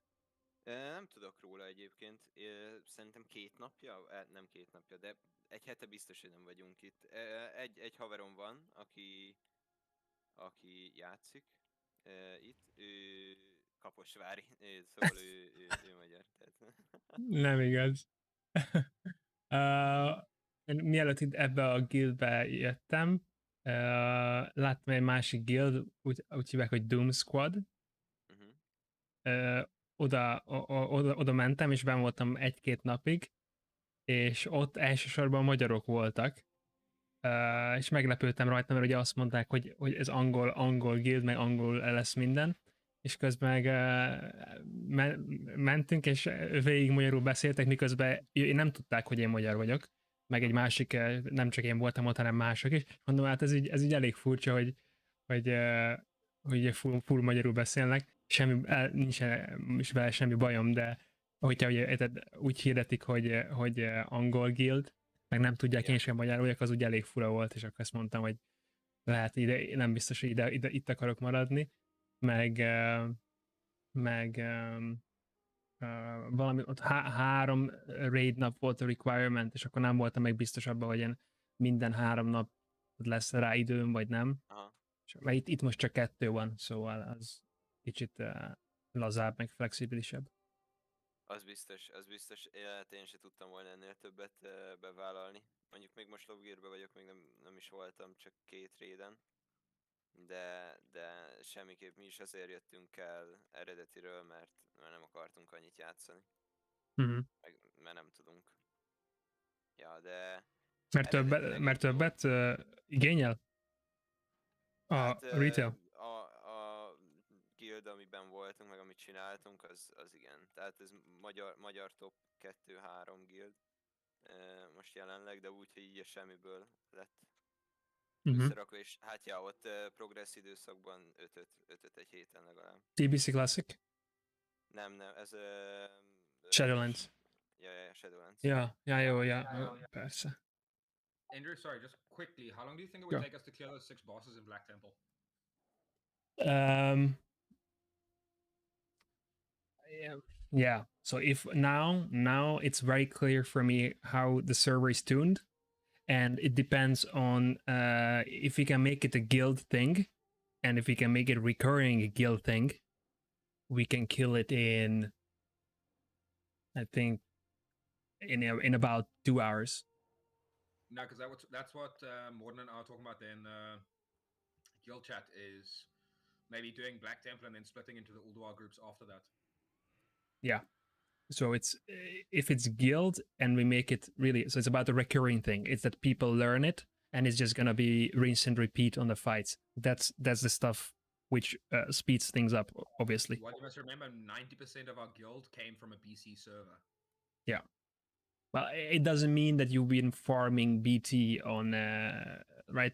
Nem tudok róla egyébként. Szerintem 2 napja, nem 2 napja, de egy hete biztos, hogy nem vagyunk itt. Egy haverom van, aki játszik itt. Ő kaposvári, szóval ő magyar. Tehát. Nem igaz. Mielőtt itt ebbe a guildbe jöttem, láttam egy másik guild, úgy hívják, hogy Doom Squad. Oda mentem, és benn voltam 1-2 napig, és ott elsősorban magyarok voltak, és meglepődtem rajta, mert ugye azt mondták, hogy ez angol guild, meg angol lesz minden, és közben mentünk, és végig magyarul beszéltek, miközben nem tudták, hogy én magyar vagyok, meg egy másik, nem csak én voltam ott, hanem mások is. Mondom, hát ez így elég furcsa, hogy full magyarul beszélnek, nincs is vele semmi bajom, de hogyha úgy hirdetik, hogy angol guild, meg nem tudják, én sem magyar vagyok, az úgy elég fura volt, és akkor azt mondtam, hogy lehet ide, nem biztos, hogy itt akarok maradni, meg valami, ott 3 raid nap volt a requirement, és akkor nem voltam meg biztos abban, hogy én minden 3 nap lesz rá időm, vagy nem. Mert itt most csak 2 van, szóval az kicsit lazább, meg flexibilisebb. Az biztos. Én se tudtam volna ennél többet bevállalni. Mondjuk még most lobgírbe vagyok, még nem is voltam, csak 2 raiden. De semmiképp mi is azért jöttünk el eredetiről, mert nem akartunk annyit játszani. Mert nem tudunk. Ja, de... Mert többet igényel? Retail? A guild, amiben voltunk, meg amit csináltunk, az igen. Tehát ez magyar top 2-3 guild most jelenleg, de úgy, hogy így a semmiből lett összerakva, és hát ja, ott progressz időszakban 5-öt egy héten legalább. TBC Classic? Nem, ez... Shadowlands. Ja, Shadowlands. Ja, persze. Andrew, sorry, just quickly, how long do you think it would take us to clear those 6 bosses in Black Temple? Yeah. So if now it's very clear for me how the server is tuned, and it depends on if we can make it a guild thing, and if we can make it a recurring guild thing, we can kill it in, I think, in about 2 hours. No, because that's what Morden and I are talking about in guild chat, is maybe doing Black Temple and then splitting into the Ulduar groups after that. Yeah. So it's if it's guild and we make it really, so it's about the recurring thing. It's that people learn it and it's just gonna be rinse and repeat on the fights. That's the stuff which speeds things up, obviously. Well, you must remember 90% of our guild came from a BC server. Yeah. Well, it doesn't mean that you've been farming BT on right.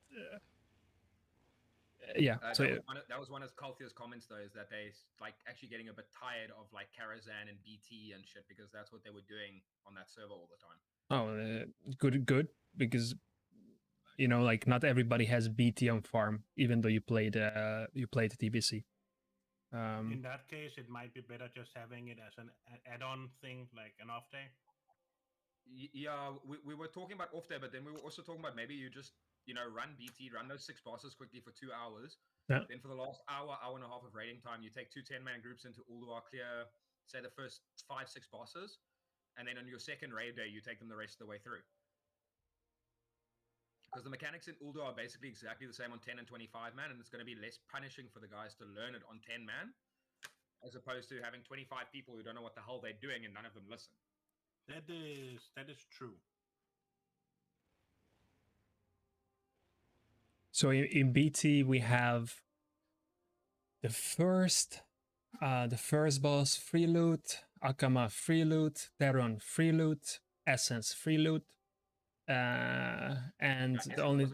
Yeah. So that was one of Kalthia's comments, though, is that they like actually getting a bit tired of like Karazhan and BT and shit, because that's what they were doing on that server all the time. Oh, good, because you know, like not everybody has BT on farm, even though you played TBC. In that case, it might be better just having it as an add-on thing, like an off day. Yeah, we were talking about off day, but then we were also talking about maybe you just, you know, run BT, run those 6 bosses quickly for 2 hours. Yeah. Then for the last hour and a half of raiding time, you take 2 10-man groups into Ulduar, clear, say, the first 5-6 bosses. And then on your second raid day, you take them the rest of the way through. Because the mechanics in Ulduar are basically exactly the same on 10 and 25 man, and it's going to be less punishing for the guys to learn it on 10 man, as opposed to having 25 people who don't know what the hell they're doing and none of them listen. That is true. So in BT we have the first boss free loot, Akama free loot, Theron free loot, Essence free loot, and the only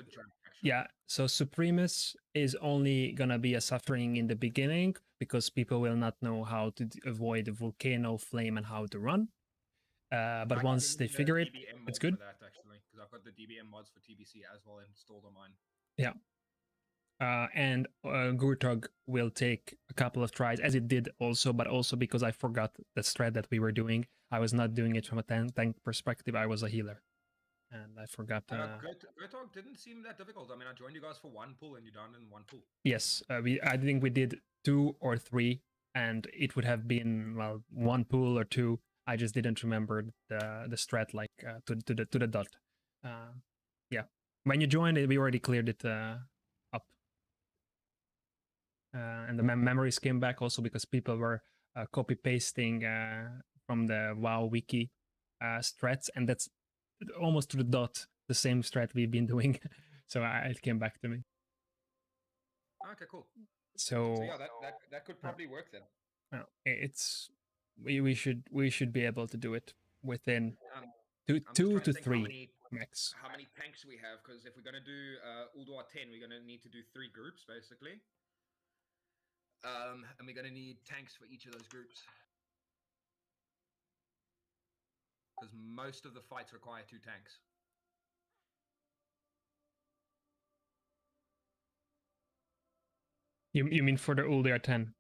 so Supremus is only gonna be a suffering in the beginning because people will not know how to avoid the volcano flame and how to run. But once they figure it, it's good. For that, actually, because I've got the DBM mods for TBC as well installed on mine. Yeah. And Gurtog will take a couple of tries, as it did also, but also because I forgot the strat that we were doing. I was not doing it from a tank perspective. I was a healer, and I forgot. Gurtog didn't seem that difficult. I mean, I joined you guys for 1 pool, and you done in 1 pool. Yes, I think we did 2 or 3, and it would have been 1 pool or 2. I just didn't remember the strat like to the dot. Yeah, when you joined it, we already cleared it up. And the memories came back also because people were copy pasting from the WoW wiki strats, and that's almost to the dot the same strat we've been doing. So it came back to me. Okay, cool. So yeah, that could probably work then. It's we should be able to do it within 2 to 3 max. How many tanks we have? Because if we're gonna do Ulduar 10, we're gonna need to do 3 groups basically. And we're going to need tanks for each of those groups. Because most of the fights require 2 tanks. You mean for the Ulduar 10?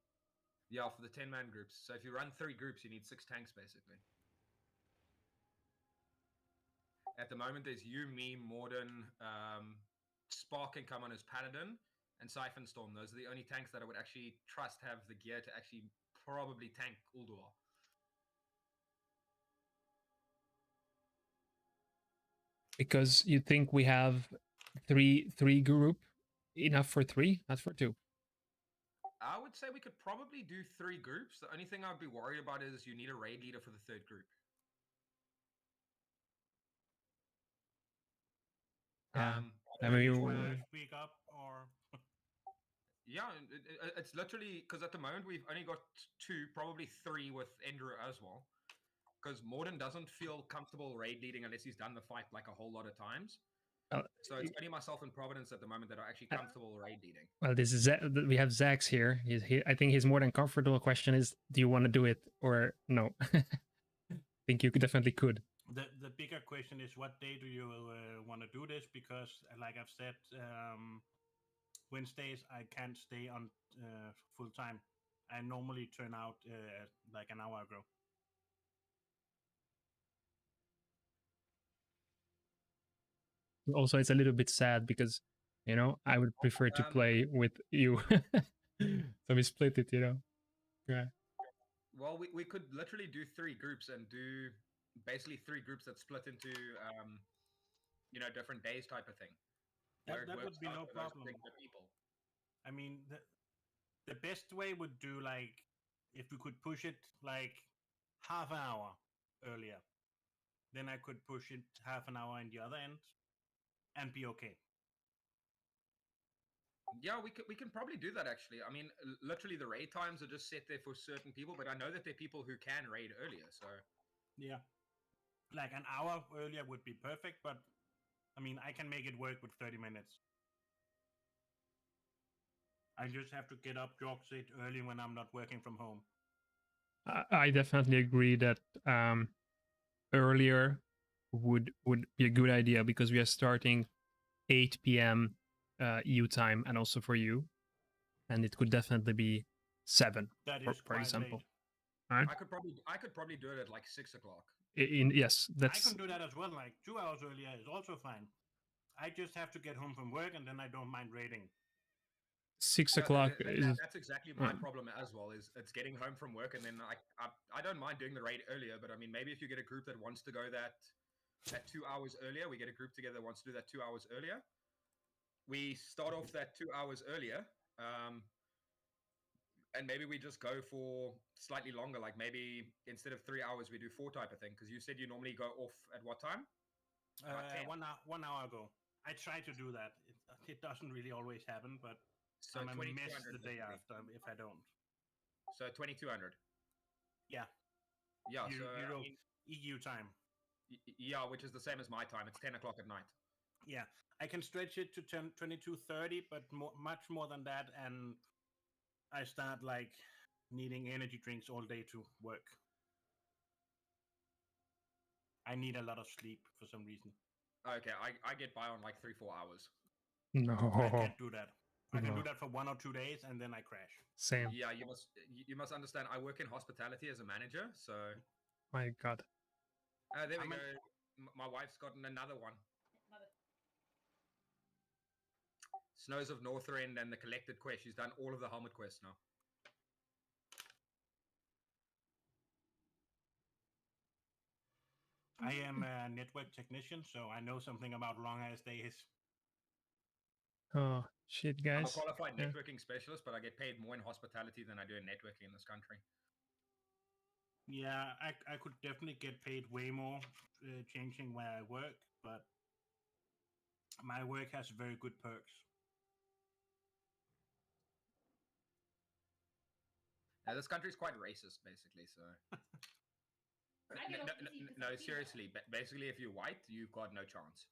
Yeah, for the 10-man groups. So if you run 3 groups, you need 6 tanks, basically. At the moment, there's you, me, Morden, Spark can come on as Paladin, and Siphon Storm. Those are the only tanks that I would actually trust have the gear to actually probably tank Ulduar. Because you think we have three group enough for 3, not for 2? I would say we could probably do 3 groups. The only thing I'd be worried about is you need a raid leader for the 3rd group. Yeah. I mean, speak up or. Yeah, it's literally because at the moment we've only got 2, probably 3 with Endra as well. Because Morden doesn't feel comfortable raid leading unless he's done the fight like a whole lot of times. So it's only myself and Providence at the moment that are actually comfortable raid leading. Well, this is we have Zax here. I think he's more than comfortable. Question is, do you want to do it or no? I think you definitely could. The bigger question is, what day do you want to do this? Because, like I've said, Wednesdays I can't stay on full time. I normally turn out like an hour ago. Also, it's a little bit sad because, you know, I would prefer to play with you. So we split it, you know. Yeah. Well, we could literally do 3 groups and do basically 3 groups that split into, you know, different days type of thing. That would be no problem. People. I mean, the best way would do like if we could push it like half an hour earlier, then I could push it half an hour in the other end and be okay. Yeah, we can probably do that actually. I mean, literally the raid times are just set there for certain people, but I know that there are people who can raid earlier, so yeah, like an hour earlier would be perfect, but I mean, I can make it work with 30 minutes. I just have to get up, jog, sit early when I'm not working from home. I definitely agree that earlier would be a good idea because we are starting 8 p.m. EU time and also for you, and it could definitely be 7 That for, is for quite example. late. All right. I could probably do it at like 6 o'clock. Yes, I that's can do that as well. Like 2 hours earlier is also fine. I just have to get home from work, and then I don't mind raiding. 6 Yeah, o'clock. that's exactly my problem as well. Is it's getting home from work, and then I don't mind doing the raid earlier, but I mean maybe if you get a group that wants to go that 2 hours earlier, we get a group together that wants to do that 2 hours earlier. We start off that 2 hours earlier, and maybe we just go for slightly longer. Like maybe instead of 3 hours, we do 4 type of thing. Because you said you normally go off at what time? About 10. 1 hour ago. I try to do that. It doesn't really always happen, but So I'm a mess 2200 the day basically. after if I don't. So 2200. Yeah. Yeah. So Euro, I mean, EU time. yeah, which is the same as my time. It's 10 o'clock at night. Yeah, I can stretch it to 22:30, but much more than that, and I start like needing energy drinks all day to work. I need a lot of sleep for some reason. Okay, I get by on like 3-4 hours. No. I can't do that. I can No. do that for 1 or 2 days, and then I crash. Same. Yeah, you must understand. I work in hospitality as a manager, so My God. there we go. My wife's gotten another one. Snows of Northrend and the collected quest. She's done all of the helmet quests now. I am a network technician, so I know something about long ass days. Oh shit, I'm a guys. qualified Yeah. networking specialist, but I get paid more in hospitality than I do in networking in this country. Yeah, I could definitely get paid way more changing where I work, but my work has very good perks. Now, this country's quite racist, basically. So, no, seriously. Basically, if you're white, you've got no chance.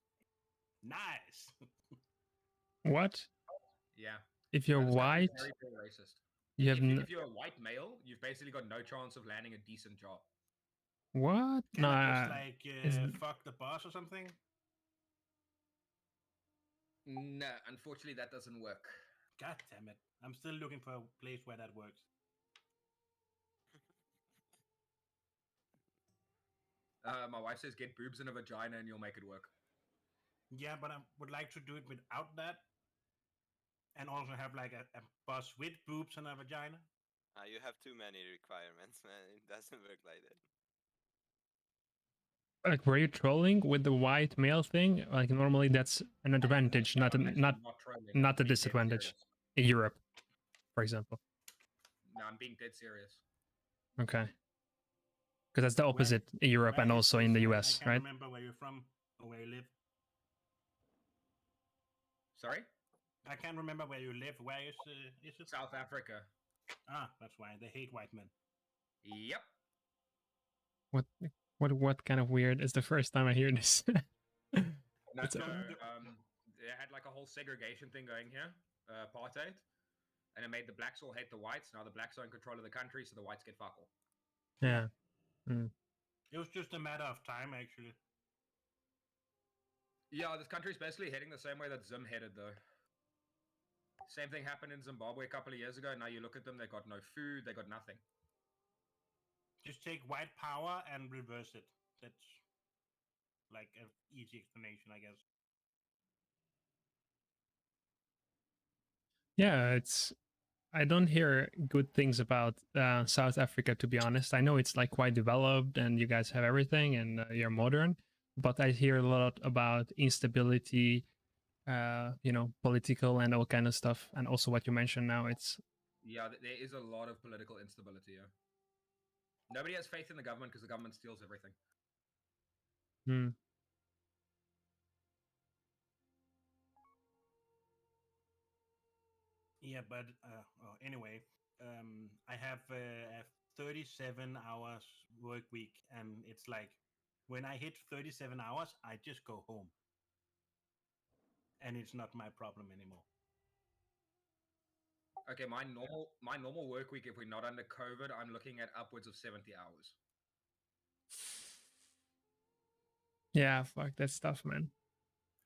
Nice. What? Yeah. If you're This country's white, very, very racist. you have If you're a white male, you've basically got no chance of landing a decent job. what? Can I Nah. just like fuck the boss or something? No, unfortunately, that doesn't work. God damn it! I'm still looking for a place where that works. My wife says get boobs and a vagina and you'll make it work. Yeah, but I would like to do it without that, and also have like a boss with boobs and a vagina. You have too many requirements, man. It doesn't work like that. Like, were you trolling with the white male thing? Like, normally that's an advantage, not trolling. a I'm being dead disadvantage. serious. In Europe, for example. No, I'm being dead serious. Okay. Because that's the opposite in Europe and also in the US, I can't right? remember where you're from or where you live. Sorry? I can't remember where you live. Where is it? South Africa. Ah, that's why they hate white men. Yep. What kind of weird is the first time I hear this? No, It's so, a- they had like a whole segregation thing going here, apartheid, and it made the blacks all hate the whites. Now the blacks are in control of the country, so the whites get fuck all. Yeah. Mm. It was just a matter of time, actually. Yeah, this country's basically heading the same way that Zim headed, though. Same thing happened in Zimbabwe a couple of years ago. Now you look at them, they got no food, they got nothing. Just take white power and reverse it. That's like an easy explanation, I guess. Yeah, I don't hear good things about South Africa, to be honest. I know it's like quite developed and you guys have everything and you're modern, but I hear a lot about instability, political and all kind of stuff. And also what you mentioned now, it's Yeah, there is a lot of political instability here. Nobody has faith in the government because the government steals everything. Yeah, but anyway, I have a 37 hours work week, and it's like when I hit 37 hours, I just go home, and it's not my problem anymore. Okay, my normal work week, if we're not under COVID, I'm looking at upwards of 70 hours. Yeah, fuck, that's tough, man.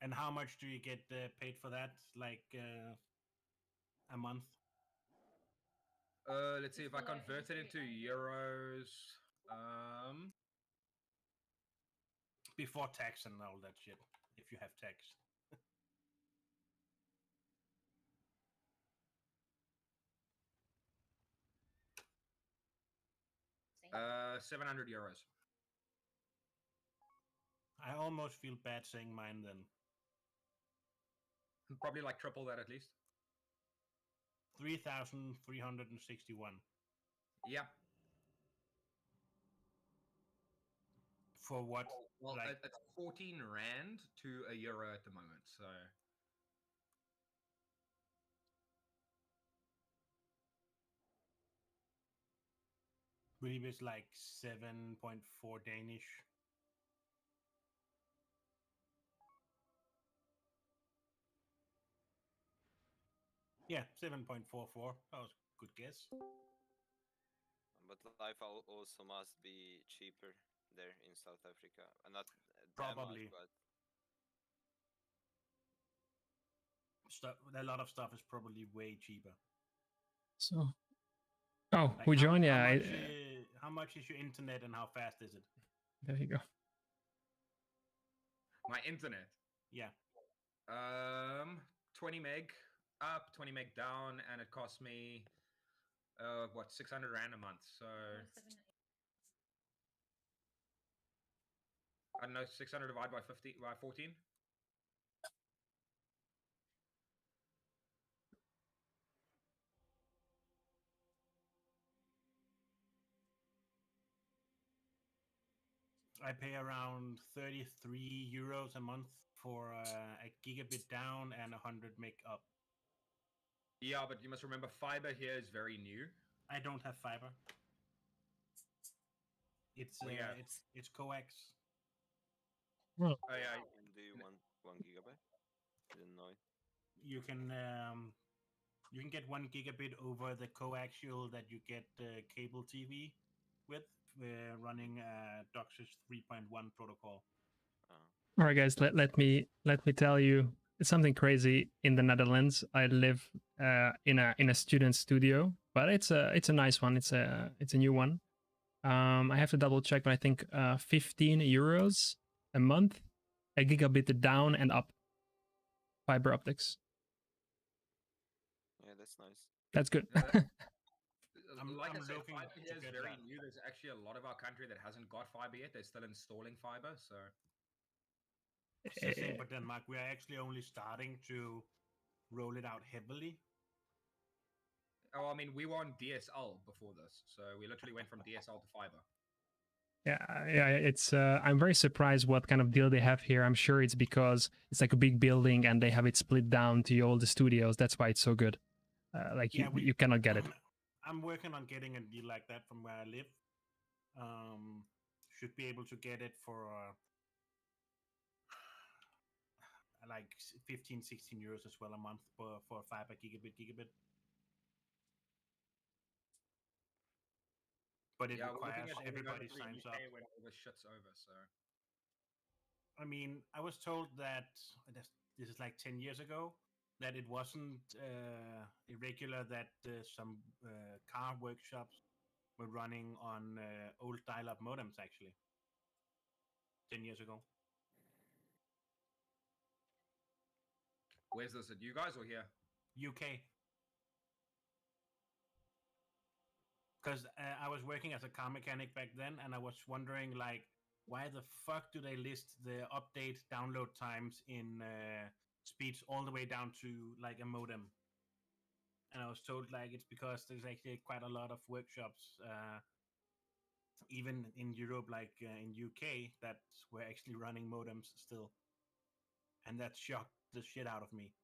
And how much do you get paid for that? Like a month? Let's see if I convert it into euros. Before tax and all that shit, if you have tax. 700 euros. I almost feel bad saying mine then. Probably like triple that at least. 3,361. Yeah. For what? Well, like, it's 14 rand to a euro at the moment, so. believe it's like 7.4 Danish. Yeah, 7.44. That was a good guess. But life also must be cheaper there in South Africa. Not Probably. that much, but A lot of stuff is probably way cheaper. So, oh, Like who joined? Yeah, how much is your internet and how fast is it? there you go. My internet. Yeah. 20 meg up, 20 meg down, and it cost me what, 600 rand a month. So I don't know, 600 divided by 14. I pay around 33 euros a month for a gigabit down and 100 meg up. Yeah, but you must remember fiber here is very new. I don't have fiber. It's it's coax. Well, do you want 1 gigabyte? Didn't know it. You can get 1 gigabit over the coaxial that you get cable TV with, running DOCSIS 3.1 protocol. All right, guys. Let me tell you, it's something crazy in the Netherlands. I live in a student studio, but it's a nice one. It's a new one. I have to double check, but I think 15 euros a month, a gigabit down and up, fiber optics. Yeah, that's nice. That's good. Like I said, looking fiber here to is get very that. new. There's actually a lot of our country that hasn't got fiber yet. They're still installing fiber, so. It's the same for Denmark. We are actually only starting to roll it out heavily. Oh, I mean, we were on DSL before this, so we literally went from DSL to fiber. Yeah, it's I'm very surprised what kind of deal they have here. I'm sure it's because it's like a big building and they have it split down to all the studios. That's why it's so good. Like you cannot get it. I'm working on getting a deal like that from where I live. Should be able to get it for like 15, 16 euros as well a month for fiber gigabit. But it requires everybody signs up. When all this shit's over, so. I mean, I was told that this is like 10 years ago, that it wasn't irregular that some car workshops were running on old dial-up modems, actually. 10 years ago. Where's this? At you guys or here? UK. Because I was working as a car mechanic back then, and I was wondering, like, why the fuck do they list the update download times in speeds all the way down to, like, a modem? And I was told, like, it's because there's actually quite a lot of workshops, even in Europe, like in UK, that were actually running modems still. And that shocked the shit out of me.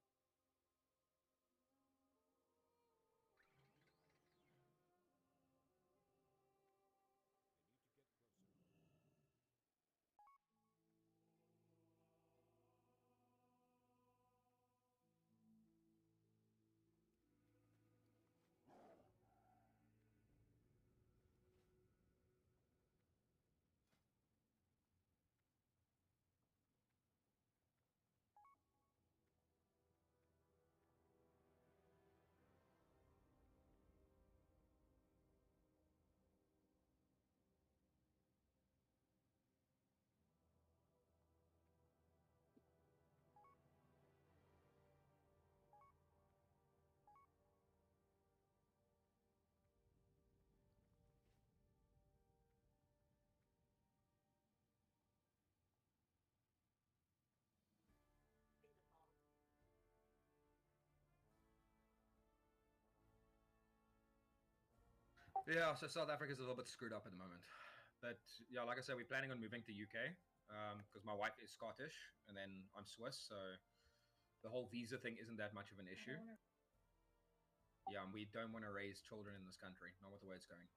Yeah, so South Africa's a little bit screwed up at the moment. But yeah, like I said, we're planning on moving to UK because my wife is Scottish and then I'm Swiss, so the whole visa thing isn't that much of an issue. Yeah, and we don't want to raise children in this country, not with the way it's going.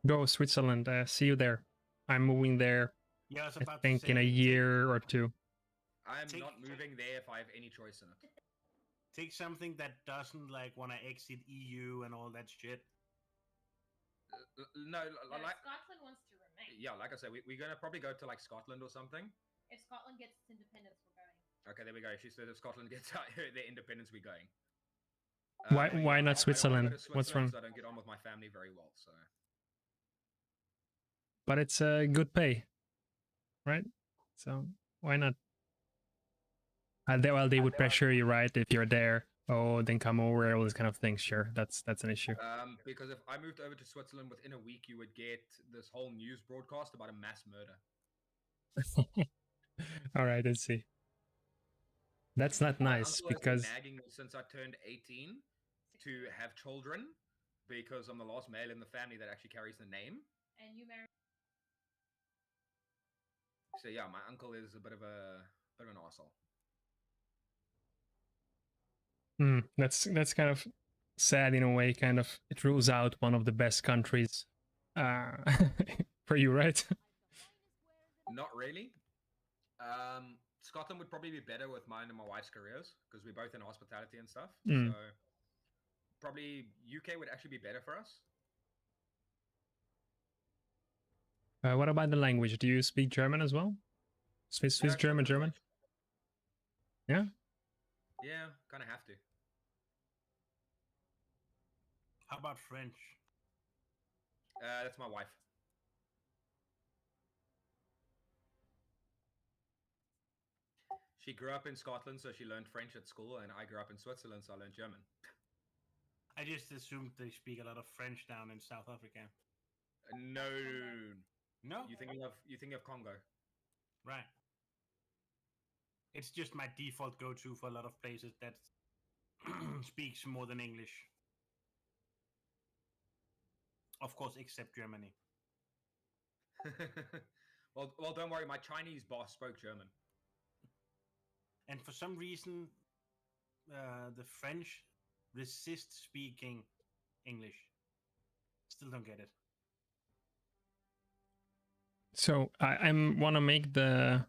Go Switzerland. See you there. I'm moving there. Yeah, I was I about to think in a say, year or two. I'm not moving there if I have any choice in it. Take something that doesn't like want to exit EU and all that shit. No, like Scotland wants to remain. yeah, like I said, we're gonna probably go to like Scotland or something. If Scotland gets its independence, we're going. Okay, there we go. She said if Scotland gets their independence, we're going. Why yeah, not I don't wanna go Switzerland? to What's wrong? 'cause I don't get on with my family very well, so. But it's a good pay, right? So why not? They would pressure you, right? If you're there, oh, then come over, all these kind of things. Sure, that's an issue. Because if I moved over to Switzerland within a week, you would get this whole news broadcast about a mass murder. All right, let's see. That's not My nice uncle has been because nagging me since I turned 18 to have children because I'm the last male in the family that actually carries the name. And you marry. So yeah, my uncle is a bit of an arsehole. That's kind of sad in a way. Kind of it rules out one of the best countries for you, right? Not really. Scotland would probably be better with mine and my wife's careers because we're both in hospitality and stuff. Mm. So probably UK would actually be better for us. What about the language? Do you speak German as well? Swiss Yeah, German. Yeah. Yeah, kind of have to. How about French? That's my wife. She grew up in Scotland, so she learned French at school, and I grew up in Switzerland, so I learned German. I just assumed they speak a lot of French down in South Africa. No. No? You thinking of Congo? Right. It's just my default go-to for a lot of places that speaks more than English. Of course, except Germany. well, don't worry. My Chinese boss spoke German. And for some reason, the French resist speaking English. Still don't get it. So I want to make the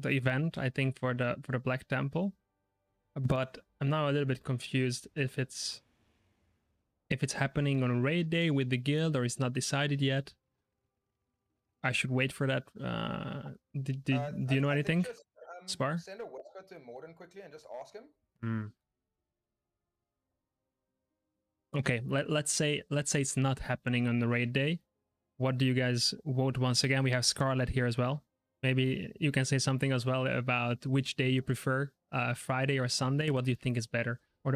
event, I think, for the Black Temple, but I'm now a little bit confused if it's happening on a raid day with the guild or it's not decided yet. I should wait for that. Do you know anything? Just, Spar? Send a whisper to Morden quickly and just ask him. Okay, let's say it's not happening on the raid day. What do you guys vote? Once again, we have Scarlet here as well. Maybe you can say something as well about which day you prefer, Friday or Sunday. What do you think is better? Or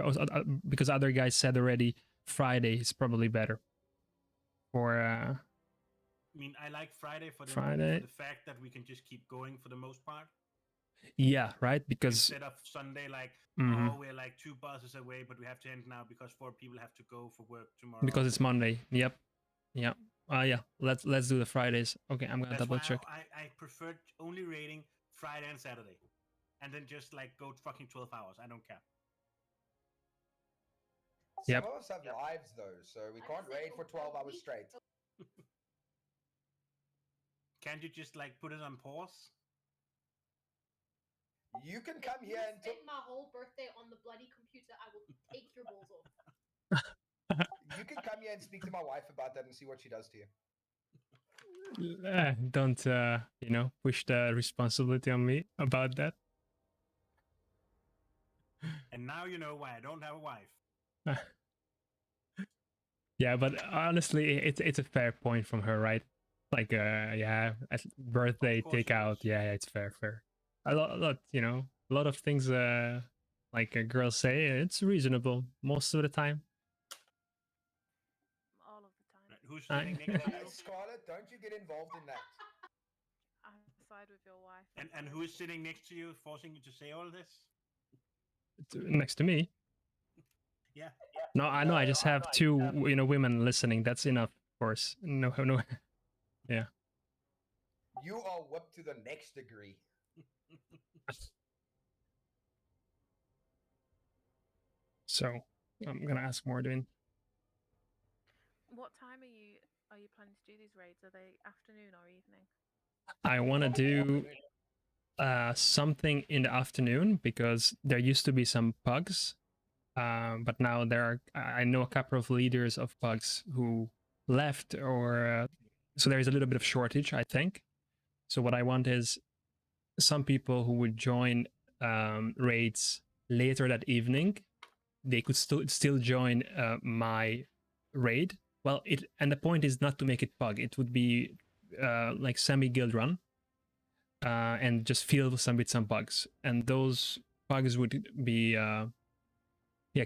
because other guys said already Friday is probably better. Or I mean, I like Friday for the fact that we can just keep going for the most part. Yeah, right. Because instead of Sunday, like oh, we're like 2 buses away, but we have to end now because 4 people have to go for work tomorrow. Because it's Monday. Yep. Yeah. Yeah. Let's do the Fridays. Okay, I'm gonna double check. I prefer only raiding Friday and Saturday, and then just like go fucking 12 hours. I don't care. Yep. Some of us have lives though, so we can't raid for 12 hours straight. Can't you just like put it on pause? You can come here and spend my whole birthday on the bloody computer. I will take your balls off. you can come here and speak to my wife about that and see what she does to you. Don't push the responsibility on me about that. And now you know why I don't have a wife. Yeah, but honestly, it's a fair point from her, right? Like, birthday takeout. Yeah, it's fair. A lot, a lot of things. Like girls say, it's reasonable most of the time. All of the time. Right, who's sitting next to you? Scarlett, don't you get involved in that. I side with your wife. And who is sitting next to you, forcing you to say all this? Next to me. Yeah, Yeah. No, I know. I just have two, women listening. That's enough, of course. No, no. Yeah. You are whipped to the next degree. So I'm gonna ask Mordwin. What time are you planning to do these raids? Are they afternoon or evening? I want to do something in the afternoon because there used to be some pugs, but now I know a couple of leaders of pugs who left, or so there is a little bit of shortage, I think. So what I want is some people who would join raids later that evening. They could still join my raid. Well, and the point is not to make it pug. It would be like semi-guild run, and just fill with some bugs. And those bugs would be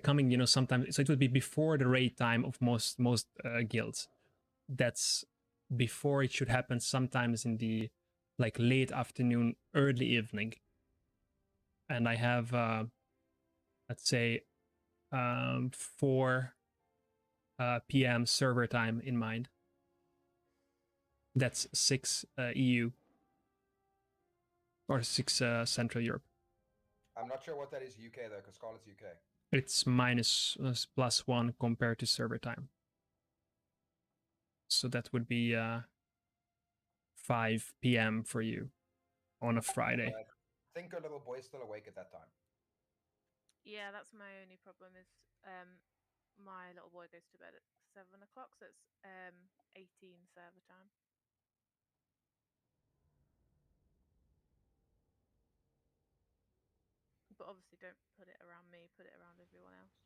coming, sometimes. So it would be before the raid time of most guilds. That's before it should happen. Sometimes in the late afternoon, early evening. And I have let's say 4 p.m. server time in mind. That's 6 EU or 6 Central Europe. I'm not sure what that is UK though, because Scarlet's UK. It's minus +1 compared to server time. So that would be 5 p.m. for you on a Friday. I think our little boy's still awake at that time. Yeah, that's my only problem is my little boy goes to bed at 7 o'clock, so it's 18 server time. But obviously don't put it around me, put it around everyone else.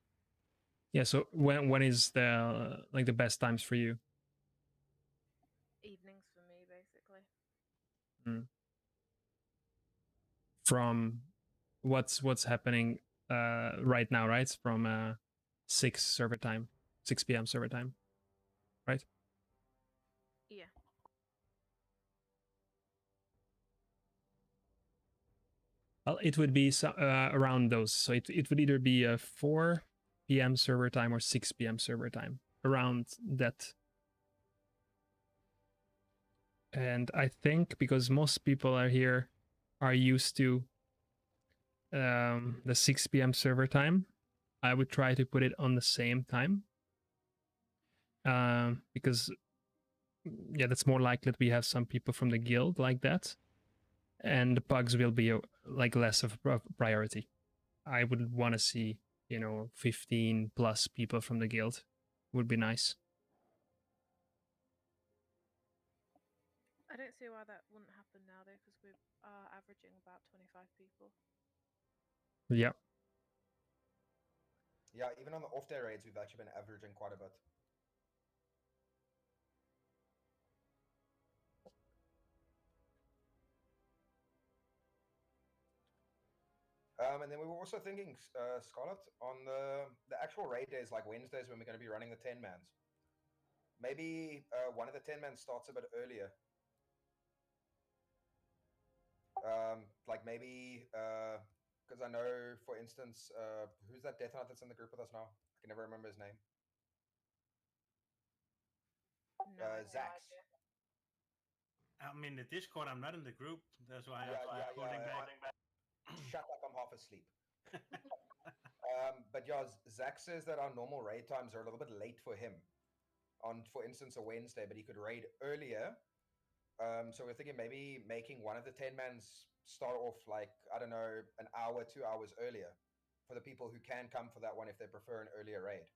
Yeah, so when is the the best times for you? Evenings for me, basically. From what's happening right now, right? It's from 6 server time, 6 p.m. server time, right? Yeah. Well, it would be around those. So it would either be a 4 p.m. server time or 6 p.m. server time, around that. And I think because most people are used to the 6 p.m. server time, I would try to put it on the same time. Because yeah, that's more likely that we have some people from the guild like that. And the pugs will be less of a priority. I would want to see 15 plus people from the guild. Would be nice. I don't see why that wouldn't happen now though, because we are averaging about 25 people. Yeah. Yeah, even on the off-day raids, we've actually been averaging quite a bit. And then we were also thinking, Scarlet, on the actual raid days, like Wednesdays when we're going to be running the 10-mans. Maybe one of the 10-mans starts a bit earlier. Like maybe, because I know, for instance, who's that Death Knight that's in the group with us now? I can never remember his name. Zax. I'm in the Discord. I'm not in the group. That's why I'm holding back. Shut up, I'm half asleep. But yeah, Zach says that our normal raid times are a little bit late for him. On, for instance, a Wednesday, but he could raid earlier. So we're thinking maybe making one of the 10-mans start off like, I don't know, an hour, 2 hours earlier for the people who can come for that one if they prefer an earlier raid.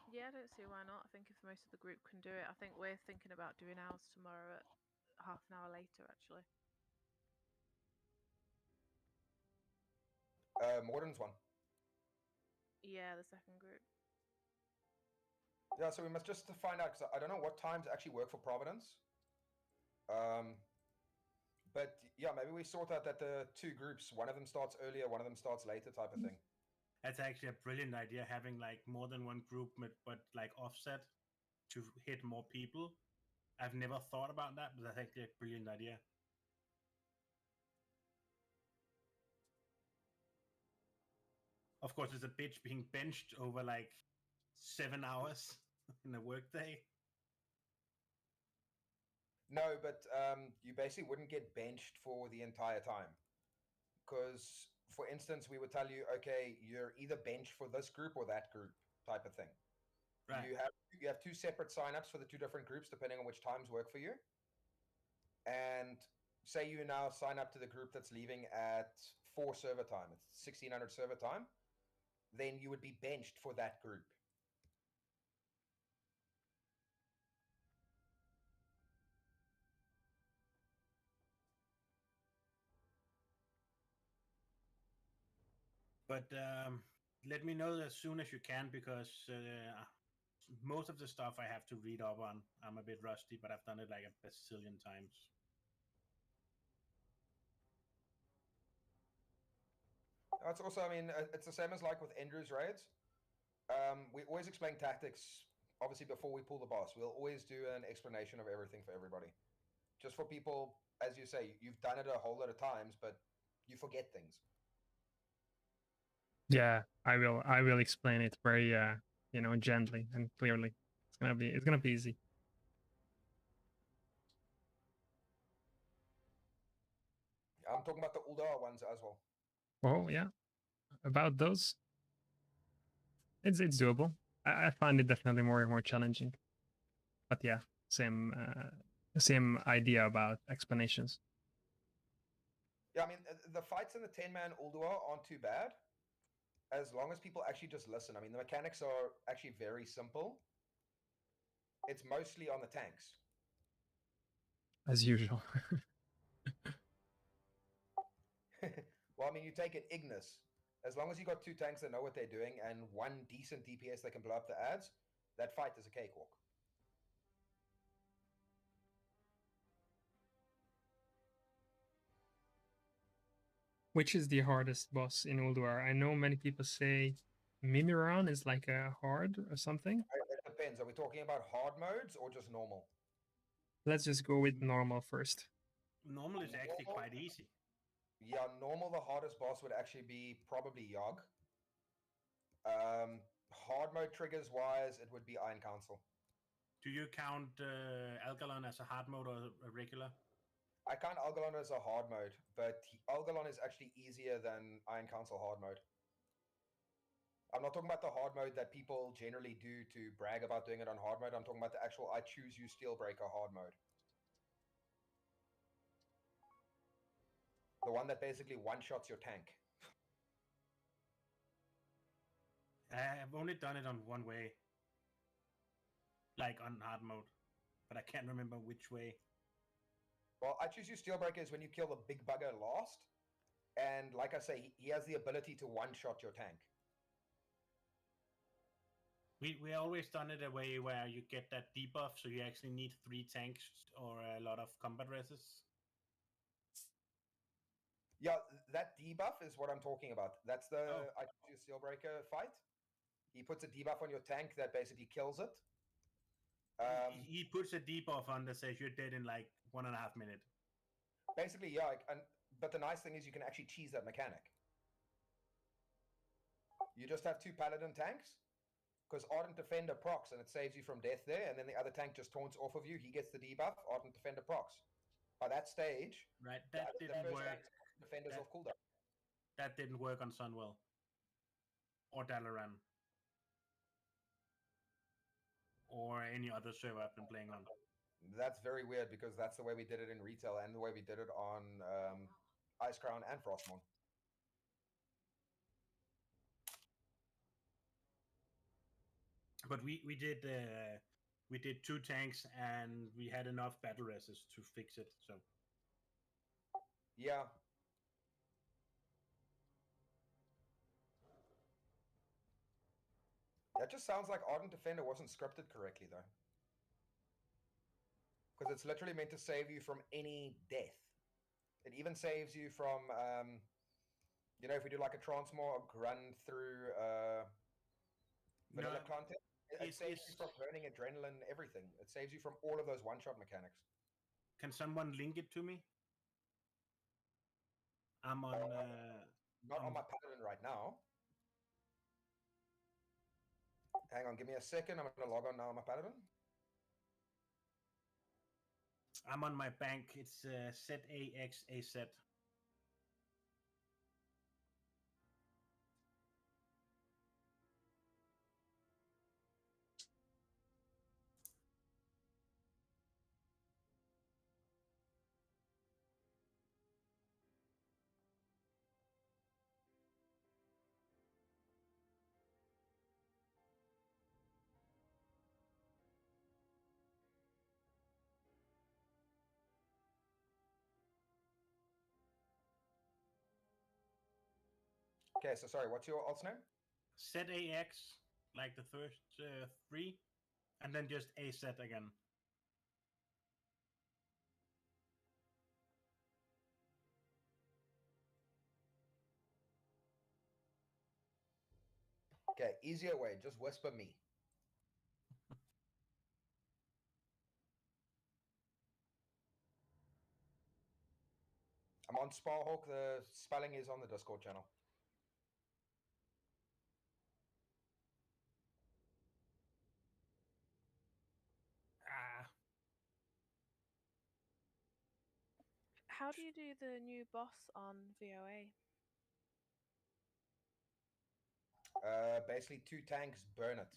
Yeah, I don't see why not. I think if most of the group can do it, I think we're thinking about doing ours tomorrow at half an hour later, actually. Morden's one. Yeah, the second group. Yeah, so we must just find out, because I don't know what times actually work for Providence. But yeah, maybe we sort out that the 2 groups, one of them starts earlier, one of them starts later type of thing. That's actually a brilliant idea, having like more than one group, but like offset to hit more people. I've never thought about that, but that's actually a brilliant idea. Of course, it's a bitch being benched over like 7 hours in a workday. No, but you basically wouldn't get benched for the entire time. Because, for instance, we would tell you, okay, you're either benched for this group or that group type of thing. Right. You have two separate signups for the two different groups, depending on which times work for you. And say you now sign up to the group that's leaving at 4 server time, it's 1600 server time, then you would be benched for that group. But let me know as soon as you can, because most of the stuff I have to read up on. I'm a bit rusty, but I've done it like a bazillion times. It's also, I mean, it's the same as like with Andrew's raids. We always explain tactics, obviously, before we pull the boss. We'll always do an explanation of everything for everybody. Just for people, as you say, you've done it a whole lot of times, but you forget things. Yeah, I will explain it very gently and clearly. It's gonna be easy. I'm talking about the Uldar ones as well. Oh yeah, about those, it's doable. I find it definitely more challenging, but yeah, same idea about explanations. Yeah, I mean, the fights in the 10-man Uldar aren't too bad, as long as people actually just listen. I mean, the mechanics are actually very simple. It's mostly on the tanks. As usual. Well, I mean, you take it Ignis. As long as you got two tanks that know what they're doing and one decent DPS that can blow up the ads, that fight is a cakewalk. Which is the hardest boss in Ulduar? I know many people say Mimiran is like a hard or something. It depends. Are we talking about hard modes or just normal? Let's just go with normal first. Normal is actually quite easy. Yeah, normal, the hardest boss would actually be probably Yogg. Hard mode triggers wise, it would be Iron Council. Do you count Algalon as a hard mode or a regular? I count Algalon as a hard mode, but Algalon is actually easier than Iron Council hard mode. I'm not talking about the hard mode that people generally do to brag about doing it on hard mode. I'm talking about the actual I choose you Steelbreaker hard mode. The one that basically one-shots your tank. I've only done it on one way. Like on hard mode. But I can't remember which way. Well, I choose you Steelbreaker is when you kill the big bugger last. And like I say, he has the ability to one-shot your tank. We always done it a way where you get that debuff, so you actually need 3 tanks or a lot of combat reses. Yeah, that debuff is what I'm talking about. That's the I choose you Steelbreaker fight. He puts a debuff on your tank that basically kills it. He puts a debuff on that says you're dead in like 1.5 minutes. Basically, yeah. But the nice thing is you can actually cheese that mechanic. You just have 2 Paladin tanks, because Ardent Defender procs and it saves you from death there, and then the other tank just taunts off of you. He gets the debuff, Ardent Defender procs. By that stage, right, that didn't work. Defenders off cooldown. That didn't work on Sunwell or Dalaran or any other server I've been playing on. That's very weird, because that's the way we did it in retail and the way we did it on Ice Crown and Frostmourne. But we did 2 tanks and we had enough battle reses to fix it. So yeah. That just sounds like Ardent Defender wasn't scripted correctly, though. Because it's literally meant to save you from any death. It even saves you from, if we do like a transmog run through vanilla content, it saves you from burning adrenaline, everything. It saves you from all of those one-shot mechanics. Can someone link it to me? I'm on... not on my Paladin right now. Hang on, give me a second. I'm gonna log on now on my paladin. I'm on my bank. It's ZAXAZ. Okay, so sorry, what's your alt's name? ZAX, like the first three, and then just AZ again. Okay, easier way, just whisper me. I'm on Sparhawk. The spelling is on the Discord channel. How do you do the new boss on VOA? Basically, 2 tanks burn it.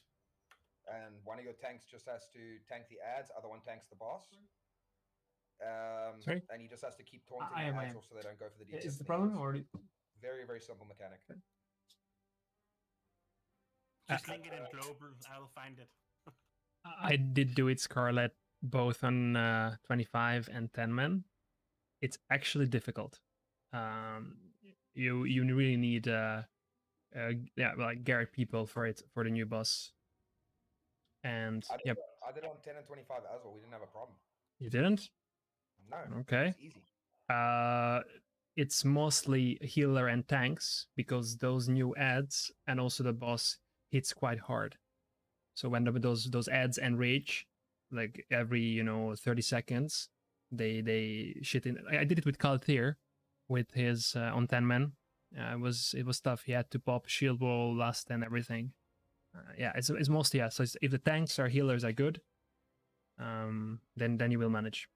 And one of your tanks just has to tank the ads, other one tanks the boss. Sorry? And he just has to keep taunting I the am. ads off so they don't go for the DPS. Is the problem or? Very, very simple mechanic. Just link it in global. I'll find it. I did do it, Scarlet, both on 25 and 10 men. It's actually difficult. You really need like Garrett people for it for the new boss. And I did on 10 and 25 as well. We didn't have a problem. You didn't? No. Okay. It's easy. It's mostly healer and tanks because those new ads and also the boss hits quite hard. So when those ads enrage, like every 30 seconds, they shit in. I did it with Kalthir, with his on 10 men. It was tough. He had to pop shield wall, last and everything. Yeah, it's mostly So if the tanks or healers are good, then you will manage.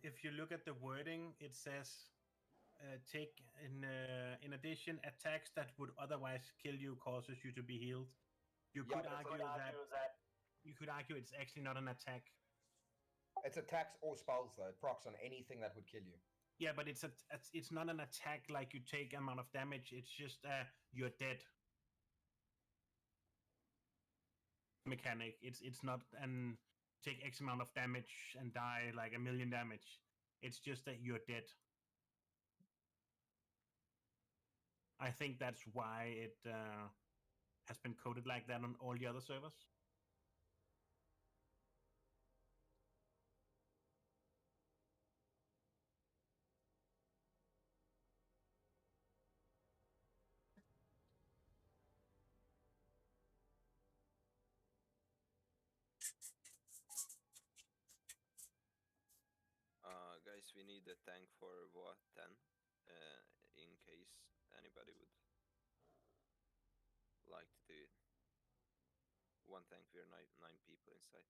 If you look at the wording, it says take in addition attacks that would otherwise kill you causes you to be healed. You could argue that you could argue it's actually not an attack. It's attacks or spells though. It procs on anything that would kill you. Yeah, but it's not an attack like you take amount of damage. It's just you're dead mechanic. It's not an take X amount of damage and die like 1,000,000 damage. It's just that you're dead. I think that's why it has been coded like that on all the other servers. Guys, we need a tank for what 10, in case anybody would like to do it. One tank, we're 9 people inside.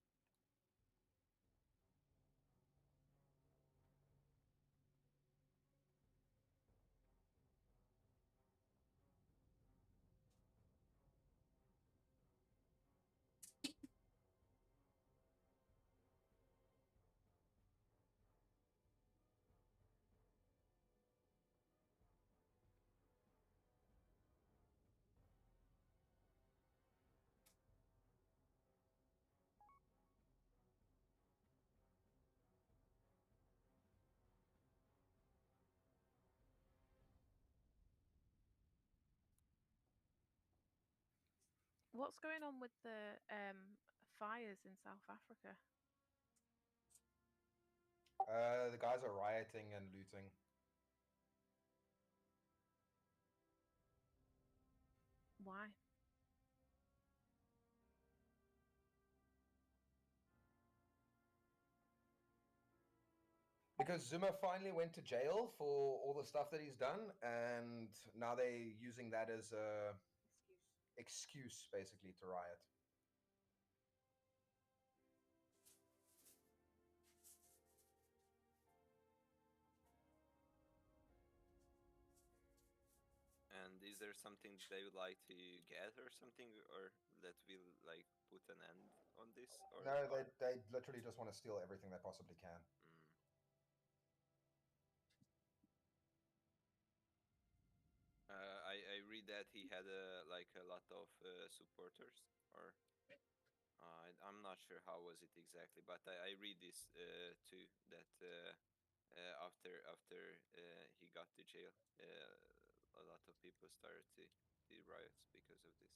What's going on with the fires in South Africa? The guys are rioting and looting. Why? Because Zuma finally went to jail for all the stuff that he's done, and now they're using that as a excuse basically to riot. And is there something they would like to get or something, or that will like put an end on this? Or No, they literally just want to steal everything they possibly can. I read that he had like a lot of supporters, or I'm not sure how was it exactly, but I read this too, that after he got to jail, a lot of people started to do riots because of this.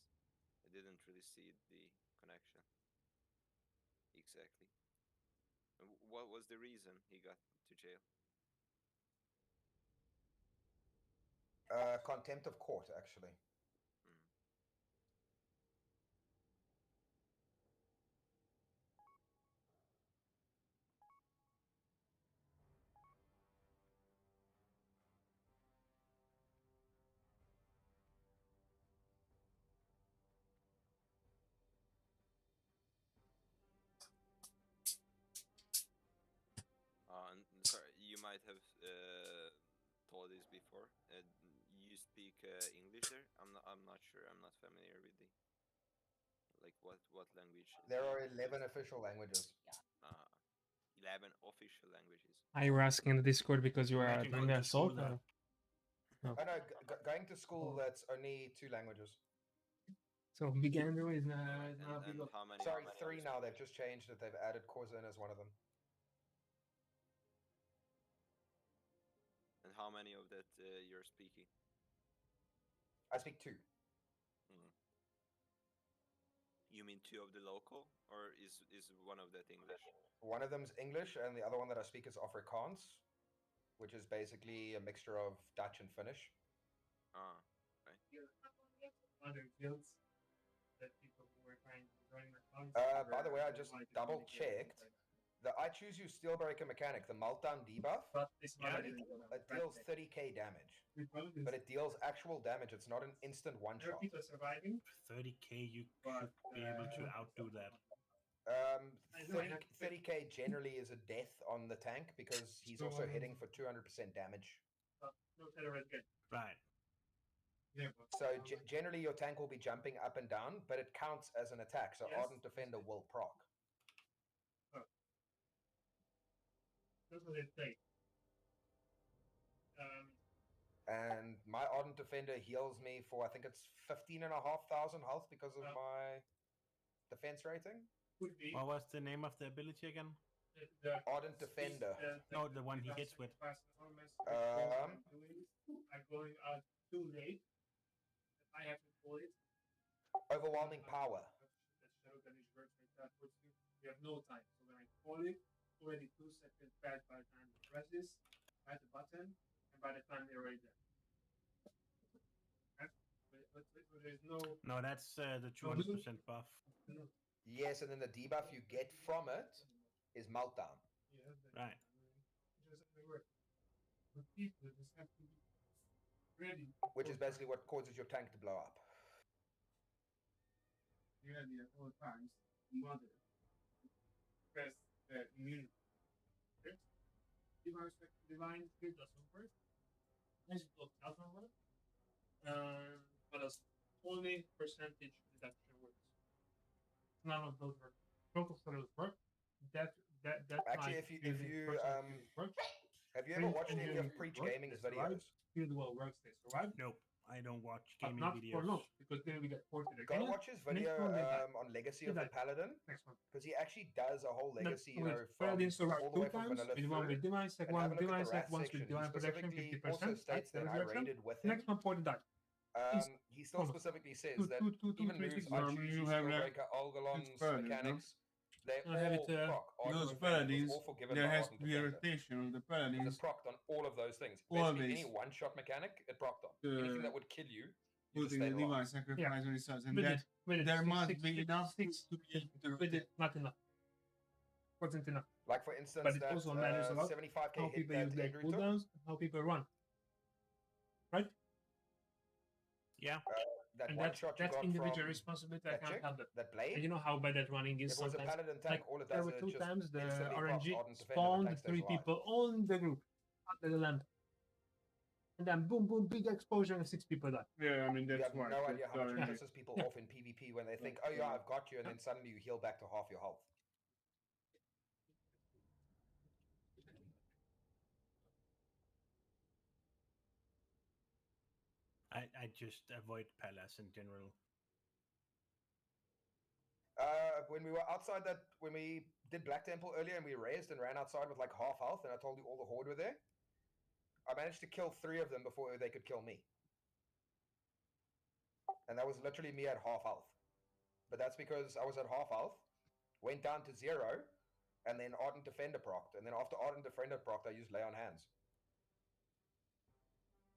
I didn't really see the connection exactly. What was the reason he got to jail? Contempt of court, actually. Sorry, you might have told this before. You speak English there? I'm not sure. I'm not familiar with the like what language. There are 11 official languages. 11 official languages. You were asking in the Discord because you were doing the assault? Oh no, going to school, that's only 2 languages. So Bigando is not And how many? Sorry, 3 now. They've just changed it. They've added Korzin as one of them. And how many of that you're speaking? I speak 2. You mean 2 of the local, or is one of that English? One of them's English, and the other one that I speak is Afrikaans, which is basically a mixture of Dutch and Finnish. Ah, right. Other guilds that people who were trying to join the cons. By the way, I just double checked. The I Choose You Steelbreaker mechanic, the meltdown debuff, it deals 30k damage. But it deals actual damage. It's not an instant one-shot. People surviving. 30k, you should be able to outdo that. 30k generally is a death on the tank because he's also hitting for 200% damage. Right. So generally your tank will be jumping up and down, but it counts as an attack, so Ardent Defender will proc. That's what they say. And my Ardent Defender heals me for, I think it's 15,500 health because of my defense rating. What was the name of the ability again? Ardent Defender. No, the one he hits with. I'm going out too late. I have to pull it. Overwhelming power. We have no time. So when I pull it, already 2 seconds back by the time you press this, press the button, and by the time they're already there. But there's no. No, that's the 200% buff. Yes, and then the debuff you get from it is meltdown. Right. Which is basically what causes your tank to blow up. Ready at all times. Mother. Press the immune. Divine Spirit doesn't work. Magic Block doesn't work. But as only percentage reduction works. None of those work. Total spells work. That actually, if you have you ever watched any of Preach Gaming's videos? Field Well works, they survive. Nope, I don't watch But gaming not videos. for long, because then we get ported again. Go watch his video on Legacy of the Paladin, because he actually does a whole legacy, you know, from Paladin survived all the way 2 from times. vanilla With one with through. Divine Sec, And one have with a look Divine at the Sec, rat once section. with Divine He Protection, specifically 50%. also states that I raided with him. Next one ported die. He still specifically says that even moves I Choose You, Steelbreaker, Algalon's mechanics, they all proc. Those Ardent Defender was paladins, all forgiven there by has Ardent to be a Defender. rotation on the Because paladins. it procced on all of those things. Basically, any Always. one-shot mechanic, it procced on. Anything that would kill you, you just Putting stay the alive. divine sacrifice on his sons, and With that it, there must six- be six- enough six- to be able to With it, not enough. Wasn't enough. Like for instance, But it that also matters a lot 75k how hit people that use their Andrew took. cooldowns and how people run. Right? Yeah. that And one that's shot you got individual from responsibility. I that can't chick, help it. that blade. And you know how bad that running is If it was a sometimes. paladin tank, all it There does were is it 2 just times the instantly pops RNG ardent defender, the spawned tank stays 3 alive. people on the group under the land. And then boom, boom, big explosion and 6 people died. Yeah, I mean, You that's have no idea how much it RNG. pisses people Yeah. off in PvP when they think, oh yeah, I've got you, and then suddenly you heal back to half your health. I just avoid Palace in general. When we were outside when we did Black Temple earlier and we raised and ran outside with like half health, and I told you all the horde were there, I managed to kill 3 of them before they could kill me. And that was literally me at half health. But that's because I was at half health, went down to 0, and then Ardent Defender procced. And then after Ardent Defender procced, I used Lay on Hands.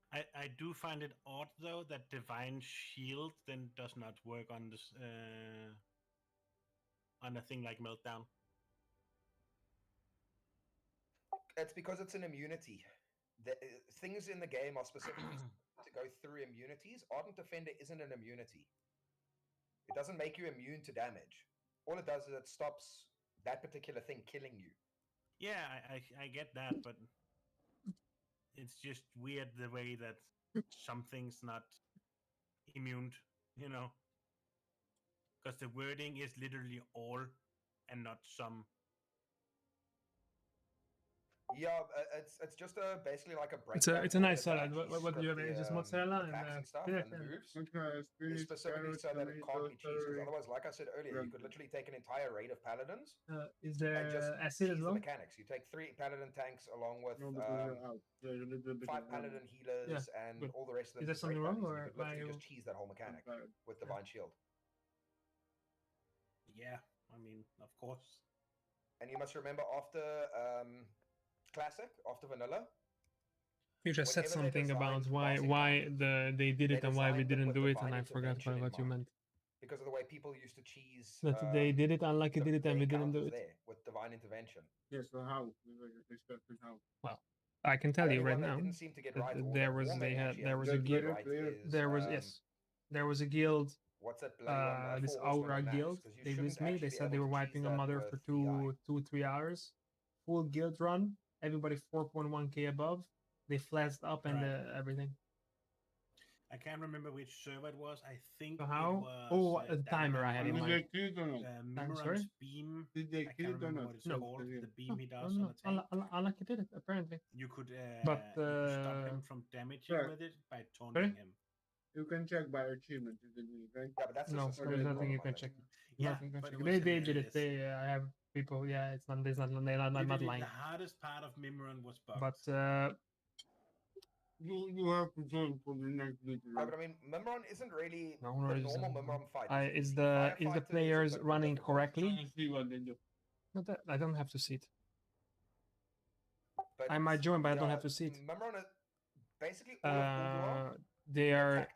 I do find it odd though that Divine Shield then does not work on this on a thing like Meltdown. It's because it's an immunity. Things in the game are specifically to go through immunities. Ardent Defender isn't an immunity. It doesn't make you immune to damage. All it does is it stops that particular thing killing you. Yeah, I get that, but it's just weird the way that something's not immune, you know? Because the wording is literally all and not some. Yeah, it's just basically like a breakdown. It's a nice that salad. What do you have? Just mozzarella and stuff spinach and the and moves. Okay, Is specifically so that it can't be cheesed. Because otherwise, like I said earlier, you could literally take an entire raid of paladins is and there just acid as cheese well? the mechanics. You take 3 paladin tanks along with 5 paladin healers and good. all the rest of them. Is there something wrong, or you could literally just cheese that whole mechanic with Divine Shield. Yeah, I mean, of course. And you must remember after Classic, after Vanilla, You just said whenever they something about designed why boss they did it and why we designed it didn't with do it, divine and I forgot intervention in what you mind. meant. Because of the way people used to cheese. That they did it, unlucky did it, and we didn't do it. There with divine intervention. Yeah, so how? We were just discussing how. Well, I can tell The you only right one that now didn't seem to get that right, or there that was Warmane actually there had was a to guild. get right is, There was yes, there was a guild. What's that bloody one? This 4 Horsemen Aura of Mass, guild. 'cause you They shouldn't missed me. actually They be said they able were to wiping cheese a that mother with for 2-3 hours. Full guild run. Everybody 4.1k above. They flashed up and everything. I can't remember which server it was. I think So how? it Oh, was the timer I had in mind. Mimran's beam. Did they I can't remember what it's No. called. The beam he does No, on a tank. Unlucky did it apparently. You could But you could stop him from damaging with it by taunting him. You can check by achievement, right? Yeah, but that's no, just a there's screen nothing you problem, can I check. think. Yeah, Nothing you can but check. it was They did it. hilarious. I have people. Yeah, it's not. There's not. They're not Literally, lying. the hardest part of Mimran was bugs. But you have to join for the next meeting. Yeah, but I mean, Mimran isn't really no, the normal Mimran fight. is the players running correctly? See what they do. Not that, I don't have to see it. But I might join, but I don't yeah, have to see it. Mimran is basically all of Ulduar. They are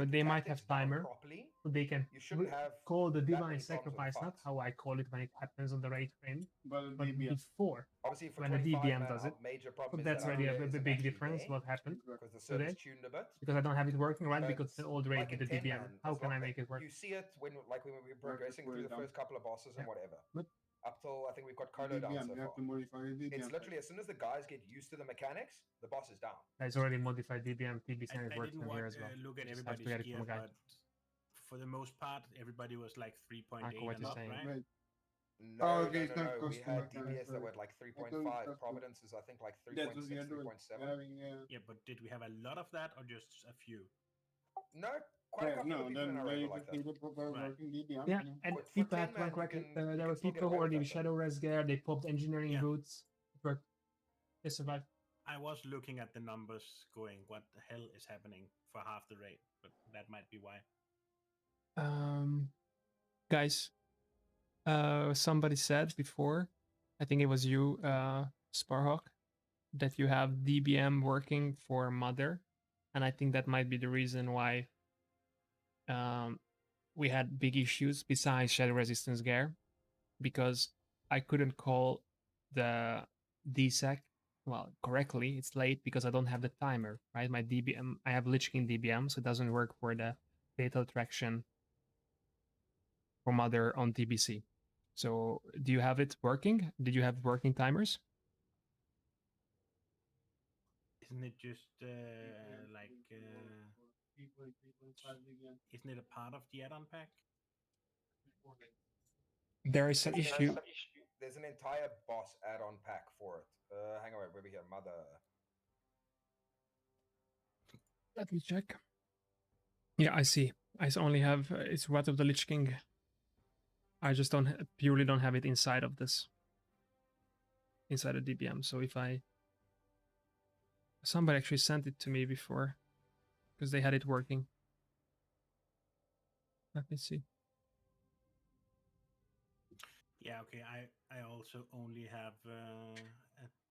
they might have timer. Properly, They can you shouldn't have call the that divine many problems with sacrifice, not fights. how I call it when it happens on the raid frame, But but before Obviously, for when the 25 DBM man, does it. our major So problem is that's that already our a isn't big actually difference. there, What happened because the today? server's tuned a bit. Because I don't have it working right But because it's an old raid like with in the 10 DBM. man, How it's can not I that- make it work? You see it when we're progressing through the first couple of bosses and whatever. But- Up till I think we've got Colo down so you have far. to modify the DBM. It's literally as soon as the guys get used to the mechanics, the boss is down. It's already modified DBM. TB I standard works didn't from here want as well. look at Just have to everybody's get it gear, from a guy. but for the most part, everybody was like 3.8 Marco, what and you're up, saying. right? No, Oh, okay, no, it's no, not no. We custom had mechanics, DBS that were at like 3.5. Providence is I think like 3.6, 3.7. Yeah, but did we have a lot of that or just a few? No, quite a couple of people in our then room you like can that. go for Right. working DBM. Yeah, and For people 10 have to run man, you correctly. can- There you were can still get people who away with already that, shadow res gear. They popped engineering Yeah. boots. It worked. They survived. I was looking at the numbers going, what the hell is happening for half the rate? But that might be why. Guys, somebody said before, I think it was you, Sparhawk, that you have DBM working for Mother, and I think that might be the reason why we had big issues besides Shadow Resistance gear, because I couldn't call the DSEC well, correctly, it's late because I don't have the timer, right? My DBM, I have Lich King DBM, so it doesn't work for the Fatal Attraction for Mother on TBC. So, do you have it working? Did you have working timers? Isn't it just like? Isn't it a part of the add-on pack? There is an issue. There's an entire boss add-on pack for it. Hang on, wait, we're here. Mother. Let me check. Yeah, I see. I only have it's Wrath of the Lich King. I just purely don't have it inside of this. Inside the DBM. So if somebody actually sent it to me before because they had it working. Let me see. Yeah, okay. I also only have a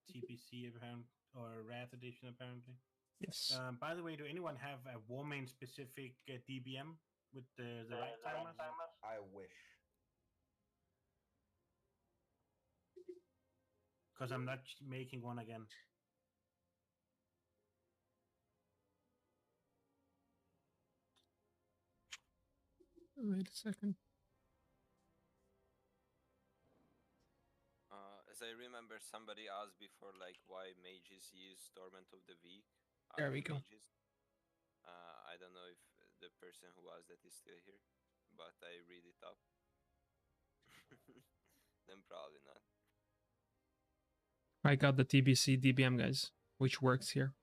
TBC apparent or a Wrath edition apparently. Yes. By the way, do anyone have a Warmane specific DBM with the right timers? I wish. Because I'm not making one again. Wait a second. As I remember, somebody asked before, like, why mages use Torment of the Weak. There we go. Mages. I don't know if the person who asked that is still here, but I read it up. Then probably not. I got the TBC DBM, guys, which works here.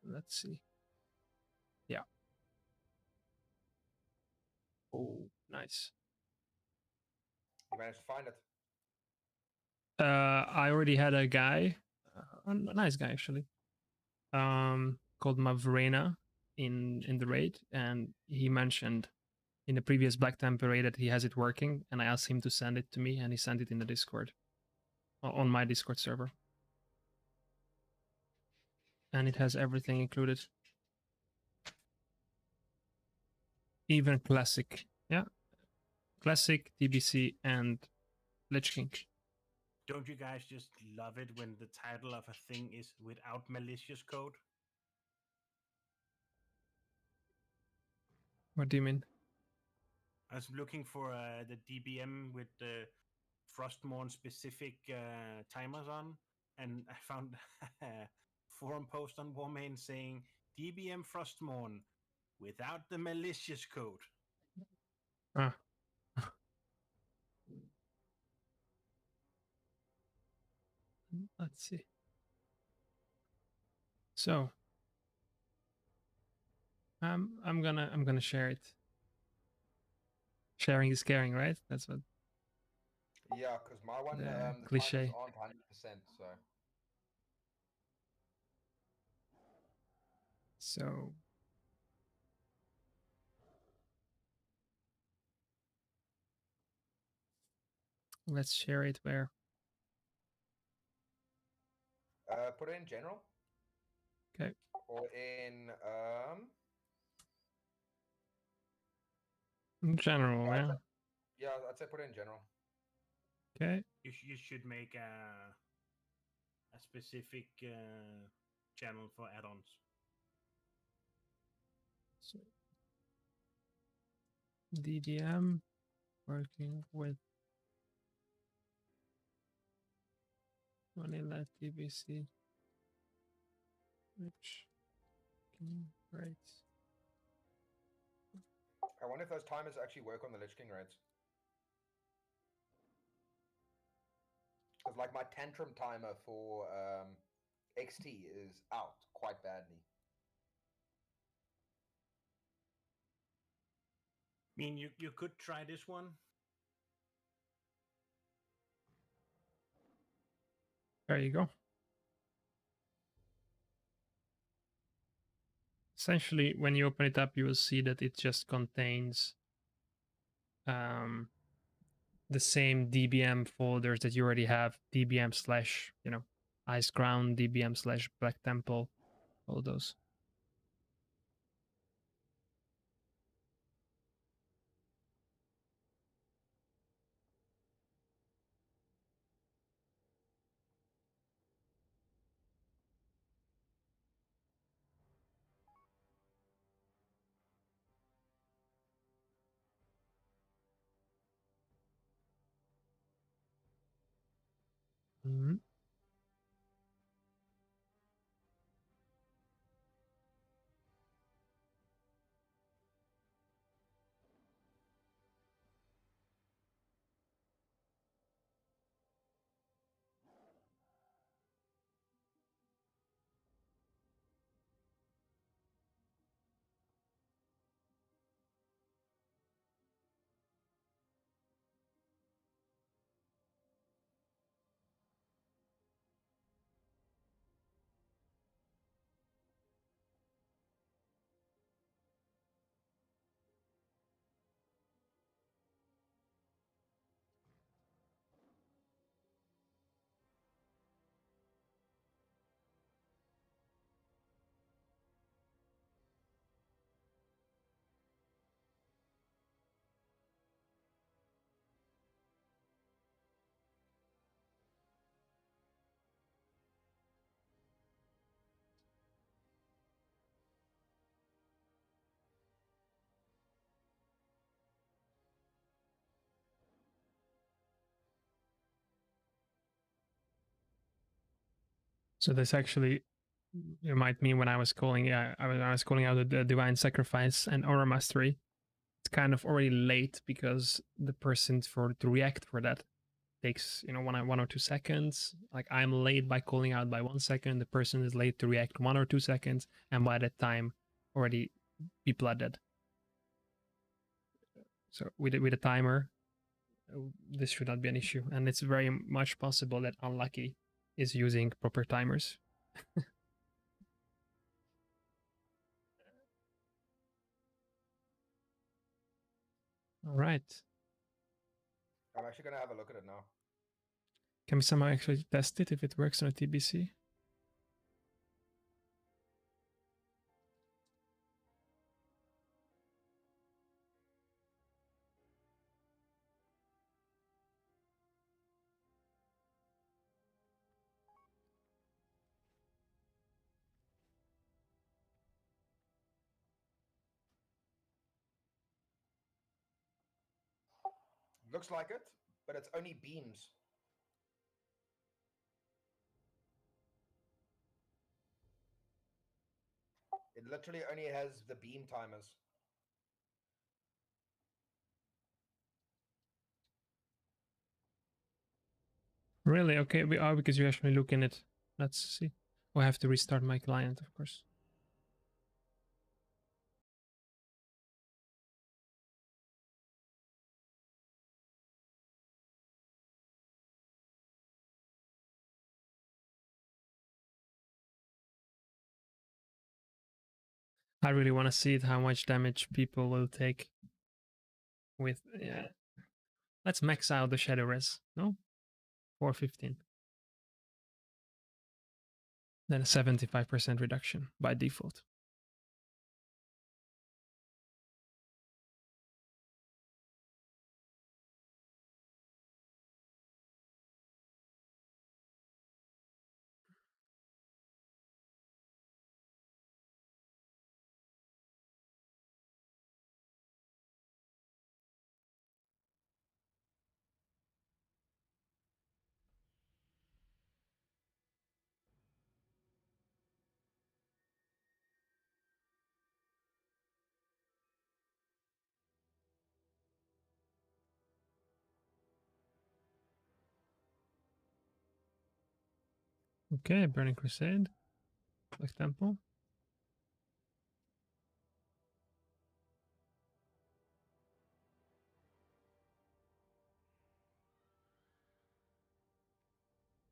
Let's see. Yeah. Oh, nice. You managed to find it. I already had a guy, a nice guy actually, called Mavrena in the raid, and he mentioned in the previous Black Temple raid that he has it working, and I asked him to send it to me, and he sent it in the Discord, on my Discord server, and it has everything included, even classic, yeah, classic, TBC, and Lich King. Don't you guys just love it when the title of a thing is without malicious code? What do you mean? I was looking for the DBM with the Frostmourne specific timers on, and I found a forum post on Warmane saying DBM Frostmourne without the malicious code. Ah. Let's see. So I'm gonna share it. Sharing is caring, right? That's what. Yeah, because my one the cliche. timers aren't 100%. So let's share it where. Put it in general. Okay. Or in In general, yeah. Yeah, I'd say put it in general. Okay. You should make a specific channel for add-ons. So, DDM working with vanilla TBC, which right. I wonder if those timers actually work on the Lich King raids. Because like my tantrum timer for XT is out quite badly. I mean, you could try this one. There you go. Essentially, when you open it up, you will see that it just contains the same DBM folders that you already have, DBM slash, Ice Crown, DBM slash Black Temple, all those. Mhm. So this actually, you might mean when I was calling, I was calling out the divine sacrifice and aura mastery. It's kind of already late because the person to react for that takes 1 or 2 seconds. Like I'm late by calling out by 1 second. The person is late to react 1 or 2 seconds, and by that time, already people are dead. So with a timer, this should not be an issue, and it's very much possible that Unlucky is using proper timers. All right. I'm actually gonna have a look at it now. Can we somehow actually test it if it works on a TBC? Looks like it, but it's only beams. It literally only has the beam timers. Really? Okay, we are, because you actually look in it. Let's see. Oh, I have to restart my client, of course. I really want to see it, how much damage people will take with, yeah. Let's max out the shadow res, no? 415. Then a 75% reduction by default. Okay, Burning Crusade. Black Temple.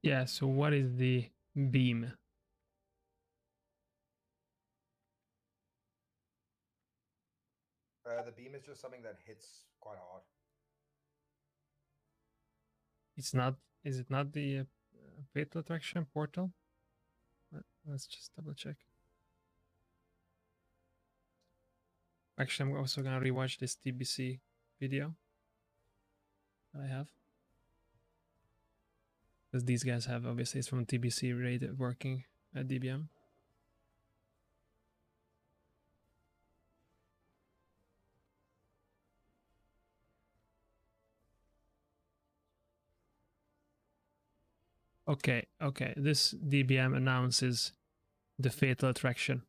Yeah, so what is the beam? The beam is just something that hits quite hard. It's not, is it not the fatal attraction portal? Let's just double check. Actually, I'm also gonna rewatch this TBC video that I have. Because these guys have, obviously, it's from TBC rated working at DBM. Okay, okay. This DBM announces the fatal attraction.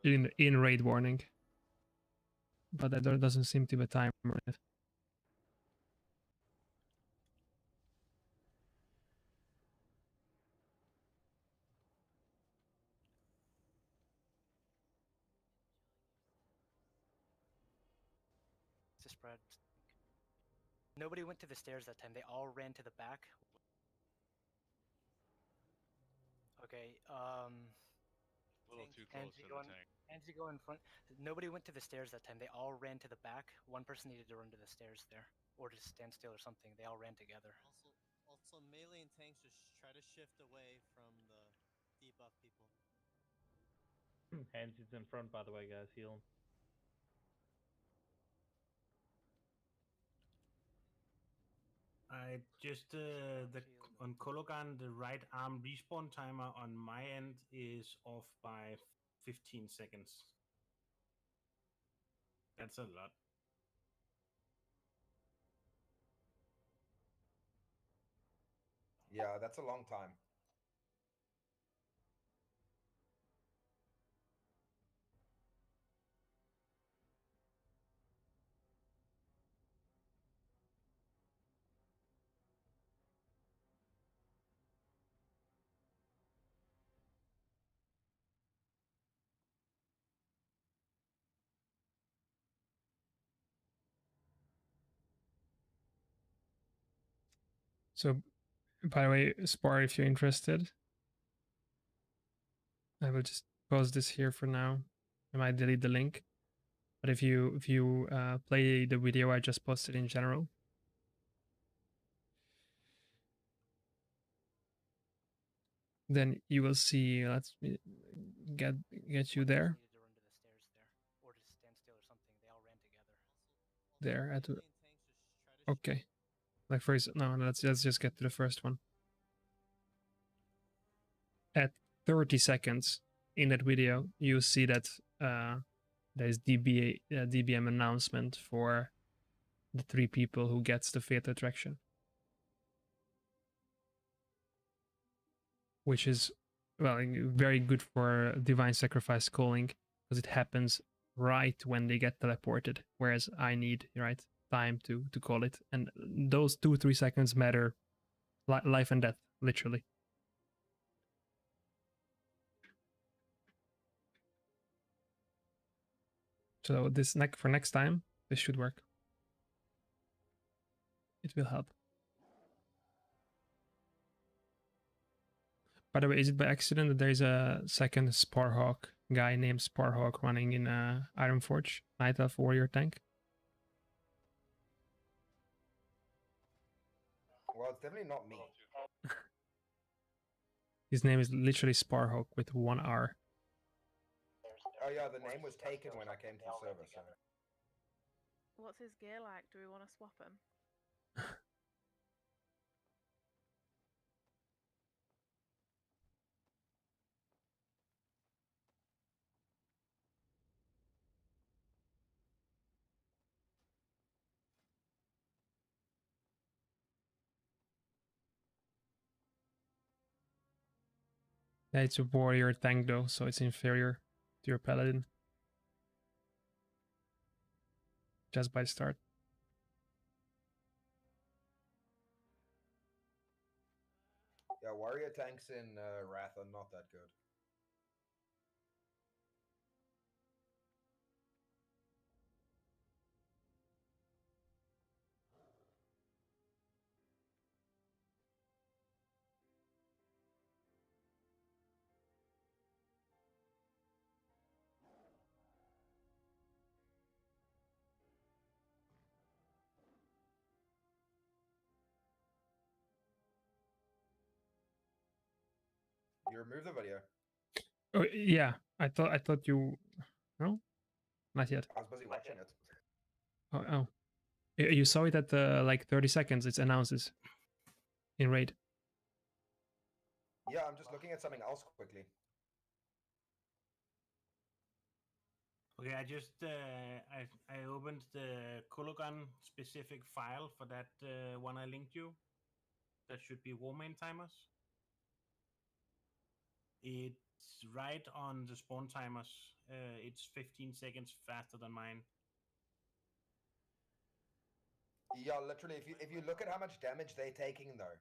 In raid warning. But there doesn't seem to be a timer on it. To spread. Nobody went to the stairs that time. They all ran to the back. Okay. A little too close to the tank. Angie, go in front. Nobody went to the stairs that time. They all ran to the back. One person needed to run to the stairs there, or just stand still or something. They all ran together. Also, melee and tanks just try to shift away from the debuff people. Hansy's in front, by the way, guys. Heal him. I just on Kologan, the right arm respawn timer on my end is off by 15 seconds. That's a lot. Yeah, that's a long time. So, by the way, Spar, if you're interested, I will just pause this here for now. I might delete the link, but if you play the video I just posted in general, then you will see. Let's get you there. Or just stand still or something. They all ran together. There at okay. Like first, no, let's just get to the first one. At 30 seconds in that video, you see that there's DBM announcement for the 3 people who gets the fatal attraction, which is very good for divine sacrifice calling because it happens right when they get teleported, whereas I need time to call it, and those 2-3 seconds matter life and death, literally. So this for next time, this should work. It will help. By the way, is it by accident that there's a second Sparhawk guy named Sparhawk running in Ironforge Night Elf Warrior tank? Well, it's definitely not me. His name is literally Sparhawk with 1 R. Oh yeah, the name was taken when I came to the server. So. What's his gear like? Do we want to swap him? Yeah, it's a warrior tank though, so it's inferior to your paladin. Just by start. Yeah, warrior tanks in Wrath are not that good. You removed the video. Oh yeah, I thought you. No, not yet. I was busy watching it. Oh. You saw it at like 30 seconds. It announces in raid. Yeah, I'm just looking at something else quickly. Okay, I just I opened the Kologan specific file for that one I linked you. That should be Warmane timers. It's right on the spawn timers. It's 15 seconds faster than mine. Yeah, literally, if you look at how much damage they're taking though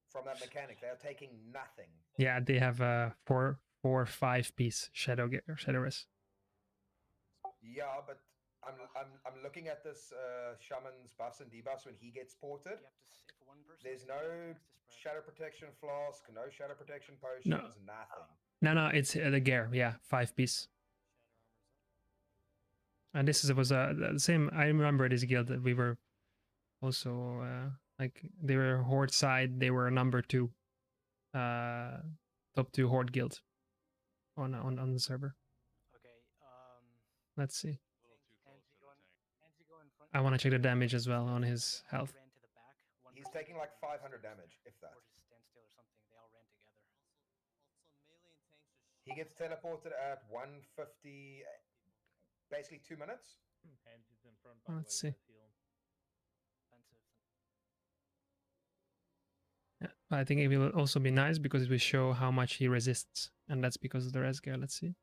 from that mechanic, they are taking nothing. Yeah, they have a 4 or 5 piece shadow res. Yeah, but I'm looking at this shaman's buffs and debuffs when he gets ported. There's no shadow protection flask, no shadow protection potions, nothing. No, it's the gear. Yeah, 5 piece. And this was the same. I remember this guild that we were also like they were horde side. They were number 2, top 2 horde guild on the server. Okay. Let's see. I want to check the damage as well on his health. He's taking like 500 damage, if that. He gets teleported at 150, basically 2 minutes. Let's see. Yeah, I think it will also be nice because it will show how much he resists, and that's because of the res gear. Let's see.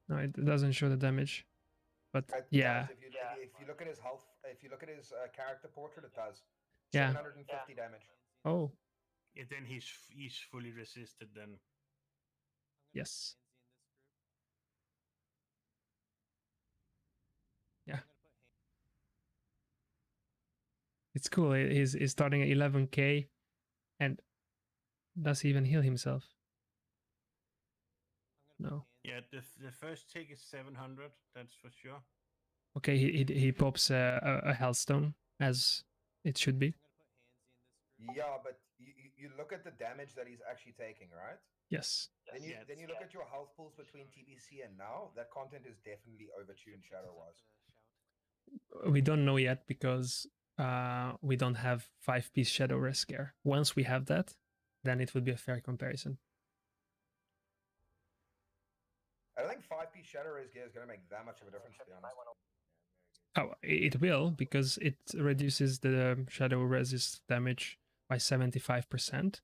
No, it doesn't show the damage, but yeah, If you look at his health, if you look at his character portrait, it does. Yeah. 750 damage. Oh, Yeah, then he's fully resisted then. yes. Yeah. It's cool. He's starting at 11k, and does he even heal himself? No. Yeah, the first tick is 700. That's for sure. Okay, he pops a hellstone as it should be. Yeah, but you look at the damage that he's actually taking, right? Yes. Then you look at your health pools between TBC and now. That content is definitely overtuned shadow-wise. We don't know yet because we don't have 5-piece shadow res gear. Once we have that, then it would be a fair comparison. I don't think 5-piece shadow res gear is going to make that much of a difference, to be honest. Oh, it will, because it reduces the shadow resist damage by 75%,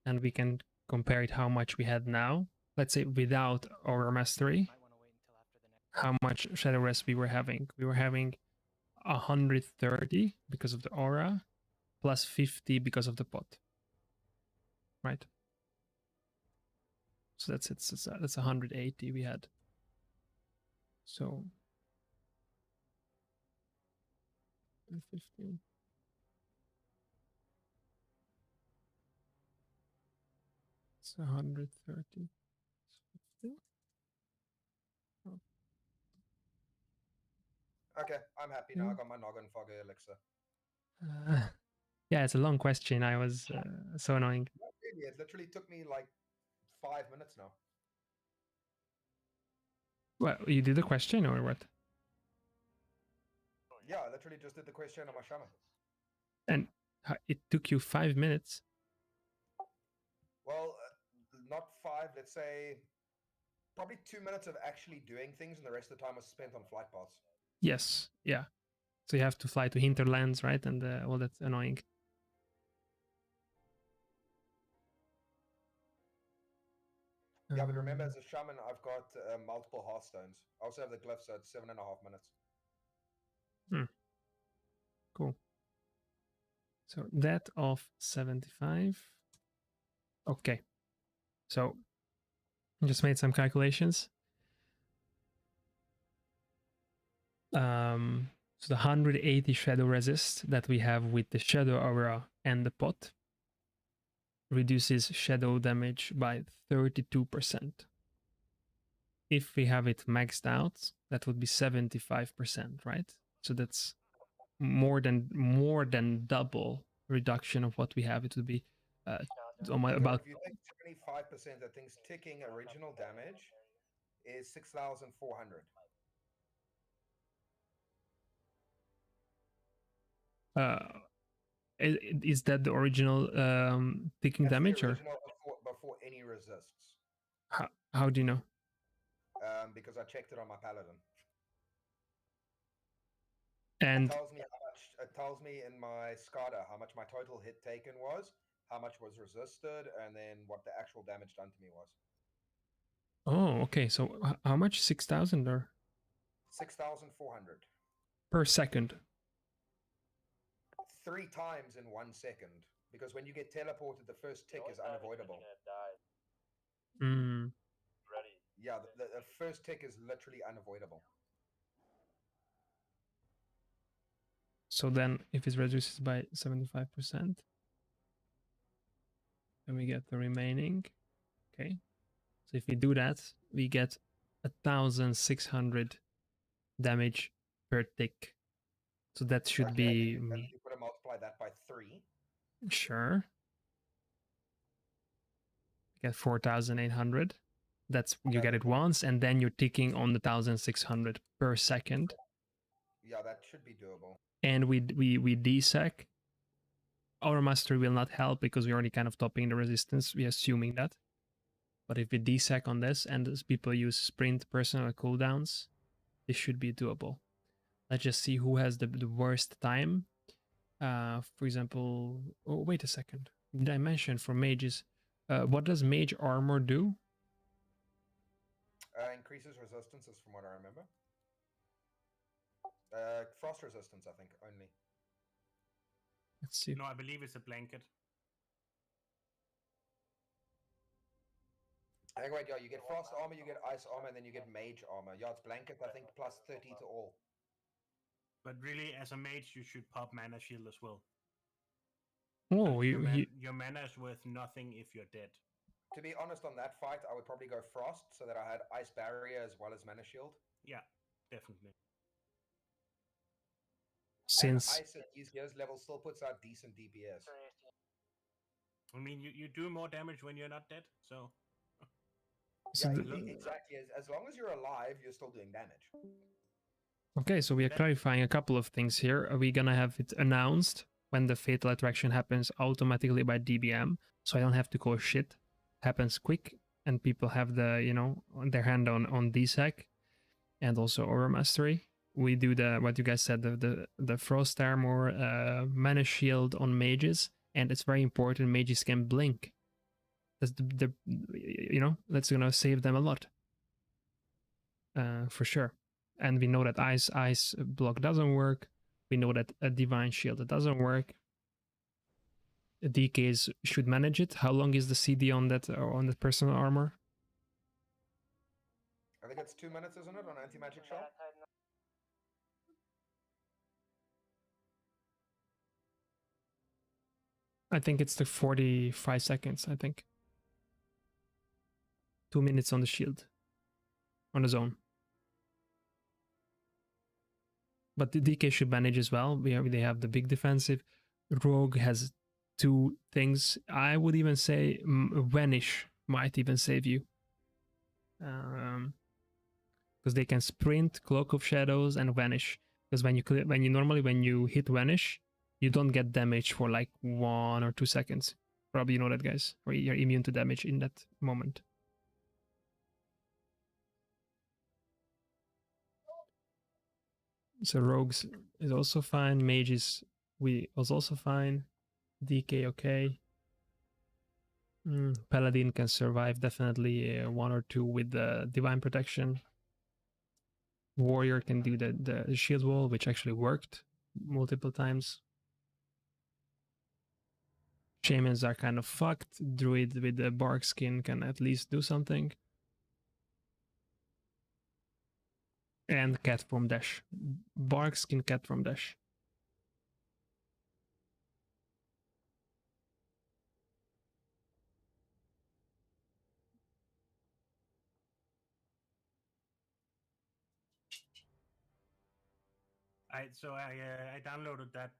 and we can compare it how much we had now. Let's say without Aura Mastery, how much shadow res we were having. We were having 130 because of the aura, plus 50 because of the pot. Right? So that's it. That's 180 we had. So 15. It's 130. 50. Oh. Okay, I'm happy now. I got my noggin fog elixir. Yeah, it's a long question. I was so annoying. Not really. It literally took me like 5 minutes now. Well, you did the question or what? Yeah, I literally just did the question on my shaman. And it took you 5 minutes. Well, not 5. Let's say probably 2 minutes of actually doing things, and the rest of the time was spent on flight paths. Yes, yeah. So you have to fly to hinterlands, right? And all that's annoying. Yeah, but remember, as a shaman, I've got multiple hearthstones. I also have the glyph, so it's 7.5 minutes. Cool. So that of 75. Okay. So I just made some calculations. So the 180 shadow resist that we have with the shadow aura and the pot reduces shadow damage by 32%. If we have it maxed out, that would be 75%, right? So that's more than double reduction of what we have. It would be about. If you take 25%, that thing's ticking original damage is 6,400. Is that the original ticking That's damage, the or original before any resists. how do you know? Because I checked it on my paladin. And It tells me how much. It tells me in my SCADA how much my total hit taken was, how much was resisted, and then what the actual damage done to me was. oh, okay. So how much? 6,000 or 6,400. per second? 3 times in 1 second. Because when you get teleported, the first tick is unavoidable. Mm. Yeah, the first tick is literally unavoidable. So then, if it reduces by 75%, then we get the remaining. Okay. So if we do that, we get 1,600 damage per tick. So that should be Then you could multiply that by 3. sure. Get 4,800. That's you get it once, and then you're ticking on the 1,600 per second. Yeah, that should be doable. And we desec. Our mastery will not help because we're already kind of topping the resistance. We're assuming that. But if we desec on this and as people use sprint personal cooldowns, this should be doable. Let's just see who has the worst time. For example, oh, wait a second. Did I mention for mages? What does mage armor do? Increases resistances from what I remember. Frost resistance, I think, only. Let's see. No, I believe it's a blanket. I think, wait, yeah, you get frost armor, you get ice armor, and then you get mage armor. Yeah, it's blanket, I think, plus 30 to all. But really, as a mage, you should pop mana shield as well. Oh, your mana is worth nothing if you're dead. To be honest, on that fight, I would probably go frost so that I had ice barrier as well as mana shield. Yeah, definitely. Since and ice at these gears levels still puts out decent DPS. I mean, you do more damage when you're not dead, so. Yeah, exactly. As long as you're alive, you're still doing damage. Okay, so we are clarifying a couple of things here. Are we gonna have it announced when the fatal attraction happens automatically by DBM, so I don't have to call shit? Happens quick, and people have the their hand on DSEC, and also aura mastery. We do the what you guys said, the frost armor, mana shield on mages, and it's very important. Mages can blink. That's that's gonna save them a lot, for sure. And we know that ice block doesn't work. We know that a divine shield doesn't work. DKs should manage it. How long is the CD on that personal armor? I think it's 2 minutes, isn't it, on anti-magic shell? I think it's the 45 seconds, I think. 2 minutes on the shield. On the zone. But the DK should manage as well. They have the big defensive. Rogue has 2 things. I would even say Vanish might even save you. Because they can sprint, Cloak of Shadows, and Vanish. Because when you hit Vanish, you don't get damage for like 1 or 2 seconds. Probably you know that, guys. Or you're immune to damage in that moment. So Rogues is also fine. Mages was also fine. DK okay. Paladin can survive definitely 1 or 2 with the divine protection. Warrior can do the shield wall, which actually worked multiple times. Shamans are kind of fucked. Druid with the bark skin can at least do something. And cat from dash. Bark skin, cat from dash. I downloaded that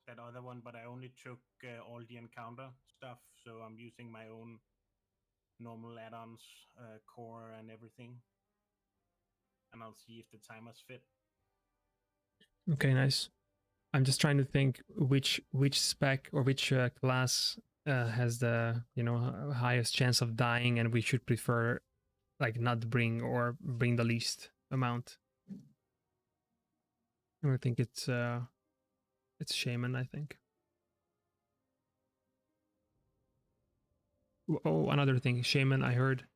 that other one, but I only took all the encounter stuff, so I'm using my own normal add-ons, core and everything, and I'll see if the timers fit. Okay, nice. I'm just trying to think which spec or which class has the highest chance of dying, and we should prefer like not bring or bring the least amount. I think it's shaman. I think. Oh, another thing, shaman. I heard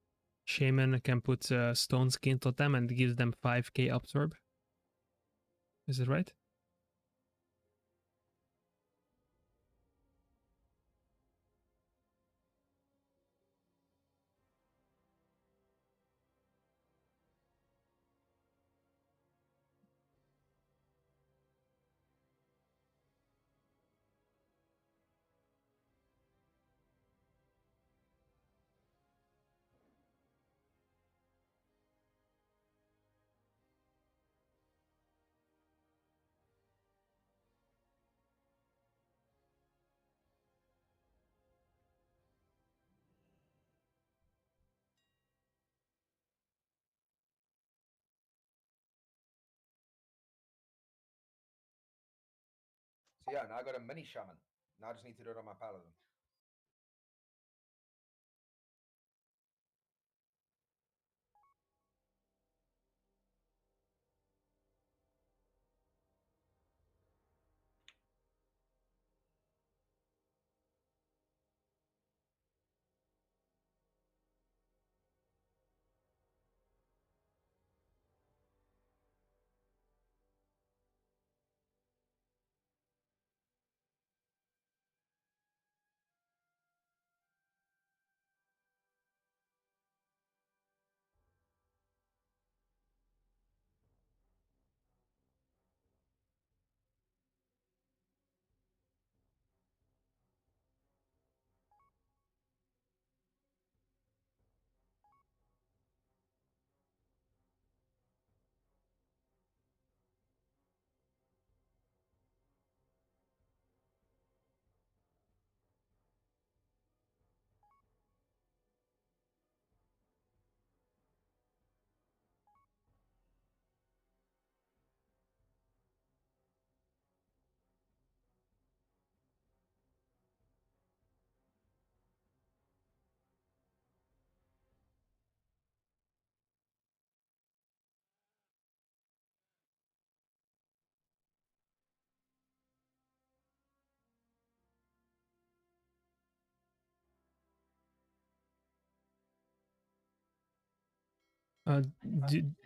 shaman can put stone skin totem and gives them 5k absorb. Is it right? So yeah, now I got a mini shaman. Now I just need to do it on my paladin.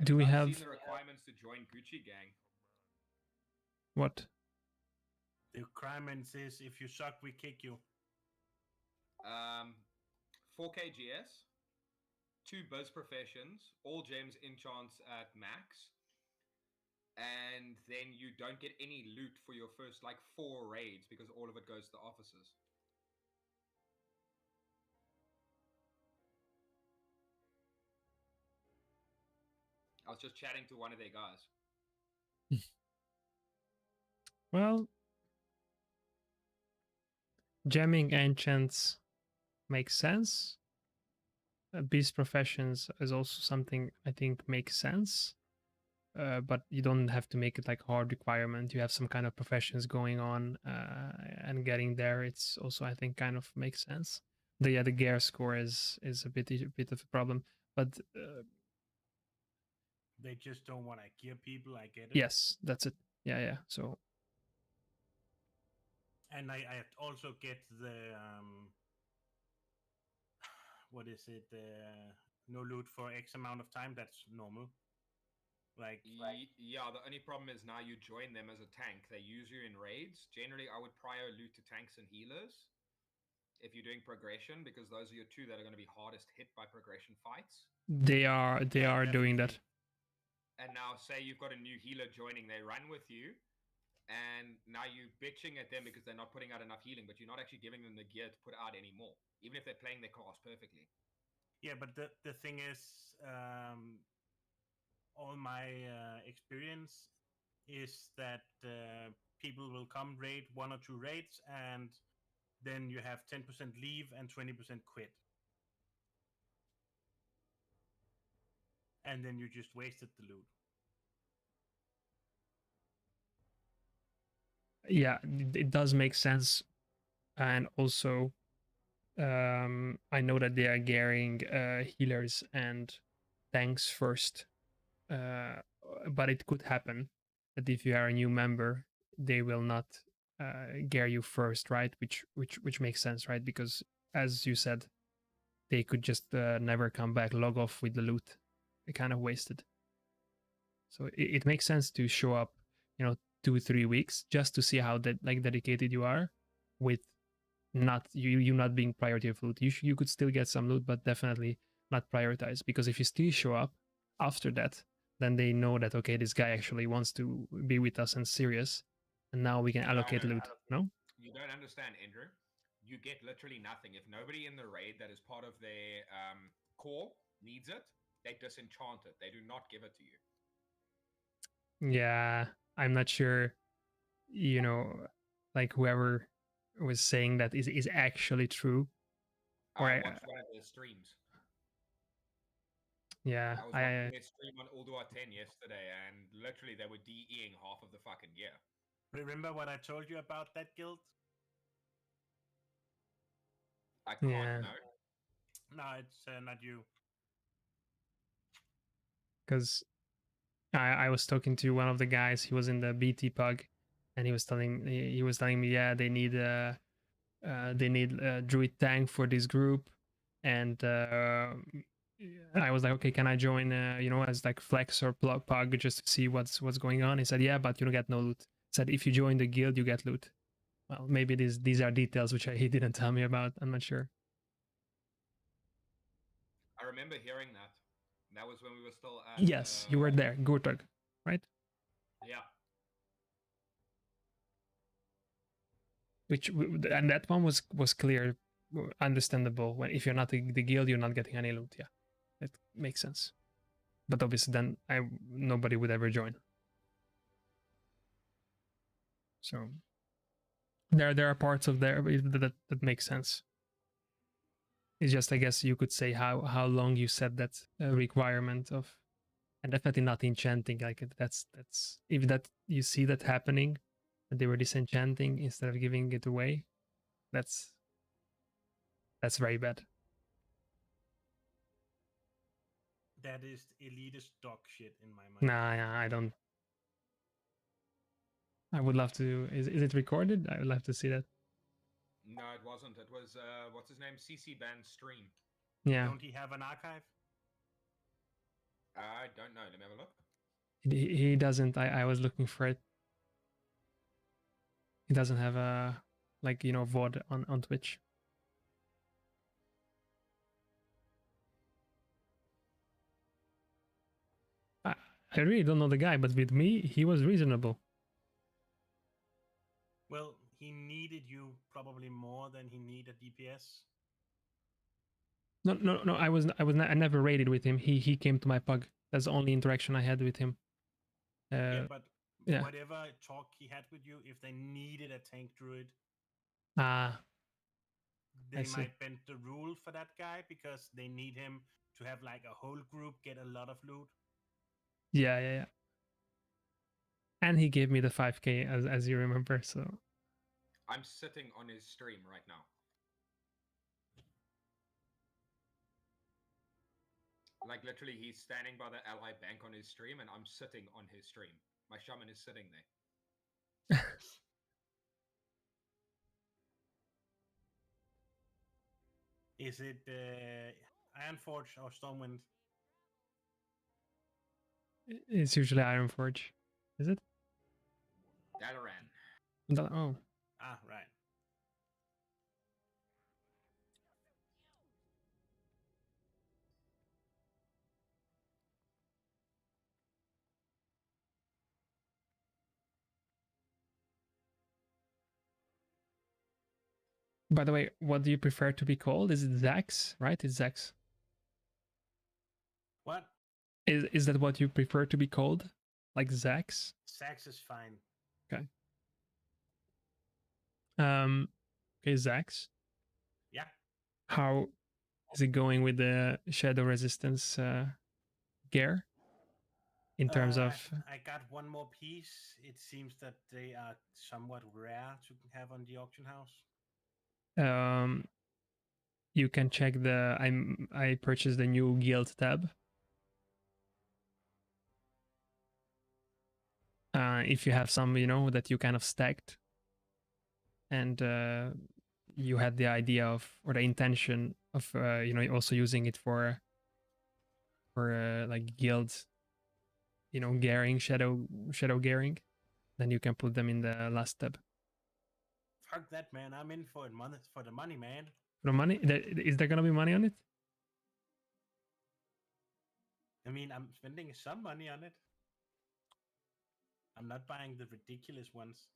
Do we I've have seen the requirements to join Gucci Gang. what? The requirements is if you suck, we kick you. 4k GS, 2 buzz professions, all gems enchants at max, and then you don't get any loot for your first like 4 raids because all of it goes to officers. I was just chatting to one of their guys. Well, gemming enchants makes sense. Beast professions is also something I think makes sense. But you don't have to make it like hard requirement. You have some kind of professions going on, and getting there, it's also I think kind of makes sense. The gear score is a bit of a problem, but They just don't want to gear people. I get it. yes, that's it. Yeah. So And I also get the what is it? No loot for X amount of time. That's normal. Yeah, the only problem is now you join them as a tank. They use you in raids. Generally, I would prior loot to tanks and healers if you're doing progression, because those are your 2 that are going to be hardest hit by progression fights. they are doing that. And now say you've got a new healer joining, they run with you, and now you're bitching at them because they're not putting out enough healing, but you're not actually giving them the gear to put out anymore, even if they're playing their class perfectly. Yeah, but the thing is, all my experience is that people will come raid 1 or 2 raids, and then you have 10% leave and 20% quit. And then you just wasted the loot. yeah, it does make sense, and also I know that they are gearing healers and tanks first, but it could happen that if you are a new member, they will not gear you first, right? Which makes sense, right? Because as you said, they could just never come back, log off with the loot. They kind of wasted. So it makes sense to show up, 2-3 weeks just to see how dedicated you are, with not you not being priority of loot. You could still get some loot, but definitely not prioritize, because if you still show up after that, then they know that, okay, this guy actually wants to be with us and serious, and now we can allocate loot. No? You don't understand, Andrew. You get literally nothing. If nobody in the raid that is part of their core needs it, they disenchant it. They do not give it to you. Yeah, I'm not sure, like whoever was saying that is actually true. Or I watched one of their streams. Yeah, I was watching their stream on Ulduar 10 yesterday, and literally they were DEing half of the fucking gear. Remember what I told you about that guild? I can't Yeah. know. No, it's not you. Because I was talking to one of the guys. He was in the BT PUG, and he was telling me, yeah, they need a druid tank for this group, and I was like, okay, can I join? As like flex or PUG just to see what's going on. He said, yeah, but you don't get no loot. He said, if you join the guild, you get loot. Well, maybe these are details which he didn't tell me about. I'm not sure. I remember hearing that. That was when we were still at... Yes, you were there, Gurtug, right? Yeah. And that one was clear, understandable. When if you're not the guild, you're not getting any loot. Yeah, it makes sense. But obviously, then nobody would ever join. So there are parts of there that make sense. It's just, I guess you could say how long you set that requirement of, and definitely not enchanting. Like that's if that you see that happening, that they were disenchanting instead of giving it away, that's very bad. That is elitist dog shit in my mind. Nah, I don't. I would love to. Is it recorded? I would love to see that. No, it wasn't. It was, what's his name? CC Band's stream. Yeah. Don't he have an archive? I don't know. Let me have a look. He doesn't. I was looking for it. He doesn't have a VOD on Twitch. I really don't know the guy, but with me, he was reasonable. Well, he needed you probably more than he needed DPS. No. I never raided with him. He came to my PUG. That's the only interaction I had with him. But whatever talk he had with you, if they needed a tank druid, they might bend the rule for that guy because they need him to have like a whole group get a lot of loot. Yeah. And he gave me the 5k as you remember. So I'm sitting on his stream right now. Like literally, he's standing by the ally bank on his stream, and I'm sitting on his stream. My shaman is sitting there. Is it Ironforge or Stormwind? It's usually Ironforge. Is it? Dalaran. Oh. Ah, right. By the way, what do you prefer to be called? Is it Zax? Right? It's Zax. What? Is that what you prefer to be called? Like Zax? Zax is fine. Okay. Okay, Zax. Yeah. How is it going with the Shadow Resistance gear? in terms of. I got one more piece. It seems that they are somewhat rare to have on the auction house. You can check the. I purchased the new guild tab. If you have some, that you kind of stacked, and you had the idea of, or the intention of, also using it for like guild, gearing, shadow gearing, then you can put them in the last tab. Fuck that, man! I'm in for the money, man. For the money, is there gonna be money on it? I mean, I'm spending some money on it. I'm not buying the ridiculous ones.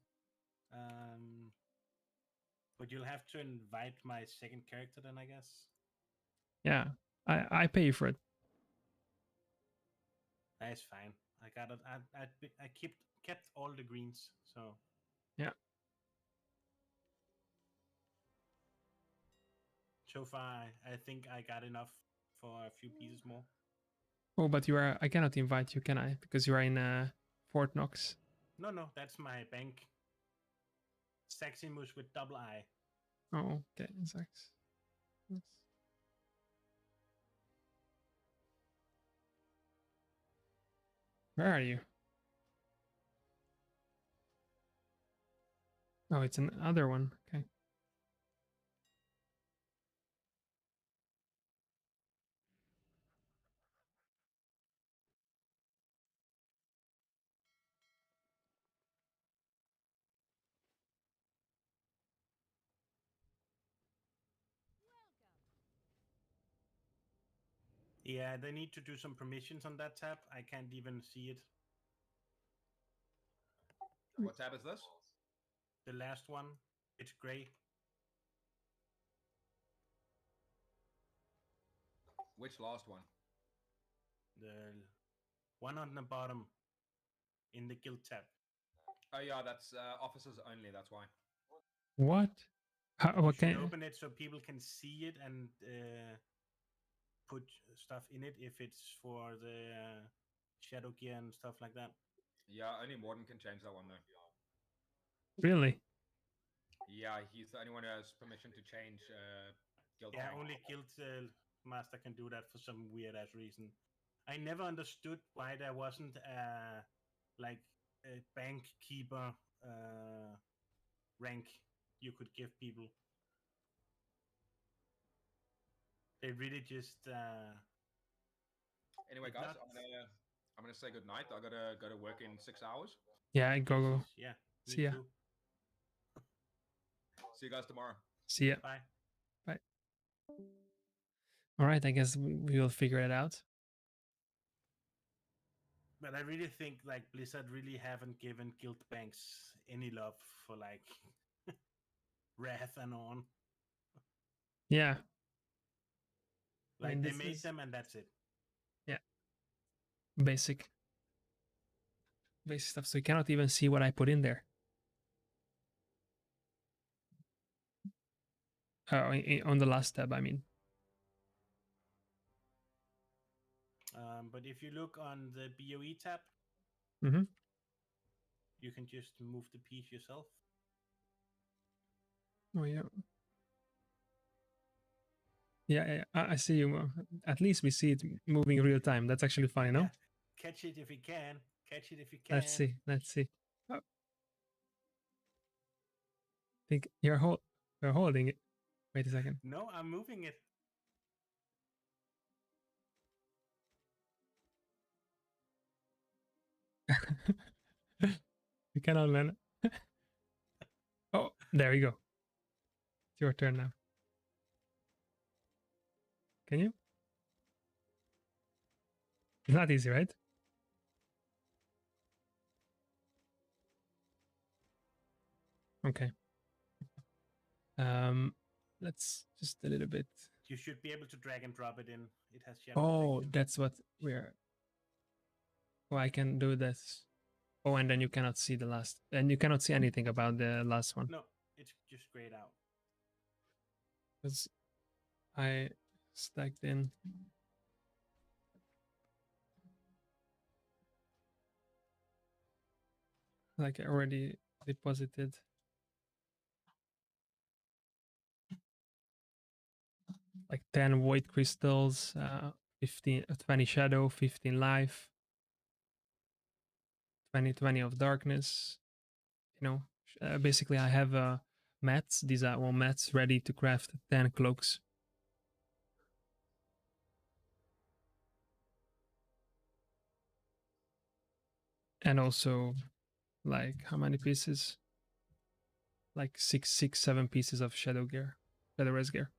But you'll have to invite my second character then, I guess. Yeah, I pay you for it. That's fine. I got it. I kept all the greens, so yeah. So far, I think I got enough for a few pieces more. Oh, but I cannot invite you, can I? Because you are in Fort Knox. No, that's my bank. Saximus with double I. Oh, okay, Sax. Yes. Where are you? Oh, it's another one. Okay. Yeah, they need to do some permissions on that tab. I can't even see it. What tab is this? The last one. It's gray. Which last one? The one on the bottom in the guild tab. Oh yeah, that's officers only. That's why. What? You should open it so people can see it and put stuff in it if it's for the shadow gear and stuff like that. Yeah, only Morden can change that one though. Really? Yeah, he's the only one who has permission to change guild. Yeah, rank. only guild master can do that for some weird ass reason. I never understood why there wasn't a bank keeper rank you could give people. They really just. Anyway, guys, I'm gonna say good night. I gotta go to work in 6 hours. Yeah, go. Yeah. See ya. Too. See you guys tomorrow. See ya. Bye. Bye. All right, I guess we will figure it out. But I really think Blizzard really haven't given guild banks any love for Wrath and on. Yeah. They made them and that's it. Yeah. Basic stuff. So you cannot even see what I put in there. On the last tab, I mean. But if you look on the BOE tab, you can just move the piece yourself. Oh yeah. Yeah, I see you. At least we see it moving in real time. That's actually fine, no? Yeah. Catch it if you can. Catch it if you can. Let's see. Oh. I think you're holding it. Wait a second. No, I'm moving it. You cannot land. Oh, there we go. It's your turn now. Can you? It's not easy, right? Okay. Let's just a little bit. You should be able to drag and drop it in. It has shadow protection. That's what we're. Oh, I can do this. Oh, and then you cannot see the last. And you cannot see anything about the last one. No, it's just grayed out. Because I stacked in. Like I already deposited. Like 10 void crystals, 20 shadow, 15 life, 20 of darkness. You know, basically I have mats. These are all mats ready to craft 10 cloaks. And also, like, how many pieces? Like 7 pieces of shadow gear, shadow res gear.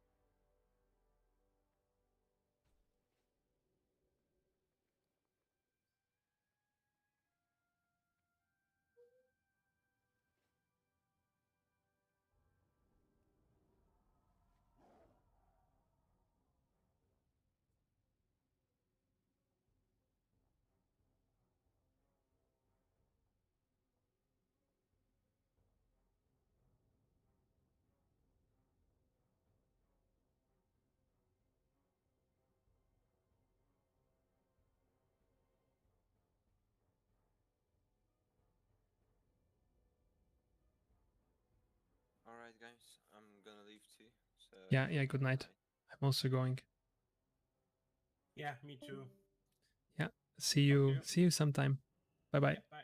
Alright, guys, I'm gonna leave too. So Yeah, good night. I'm also going. Yeah, me too. Yeah, see you sometime. Bye bye. Yeah, bye.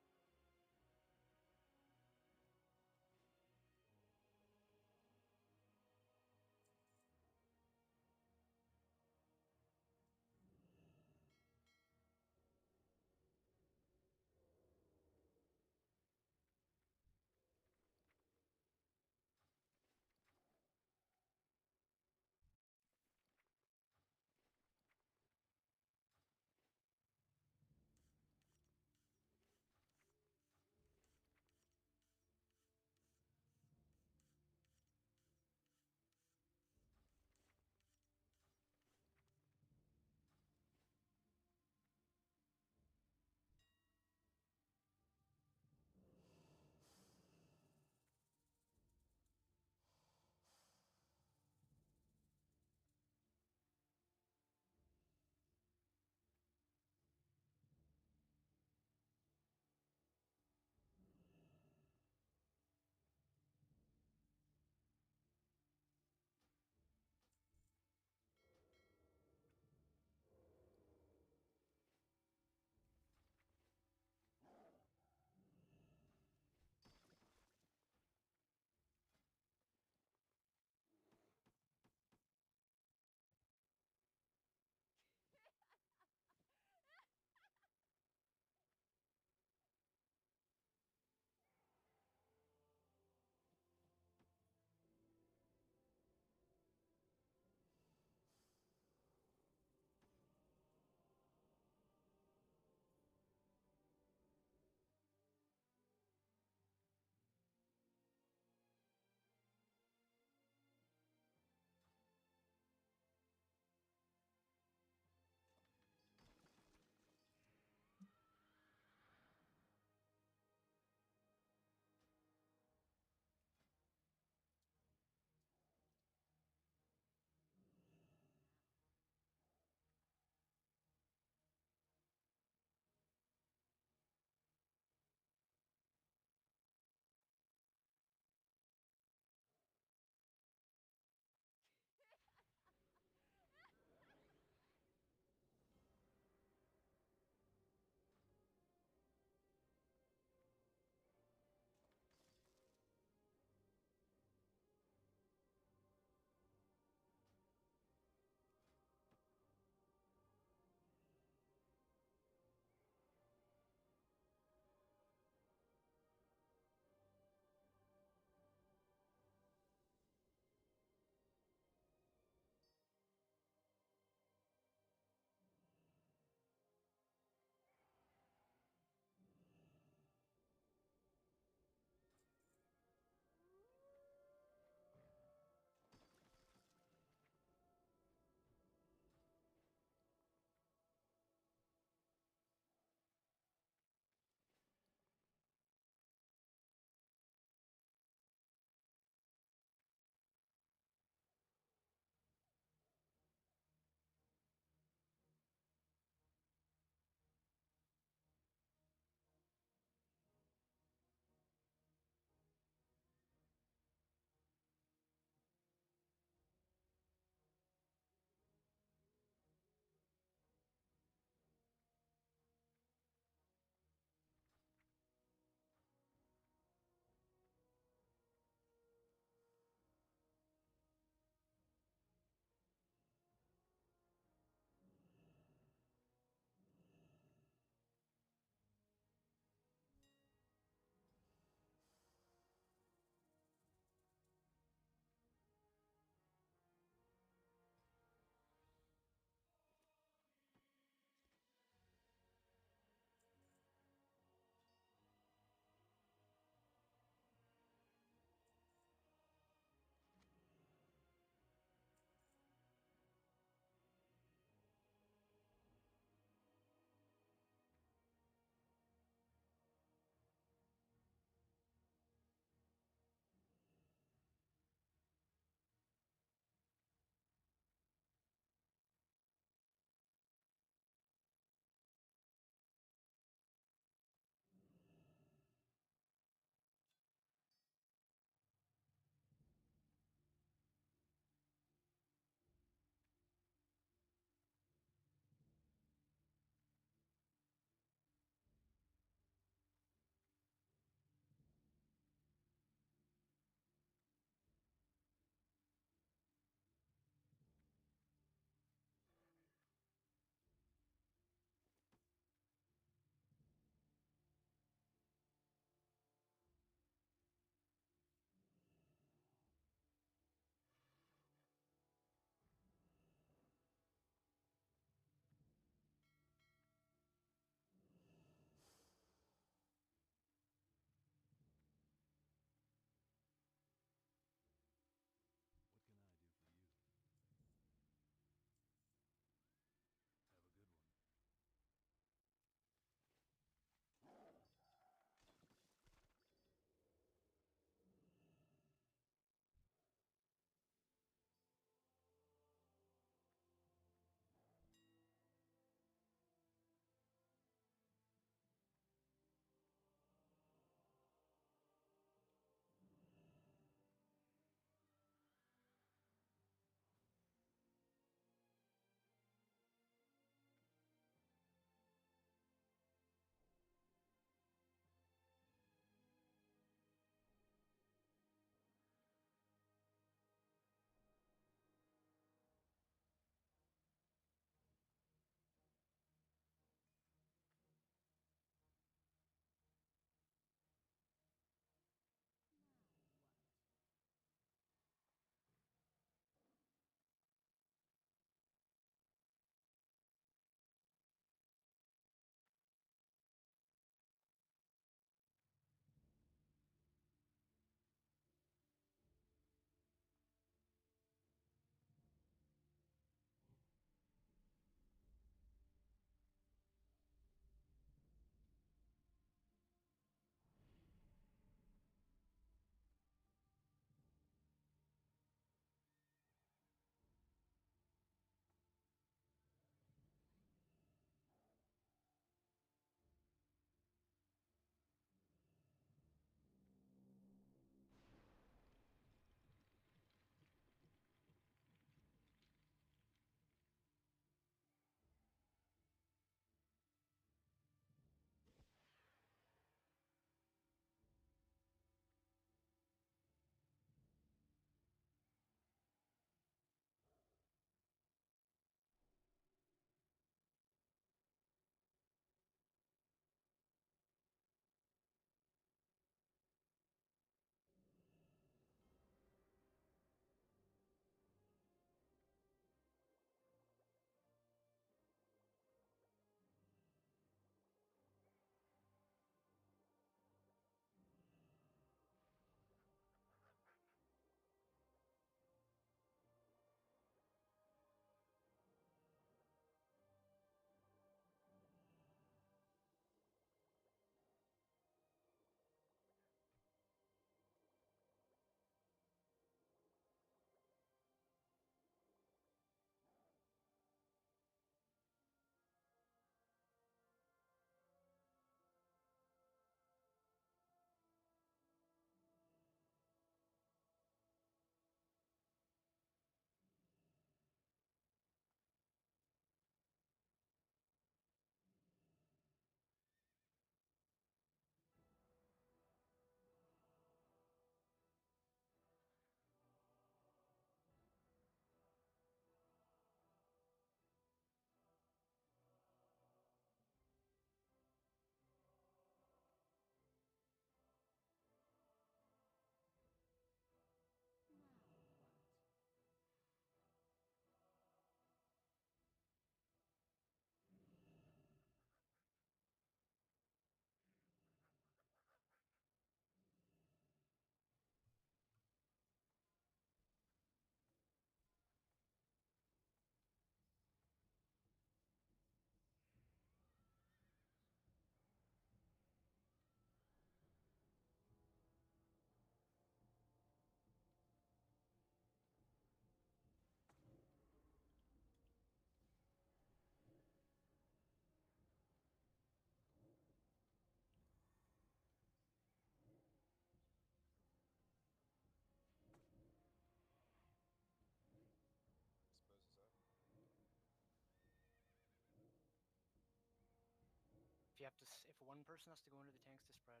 you have to, if one person has to go into the tanks to spread,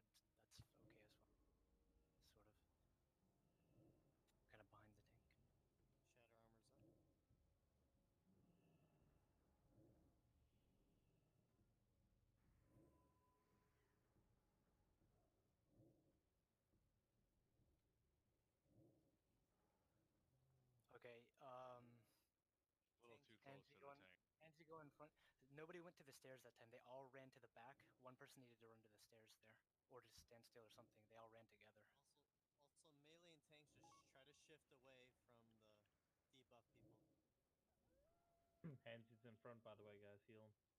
that's okay as well. Sort of. Kind of behind the tank. Shatter armor's up. Okay, A little too close to the tank. Angie, go in front. Nobody went to the stairs that time. They all ran to the back. One person needed to run to the stairs there, or to stand still or something. They all ran together. Also, melee and tanks just try to shift away from the debuff people. Hands is in front, by the way, guys. Heal him.